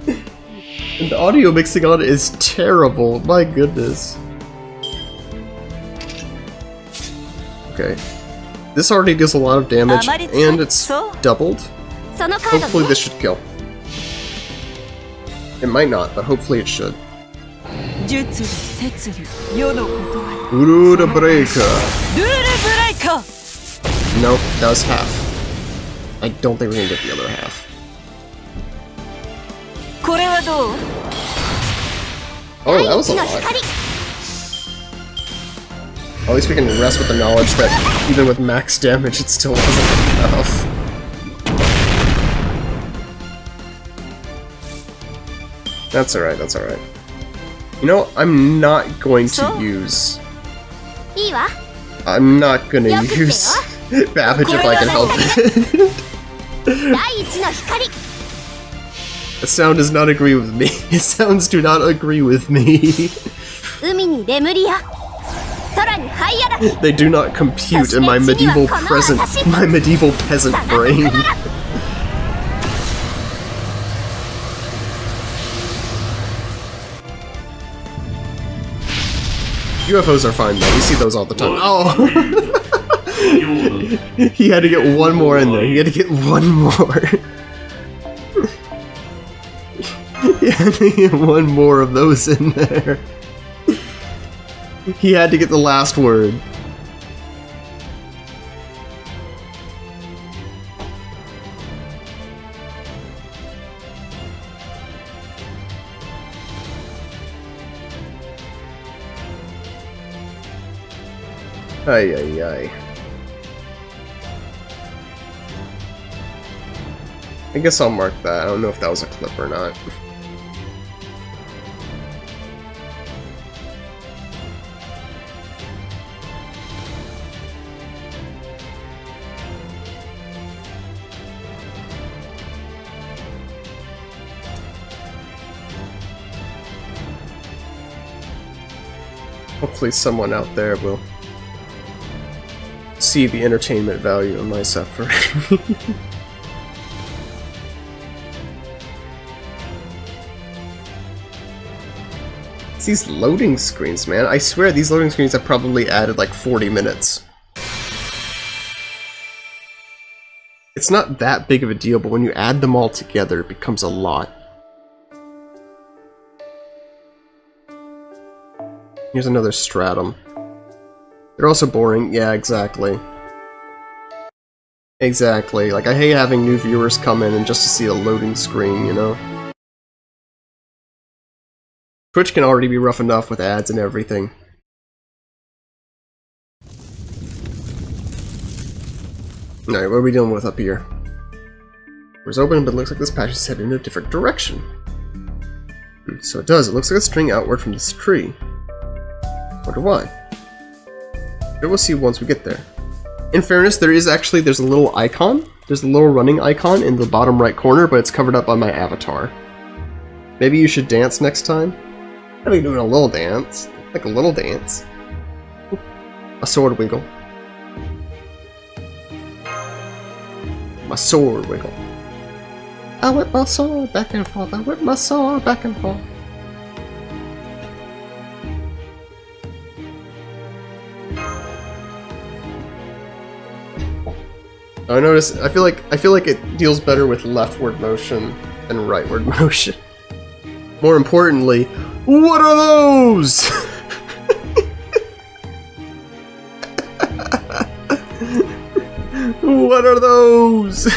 And the audio mixing on it is terrible. My goodness. Okay. This already does a lot of damage, and it's doubled. Hopefully this should kill. It might not, but hopefully it should. Rule breaker. Nope, that was half. I don't think we're gonna get the other half. Oh, that was a lot. At least we can rest with the knowledge that even with max damage, it still wasn't enough. That's alright, that's alright. You know, I'm not going to use... I'm not gonna use Babbage if I can help it. The sound does not agree with me. His sounds do not agree with me. They do not compute in my medieval peasant brain. UFOs are fine though, we see those all the time. Oh! He had to get one more in there. He had to get one more. He had to get one more of those in there. He had to get the last word. Ay, ay, ay. I guess I'll mark that. I don't know if that was a clip or not. Hopefully someone out there will see the entertainment value of my suffering. It's these loading screens, man. I swear these loading screens have probably added like 40 minutes. It's not that big of a deal, but when you add them all together, it becomes a lot. Here's another stratum. They're also boring. Yeah, exactly. Exactly. Like, I hate having new viewers come in and just to see a loading screen, you know? Twitch can already be rough enough with ads and everything. Alright, what are we dealing with up here? Door's open, but it looks like this patch is headed in a different direction. So it does. It looks like a string outward from this tree. Wonder why. Sure, we'll see once we get there. In fairness, there's a little icon. There's a little running icon in the bottom right corner, but it's covered up by my avatar. Maybe you should dance next time? I'll be doing a little dance. Like a little dance. A sword wiggle. My sword wiggle. I whip my sword back and forth. I whip my sword back and forth. I notice. I feel like it deals better with leftward motion than rightward motion. More importantly, what are those? What are those?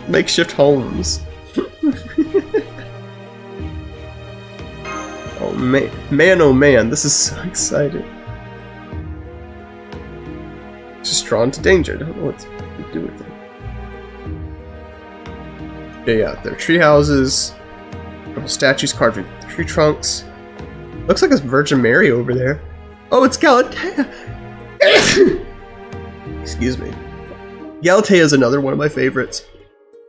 Makeshift homes. Oh man, this is so exciting. Just drawn to danger. Don't know what to do with it. Yeah, they're tree houses. Couple statues carved in tree trunks. Looks like a Virgin Mary over there. Oh, it's Galatea! Excuse me. Galatea is another one of my favorites.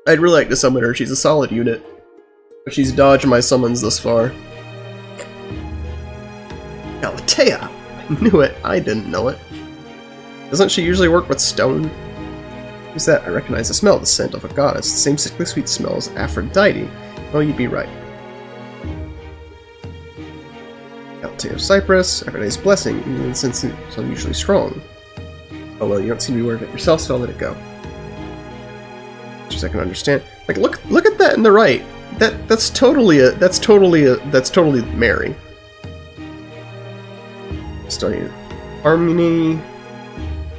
I'd really like to summon her. She's a solid unit. But she's dodged my summons thus far. Galatea! I knew it. I didn't know it. Doesn't she usually work with stone? Who's that? I recognize the smell, the scent of a goddess. The same sickly sweet smell as Aphrodite. Oh, you'd be right. Galatea of Cyprus, Aphrodite's blessing, even since it's unusually strong. Oh well, you don't seem to be aware of it yourself, so I'll let it go. Just I can understand. Like, look at that in the right. That's totally Mary. Studying harmony,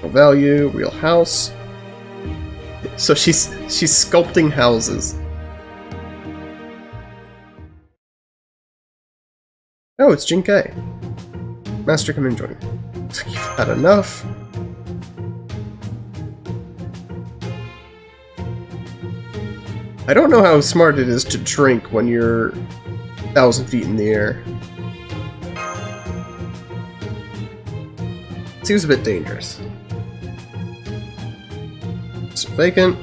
real value, real house. So she's sculpting houses. Oh, it's Jinkei. Master, come and join me. You've had enough. I don't know how smart it is to drink when you're 1,000 feet in the air. Seems a bit dangerous. It's vacant.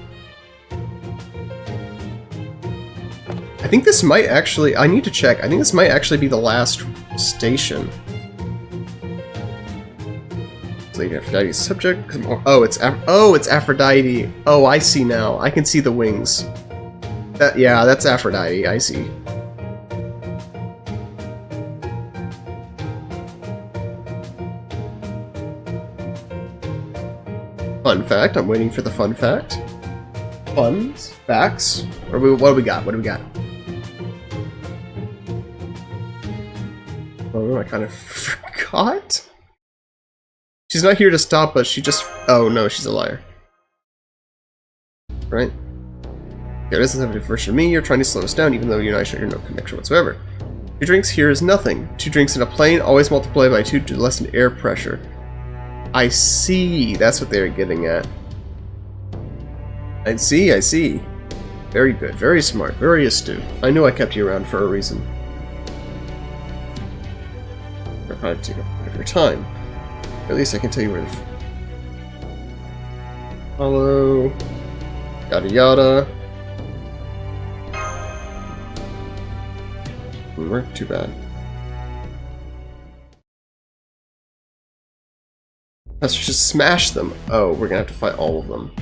I think this might actually... I need to check. I think this might actually be the last station. Lady Aphrodite's subject. Oh, it's Aphrodite. Oh, I see now. I can see the wings. Yeah, that's Aphrodite. I see. fun fact. I'm waiting for the fun fact. Funs, facts. What do we got? What do we got? Oh, I kind of forgot. She's not here to stop us. She just. Oh no, she's a liar. Right? Yeah, this isn't a version of me. You're trying to slow us down, even though you and I share no connection whatsoever. 2 drinks here is nothing. 2 drinks in a plane always multiply by 2 to lessen air pressure. I see. That's what they were getting at. I see, I see. Very good, very smart, very astute. I knew I kept you around for a reason. I'll probably take a bit of your time. At least I can tell you where the... Follow... Yada yada. Didn't work too bad. Let's just smash them. Oh, we're gonna have to fight all of them.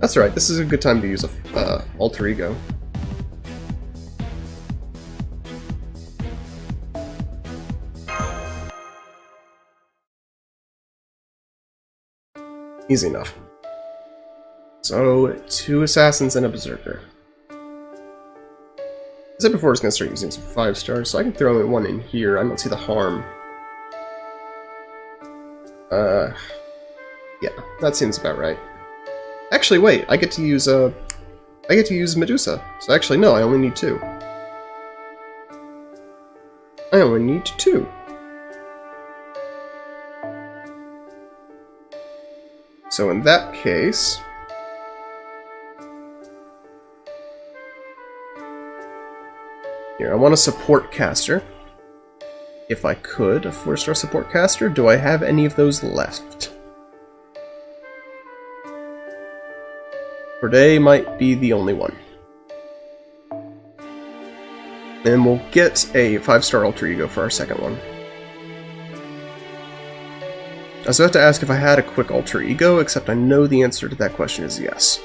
That's right, this is a good time to use a alter ego. Easy enough. So, 2 assassins and a berserker. I said before I was going to start using some 5 stars, so I can throw one in here. I don't see the harm. Yeah, that seems about right. Actually, wait, I get to use Medusa. So actually, no, I only need 2. I only need 2. So in that case... Here, I want a support caster. If I could, a 4-star support caster. Do I have any of those left? Corday might be the only one. And we'll get a 5-star alter ego for our second one. I was about to ask if I had a quick alter ego, except I know the answer to that question is yes.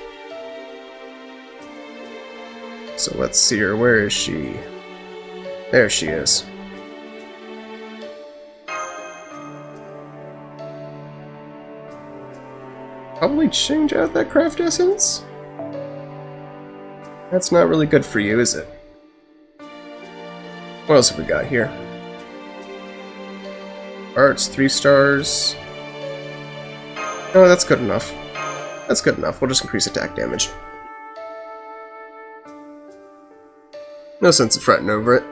So let's see her. Where is she? There she is. Probably change out that craft essence? That's not really good for you, is it? What else have we got here? Arts, 3 stars. Oh, that's good enough. That's good enough. We'll just increase attack damage. No sense of fretting over it.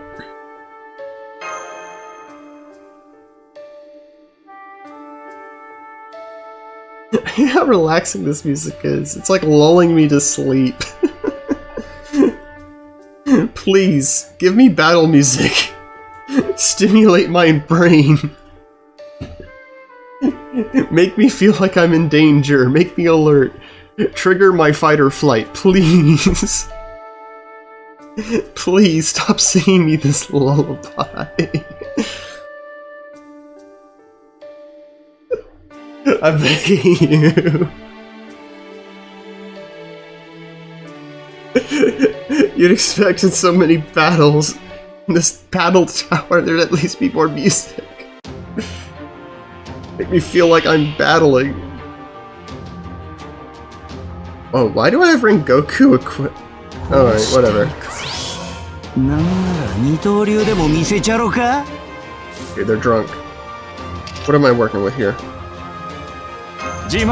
How relaxing this music is. It's like lulling me to sleep. Please, give me battle music. Stimulate my brain. Make me feel like I'm in danger. Make me alert. Trigger my fight or flight, please. Please stop singing me this lullaby. I'm begging you. You'd expect in so many battles, in this battle tower, there'd at least be more music. Make me feel like I'm battling. Oh, why do I have Rengoku equipped? Alright, whatever. Okay, they're drunk. What am I working with here? Do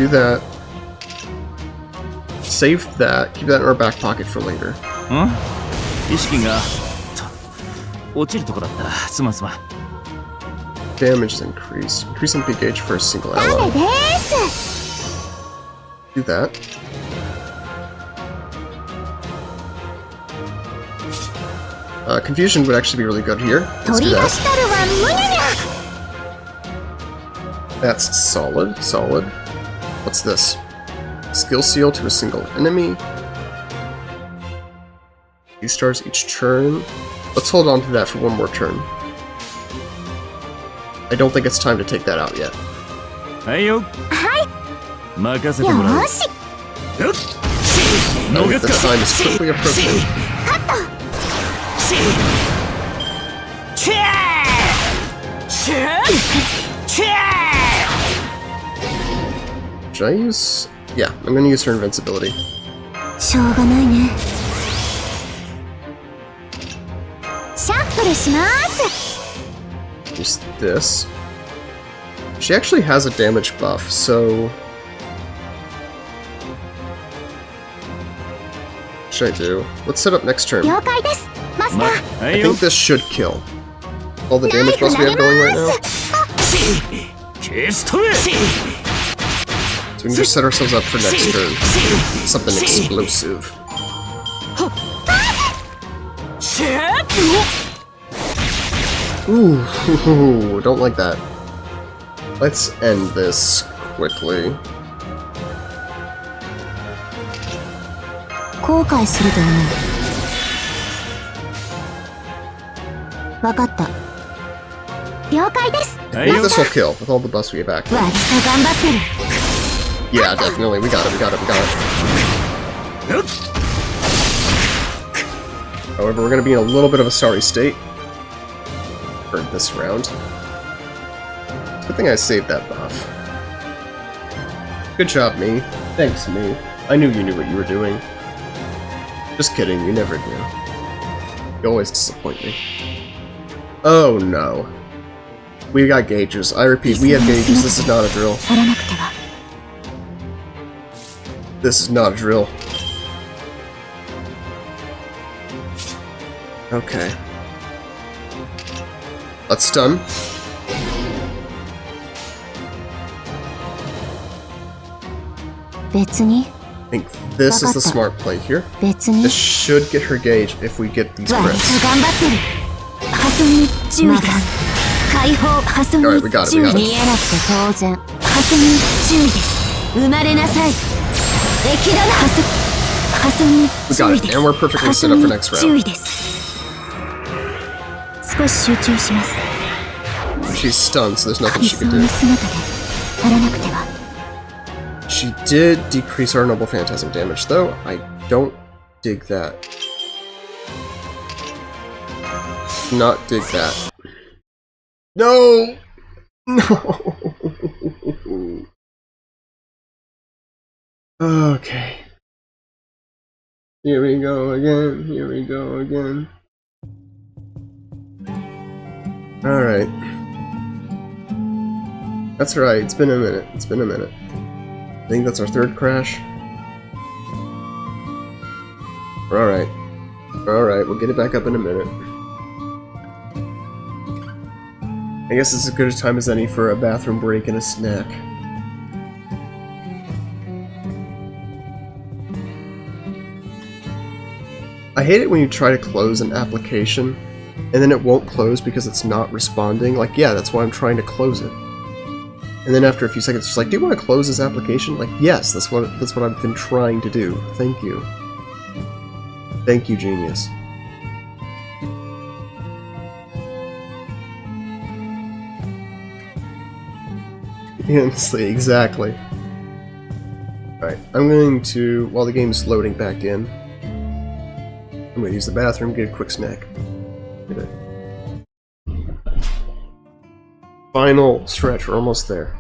that. Save that. Keep that in our back pocket for later. Damage is increased. Increase MP gauge for a single ally. Do that. Confusion would actually be really good here. Let's do that. That's solid. Solid. What's this? Skill seal to a single enemy. 2 stars each turn. Let's hold on to that for one more turn. I don't think it's time to take that out yet. The time is quickly approaching. Should I use... Yeah, I'm gonna use her invincibility. しょうがないね。シャッフルします。 Use this. She actually has a damage buff, so... What should I do? Let's set up next turn. 了解です。マスター。I think this should kill. All the damage buffs we have going right now. So we can just set ourselves up for next turn. Something explosive. Ooh, don't like that. Let's end this quickly. 後悔すると思う。わかった。了解です。 I think this will kill with all the buffs we get back. 割と頑張ってる。 Yeah, definitely. We got it, we got it, we got it. However, we're gonna be in a little bit of a sorry state for this round. Good thing I saved that buff. Good job, me. Thanks, me. I knew you knew what you were doing. Just kidding, you never do. You always disappoint me. Oh no. We got gauges. I repeat, we have gauges. This is not a drill. やらなくては。 This is not a drill. Okay. Let's stun. Betsu I think this is the smart play here. This should get her gauge if we get these crits. Alright, we got it, we got it. 見えなくて当然。ハスに注意です。生まれなさい。液だな。ハスに We 注 got 意 it, です。 and we're perfectly set up for next 注 round. 意です。少し集中します。 She's stunned, so there's nothing 理 she 想 can の do. 姿であらなくては。 She did decrease our noble phantasm damage, though. I don't dig that. Not dig that. No! No! Okay. Here we go again. Here we go again. Alright. That's right, it's been a minute. It's been a minute. I think that's our third crash. We're alright. We're alright, we'll get it back up in a minute. I guess it's as good a time as any for a bathroom break and a snack. I hate it when you try to close an application and then it won't close because it's not responding. Like, yeah, that's why I'm trying to close it. And then after a few seconds, it's just like, do you want to close this application? Like, yes, that's what I've been trying to do. Thank you. Thank you, genius. Honestly, exactly. Alright, I'm going to, while the game's loading back in, I'm going to use the bathroom, get a quick snack. Get it. Final stretch, we're almost there.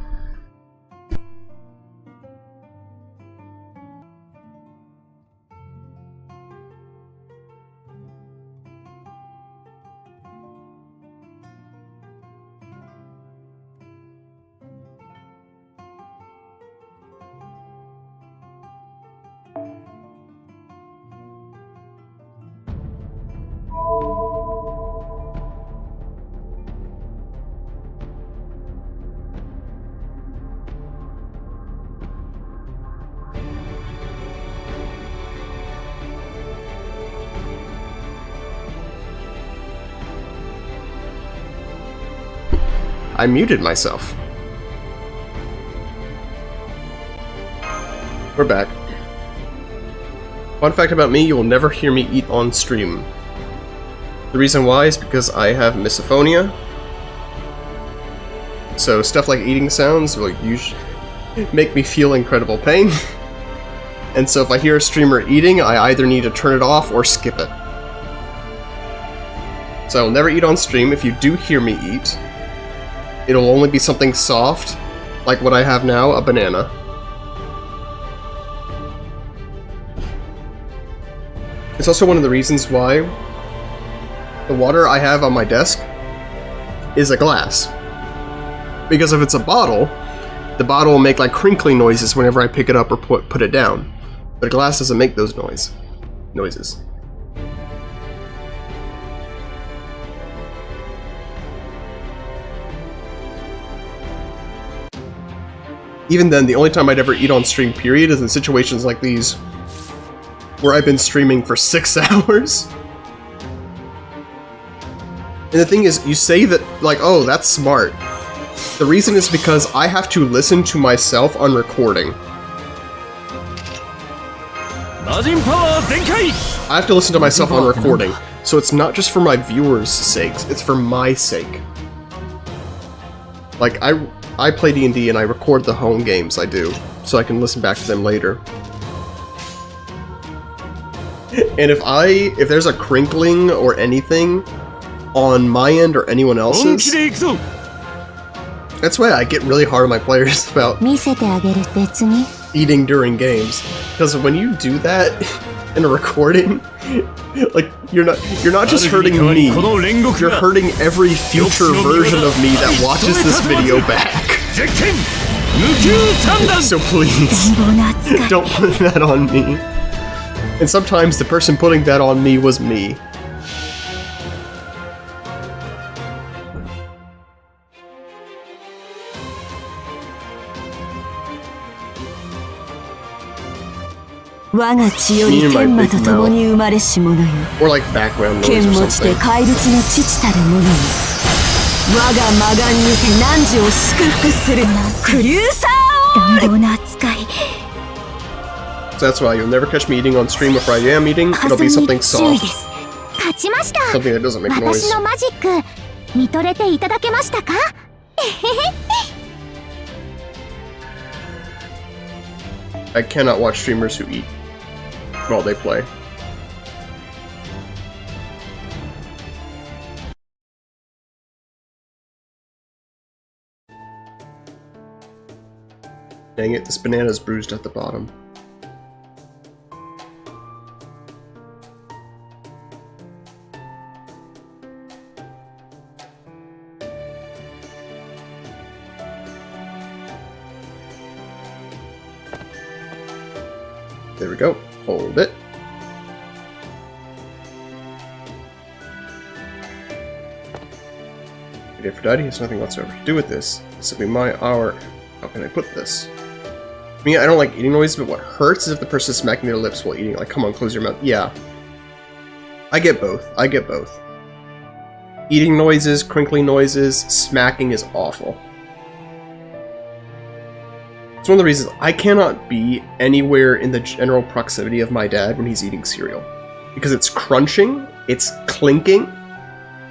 I muted myself. We're back. Fun fact about me, you will never hear me eat on stream. The reason why is because I have misophonia. So stuff like eating sounds will usually make me feel incredible pain. And so if I hear a streamer eating, I either need to turn it off or skip it. So I will never eat on stream. If you do hear me eat, it'll only be something soft, like what I have now, a banana. It's also one of the reasons why the water I have on my desk is a glass. Because if it's a bottle, the bottle will make like crinkling noises whenever I pick it up or put it down. But a glass doesn't make those noises. Even then, the only time I'd ever eat on stream, period, is in situations like these, where I've been streaming for 6 hours. And the thing is, you say that, like, oh, that's smart. The reason is because I have to listen to myself on recording. I have to listen to myself on recording, so it's not just for my viewers' sakes, it's for my sake. Like, I play D&D and I record the home games I do, so I can listen back to them later. And if there's a crinkling or anything on my end or anyone else's, that's why I get really hard on my players about eating during games. Because when you do that in a recording, like you're not just hurting me, you're hurting every future version of me that watches this video back. So please, don't put that on me. And sometimes the person putting that on me was me. Or like background noise or something. So that's why you'll never catch me eating on stream. If I am eating, it'll be something soft. Something that doesn't make noise. I cannot watch streamers who eat while they play. Dang it, this banana's bruised at the bottom. There we go. Hold it. Aphrodite has nothing whatsoever to do with this. This will be our... How can I put this? I mean, I don't like eating noises, but what hurts is if the person is smacking their lips while eating. Like, come on, close your mouth. Yeah. I get both. I get both. Eating noises, crinkling noises, smacking is awful. It's one of the reasons I cannot be anywhere in the general proximity of my dad when he's eating cereal. Because it's crunching, it's clinking,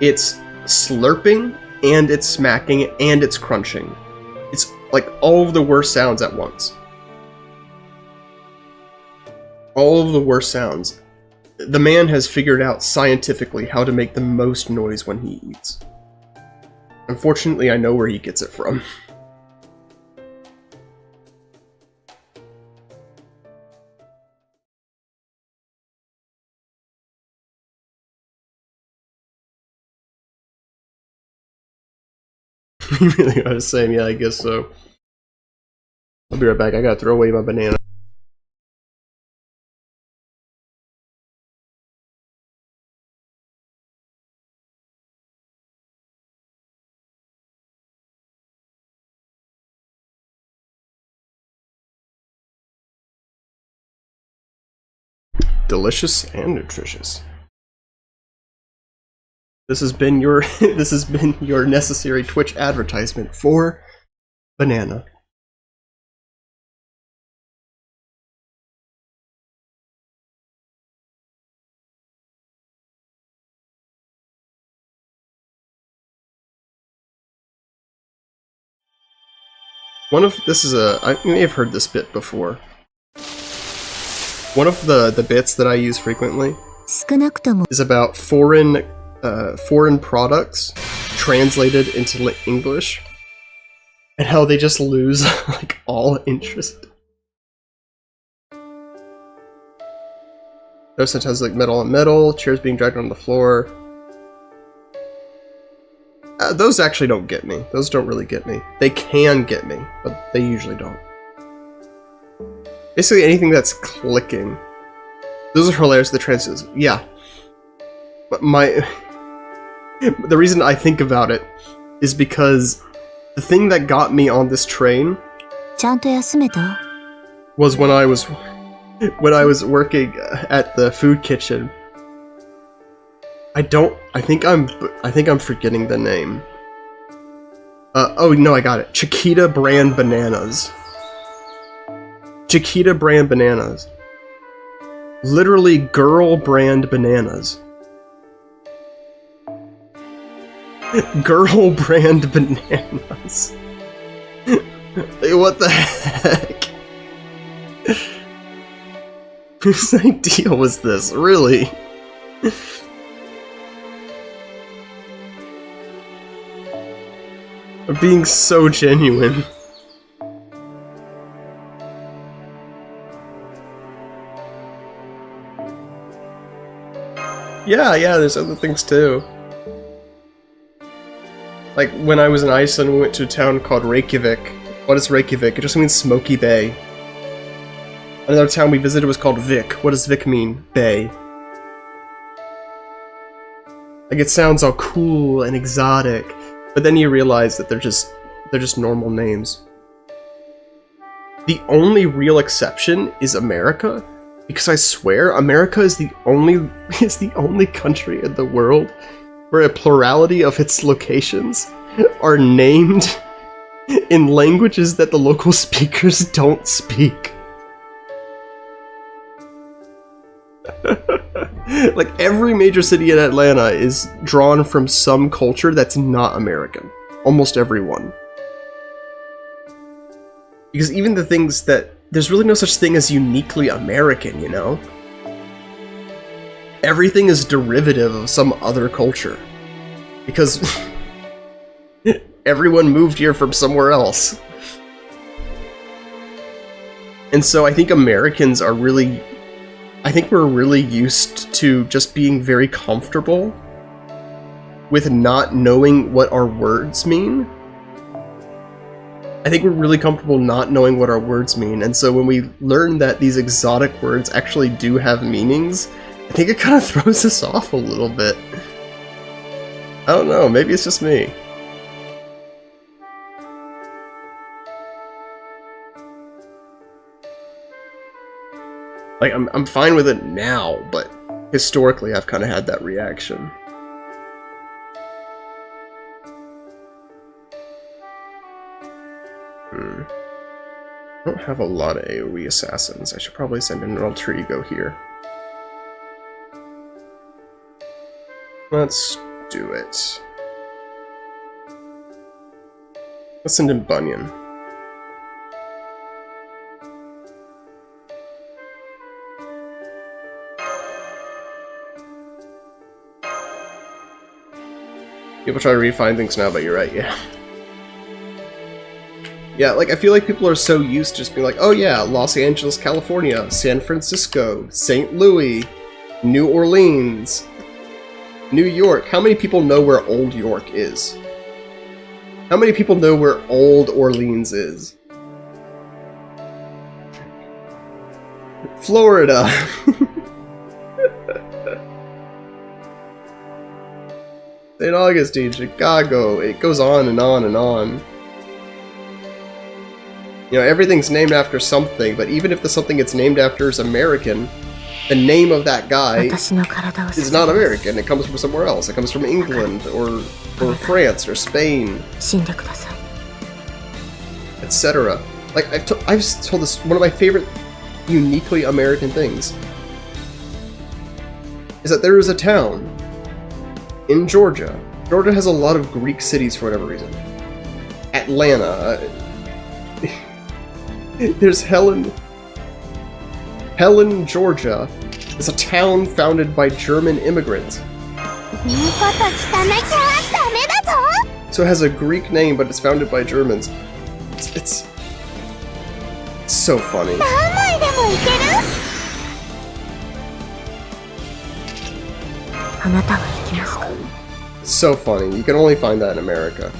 it's slurping, and it's smacking, and it's crunching. It's like all of the worst sounds at once. All of the worst sounds. The man has figured out scientifically how to make the most noise when he eats. Unfortunately, I know where he gets it from. You really are the same, yeah, I guess so. I'll be right back, I gotta throw away my banana. Delicious and nutritious. This has been your necessary Twitch advertisement for banana. I may have heard this bit before. One of the bits that I use frequently is about foreign products translated into English and how they just lose like all interest. Those such as like metal on metal, chairs being dragged on the floor. Those actually don't get me. Those don't really get me. They can get me, but they usually don't. Basically anything that's clicking. Those are hilarious, the trances. Yeah. But the reason I think about it is because the thing that got me on this train was when I was working at the food kitchen. I think I'm forgetting the name. Oh no, I got it. Chiquita brand bananas. Chiquita brand bananas. Literally girl brand bananas. Girl brand bananas. What the heck? Whose idea was this? Really? I'm being so genuine. Yeah, there's other things too. Like, when I was in Iceland, we went to a town called Reykjavik. What is Reykjavik? It just means smoky bay. Another town we visited was called Vik. What does Vik mean? Bay. Like, it sounds all cool and exotic, but then you realize that they're just normal names. The only real exception is America, because I swear America is the only country in the world where a plurality of its locations are named in languages that the local speakers don't speak. Like, every major city in Atlanta is drawn from some culture that's not American. Almost everyone. Because even the things that... There's really no such thing as uniquely American, you know? Everything is derivative of some other culture. Because everyone moved here from somewhere else. And so I think Americans are really... I think we're really used to just being very comfortable with not knowing what our words mean. I think we're really comfortable not knowing what our words mean, and so when we learn that these exotic words actually do have meanings, I think it kind of throws us off a little bit. I don't know, maybe it's just me. Like, I'm fine with it now, but historically I've kind of had that reaction. I don't have a lot of AoE assassins. I should probably send in an alter ego here. Let's do it. Let's send in Bunyan. People try to refine things now, but you're right, yeah. Yeah, like, I feel like people are so used to just being like, oh yeah, Los Angeles, California, San Francisco, St. Louis, New Orleans, New York. How many people know where Old York is? How many people know where Old Orleans is? Florida. St. Augustine, Chicago, it goes on and on and on. You know, everything's named after something, but even if the something it's named after is American, the name of that guy is not American. It comes from somewhere else. It comes from England, or France, or Spain, etc. Like, I've told this, one of my favorite uniquely American things is that there is a town in Georgia. Georgia has a lot of Greek cities for whatever reason. Atlanta. There's Helen, Georgia. It's a town founded by German immigrants. So it has a Greek name, but it's founded by Germans. It's so funny. あなたは行きますか？ It's so funny. You can only find that in America.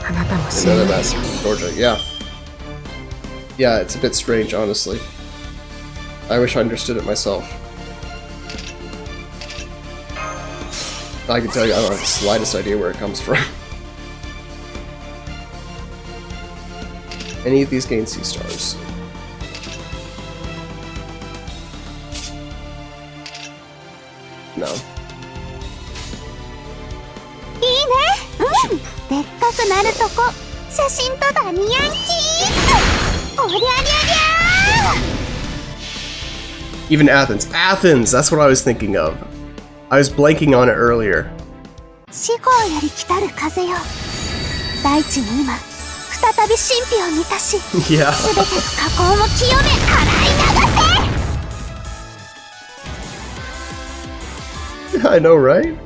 あなたも知ら Another ないでし map ょ。 from Georgia. Yeah. Yeah, it's a bit strange, honestly. I wish I understood it myself. I can tell you, I don't have the slightest idea where it comes from. Any of these gain C stars. No. いいね。うん。でっかくなるとこ写真撮ったニヤンキー。おりゃりゃりゃー。 Even Athens. Athens! That's what I was thinking of. I was blanking on it earlier. 死後より来たる風よ。大地に今再び神秘を満たし、 Yeah. すべての火口も清め洗い流せ。 I know, right?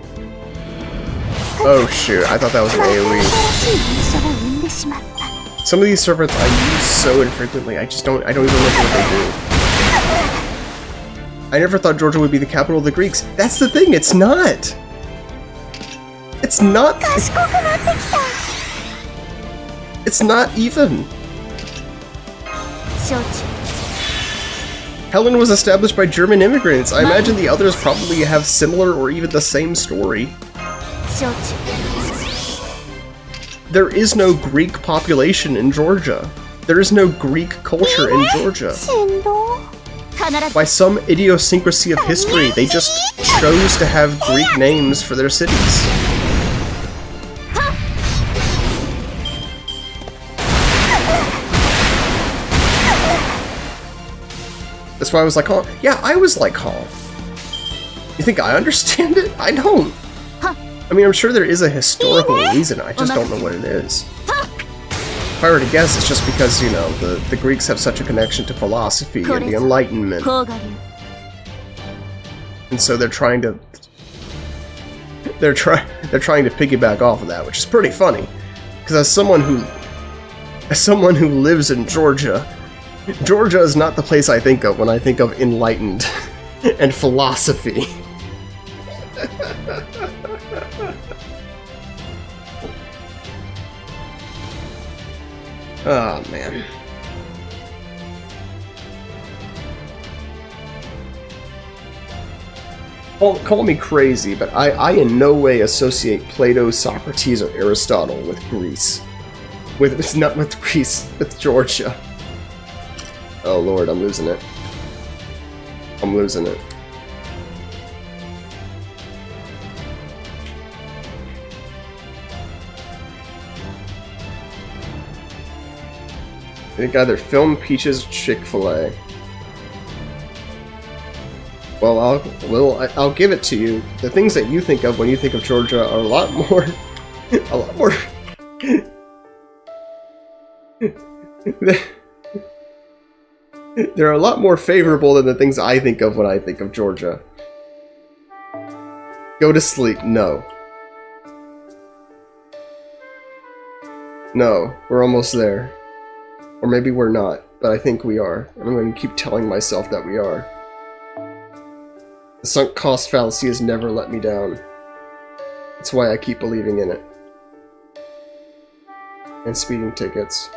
Oh shoot, I thought that was an また AoE. 新しい名所が生んでしまった。 Some of these servants I use so infrequently, I don't even remember what they do. I never thought Georgia would be the capital of the Greeks. That's the thing, it's not! It's not! 賢くなってきた。 It's not even! 承知。 Helen was established by German immigrants. I imagine the others probably have similar or even the same story. 承知。 There is no Greek population in Georgia. There is no Greek culture in Georgia. 振動。 By some idiosyncrasy of history, they just chose to have Greek names for their cities. That's why I was like, oh, yeah, I was like, oh. You think I understand it? I don't. I mean, I'm sure there is a historical reason, I just don't know what it is. If I were to guess, it's just because, you know, the Greeks have such a connection to philosophy and the Enlightenment. 甲賀流。 And so they're trying to piggyback off of that, which is pretty funny. Because as someone who lives in Georgia, Georgia is not the place I think of when I think of enlightened and philosophy. Oh man. Call me crazy, but I in no way associate Plato, Socrates, or Aristotle with Greece. Not with Greece, with Georgia. Oh lord, I'm losing it. I'm losing it. I think either Film Peaches or Chick-fil-A. Well, I'll give it to you. The things that you think of when you think of Georgia are a lot more, they're a lot more favorable than the things I think of when I think of Georgia. Go to sleep. No. No, we're almost there. Or maybe we're not, but I think we are. And I'm going to keep telling myself that we are. The sunk cost fallacy has never let me down. That's why I keep believing in it. And speeding tickets.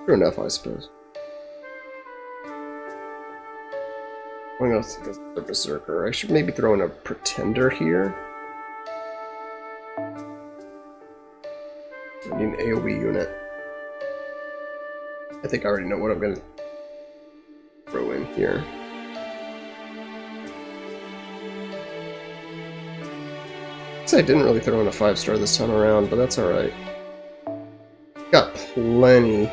True enough, I suppose. What else is a Berserker? I should maybe throw in a Pretender here. I need an AoE unit. I think I already know what I'm gonna throw in here. I didn't really throw in a 5-star this time around, but that's alright. Got plenty.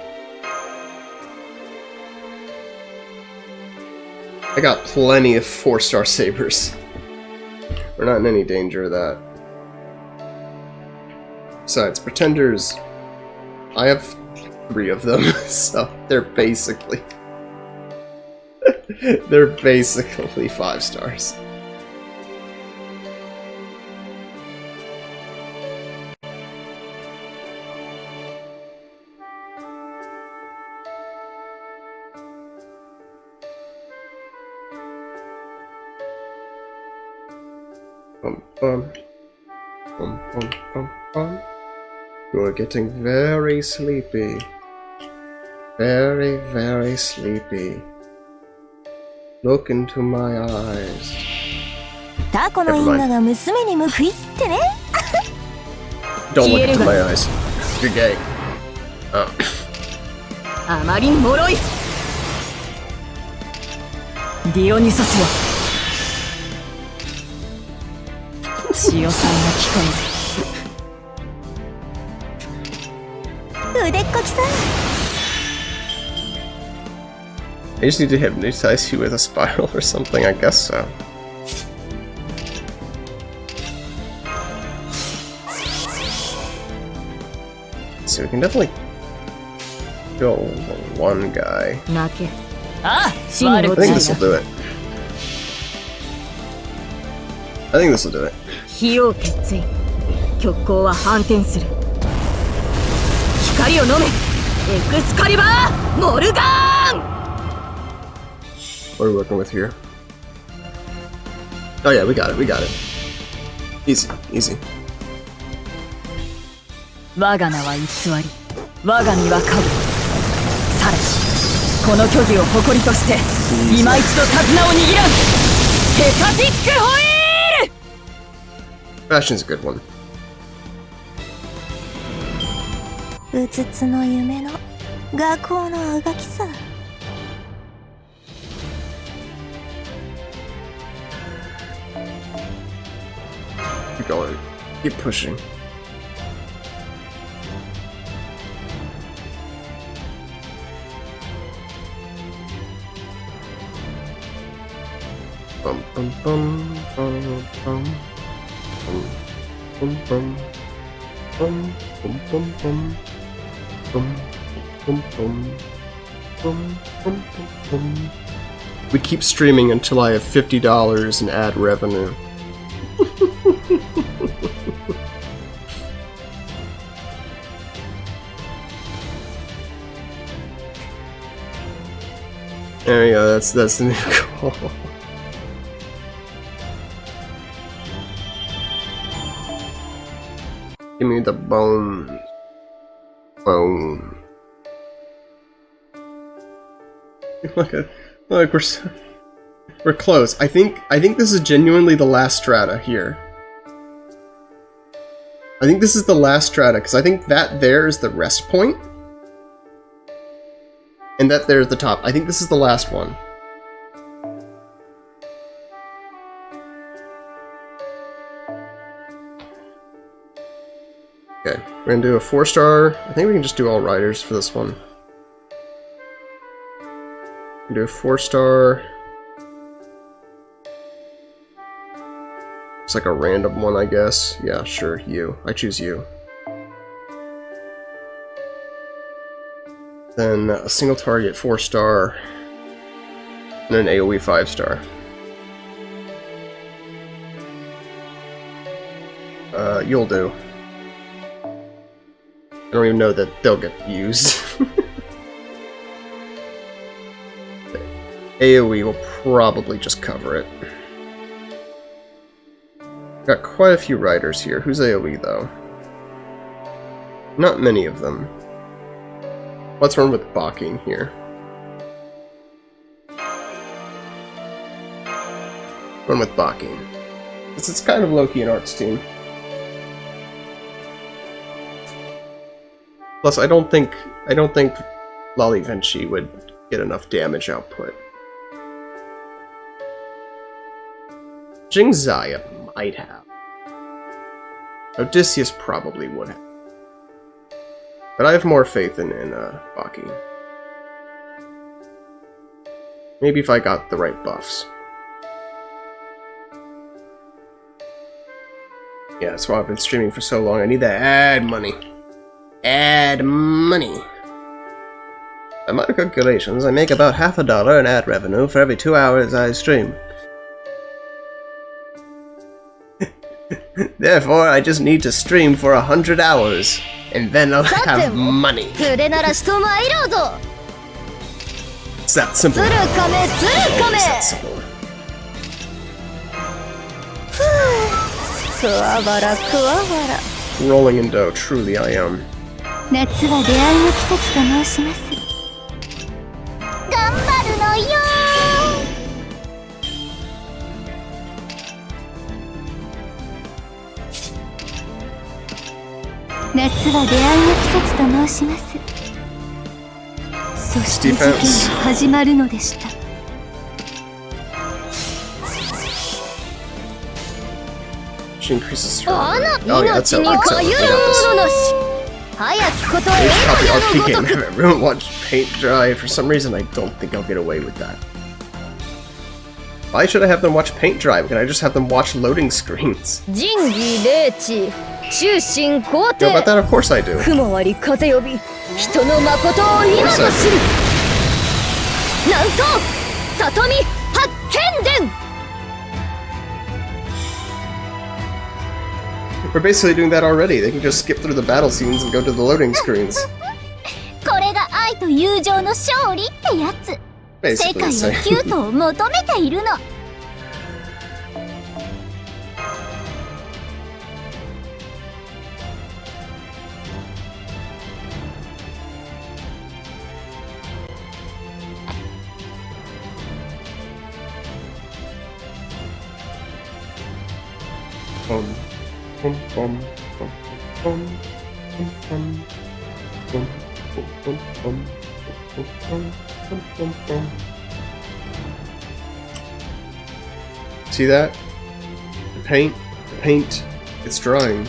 I got plenty of 4-star sabers. We're not in any danger of that. Besides, Pretenders, I have 3 of them, so they're basically 5 stars. Bum, bum. Bum, bum, bum, bum. You are getting very sleepy. Very, very sleepy. Look into my eyes. タコの因果が娘に報いってね。Don't look into my eyes. You're gay. Oh. あまりに脆い。ディオニソスよ。潮さんが聞こえる。腕っこきさん。I just need to hypnotize you with a spiral or something, I guess so. So we can definitely kill one guy. 泣け。ああ、死に I 落 think ち this will do it. I think this will do it. 火を決意。極光は反転する。光を飲め。エクスカリバーモルガーン。 What are we working with here? Oh yeah, we got it, we got it. Easy, easy. 我が名は偽り、我が身は神。さらに、この虚偽を誇りとして、今一度手綱を握らん。ヘカティックホイール Fashion's a good one. うつつの夢の学校のあがきさ。Keep going. Keep pushing. Bum bum bum bum bum bum bum bum bum bum bum bum bum bum bum bum. We keep streaming until I have $50 in ad revenue. There we go, that's the new goal. Give me the bones. Bone. Look, we're close. I think this is genuinely the last strata here. I think this is the last strata, because I think that there is the rest point. And that there's the top. I think this is the last one. Okay, we're gonna do a 4-star. I think we can just do all riders for this one. Do a 4-star. It's like a random one, I guess. Yeah, sure, you. I choose you. Then a single target 4-star. And an AoE 5-star. You'll do. I don't even know that they'll get used. AoE will probably just cover it. Got quite a few riders here. Who's AoE though? Not many of them. Let's run with Baking here. Run with Baking. It's kind of low-key an arts team. Plus, I don't think Lali Vinci would get enough damage output. Jingzaya might have. Odysseus probably would have. But I have more faith in Baki. Maybe if I got the right buffs. Yeah, that's why I've been streaming for so long. I need that ad money. Ad money. By my calculations, I make about $50 in ad revenue for every 2 hours I stream. Therefore, I just need to stream for 100 hours, and then I'll have money. It's that simple. Oh, it's that simple. Rolling in dough, truly I am. 夏は出会いの季節と申します。頑張るのよ夏は出会いの季節と申します。そして事件が始まるのでした。She increases her. あの Oh yeah, that's 命 how に that's how か it ゆる is. ものなし。早きこと I へ just copy の RP ご game. とく。 Everyone watch paint dry. For some reason, I don't think I'll get away with that. Why should I have them watch paint dry? Can I just have them watch loading screens? 仁義礼智終身皇 You know 帝 about that? Of course I do. 雲あり風呼び人の誠を今と知る南宋里見八犬伝 We're basically doing that already. They can just skip through the battle scenes and go to the loading screens. これが愛と友情の勝利ってやつ世 Basically 界 the は same. キュートを求めているの Bum, bum, bum, bum, bum, bum, bum, bum, bum, bum, bum, bum, bum. See that? The paint, it's drying.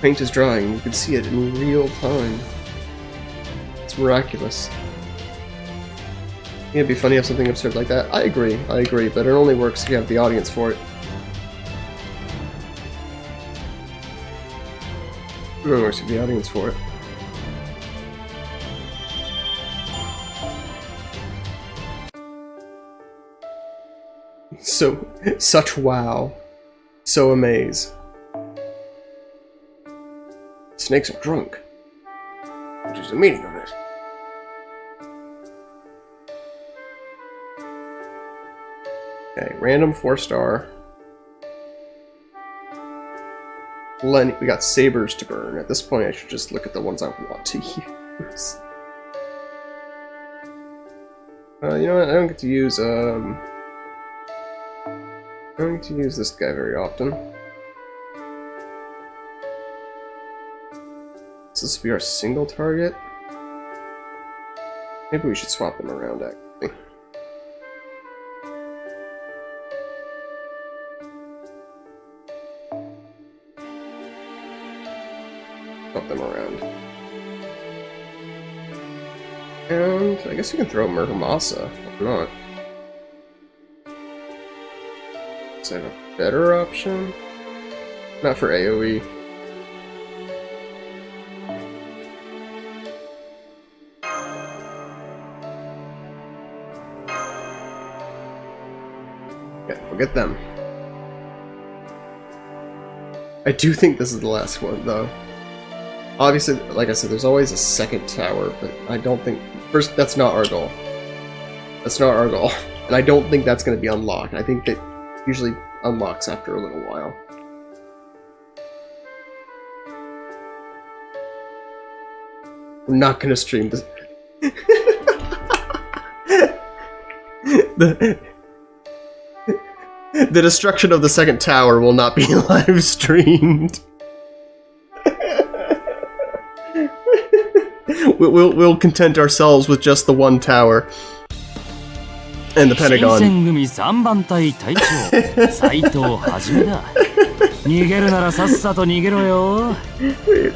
Paint is drying. You can see it in real time. It's miraculous. It'd be funny if something absurd like that. I agree, but it only works if you have the audience for it. It only works if you have the audience for it. So, such wow. So amaze. Snakes are drunk. What is the meaning of it? Okay, random 4-star. We got sabers to burn. At this point, I should just look at the ones I want to use. You know what? I don't get to use, I don't get to use this guy very often. Does this be our single target? Maybe we should swap them around, actually. Swap them around. And I guess we can throw Muramasa. Why not? Is that a better option? Not for AoE. Yeah, we'll get them. I do think this is the last one, though. Obviously, like I said, there's always a second tower, but I don't think... First, that's not our goal. That's not our goal. And I don't think that's going to be unlocked. I think that usually unlocks after a little while. I'm not going to stream this. The destruction of the second tower will not be live streamed. We'll content ourselves with just the one tower and the Pentagon. 新選組3番隊隊長斉藤はじめだ。逃げるならさっさと逃げろよ。The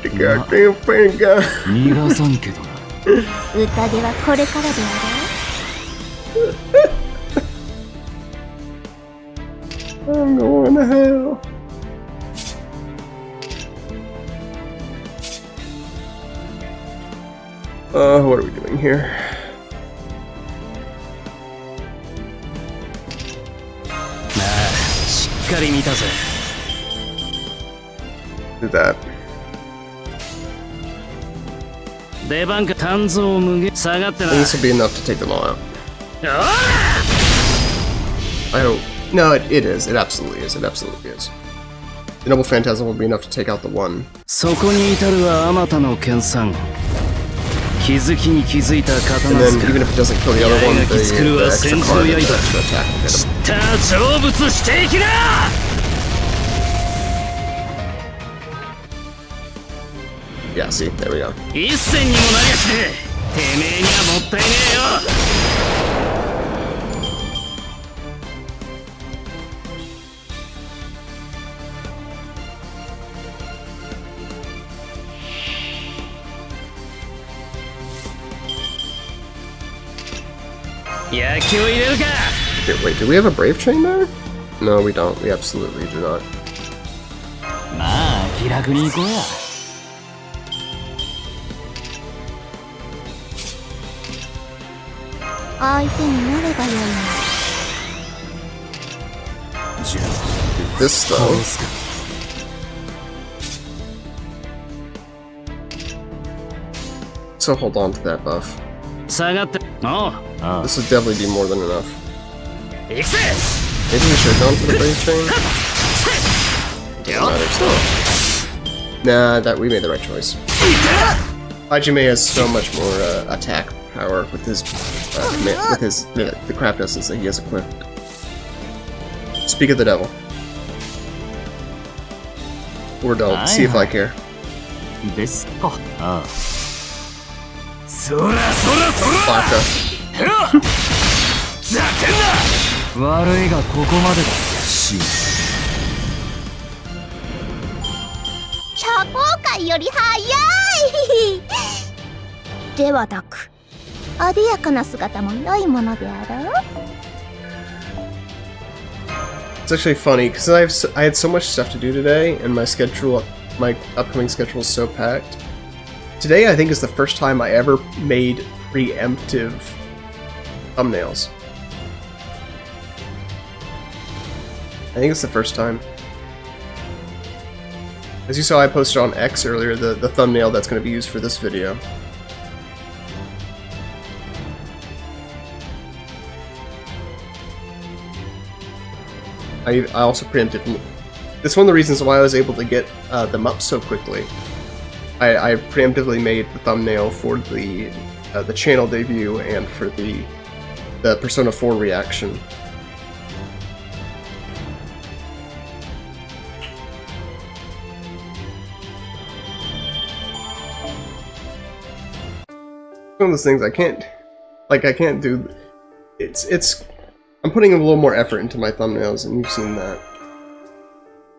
goddamn Pentagon. 逃がさんけどな。宴はこれからであろう I'm going to hell. What are we doing here? Do that. 出番か炭造無限下がってな。 I think this will be enough to take them all out. I hope. No, it is. It absolutely is. It absolutely is. The Noble Phantasm will be enough to take out the one. そこに至るはあまたの研鑽。気づきに気づいた And 刀 then 塚。 even if it doesn't kill the other one, the extra card, the extra attack will hit him. た成仏していきな。 Yeah, see, there we go. 一銭にもなりゃしねえ。てめえにはもったいねえよ。焼きを入れるか。 Okay, wait, do we have a Brave Chain there? No, we don't. We absolutely do not. まあ気楽に行こうや。 相手になればよいの。 This though. So hold on to that buff. 下がって。おう。 This would definitely be more than enough. 行くぜ。 Maybe we should have gone for the Brave Chain? Doesn't matter still. Nah, that we made the right choice. Hajime has so much more attack power with his the craft essence that he has equipped. Speak of the devil. Or don't. See if I care. ですか。ああ。そらそらそら。 Baka. ざけんな。悪いがここまでだ。し。社交界より早い。ではなく、あでやかな姿も良いものであろう。 It's actually funny because I had so much stuff to do today, and my upcoming schedule is so packed. Today, I think, is the first time I ever made preemptive thumbnails. I think it's the first time. As you saw, I posted on X earlier the thumbnail that's going to be used for this video. I also preempted. That's one of the reasons why I was able to get them up so quickly. I preemptively made the thumbnail for the channel debut and for the Persona 4 reaction. One of those things I can't do. I'm putting a little more effort into my thumbnails, and you've seen that.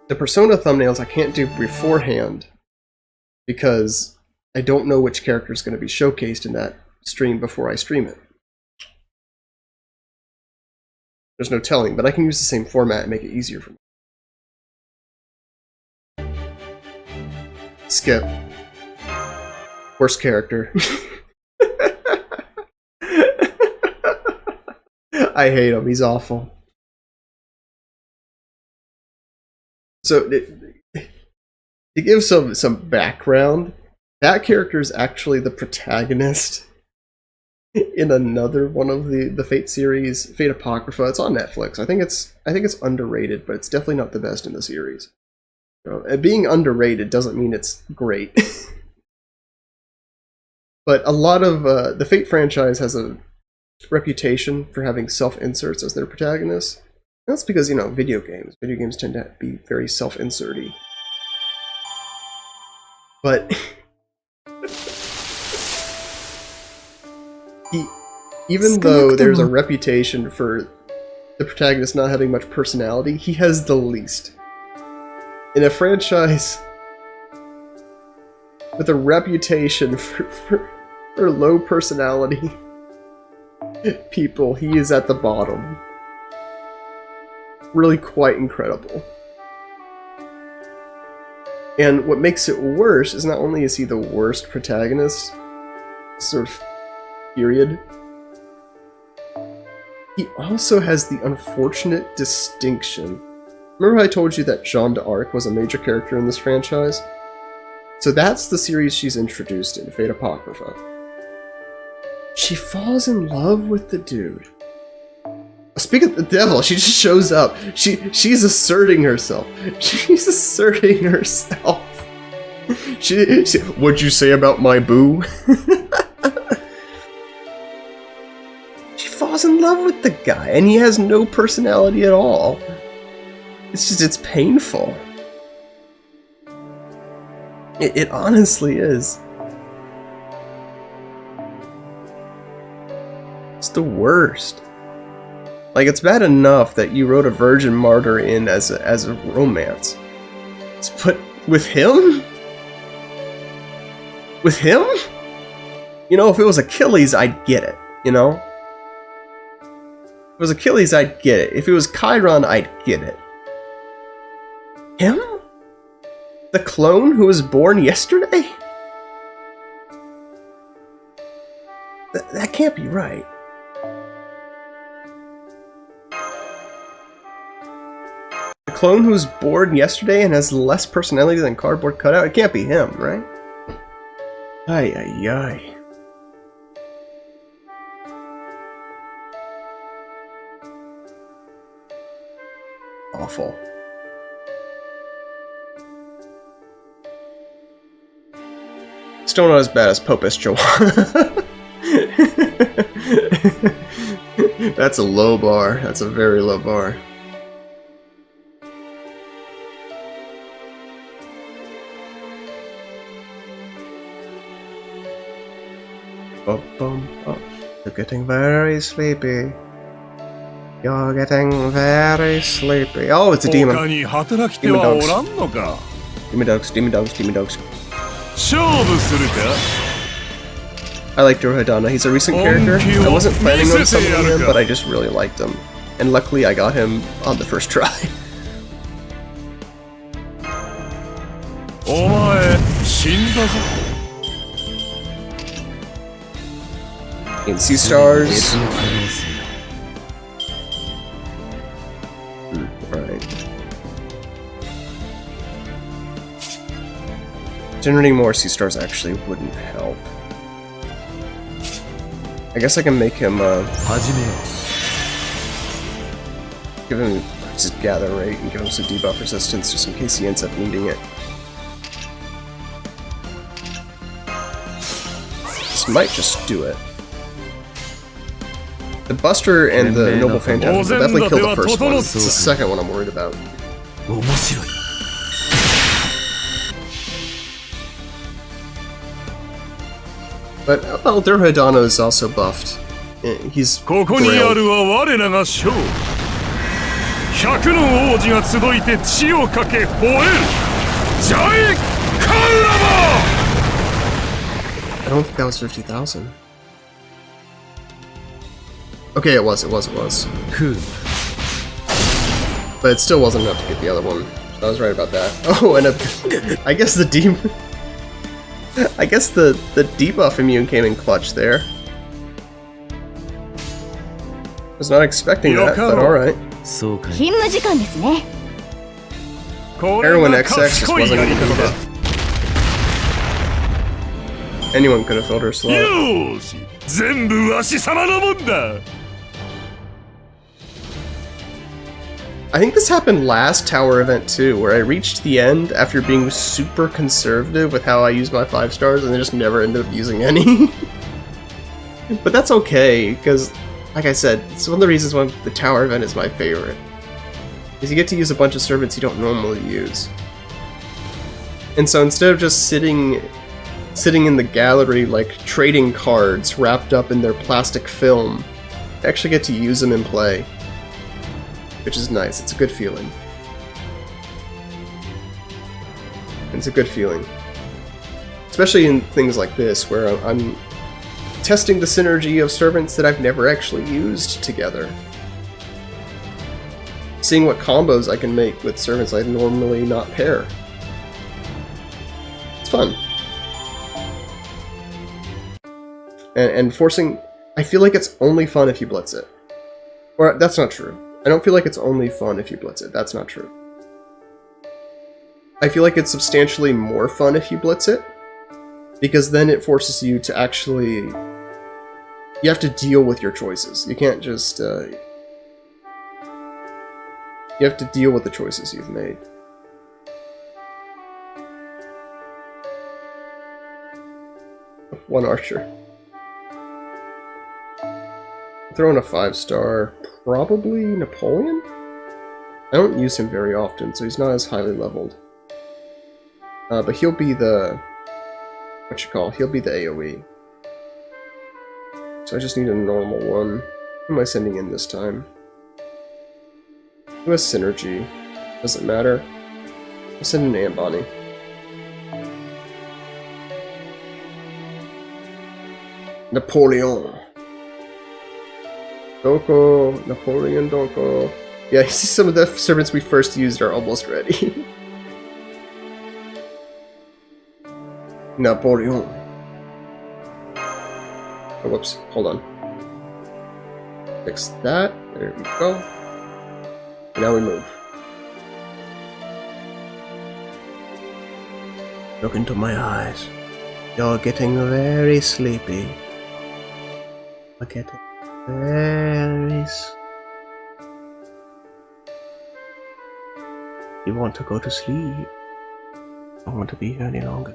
The Persona thumbnails I can't do beforehand because I don't know which character is going to be showcased in that stream before I stream it. There's no telling, but I can use the same format and make it easier for me. Skip. Worst character. I hate him. He's awful. So, to give some background, that character is actually the protagonist in another one of the Fate series, Fate Apocrypha. It's on Netflix. I think it's underrated, but it's definitely not the best in the series. And being underrated doesn't mean it's great. But a lot of the Fate franchise has a reputation for having self-inserts as their protagonists. That's because, you know, video games tend to be very self-inserty. But even though there's a reputation for the protagonist not having much personality, he has the least. In a franchise with a reputation for low personality people, he is at the bottom. Really quite incredible. And what makes it worse is not only is he the worst protagonist, sort of, period, he also has the unfortunate distinction. Remember how I told you that Jeanne d'Arc was a major character in this franchise? So that's the series she's introduced in, Fate Apocrypha. She falls in love with the dude Speaking of the devil, she just shows up. She's asserting herself. She's asserting herself. What'd you say about my boo? She falls in love with the guy, and he has no personality at all. It's painful. It honestly is. It's the worst. Like, it's bad enough that you wrote a virgin martyr in as a romance. But with him? With him? You know, if it was Achilles, I'd get it, you know? If it was Achilles, I'd get it. If it was Chiron, I'd get it. Him? The clone who was born yesterday? That can't be right. The clone who was born yesterday and has less personality than cardboard cutout? It can't be him, right? Ay, ay, ay. Awful. Still not as bad as Popus Joanna. That's a low bar. That's a very low bar. You're getting very sleepy. You're getting very sleepy. Oh, it's a demon. Demon dogs. Demon dogs, demon dogs, demon dogs. I like Durhodana. He's a recent character. I wasn't planning on summoning him, but I just really liked him. And luckily I got him on the first try. In Sea Stars. Right. Generating more Sea Stars actually wouldn't help. I guess I can make him give him just gather rate and give him some debuff resistance just in case he ends up needing it. This might just do it. The Buster and the Noble Phantasm will definitely kill the first one. It's the second one I'm worried about. But well, Durhodana is also buffed. He's grailed. I don't think that was 50,000. Okay, it was. But it still wasn't enough to get the other one. So I was right about that. Oh, and I guess the demon... I guess the debuff immune came in clutch there. Was not expecting that, but alright. Heroin XX just wasn't even needed. Anyone could have filled her slot. I think this happened last tower event too, where I reached the end after being super conservative with how I use my 5 stars and I just never ended up using any. But that's okay, because, like I said, it's one of the reasons why the tower event is my favorite. Is you get to use a bunch of servants you don't normally use. And so instead of just sitting in the gallery like trading cards wrapped up in their plastic film, I actually get to use them in play. Which is nice. It's a good feeling. It's a good feeling. Especially in things like this, where I'm testing the synergy of servants that I've never actually used together. Seeing what combos I can make with servants I normally not pair. It's fun. And forcing... I feel like it's only fun if you blitz it. Or, that's not true. I don't feel like it's only fun if you blitz it. That's not true. I feel like it's substantially more fun if you blitz it, because then it forces you to actually... You have to deal with your choices. You can't just... You have to deal with the choices you've made. One archer. Throw in a 5-star. Probably Napoleon? I don't use him very often, so he's not as highly leveled. But he'll be the... He'll be the AoE. So I just need a normal one. Who am I sending in this time? Who has synergy? Does it matter? I'll send in Ambani. Napoleon. Doko. Napoleon Doko. Yeah, you see some of the servants we first used are almost ready. Napoleon. Oh, whoops. Hold on. Fix that. There we go. Now we move. Look into my eyes. You're getting very sleepy. You're getting very sleepy. You want to go to sleep. I don't want to be here any longer.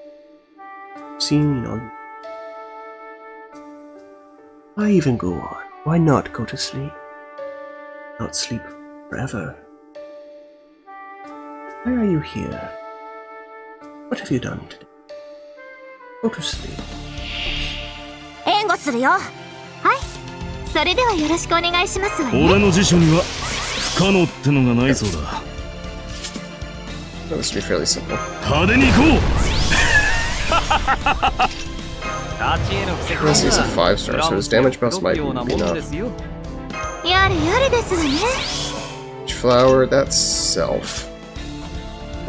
Seen on you. Why even go on? Why not go to sleep? Not sleep forever. Why are you here? What have you done today? Go to sleep. 援護するよ。はい。それではよろしくお願いしますわね。俺の辞書には不可能ってのがないそうだ。That must be fairly simple. 派手に行こう。This is a 5-star, so his damage buffs might be enough. やるやるですわね。Flower, that's self.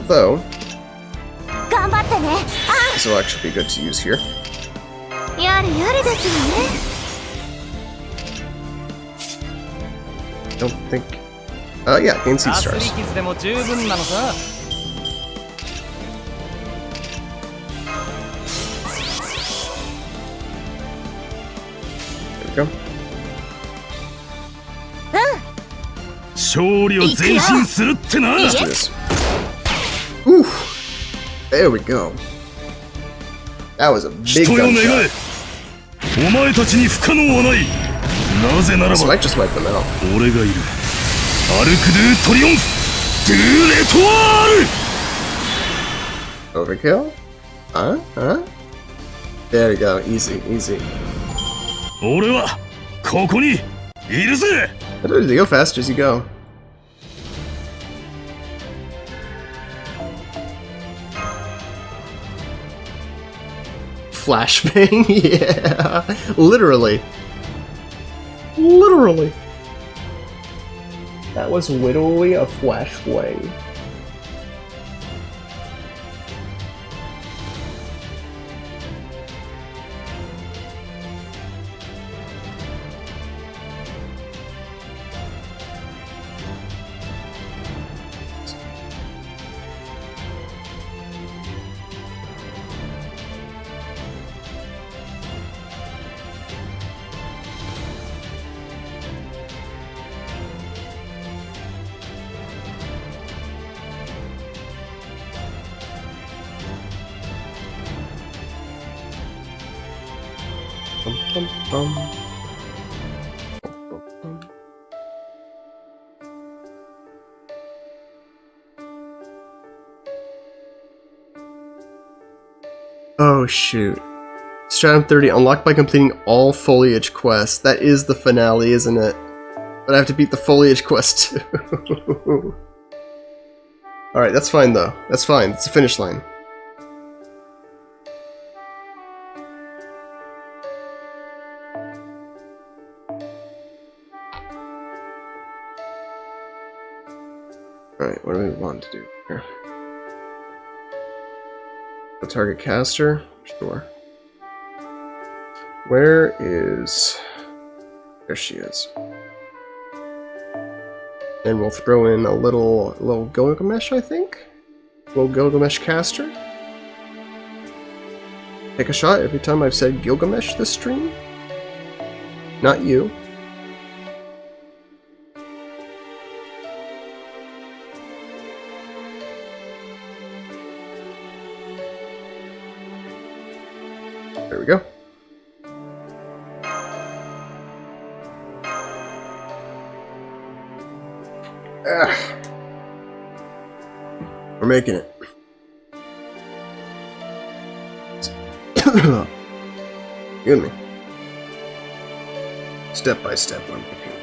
Although, 頑張ってね。this will actually be good to use here. やるやるですわね。 Don't think. Yeah, gain seed stars. There we go. 勝利を前進するってな。 Let's do this. Ooh, there we go. That was a big 人よ願 gunshot. え。お前たちに不可能はない。なぜなら This ば might just wipe them out. 俺がいる。アルク・ドゥ・トリオンフ・ドゥ・レトワール。 Overkill? Huh? There we go. Easy, easy. 俺はここにいるぜ。 You go fast as you go. Flashbang? Yeah. Literally. Literally. That was literally a flashbang. Oh shoot. Stratum 30 unlocked by completing all foliage quests. That is the finale, isn't it? But I have to beat the foliage quest too. Alright, that's fine though. That's fine. It's a finish line. Alright, what do we want to do here? The target caster? Sure. Where is... There she is. And we'll throw in a little Gilgamesh, I think? Little Gilgamesh caster. Take a shot every time I've said Gilgamesh this stream. Not you. There we go. We're making it. Excuse me. Step by step, I'm making it.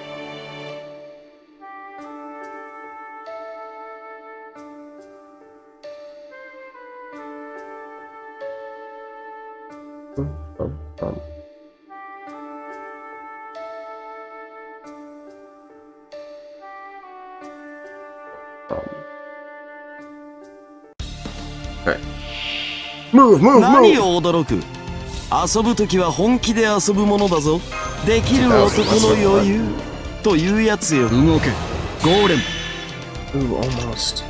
Move, move, 何 move! を驚く。遊ぶときは本気で遊ぶものだぞ。できる男の余裕というやつよ。動け。ゴーレム。 Ooh, almost.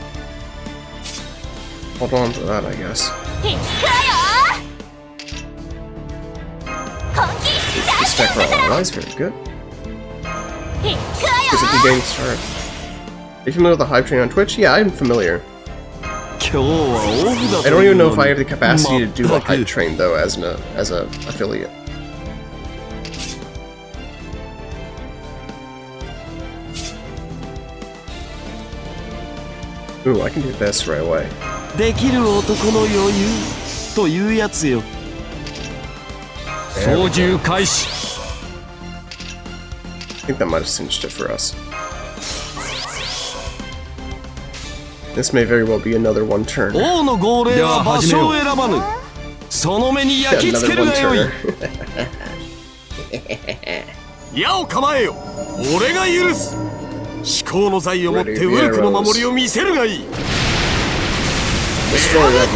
Hold on to that, I guess. いくわよ本気出して Stack roll on rise, very good. いくわ Is it よ the game start? Are you familiar with the Hype Train on Twitch? Yeah, I'm familiar. 今日はオフだ I と don't いう even の know if I に have the capacity to do a 全く Hype Train though as a affiliate. Ooh, I can do this right away. できる男の余裕というやつよ。 There we 操 go. 縦開始。 I think that might have cinched it for us. This may very well be another one turn. 王の号令は場所を選ばぬ。その目に焼き付け Another る one がよい。 turner. 矢を構えよ。俺が許す。至高の財を持ってウルクの守りを見せるがいい。 Destroy that.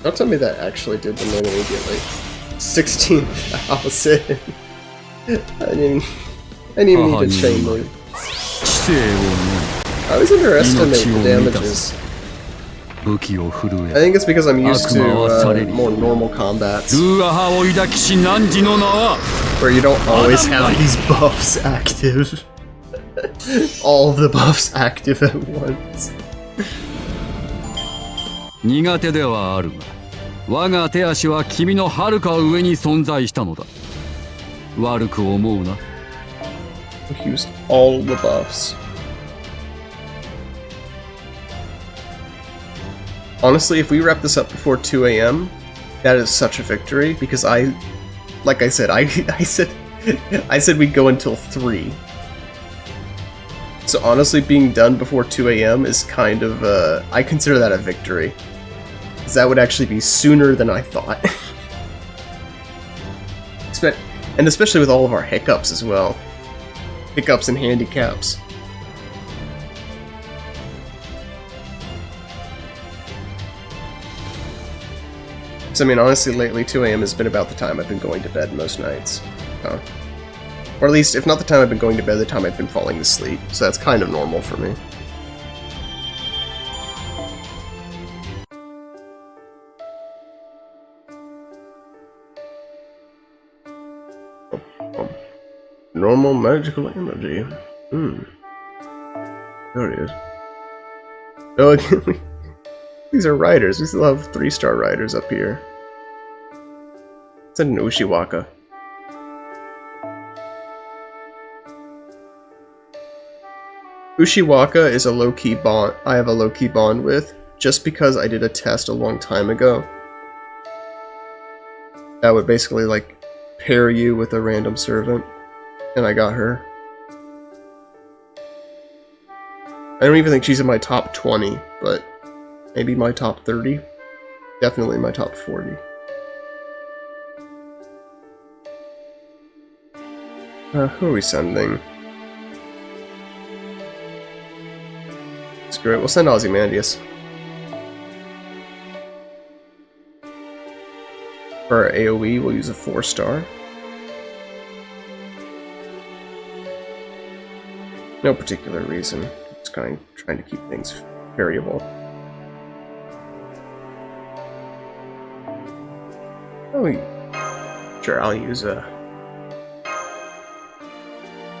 Don't tell me that actually did the moon immediately. 16,000. I didn't even need to chain move. 知性をね。 I always underestimate the damages. 武器を振る I え。 think it's because I'm used to 悪魔はされる。 more normal combats ルーアハを抱きし汝の名は where you don't always have these buffs active. All of the buffs active at once. 苦手ではあるが我が手足は君の遥か上に存在したのだ悪く思うな Use all the buffs. Honestly, if we wrap this up before 2 a.m., that is such a victory because like I said, I said we'd go until 3. So honestly, being done before 2 a.m. is kind of, I consider that a victory. Because that would actually be sooner than I thought. And especially with all of our hiccups as well. Hiccups and handicaps. So I mean, honestly, lately 2 a.m. has been about the time I've been going to bed most nights. Or at least, if not the time I've been going to bed, the time I've been falling asleep. So that's kind of normal for me. Normal magical energy. There it is. Oh, again, these are riders. We still have 3-star riders up here. It's an Ushiwaka. Ushiwaka is a low-key bond. I have a low-key bond with, just because I did a test a long time ago. That would basically, like, pair you with a random servant. And I got her. I don't even think she's in my top 20, but maybe my top 30. Definitely my top 40. Who are we sending? Screw it, we'll send Ozymandias. For our AoE, we'll use a 4-star. No particular reason. Just kind of trying to keep things variable. Oh, sure, I'll use a...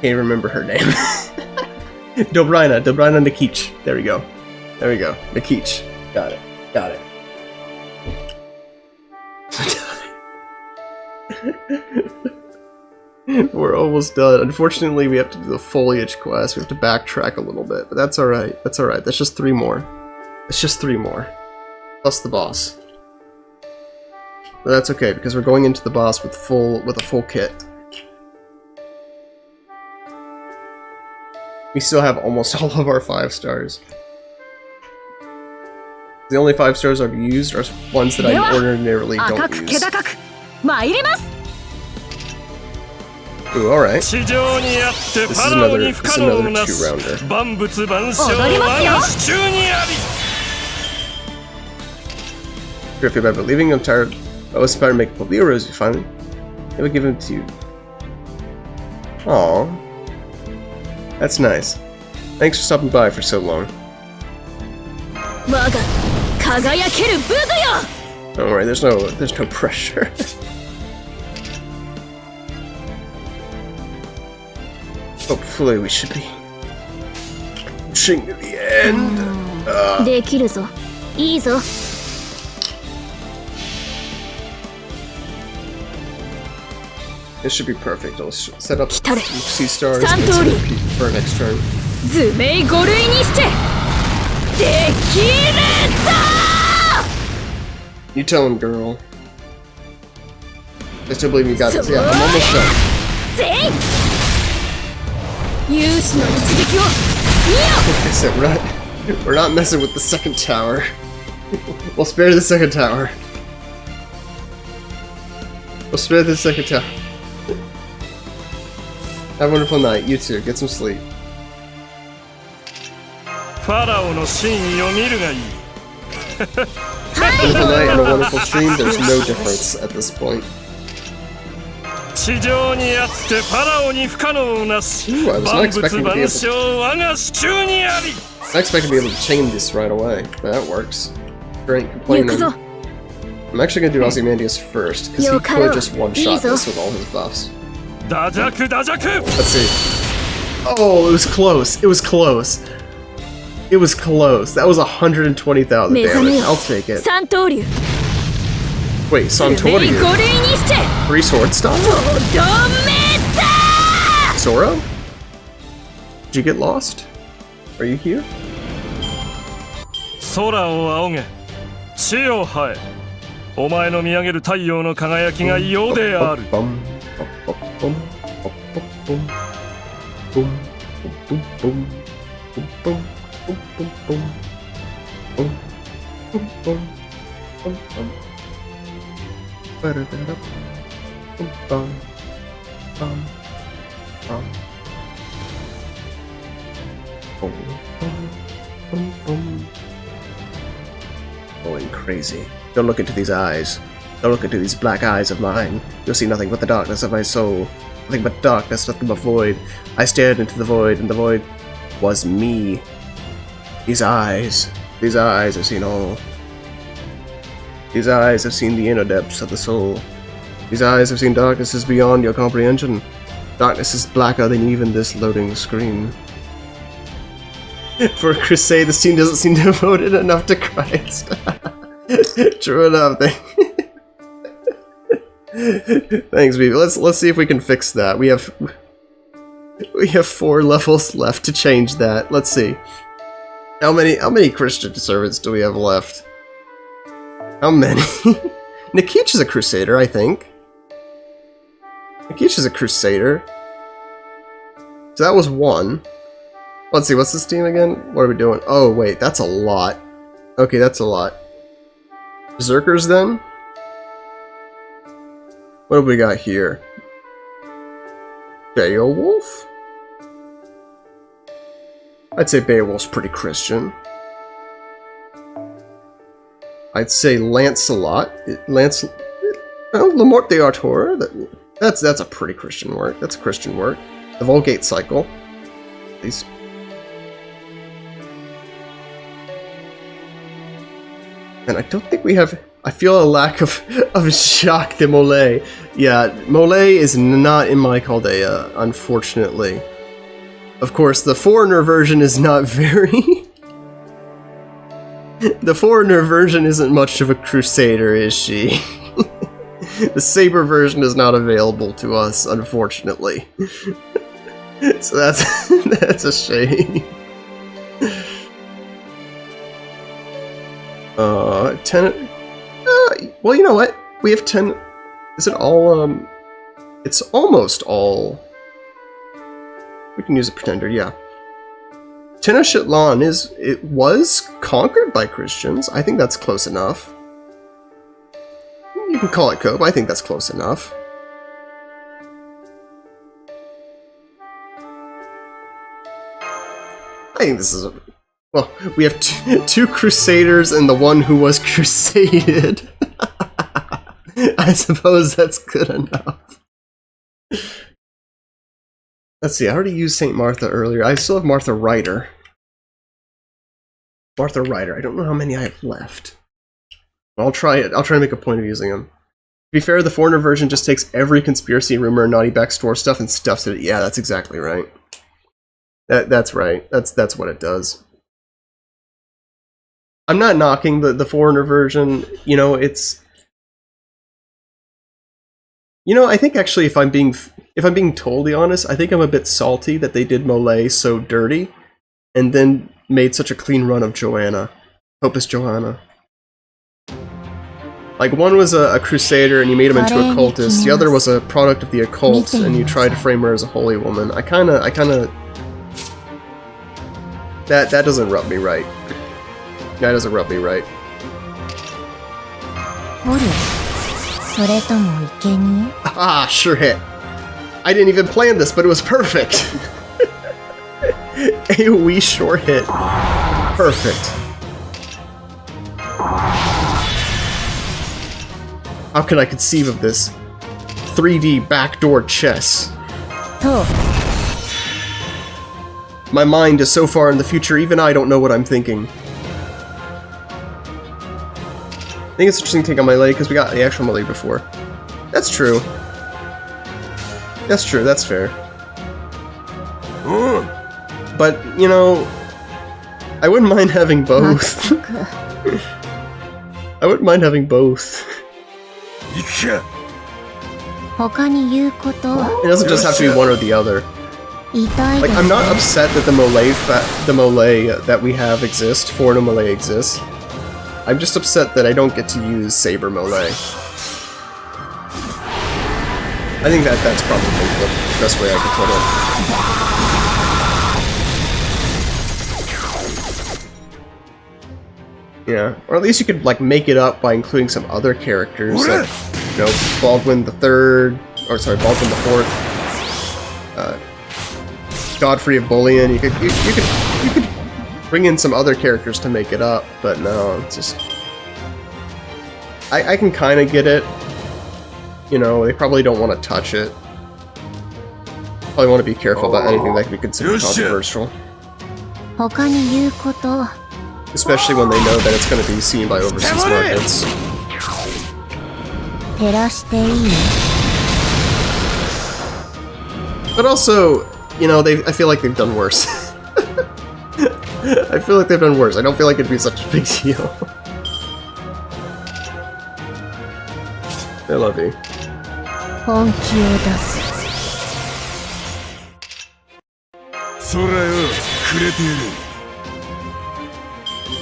Can't remember her name. Dobrina Nikich. There we go. There we go. Nikich. Got it. Got it. We're almost done. Unfortunately, we have to do the foliage quest. We have to backtrack a little bit, but that's alright. That's alright. That's just 3 more. It's just 3 more. Plus the boss. But that's okay, because we're going into the boss with a full kit. We still have almost all of our 5 stars. The only 5 stars I've used are ones that I ordinarily don't use. Ooh, alright. This is another 2-rounder. Sure, if you're bad, but leaving, I'm tired. I was inspired to make a Leo Rose, you finally. I will give him to you. Aww. That's nice. Thanks for stopping by for so long. Don't worry, there's no pressure. Hopefully we should be pushing to the end. This should be perfect. I'll set up some C stars and set up for our next turn. You tell him, girl. I still believe you got this. Yeah, I'm almost done. Like I said, we're not messing with the second tower. We'll spare the second tower. We'll spare the second tower. Have a wonderful night. You too. Get some sleep. Wonderful night and a wonderful stream. There's no difference at this point. Ooh, I was not expecting to be able to chain this right away, but that works. Great, complaining. I'm actually going to do Ozymandias first, because he could just one-shot this with all his buffs. Let's see. Oh, it was close. It was close. It was close. That was 120,000 damage. I'll take it. Wait, Santorio? 3 sword style? Zoro? Did you get lost? Are you here? Going crazy. Don't look into these eyes. Don't look into these black eyes of mine. You'll see nothing but the darkness of my soul. Nothing but darkness, nothing but void. I stared into the void, and the void was me. These eyes have seen all. These eyes have seen the inner depths of the soul. These eyes have seen darknesses beyond your comprehension. Darkness is blacker than even this loading screen. For a crusade, the scene doesn't seem devoted enough to Christ. True enough. Thanks, baby. Let's see if we can fix that. We have 4 levels left to change that. Let's see. How many Christian servants do we have left? How many? Nikich is a crusader, I think. Nikich is a crusader. So that was 1. Let's see, what's this team again? What are we doing? Oh, wait, that's a lot. Okay, that's a lot. Berserkers, then? What have we got here? Beowulf? I'd say Beowulf's pretty Christian. I'd say Lancelot. Le Mort d'Arthur. That's a pretty Christian work. That's a Christian work. The Vulgate Cycle. At least. And I don't think we have... I feel a lack of Jacques de Molay. Yeah, Molay is not in my Chaldea, unfortunately. Of course, the foreigner version is not very... The foreigner version isn't much of a crusader, is she? The saber version is not available to us, unfortunately. So that's a shame. 10. Well, you know what? We have 10. Is it all? It's almost all. We can use a pretender, yeah. Tenochtitlan was conquered by Christians. I think that's close enough. You can call it Cope. I think that's close enough. I think this is well, we have two crusaders and the one who was crusaded. I suppose that's good enough. Let's see, I already used St. Martha earlier. I still have Martha Ryder. Martha Ryder. I don't know how many I have left. I'll try it. I'll try to make a point of using them. To be fair, the foreigner version just takes every conspiracy rumor and naughty backstore stuff and stuffs it. Yeah, that's exactly right. That's right. That's what it does. I'm not knocking the foreigner version. You know, it's. You know, I think actually, if I'm being totally honest, I think I'm a bit salty that they did Molay so dirty, and then made such a clean run of Joanna, Opus Johanna. Like, one was a crusader and you made him into a cultist, the other was a product of the occult and you tried to frame her as a holy woman. I kinda... That doesn't rub me right. That doesn't rub me right. Ah, sure hit. I didn't even plan this, but it was perfect. AoE sure hit. Perfect. How can I conceive of this? 3D backdoor chess. My mind is so far in the future, even I don't know what I'm thinking. I think it's interesting to take on Melee because we got the actual Melee before. That's true. That's true, that's fair. But, you know, I wouldn't mind having both. I wouldn't mind having both. It doesn't just have to be one or the other. Like, I'm not upset that the Melee that we have exists, Foreigner Melee exists. I'm just upset that I don't get to use Saber Melee. I think that's probably the best way I could put it. Yeah, or at least you could like make it up by including some other characters, like, you know, Baldwin the Third, or sorry, Baldwin the Fourth, Godfrey of Bullion. You could bring in some other characters to make it up, but no, it's just I can kind of get it. You know, they probably don't want to touch it. Probably want to be careful about anything that could be considered controversial. Especially when they know that it's going to be seen by overseas markets. But also, you know, I feel like they've done worse. I feel like they've done worse. I don't feel like it'd be such a big deal. I love you.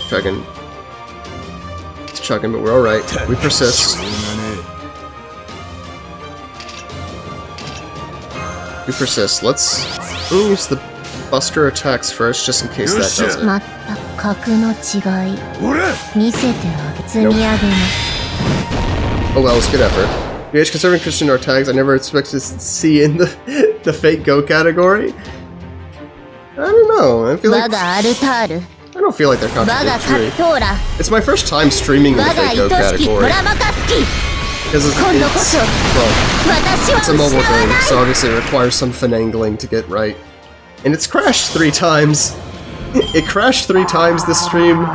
Chugging. It's chugging, but we're alright. We persist. We persist. Let's use the Buster attacks first, just in case that doesn't. Nope. Oh well, it's good effort. VH conserving Christian art tags I never expected to see in the fake Go category. I don't know. I feel like I don't feel like they're contradictory. It's my first time streaming in the fake Go category. Because it's a mobile game, so obviously it requires some finagling to get right. And it's crashed 3 times. It crashed 3 times this stream,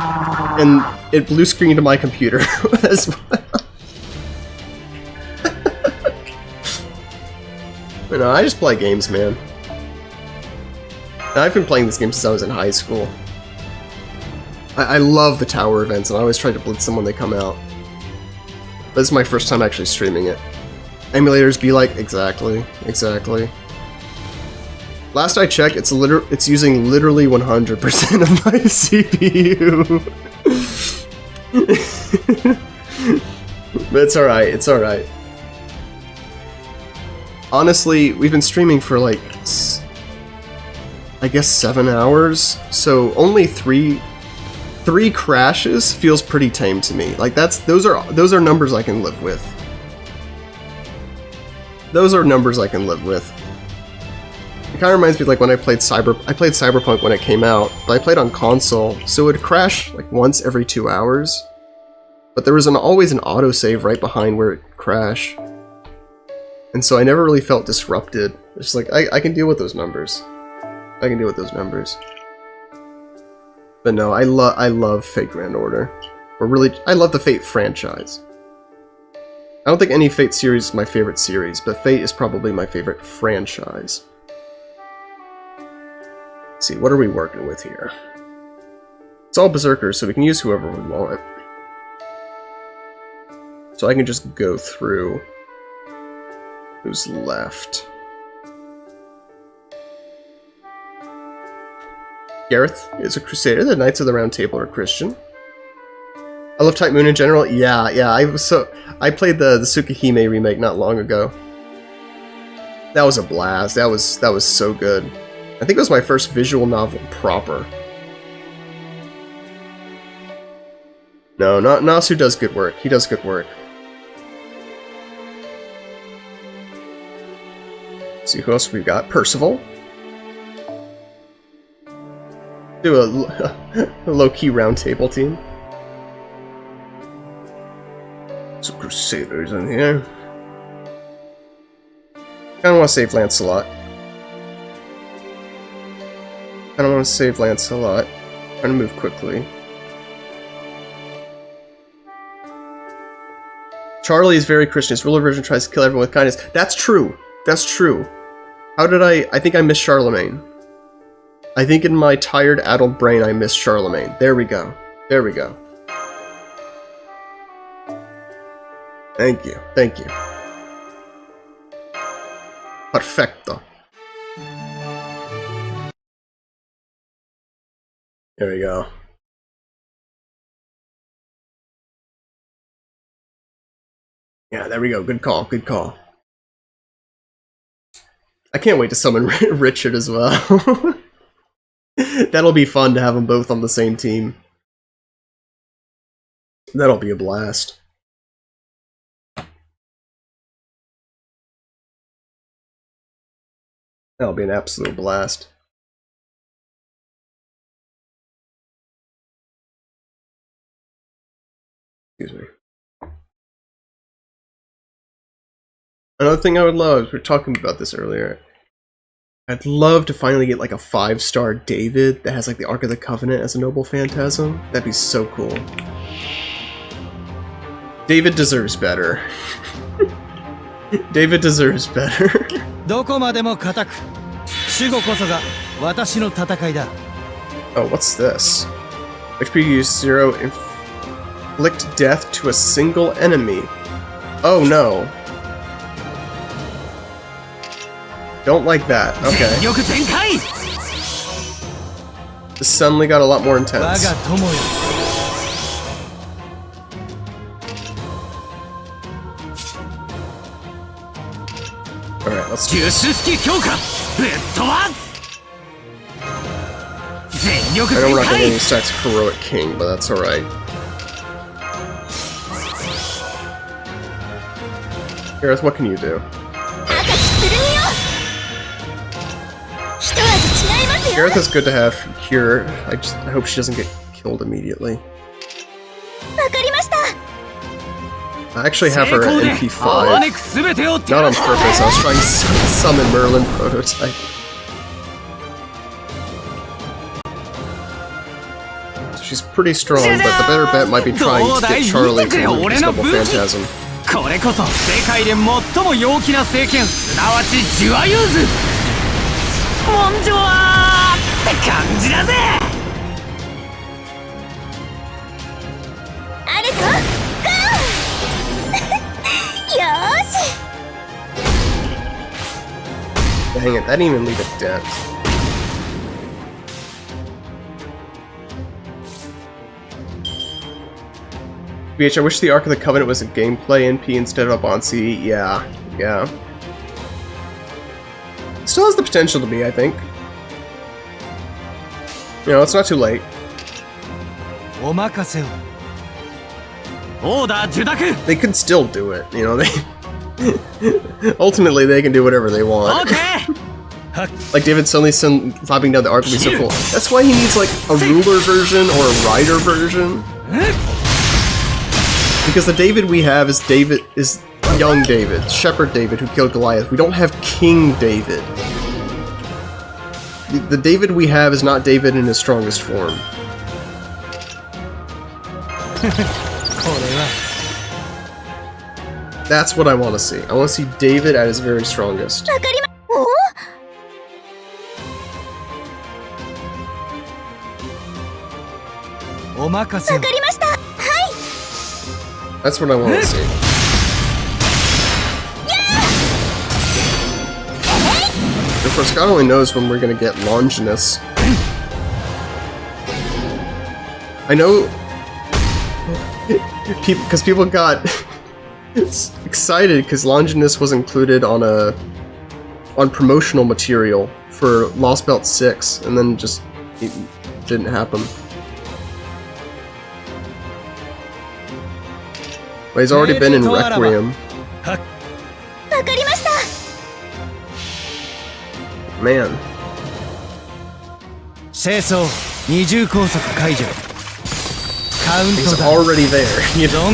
and it blue screened to my computer as well. You know, I just play games, man. I've been playing this game since I was in high school. I love the tower events, and I always try to blitz them when they come out. But this is my first time actually streaming it. Emulators be like, exactly. Last I checked, it's using literally 100% of my CPU. But it's alright. Honestly, we've been streaming for like, I guess 7 hours, so only three crashes feels pretty tame to me. Like those are numbers I can live with. Those are numbers I can live with. It kind of reminds me of like when I played Cyberpunk when it came out, but I played on console, so it would crash like once every 2 hours. But there was always an autosave right behind where it crashed. And so I never really felt disrupted. It's like, I can deal with those numbers. But no, I love Fate Grand Order. I love the Fate franchise. I don't think any Fate series is my favorite series, but Fate is probably my favorite franchise. Let's see, what are we working with here? It's all Berserkers, so we can use whoever we want. So I can just go through who's left. Gareth is a Crusader. The Knights of the Round Table are Christian. I love Type Moon in general. Yeah. I played the Tsukihime remake not long ago. That was a blast. That was so good. I think it was my first visual novel proper. No, Nasu does good work. He does good work. Let's see who else we've got. Percival. Do a low-key round table team. Some Crusaders in here. I don't want to save Lancelot. Trying to move quickly. Charlie is very Christian. His ruler version tries to kill everyone with kindness. That's true. How did I think I missed Charlemagne. I think in my tired, addled brain I missed Charlemagne. There we go. Thank you. Perfecto. There we go. Yeah, there we go. Good call. I can't wait to summon Richard as well. That'll be fun to have them both on the same team. That'll be a blast. That'll be an absolute blast. Excuse me. Another thing I would love, we were talking about this earlier, I'd love to finally get like a 5-star David that has like the Ark of the Covenant as a noble phantasm. That'd be so cool. David deserves better. David deserves better. どこまでも固く守護こそが私の戦いだ Oh, what's this? HP use 0, inflict death to a single enemy. Oh no. Don't like that. Okay. This suddenly got a lot more intense. Alright, let's do this. I know we're not getting any stacks of Heroic King, but that's alright. Gareth, what can you do? Gareth is good to have here. I hope she doesn't get killed immediately. I actually have her at MP5. Not on purpose, I was trying to summon Merlin prototype. So she's pretty strong, but the better bet might be trying to get Charlie to remove his Noble Phantasm. これこそ世界で最も陽気な聖剣すなわちジュアユーズモンジョワーって感じだぜ Dang it, that didn't even leave a dent. BH, I wish the Ark of the Covenant was a gameplay NP instead of a Bonsi. Yeah. Still has the potential to be, I think. You know, it's not too late. They could still do it, you know, they... Ultimately, they can do whatever they want. Like David suddenly slapping down the Ark would be so cool. That's why he needs, like, a ruler version or a rider version. Because the David we have is young David, Shepherd David, who killed Goliath. We don't have King David. The David we have is not David in his strongest form. That's what I want to see. I want to see David at his very strongest. That's what I want to see. Of course, God only knows when we're gonna get Longinus. I know, because people got excited because Longinus was included on promotional material for Lost Belt 6, and then just it didn't happen. But he's already been in Requiem. Man. He's already there. You know?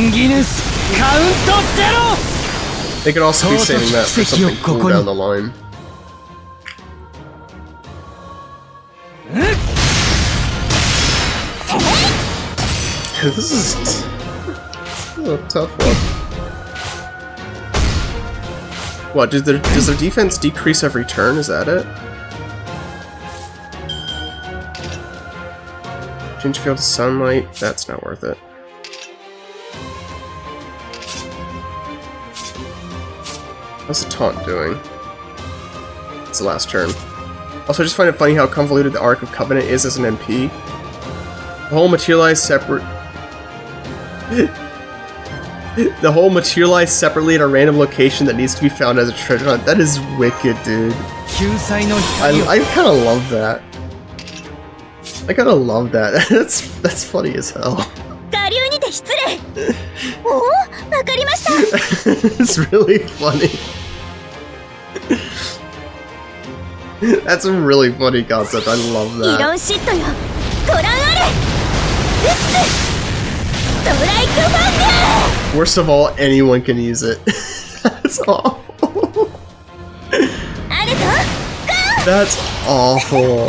They could also be saving that for something cool down the line. This is a tough one. What, does their defense decrease every turn? Is that it? Change field to sunlight? That's not worth it. How's the taunt doing? It's the last turn. Also, I just find it funny how convoluted the Ark of Covenant is as an MP. The whole materialized separately at a random location that needs to be found as a treasure hunt. That is wicked, dude. I kind of love that. I kind of love that. That's funny as hell. It's really funny. That's a really funny concept. I love that. Worst of all, anyone can use it. That's awful. That's awful.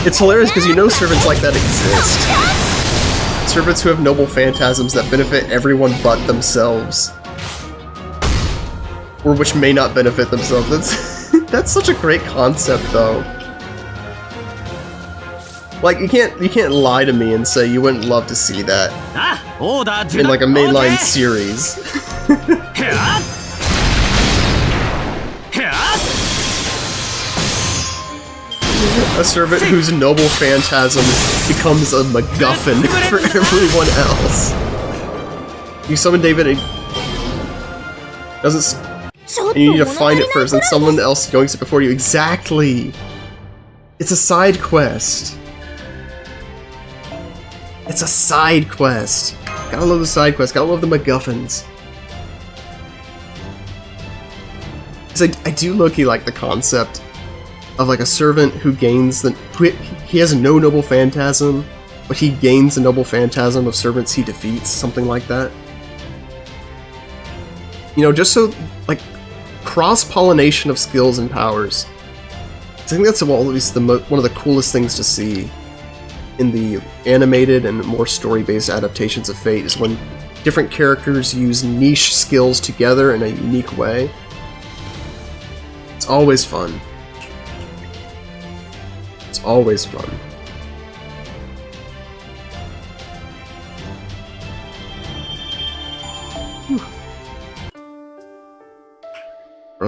It's hilarious because you know servants like that exist. Servants who have noble phantasms that benefit everyone but themselves. Or which may not benefit themselves. That's such a great concept, though. Like, you can't lie to me and say you wouldn't love to see that in like a mainline series. A servant whose noble phantasm becomes a MacGuffin for everyone else. You summon David and doesn't. And you need to find it first, and someone else goes before you. Exactly. It's a side quest. It's a side quest. Gotta love the side quest. Gotta love the MacGuffins. Because I do low-key like the concept of like a servant who gains he has no noble phantasm, but he gains the noble phantasm of servants he defeats, something like that. You know, just so like cross-pollination of skills and powers. I think that's always one of the coolest things to see in the animated and more story-based adaptations of Fate, is when different characters use niche skills together in a unique way. It's always fun. It's always fun.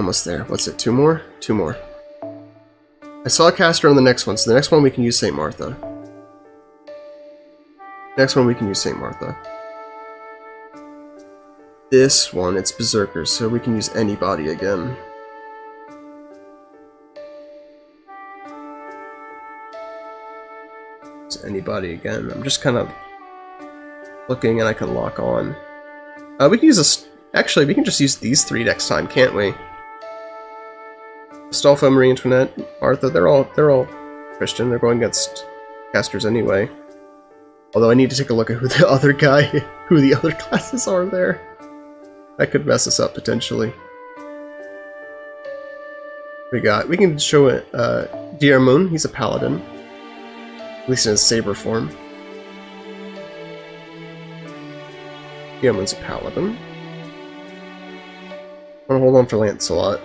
Almost there. What's it? 2 more? 2 more. I saw a caster on the next one, so the next one we can use St. Martha. Next one we can use St. Martha. This one, it's Berserkers, so we can use anybody again. It's anybody again. I'm just kind of looking and I can lock on. We can use a... Actually, we can just use these 3 next time, can't we? Astolfo, Marie Antoinette, Martha, they're all Christian. They're going against casters anyway. Although I need to take a look at who the other classes are there. That could mess us up potentially. We can show it. Diarmun, he's a paladin. At least in his saber form. Diarmun's a paladin. I'm gonna hold on for Lancelot.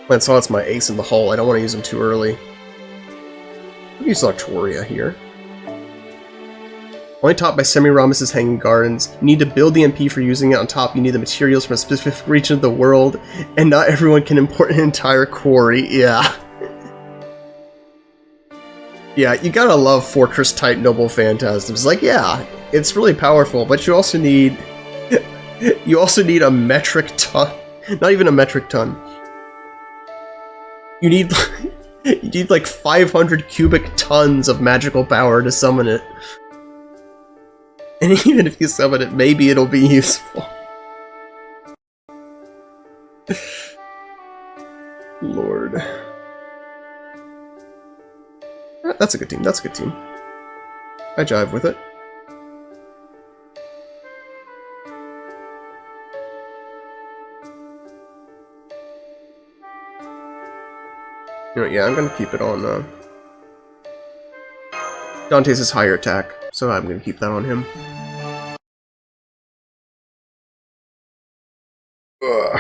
Lancelot's my ace in the hole. I don't want to use him too early. I'll use Artoria here. Only topped by Semiramis' Hanging Gardens. You need to build the MP for using it. On top, you need the materials from a specific region of the world, and not everyone can import an entire quarry. Yeah. Yeah, you gotta love Fortress-type Noble Phantasms. Like, yeah, it's really powerful, but you also need... you also need a metric ton. Not even a metric ton. You need like 500 cubic tons of magical power to summon it. And even if you summon it, maybe it'll be useful. Lord. That's a good team, that's a good team. I jive with it. You know, yeah, I'm gonna keep it on, Dante's is higher attack, so I'm gonna keep that on him. Ugh.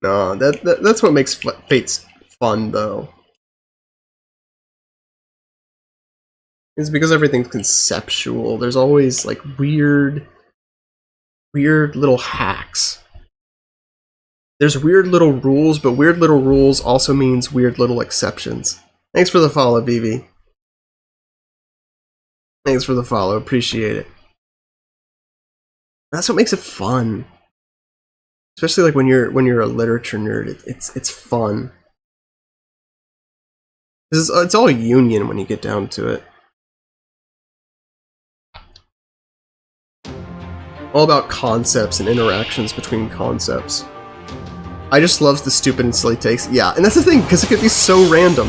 No, that's what makes Fates fun, though. It's because everything's conceptual. There's always, like, weird little hacks. There's weird little rules, but weird little rules also means weird little exceptions. Thanks for the follow, BB. Thanks for the follow, appreciate it. That's what makes it fun. Especially like when you're a literature nerd, it's fun. It's all union when you get down to it. All about concepts and interactions between concepts. I just love the stupid and silly takes. Yeah, and that's the thing, because it could be so random.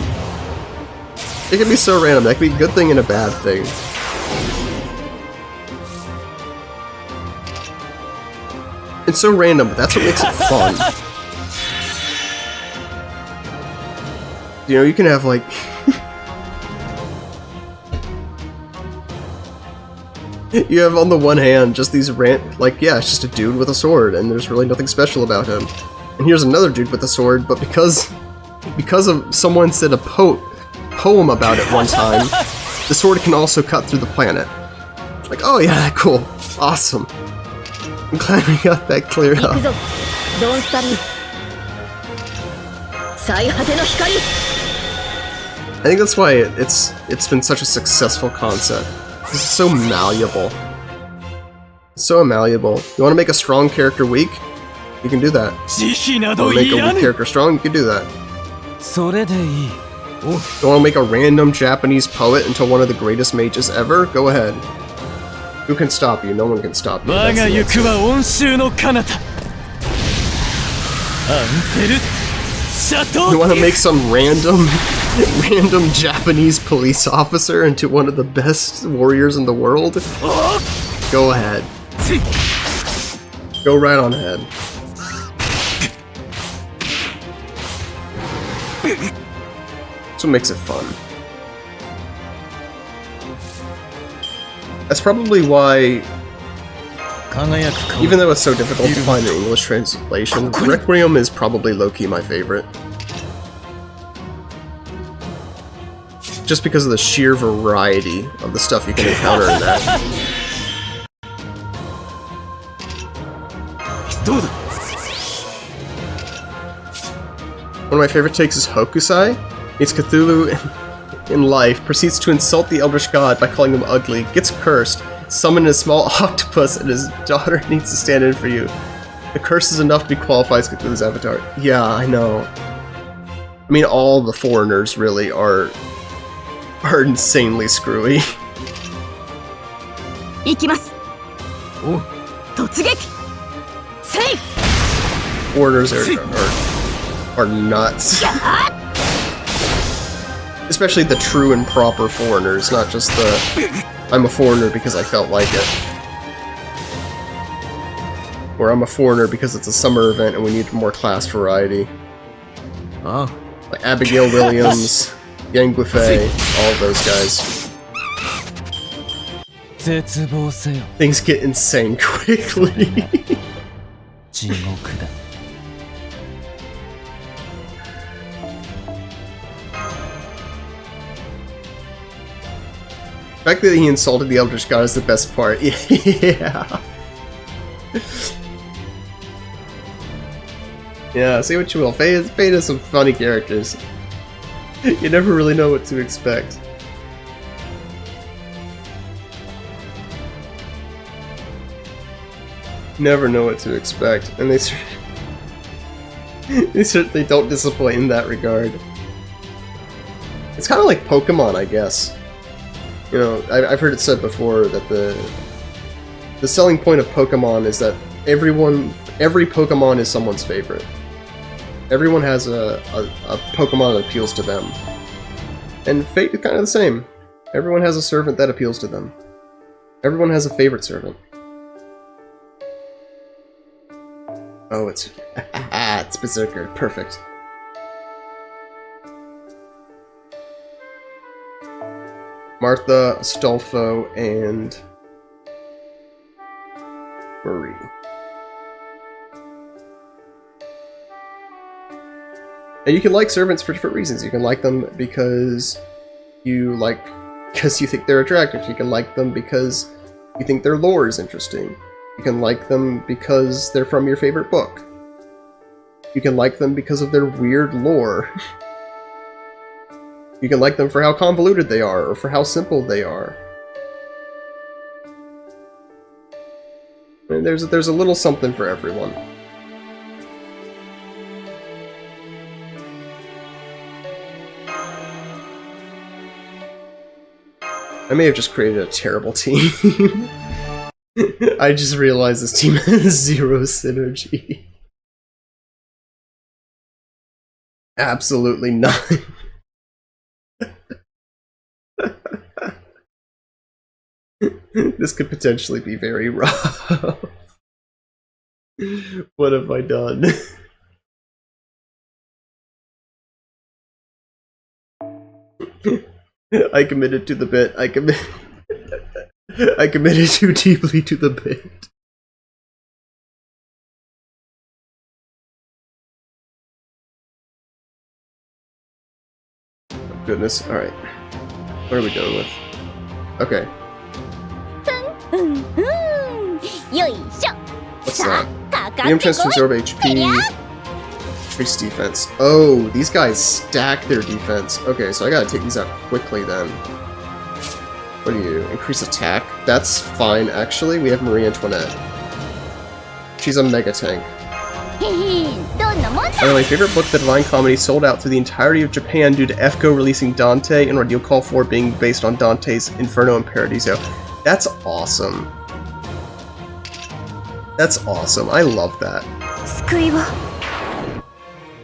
It can be so random. That could be a good thing and a bad thing. It's so random, but that's what makes it fun. You know, you can have, like... you have, on the one hand, just these like, yeah, it's just a dude with a sword, and there's really nothing special about him. And here's another dude with a sword, but because of someone said a poem about it one time, the sword can also cut through the planet. Like, oh yeah, cool, awesome. I'm glad we got that cleared up. I think that's why it's been such a successful concept. It's so malleable. It's so malleable. You want to make a strong character weak? You can do that. You want to make a weak character strong? You can do that. You want to make a random Japanese poet into one of the greatest mages ever? Go ahead. Who can stop you? No one can stop you. You want to make some random Japanese police officer into one of the best warriors in the world? Go ahead. Go right on ahead. That's what makes it fun. That's probably why, even though it's so difficult to find an English translation, Requiem is probably low-key my favorite. Just because of the sheer variety of the stuff you can encounter in that. One of my favorite takes is Hokusai. It's Cthulhu in life, proceeds to insult the Eldritch God by calling him ugly, gets cursed, summoned a small octopus, and his daughter needs to stand in for you. The curse is enough to be qualified as Cthulhu's avatar. Yeah, I know. I mean, all the foreigners really are insanely screwy. 行きます。突撃。せい。 Foreigners are nuts. Especially the true and proper foreigners, not just the I'm a foreigner because I felt like it. Or I'm a foreigner because it's a summer event and we need more class variety. Oh. Like Abigail Williams, Yang Guifei, all of those guys. Things get insane quickly. The fact that he insulted the Eldritch God is the best part. Yeah. Yeah, say what you will. Fate has some funny characters. You never really know what to expect. Never know what to expect, and they certainly don't disappoint in that regard. It's kind of like Pokemon, I guess. You know, I've heard it said before that the selling point of Pokemon is that every Pokemon is someone's favorite. Everyone has a Pokemon that appeals to them. And Fate is kind of the same. Everyone has a servant that appeals to them. Everyone has a favorite servant. Oh, it's Berserker. Perfect. Martha, Astolfo, and Marie. And you can like servants for different reasons. You can like them because you think they're attractive. You can like them because you think their lore is interesting. You can like them because they're from your favorite book. You can like them because of their weird lore. You can like them for how convoluted they are, or for how simple they are. And there's a little something for everyone. I may have just created a terrible team. I just realized this team has zero synergy. Absolutely none. This could potentially be very rough. What have I done? I committed to the bit. I committed too deeply to the bit. Oh, goodness. Alright. What are we going with? Okay. What's that? Medium chance to absorb HP. Increase defense. Oh, these guys stack their defense. Okay, so I gotta take these out quickly then. What do you? Increase attack? That's fine, actually. We have Marie Antoinette. She's a mega tank. By the way, favorite book, The Divine Comedy, sold out through the entirety of Japan due to FGO releasing Dante and what you'll call for being based on Dante's Inferno and Paradiso. That's awesome. That's awesome. I love that.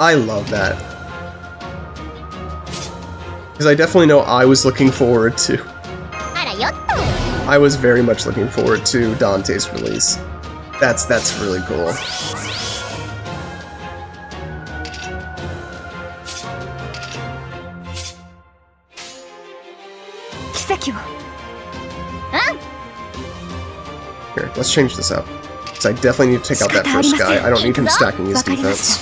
I love that. Because I definitely know I was looking forward to... I was very much looking forward to Dante's release. That's really cool. Here, let's change this out. Because I definitely need to take out that first guy. I don't need him stacking his defense.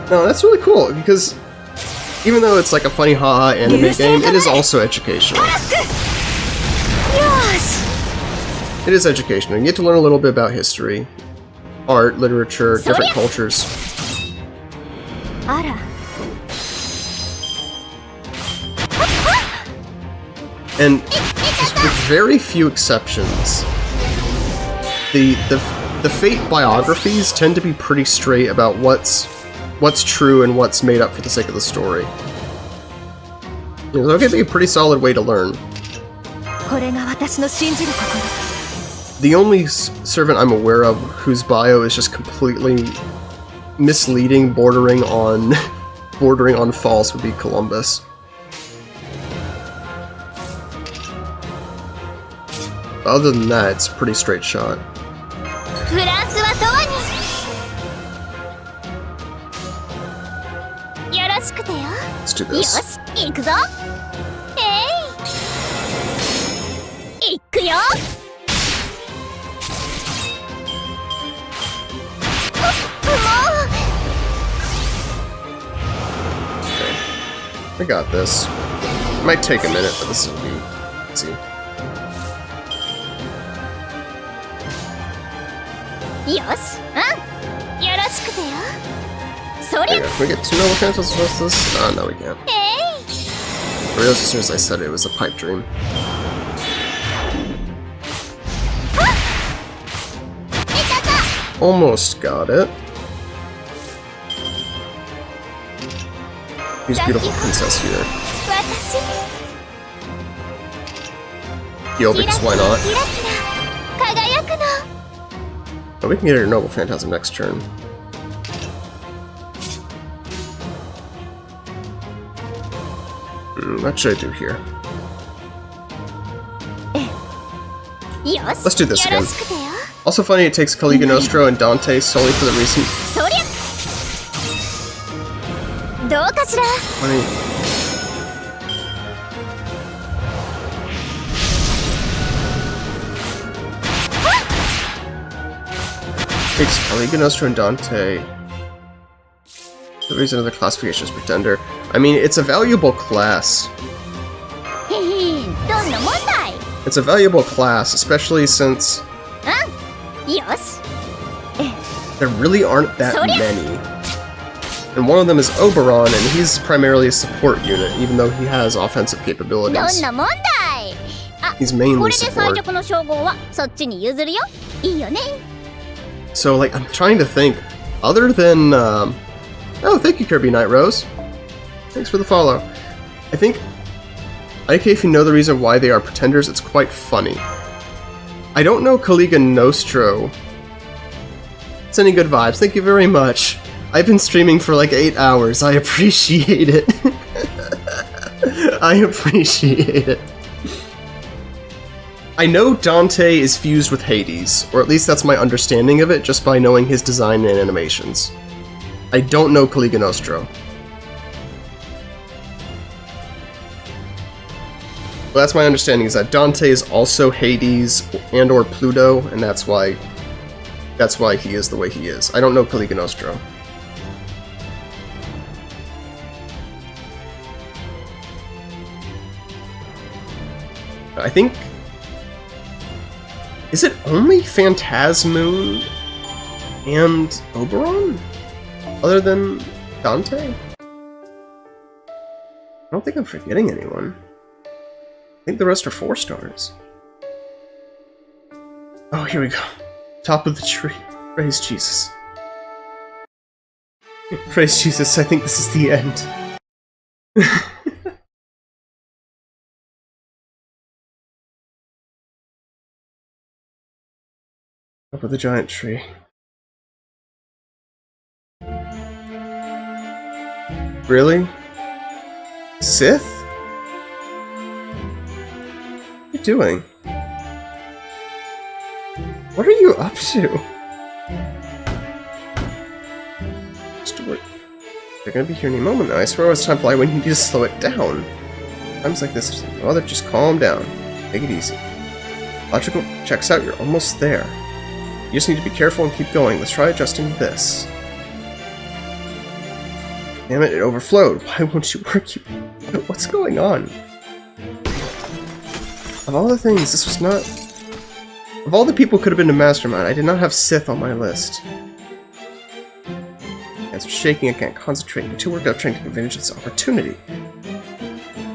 No, that's really cool, because even though it's like a funny haha anime game, it is also educational. It is educational. You get to learn a little bit about history. art, literature, different cultures. And just with very few exceptions, the Fate biographies tend to be pretty straight about what's true and what's made up for the sake of the story. So it can be a pretty solid way to learn. The only servant I'm aware of whose bio is just completely misleading, bordering on false would be Columbus. Other than that, it's a pretty straight shot. Let's do this. I got this. It might take a minute, but this will be easy. There you go. Can we get 2 noble phantoms with this? No, we can't. I realized as soon as I said it was a pipe dream. Almost got it. Here's beautiful princess here. Heal because why not? Oh, we can get her noble phantasm next turn. What should I do here? Let's do this again. Also funny, it takes Caliga Nostro and Dante solely for the recent... Funny. Takes Caliga Nostro and Dante. The reason of the classification is Pretender. I mean, it's a valuable class. It's a valuable class, especially since there really aren't that many. And one of them is Oberon, and he's primarily a support unit, even though he has offensive capabilities. He's mainly support. So, like, I'm trying to think, other than, oh, thank you, Kirby Night Rose. Thanks for the follow. I think, IK, if you know the reason why they are pretenders, it's quite funny. I don't know Caliga Nostro. Sending good vibes, thank you very much. I've been streaming for like 8 hours, I appreciate it. I appreciate it. I know Dante is fused with Hades, or at least that's my understanding of it, just by knowing his design and animations. I don't know Caliga Nostro. Well, that's my understanding, is that Dante is also Hades and or Pluto, and that's why he is the way he is. I don't know Caliga Nostro. I think... Is it only Phantasmoon and Oberon? Other than Dante? I don't think I'm forgetting anyone. I think the rest are 4 stars. Oh, here we go. Top of the tree. Praise Jesus. Praise Jesus, I think this is the end. Top of the giant tree. Really? Sith? What are you doing? What are you up to? Stuart. They're gonna be here any moment now. I swear it was time to fly when you need to slow it down. Times like this, mother, just calm down. Take it easy. Logical checks out, you're almost there. You just need to be careful and keep going. Let's try adjusting this. Damn it, it overflowed. Why won't you work? What's going on? Of all the things, this was not... Of all the people who could have been a mastermind, I did not have Sith on my list. Hands are shaking, I can't concentrate. I'm too worked up trying to take advantage of this opportunity.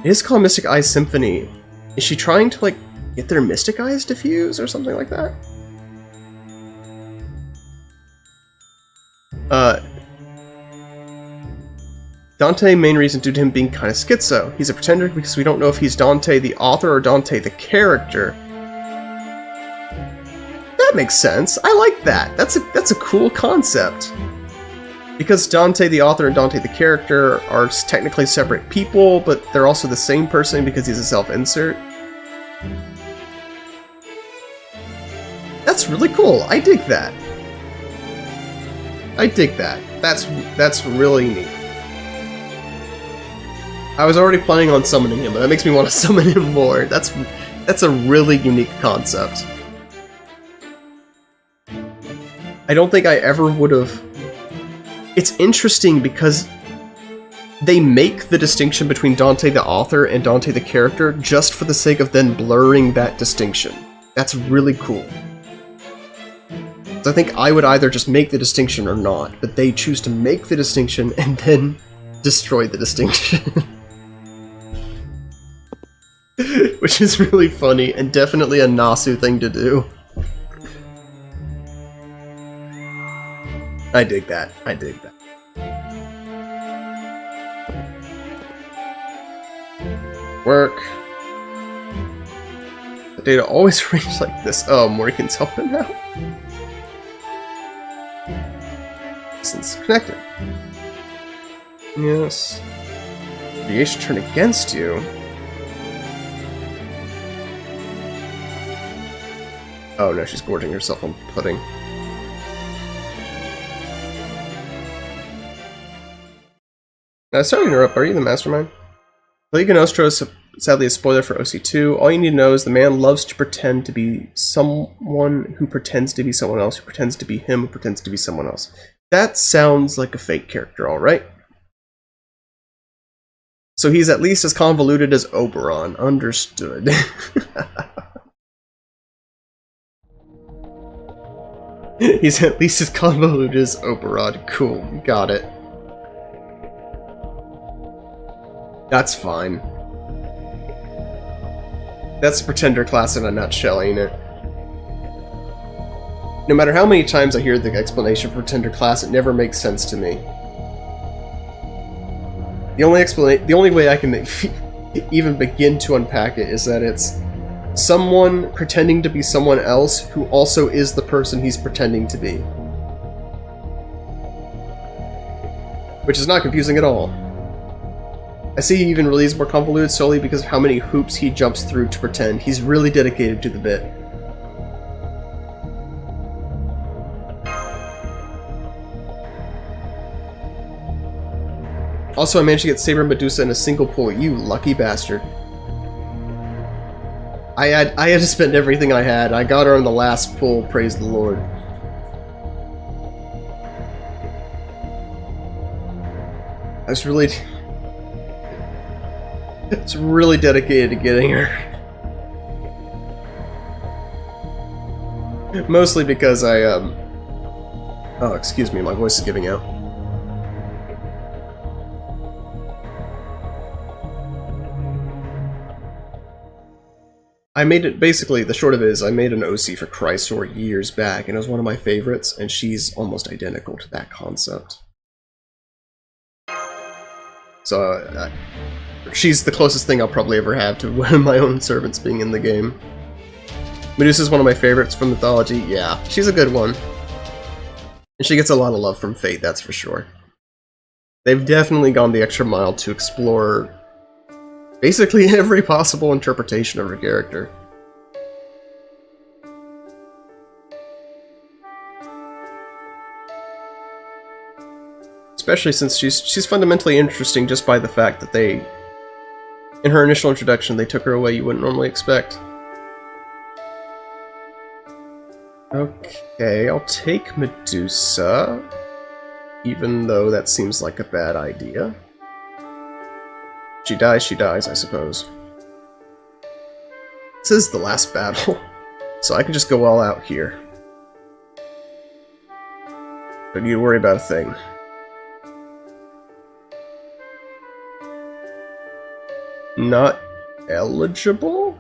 It is called Mystic Eyes Symphony. Is she trying to, like, get their Mystic Eyes to fuse or something like that? Dante, main reason due to him being kind of schizo. He's a pretender because we don't know if he's Dante the author or Dante the character. That makes sense. I like that. That's a cool concept. Because Dante the author and Dante the character are technically separate people, but they're also the same person because he's a self-insert. That's really cool. I dig that. I dig that. That's really neat. I was already planning on summoning him, but that makes me want to summon him more. That's a really unique concept. I don't think I ever would have... It's interesting because they make the distinction between Dante the author and Dante the character just for the sake of then blurring that distinction. That's really cool. So I think I would either just make the distinction or not, but they choose to make the distinction and then destroy the distinction. Which is really funny and definitely a Nasu thing to do. I dig that. I dig that. Work. The data always arranged like this. Oh, Morrigan's helping now. Since connected. Yes. Radiation turn against you. Oh no, she's gorging herself on pudding. Sorry to interrupt, are you the mastermind? Liga Nostra is sadly a spoiler for OC2. All you need to know is the man loves to pretend to be someone who pretends to be someone else, who pretends to be him, who pretends to be someone else. That sounds like a fake character, alright? So he's at least as convoluted as Oberon. Understood. He's at least as convoluted as Oberon. Cool, got it. That's fine. That's the Pretender class in a nutshell, ain't it? No matter how many times I hear the explanation for Pretender class, it never makes sense to me. The only way I can even begin to unpack it is that it's someone pretending to be someone else who also is the person he's pretending to be. Which is not confusing at all. I see he even really is more convoluted solely because of how many hoops he jumps through to pretend. He's really dedicated to the bit. Also, I managed to get Saber Medusa in a single pull. You lucky bastard. I had to spend everything I had. I got her on the last pull, praise the Lord. I was really... It's really dedicated to getting her. Mostly because I, Oh, excuse me, my voice is giving out. I made it, basically, the short of it is, I made an OC for Chrysor years back, and it was one of my favorites, and she's almost identical to that concept. So, she's the closest thing I'll probably ever have to one of my own servants being in the game. Medusa's one of my favorites from mythology. Yeah, she's a good one. And she gets a lot of love from Fate, that's for sure. They've definitely gone the extra mile to explore basically every possible interpretation of her character. Especially since she's fundamentally interesting just by the fact that they... In her initial introduction, they took her away you wouldn't normally expect. Okay, I'll take Medusa, even though that seems like a bad idea. She dies, I suppose. This is the last battle. So I can just go all out here. Don't need to worry about a thing. Not eligible?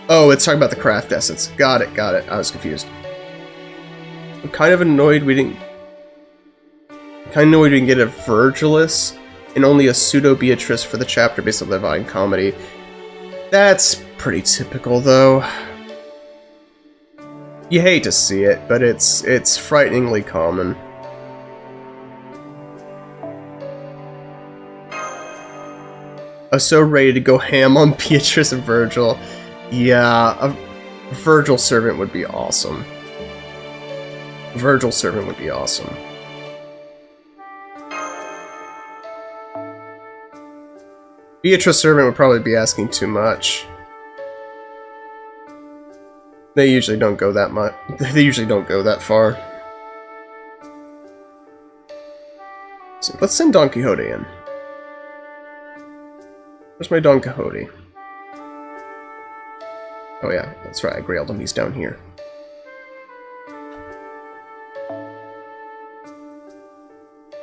Oh, it's talking about the craft essence. Got it, got it. I was confused. I'm kind of annoyed we didn't get a Virgilus and only a pseudo Beatrice for the chapter based on the Divine Comedy. That's pretty typical, though. You hate to see it, but it's frighteningly common. I was so ready to go ham on Beatrice and Virgil. Yeah, a Virgil servant would be awesome. Virgil servant would be awesome. Beatrice servant would probably be asking too much. They usually don't go that much. They usually don't go that far. So let's send Don Quixote in. Where's my Don Quixote? Oh yeah, that's right, I grailed him, he's down here.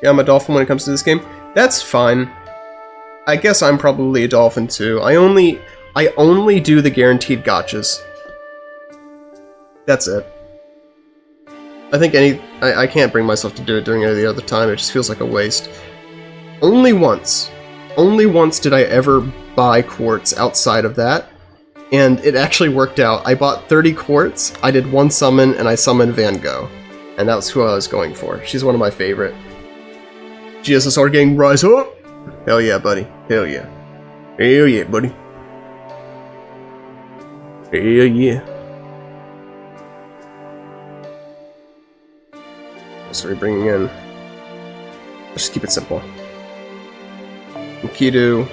Yeah, I'm a dolphin when it comes to this game. That's fine. I guess I'm probably a dolphin too. I only do the guaranteed gotchas. That's it. I think I can't bring myself to do it during any other time, it just feels like a waste. Only once did I ever buy quartz outside of that, and it actually worked out. I bought 30 quartz, I did one summon, and I summoned Van Gogh. And that's who I was going for. She's one of my favorite. GSSR gang, rise up! Hell yeah, buddy. Hell yeah. Hell yeah, buddy. Hell yeah. What are we bringing in? Let's just keep it simple. Enkidu.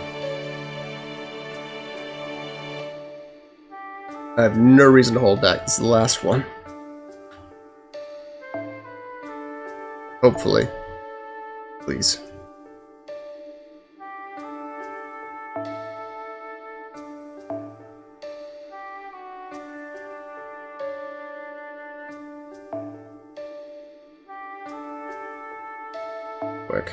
I have no reason to hold back. This is the last one. Hopefully. Please. Quick.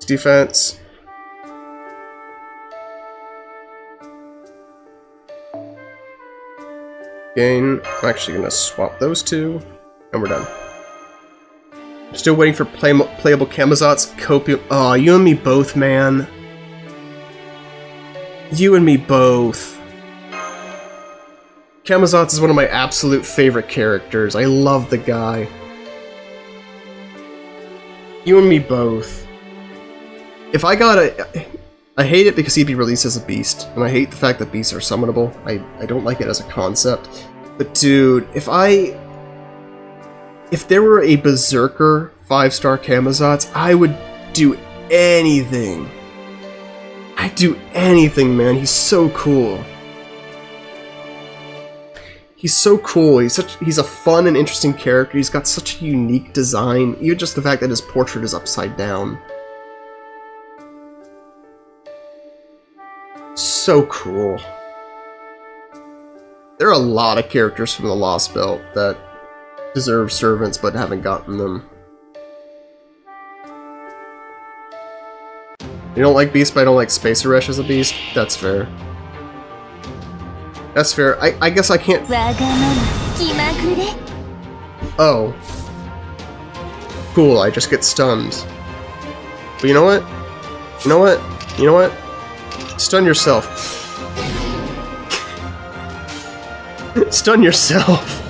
Defense. Gain. I'm actually gonna swap those two, and we're done. I'm still waiting for playable Camazot's copium. Aw, you and me both, man. You and me both. Camazotz is one of my absolute favorite characters. I love the guy. You and me both. If I got a... I hate it because he'd be released as a beast, and I hate the fact that beasts are summonable. I don't like it as a concept. But dude, if there were a Berserker 5-star Camazotz, I would do anything. I'd do anything, man. He's so cool. He's so cool. He's a fun and interesting character. He's got such a unique design. Even just the fact that his portrait is upside down. So cool. There are a lot of characters from the Lost Belt that deserve servants but haven't gotten them. You don't like Beast, but I don't like Space Aresh as a beast? That's fair. That's fair. I guess I can't... Oh. Cool, I just get stunned. But you know what? You know what? You know what? Stun yourself. Stun yourself.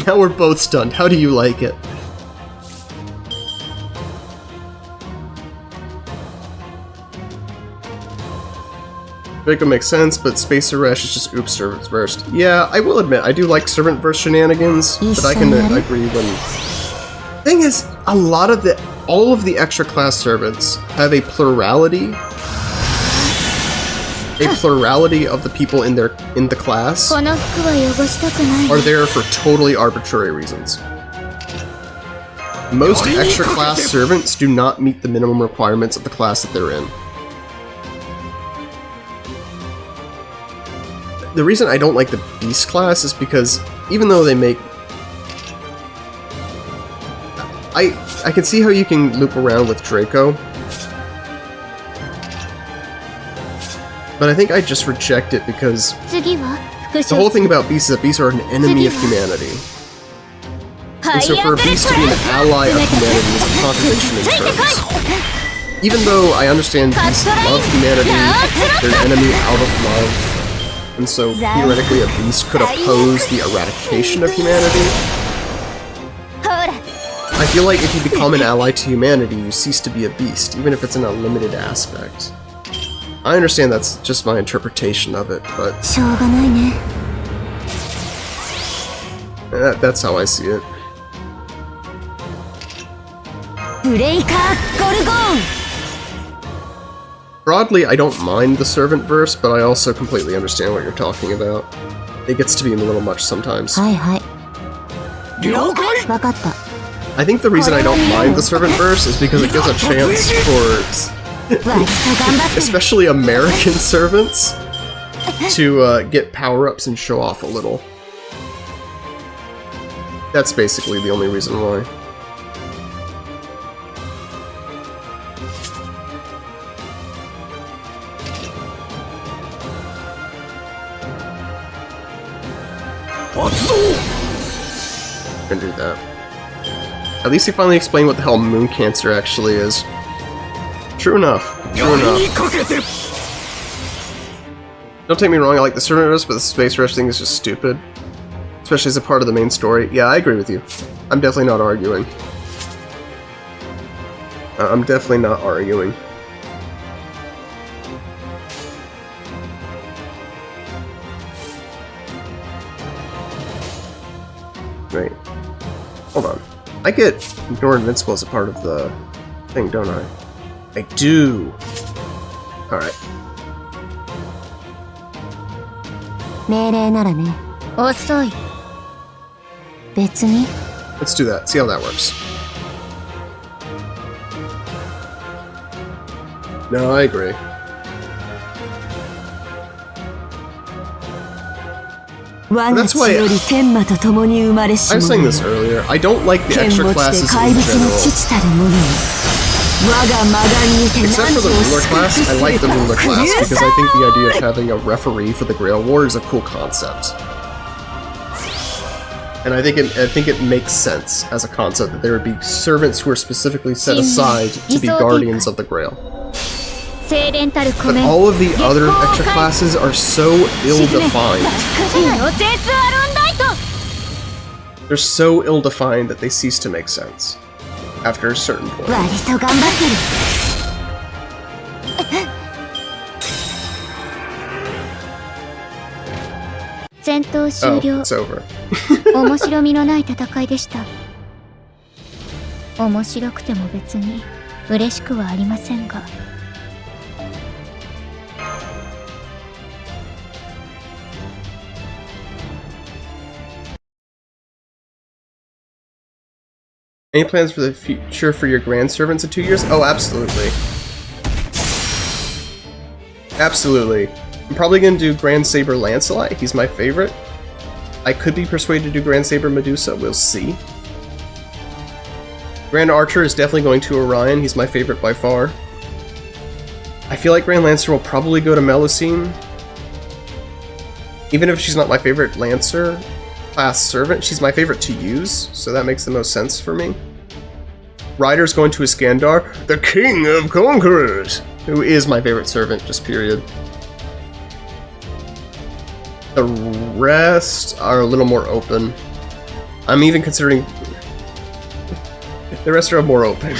Now we're both stunned. How do you like it? Draco makes sense, but Space Aresh is just oops servants burst. Yeah, I will admit, I do like servant burst shenanigans, but I can agree when... Thing is, all of the extra class servants have a plurality of the people in the class are there for totally arbitrary reasons. Most extra class servants do not meet the minimum requirements of the class that they're in. The reason I don't like the Beast class is because even though they make... I can see how you can loop around with Draco, but I think I just reject it because the whole thing about Beasts is that Beasts are an enemy of humanity. And so for a Beast to be an ally of humanity is a contradiction in terms. Even though I understand Beasts love humanity, they're an enemy out of love, and so theoretically a Beast could oppose the eradication of humanity. I feel like if you become an ally to humanity, you cease to be a beast, even if it's in a limited aspect. I understand that's just my interpretation of it, but... that's how I see it. Broadly, I don't mind the servant verse, but I also completely understand what you're talking about. It gets to be a little much sometimes. I think the reason I don't mind the servant verse is because it gives a chance for, especially American servants, to get power-ups and show off a little. That's basically the only reason why. Gonna do that. At least he finally explained what the hell moon cancer actually is. True enough. True enough. Don't take me wrong, I like the servant verse, but the space rush thing is just stupid. Especially as a part of the main story. Yeah, I agree with you. I'm definitely not arguing. I'm definitely not arguing. Right. Hold on. I get Ignore Invincible as a part of the thing, don't I? I do. Alright. Let's do that. See how that works. No, I agree. That's why I was saying this earlier. I don't like the extra classes in general. Except for the ruler class, I like the ruler class because I think the idea of having a referee for the Grail War is a cool concept. And I think it makes sense as a concept that there would be servants who are specifically set aside to be guardians of the Grail. But all of the other extra classes are so ill-defined. They're so ill-defined that they cease to make sense after a certain point. Oh, it's over. 面白みのない戦いでした。面白くても別に嬉しくはありませんが。Any plans for the future for your grand servants in 2 years? Oh, absolutely. Absolutely. I'm probably going to do Grand Saber Lancelot. He's my favorite. I could be persuaded to do Grand Saber Medusa. We'll see. Grand Archer is definitely going to Orion. He's my favorite by far. I feel like Grand Lancer will probably go to Melusine. Even if she's not my favorite Lancer class servant, she's my favorite to use, so that makes the most sense for me. Ryder's going to Iskandar, the King of Conquerors, who is my favorite servant, just period. The rest are a little more open. I'm even considering... the rest are more open.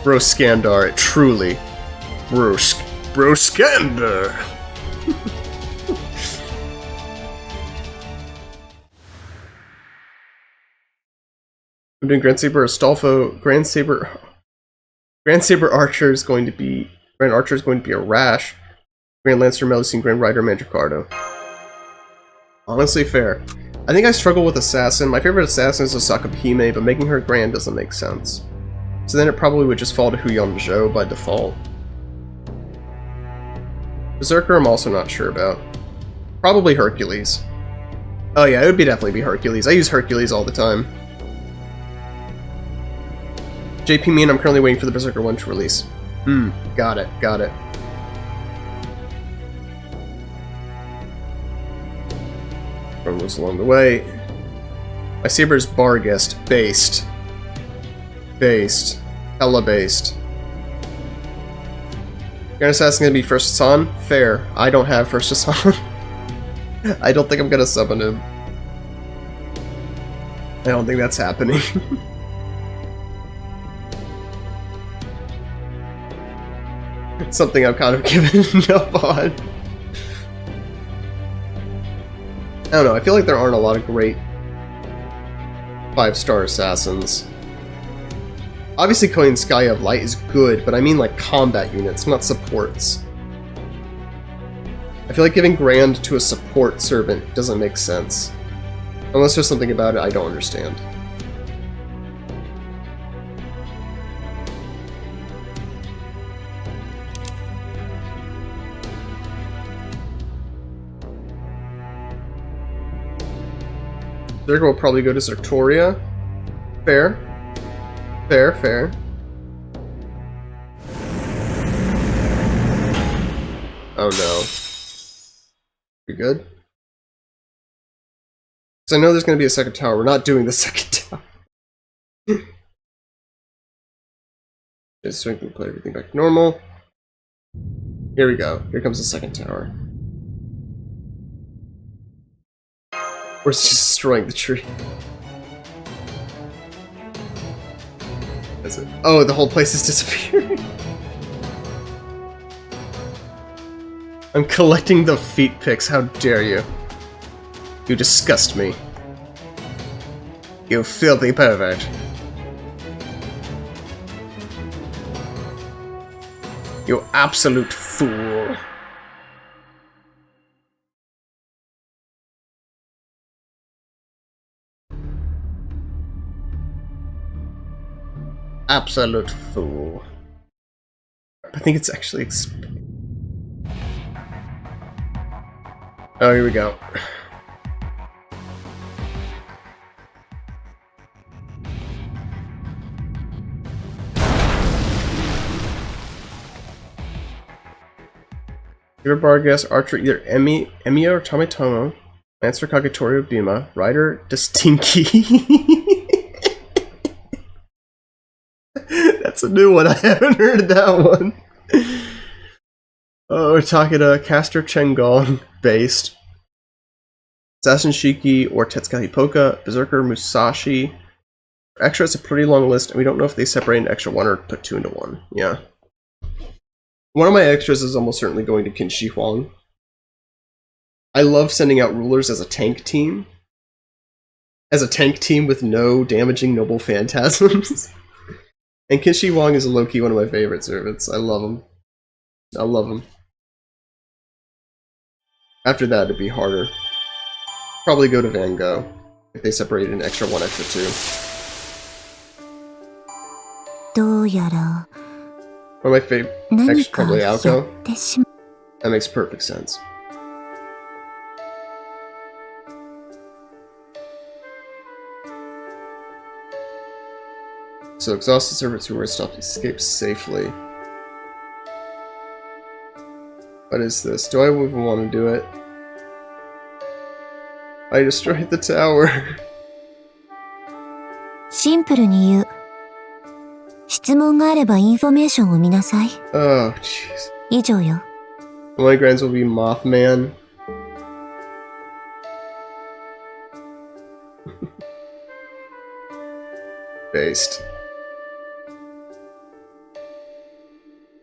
Broskandar, truly. Broskandar! I'm doing Grand Saber Astolfo. Grand Saber Archer is going to be... Grand Archer is going to be a Rash. Grand Lancer, Melusine, Grand Rider, Mandricardo. Honestly fair. I think I struggle with Assassin. My favorite Assassin is Asakahime, but making her Grand doesn't make sense. So then it probably would just fall to Huyonjo by default. Berserker I'm also not sure about. Probably Hercules. Oh yeah, it would definitely be Hercules. I use Hercules all the time. JP mean I'm currently waiting for the Berserker 1 to release. Got it, got it. Promos along the way. My Saber's Barghest. Based. Based. Hella based. Grand Assassin gonna be first Hassan? Fair. I don't have first Hassan. I don't think I'm gonna summon him. I don't think that's happening. It's something I've kind of given up on. I don't know, I feel like there aren't a lot of great 5-star assassins. Obviously Korean Sky of Light is good, but I mean like combat units, not supports. I feel like giving Grand to a support servant doesn't make sense. Unless there's something about it I don't understand. Zerga will probably go to Zertoria. Fair. Fair, fair. Oh no. You good? Because I know there's going to be a second tower. We're not doing the second tower. Just so we can put everything back to normal. Here we go. Here comes the second tower. We're just destroying the tree. Is it? Oh, the whole place is disappearing. I'm collecting the feet pics. How dare you? You disgust me. You filthy pervert. You absolute fool. Absolute fool. I think it's actually oh, here we go. Your Barghest, Archer, either Emiya or Tomitomo, Lancer Kagetori or Bima, Rider Distinki. That's a new one, I haven't heard that one. Oh, we're talking Caster Chengong based. Assassin Shiki or Tetsuka Hippoka, Berserker Musashi. For extra, it's a pretty long list, and we don't know if they separate an extra one or put 2 into 1. Yeah. One of my extras is almost certainly going to Qin Huang. I love sending out rulers as a tank team. As a tank team with no damaging noble phantasms. And Qin Huang is low-key one of my favorite servants. I love him. I love him. After that, it'd be harder. Probably go to Van Gogh if they separated an extra 1, extra 2. One of my favorite, actually probably Alco. That makes perfect sense. So exhausted servants who were stopped escape safely. What is this? Do I even want to do it? I destroyed the tower. シンプルに言う。質問があればインフォメーションを見なさい。Oh, jeez. 以上よ。My grands will be Mothman. Based.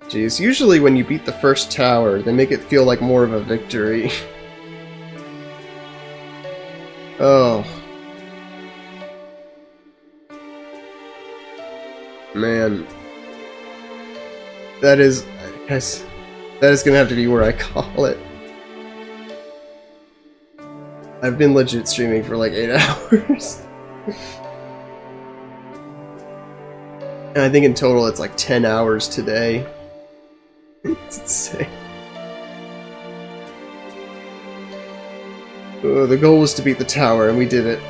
Jeez, usually when you beat the first tower, they make it feel like more of a victory. Oh. Man. That is... That is gonna have to be where I call it. I've been legit streaming for like 8 hours. And I think in total it's like 10 hours today. It's insane. The goal was to beat the tower, and we did it.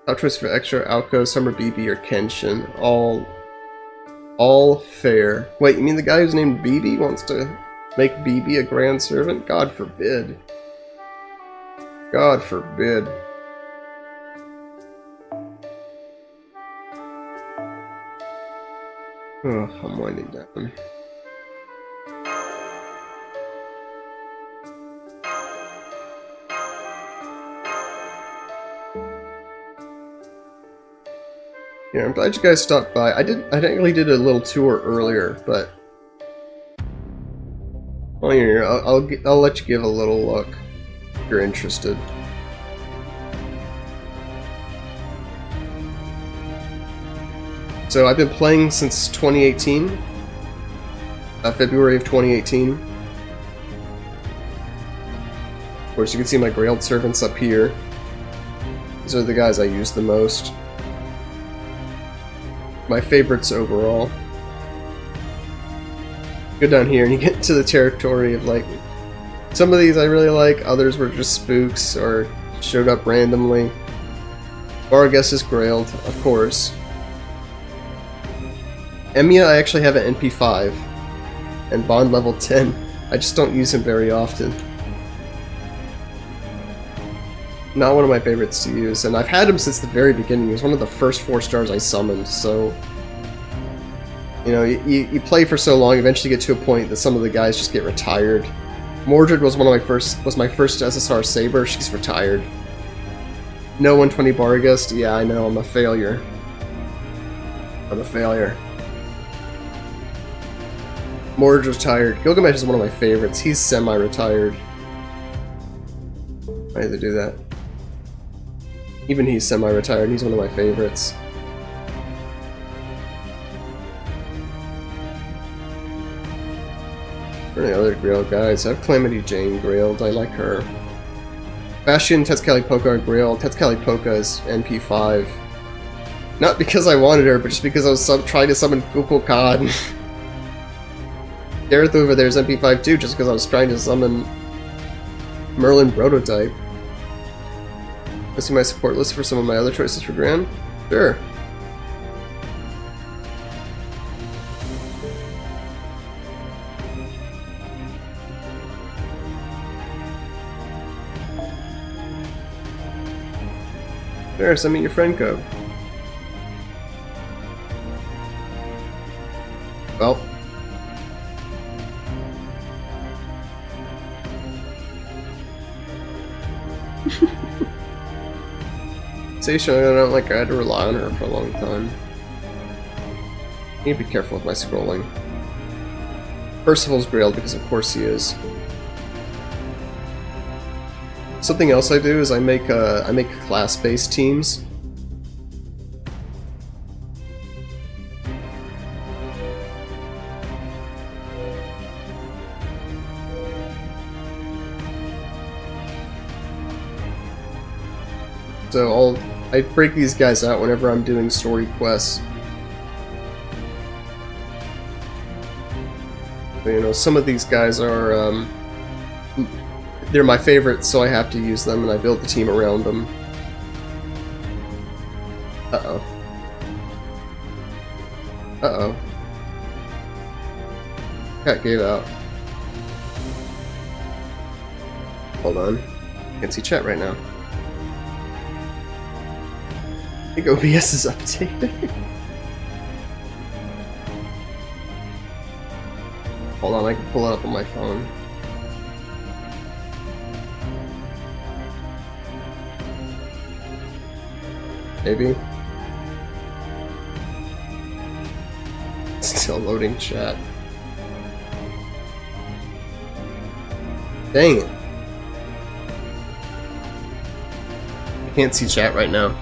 Top choice for extra, Alco, Summer BB, or Kenshin. All fair. Wait, you mean the guy who's named BB wants to make BB a grand servant? God forbid. God forbid. Oh, I'm winding down. Yeah, I'm glad you guys stopped by. I technically did a little tour earlier, but well, here, I'll let you give a little look if you're interested. So I've been playing since 2018, February of 2018. Of course, you can see my Grailed servants up here. These are the guys I use the most. My favorites overall. Go down here and you get to the territory of like, some of these I really like, others were just spooks or showed up randomly. Vargas is Grailed, of course. Emiya I actually have an NP5 and Bond level 10. I just don't use him very often. Not one of my favorites to use, and I've had him since the very beginning. He was one of the first 4 stars I summoned, so you know, you play for so long, eventually get to a point that some of the guys just get retired. Mordred was my first SSR Saber. She's retired. No 120 Bargast. Yeah, I know, I'm a failure. I'm a failure. Mordred's retired. Gilgamesh is one of my favorites. He's semi-retired. I had to do that. Even he's semi-retired. He's one of my favorites. For any other Grailed guys, I have Calamity Jane Grailed. I like her. Bastion, Tetzcali-Poca are Grailed. Tetzcali-Poca is NP5. Not because I wanted her, but just because I was trying to summon Kukulkan. Gareth over there is NP5 too, just because I was trying to summon Merlin Prototype. I see my support list for some of my other choices for Grand? Sure. There, send me your friend code. Well. Station, I don't like, I had to rely on her for a long time. I need to be careful with my scrolling. Percival's Grailed because of course he is. Something else I do is I make class-based teams. So I break these guys out whenever I'm doing story quests. But, you know, some of these guys are they're my favorites, so I have to use them, and I build the team around them. Uh-oh. Uh-oh. Cat gave out. Hold on. Can't see chat right now. I think OBS is updated. Hold on, I can pull it up on my phone. Maybe. Still loading chat. Dang it. I can't see chat right now.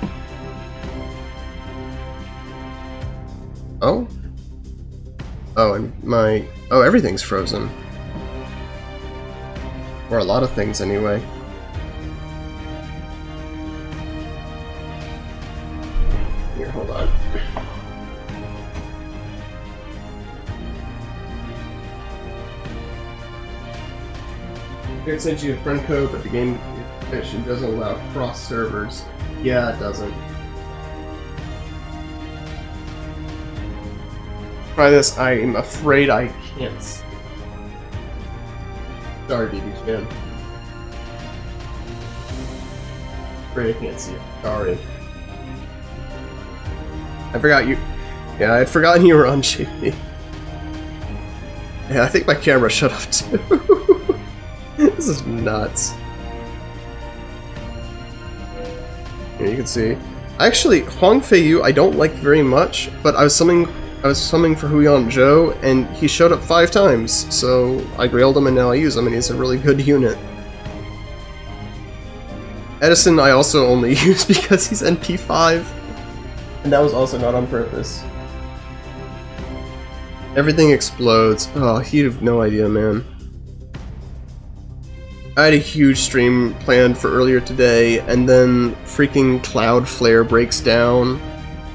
Oh? Oh, and my Oh, everything's frozen. Or a lot of things, anyway. Here, hold on. It sends you a friend code, but the game edition doesn't allow cross servers. Yeah, it doesn't. Try this. I'm afraid I can't. Sorry, BB Chan. Afraid I can't see it. Sorry. I forgot you. Yeah, I'd forgotten you were on GB. Yeah, I think my camera shut off too. This is nuts. Here you can see. Actually, Huang Feiyu I don't like very much, but I was summoning for Huion Zhou, and he showed up 5 times, so I grailed him and now I use him, and he's a really good unit. Edison I also only use because he's NP5, and that was also not on purpose. Everything explodes. Oh, you have no idea, man. I had a huge stream planned for earlier today, and then freaking Cloudflare breaks down.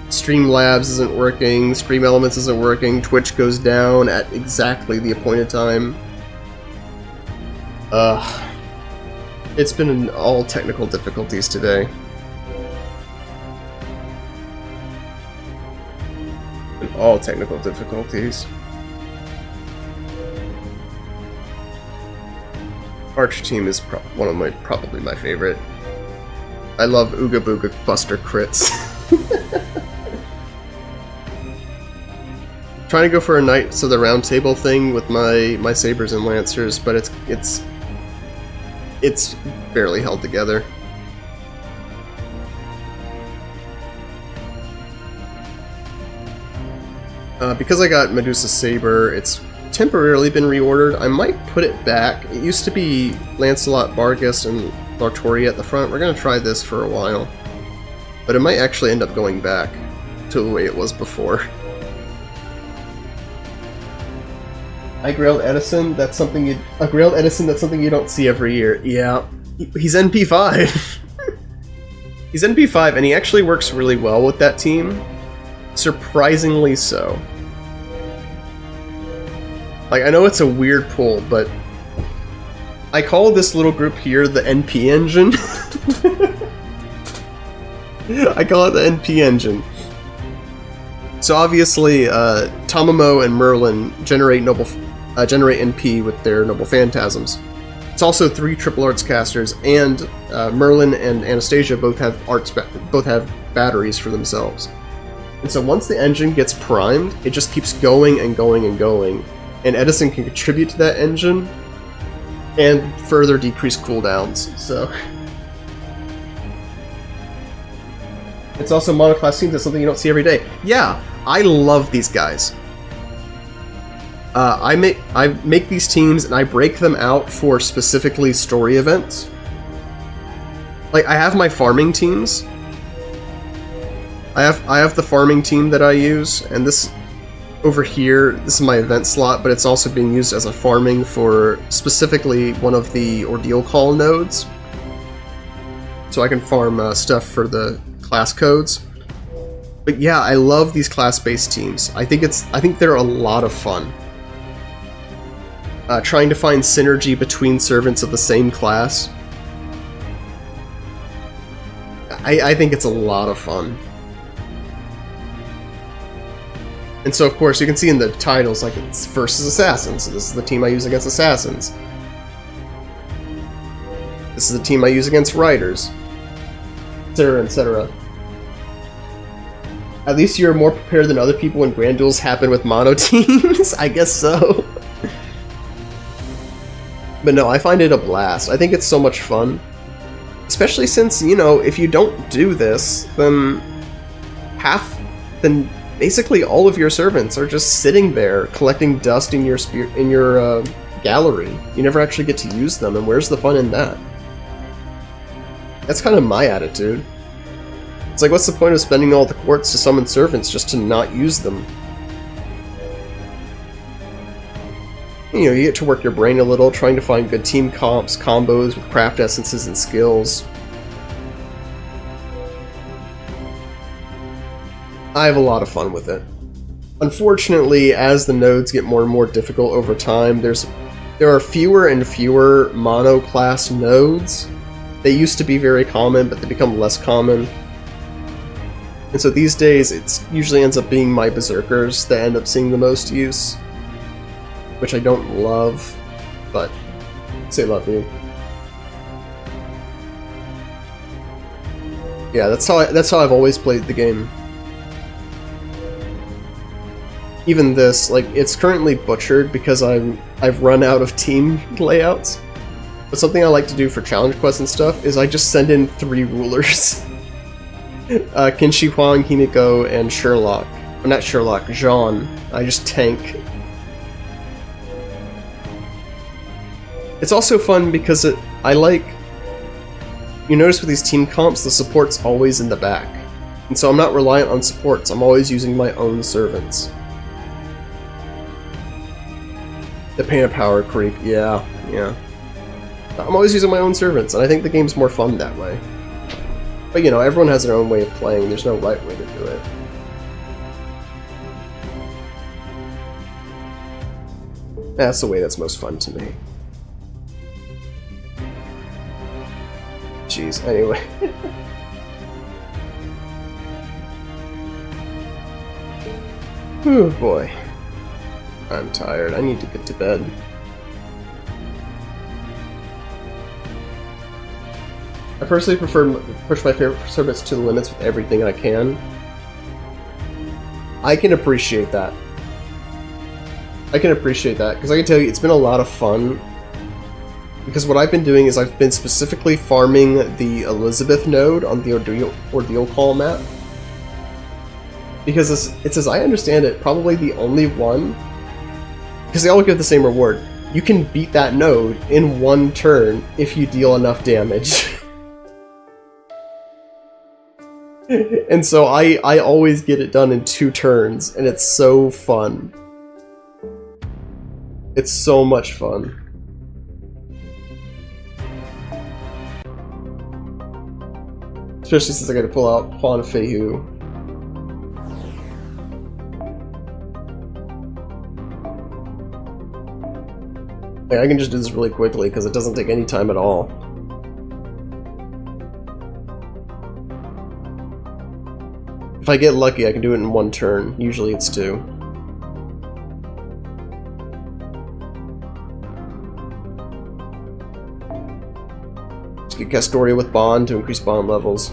Streamlabs isn't working, Stream Elements isn't working, Twitch goes down at exactly the appointed time. It's been in all technical difficulties today. In all technical difficulties. Archer team is probably my favorite. I love Ooga Booga Buster crits. Trying to go for a Knights of the Round Table thing with my Sabers and Lancers, but it's barely held together. Because I got Medusa Saber, it's temporarily been reordered. I might put it back. It used to be Lancelot, Vargas, and Lartoria at the front. We're going to try this for a while. But it might actually end up going back to the way it was before. I grailed Edison, that's something you don't see every year. Yeah. He's NP5. He's NP5 and he actually works really well with that team. Surprisingly so. Like, I know it's a weird pull, but I call this little group here the NP engine. I call it the NP engine. So obviously, Tamamo and Merlin generate NP with their Noble Phantasms. It's also 3 Triple Arts casters, and Merlin and Anastasia both have batteries for themselves. And so once the engine gets primed, it just keeps going and going and going. And Edison can contribute to that engine and further decrease cooldowns. So it's also monoclass teams. That's something you don't see every day. Yeah, I love these guys. I make these teams and I break them out for specifically story events. Like, I have my farming teams. I have the farming team that I use, and this over here, this is my event slot, but it's also being used as a farming for specifically one of the Ordeal Call nodes. So I can farm stuff for the class codes. But yeah, I love these class-based teams. I think they're a lot of fun. Trying to find synergy between servants of the same class. I think it's a lot of fun. And so, of course, you can see in the titles, like, it's versus Assassins. So this is the team I use against Assassins. This is the team I use against Riders. Etc., etc. At least you're more prepared than other people when Grand Duels happen with mono teams? I guess so. But no, I find it a blast. I think it's so much fun. Especially since, you know, if you don't do this, then basically all of your servants are just sitting there collecting dust in your gallery. You never actually get to use them, and where's the fun in that? That's kind of my attitude. It's like, what's the point of spending all the quartz to summon servants just to not use them? You know, you get to work your brain a little, trying to find good team comps, combos with craft essences and skills. I have a lot of fun with it. Unfortunately, as the nodes get more and more difficult over time, there are fewer and fewer mono-class nodes. They used to be very common, but they become less common. And so these days, it usually ends up being my berserkers that end up seeing the most use. Which I don't love, but say love you. Yeah, that's how I've always played the game. Even this, like, it's currently butchered because I've run out of team layouts. But something I like to do for challenge quests and stuff is I just send in 3 rulers. Kenshi Huang, Himiko, and Sherlock. Well, not Sherlock, Jean. I just tank. It's also fun because you notice with these team comps, the support's always in the back. And so I'm not reliant on supports, I'm always using my own servants. The pain of power creep, yeah. I'm always using my own servants, and I think the game's more fun that way. But you know, everyone has their own way of playing, there's no right way to do it. That's the way that's most fun to me. Jeez, anyway. Oh boy. I'm tired. I need to get to bed. I personally prefer push my favorite servants to the limits with everything I can. I can appreciate that. Because I can tell you, it's been a lot of fun. Because what I've been doing is I've been specifically farming the Elizabeth node on the Ordeal Call map. Because it's, as I understand it, probably the only one, because they all give the same reward. You can beat that node in 1 turn if you deal enough damage. And so I always get it done in 2 turns, and it's so fun. It's so much fun. Especially since I gotta pull out Juan Feihu. Like, I can just do this really quickly because it doesn't take any time at all. If I get lucky, I can do it in 1 turn. Usually it's 2. Let's get Castoria with Bond to increase Bond levels.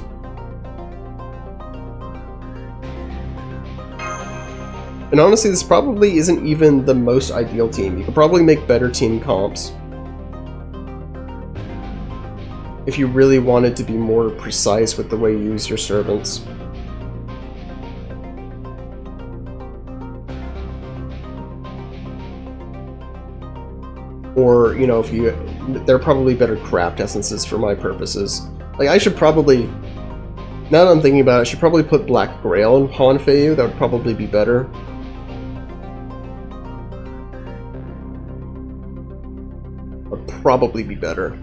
And honestly, this probably isn't even the most ideal team. You could probably make better team comps if you really wanted to be more precise with the way you use your servants. Or, you know, there are probably better craft essences for my purposes. Like, I should probably, now that I'm thinking about it, I should probably put Black Grail in Juan Feihu. That would probably be better. Probably be better.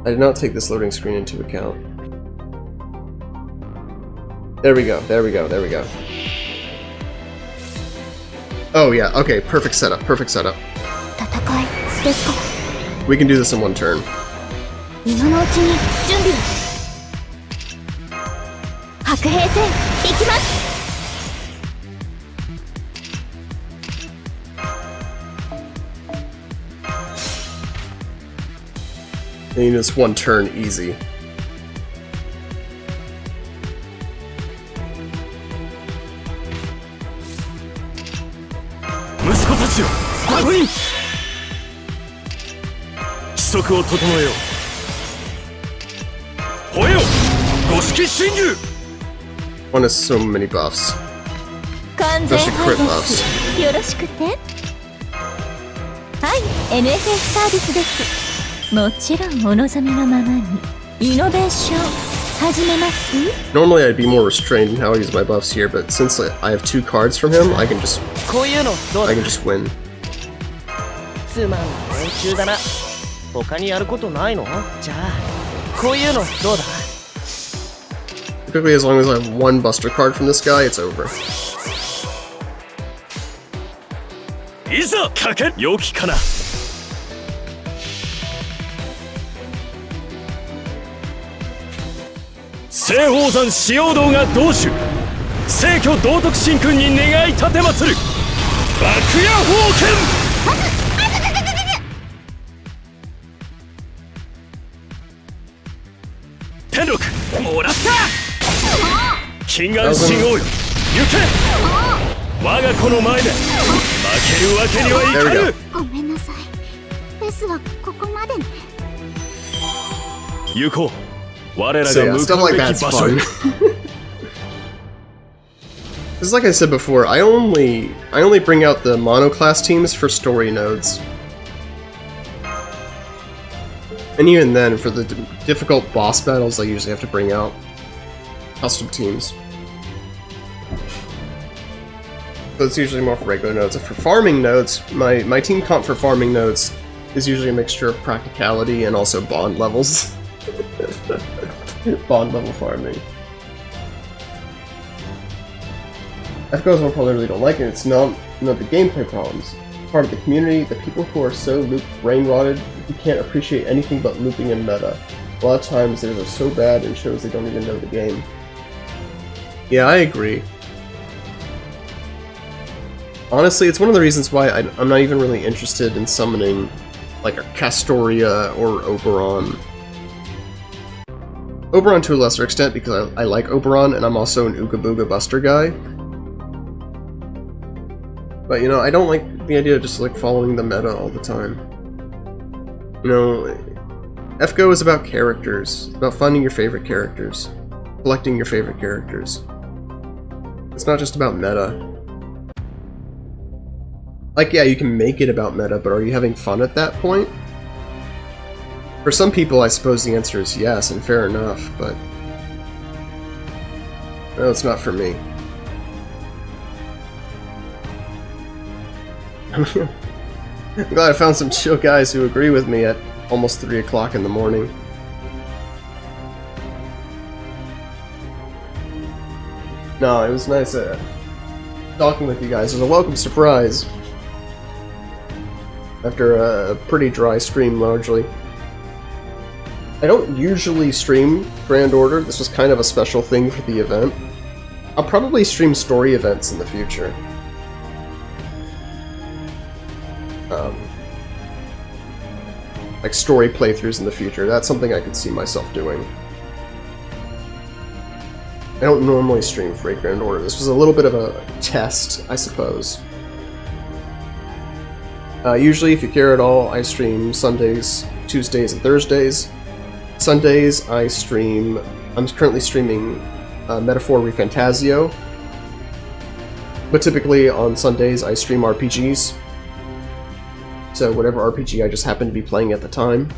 I did not take this loading screen into account. There we go, there we go, there we go. Oh yeah, okay, perfect setup, perfect setup. We can do this in 1 turn. And you just 1 turn easy. One has so many buffs. Especially crit buffs. よろしくて。はい、NFF サービスです。もちろんお望みのままにイノベーション始めます？ Normally I'd be more restrained in how I use my buffs here, but since I have 2 cards from him, I can just win. つまんない連中だな。他にやることないの？じゃあこういうのどうだ？ Typically, as long as I have 1 Buster card from this guy, it's over. いざかけ良きかな。西方山使用道が同種聖居道徳神君に願い立てまつる爆夜宝剣。天禄もらった。金眼神王よ行け。我が子の前で負けるわけにはいかぬ。ごめんなさい。ですがここまでね。行こう。我らが So yeah, 向 stuff かう like べき that's 場所へ。 fun. Because like I said before, I only bring out the monoclass teams for story nodes. And even then, for the difficult boss battles, I usually have to bring out custom teams. So it's usually more for regular nodes. And for farming nodes, my team comp for farming nodes is usually a mixture of practicality and also bond levels. Bond level farming. FGO's one problem I really don't like it. It's not the gameplay problems. Part of the community, the people who are so brain rotted, who can't appreciate anything but looping and meta. A lot of times they're so bad and shows they don't even know the game. Yeah, I agree. Honestly, it's one of the reasons why I'm not even really interested in summoning like a Castoria or Oberon. Oberon to a lesser extent because I like Oberon and I'm also an Ooga Booga Buster guy. But you know, I don't like the idea of just like following the meta all the time. You know, FGO is about characters. It's about finding your favorite characters. Collecting your favorite characters. It's not just about meta. Like, yeah, you can make it about meta, but are you having fun at that point? For some people, I suppose the answer is yes, and fair enough, but... no, it's not for me. I'm glad I found some chill guys who agree with me at almost 3 o'clock in the morning. No, it was nice talking with you guys. It was a welcome surprise. After a pretty dry stream, largely. I don't usually stream Grand Order. This was kind of a special thing for the event. I'll probably stream story events in the future. Like story playthroughs in the future. That's something I could see myself doing. I don't normally stream for Grand Order. This was a little bit of a test, I suppose. Usually, if you care at all, I stream Sundays, Tuesdays, and Thursdays. Sundays, I'm currently streaming Metaphor Refantasio. But typically, on Sundays, I stream RPGs. So whatever RPG I just happen to be playing at the time.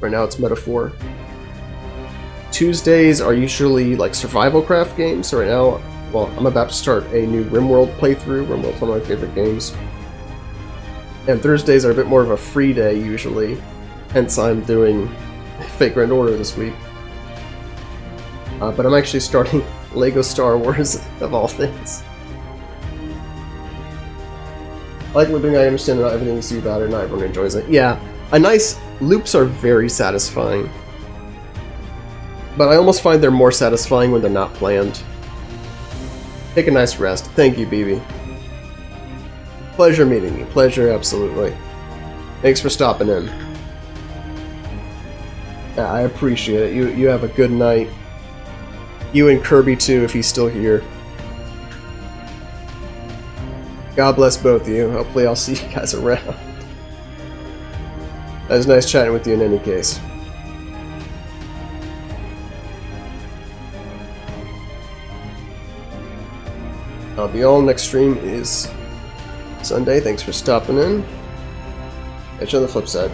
Right now, it's Metaphor. Tuesdays are usually like survival craft games. So right now, well, I'm about to start a new RimWorld playthrough. RimWorld's one of my favorite games. And Thursdays are a bit more of a free day, usually. Hence, I'm doing Fate Grand Order this week. But I'm actually starting LEGO Star Wars, of all things. I like looping, I understand not everything you see about it, not everyone enjoys it. Yeah, loops are very satisfying. But I almost find they're more satisfying when they're not planned. Take a nice rest. Thank you, BB. Pleasure meeting you. Pleasure, absolutely. Thanks for stopping in. Yeah, I appreciate it. You have a good night. You and Kirby too, if he's still here. God bless both of you. Hopefully I'll see you guys around. That was nice chatting with you in any case. I'll be all. Next stream is Sunday. Thanks for stopping in. Catch you on the flip side.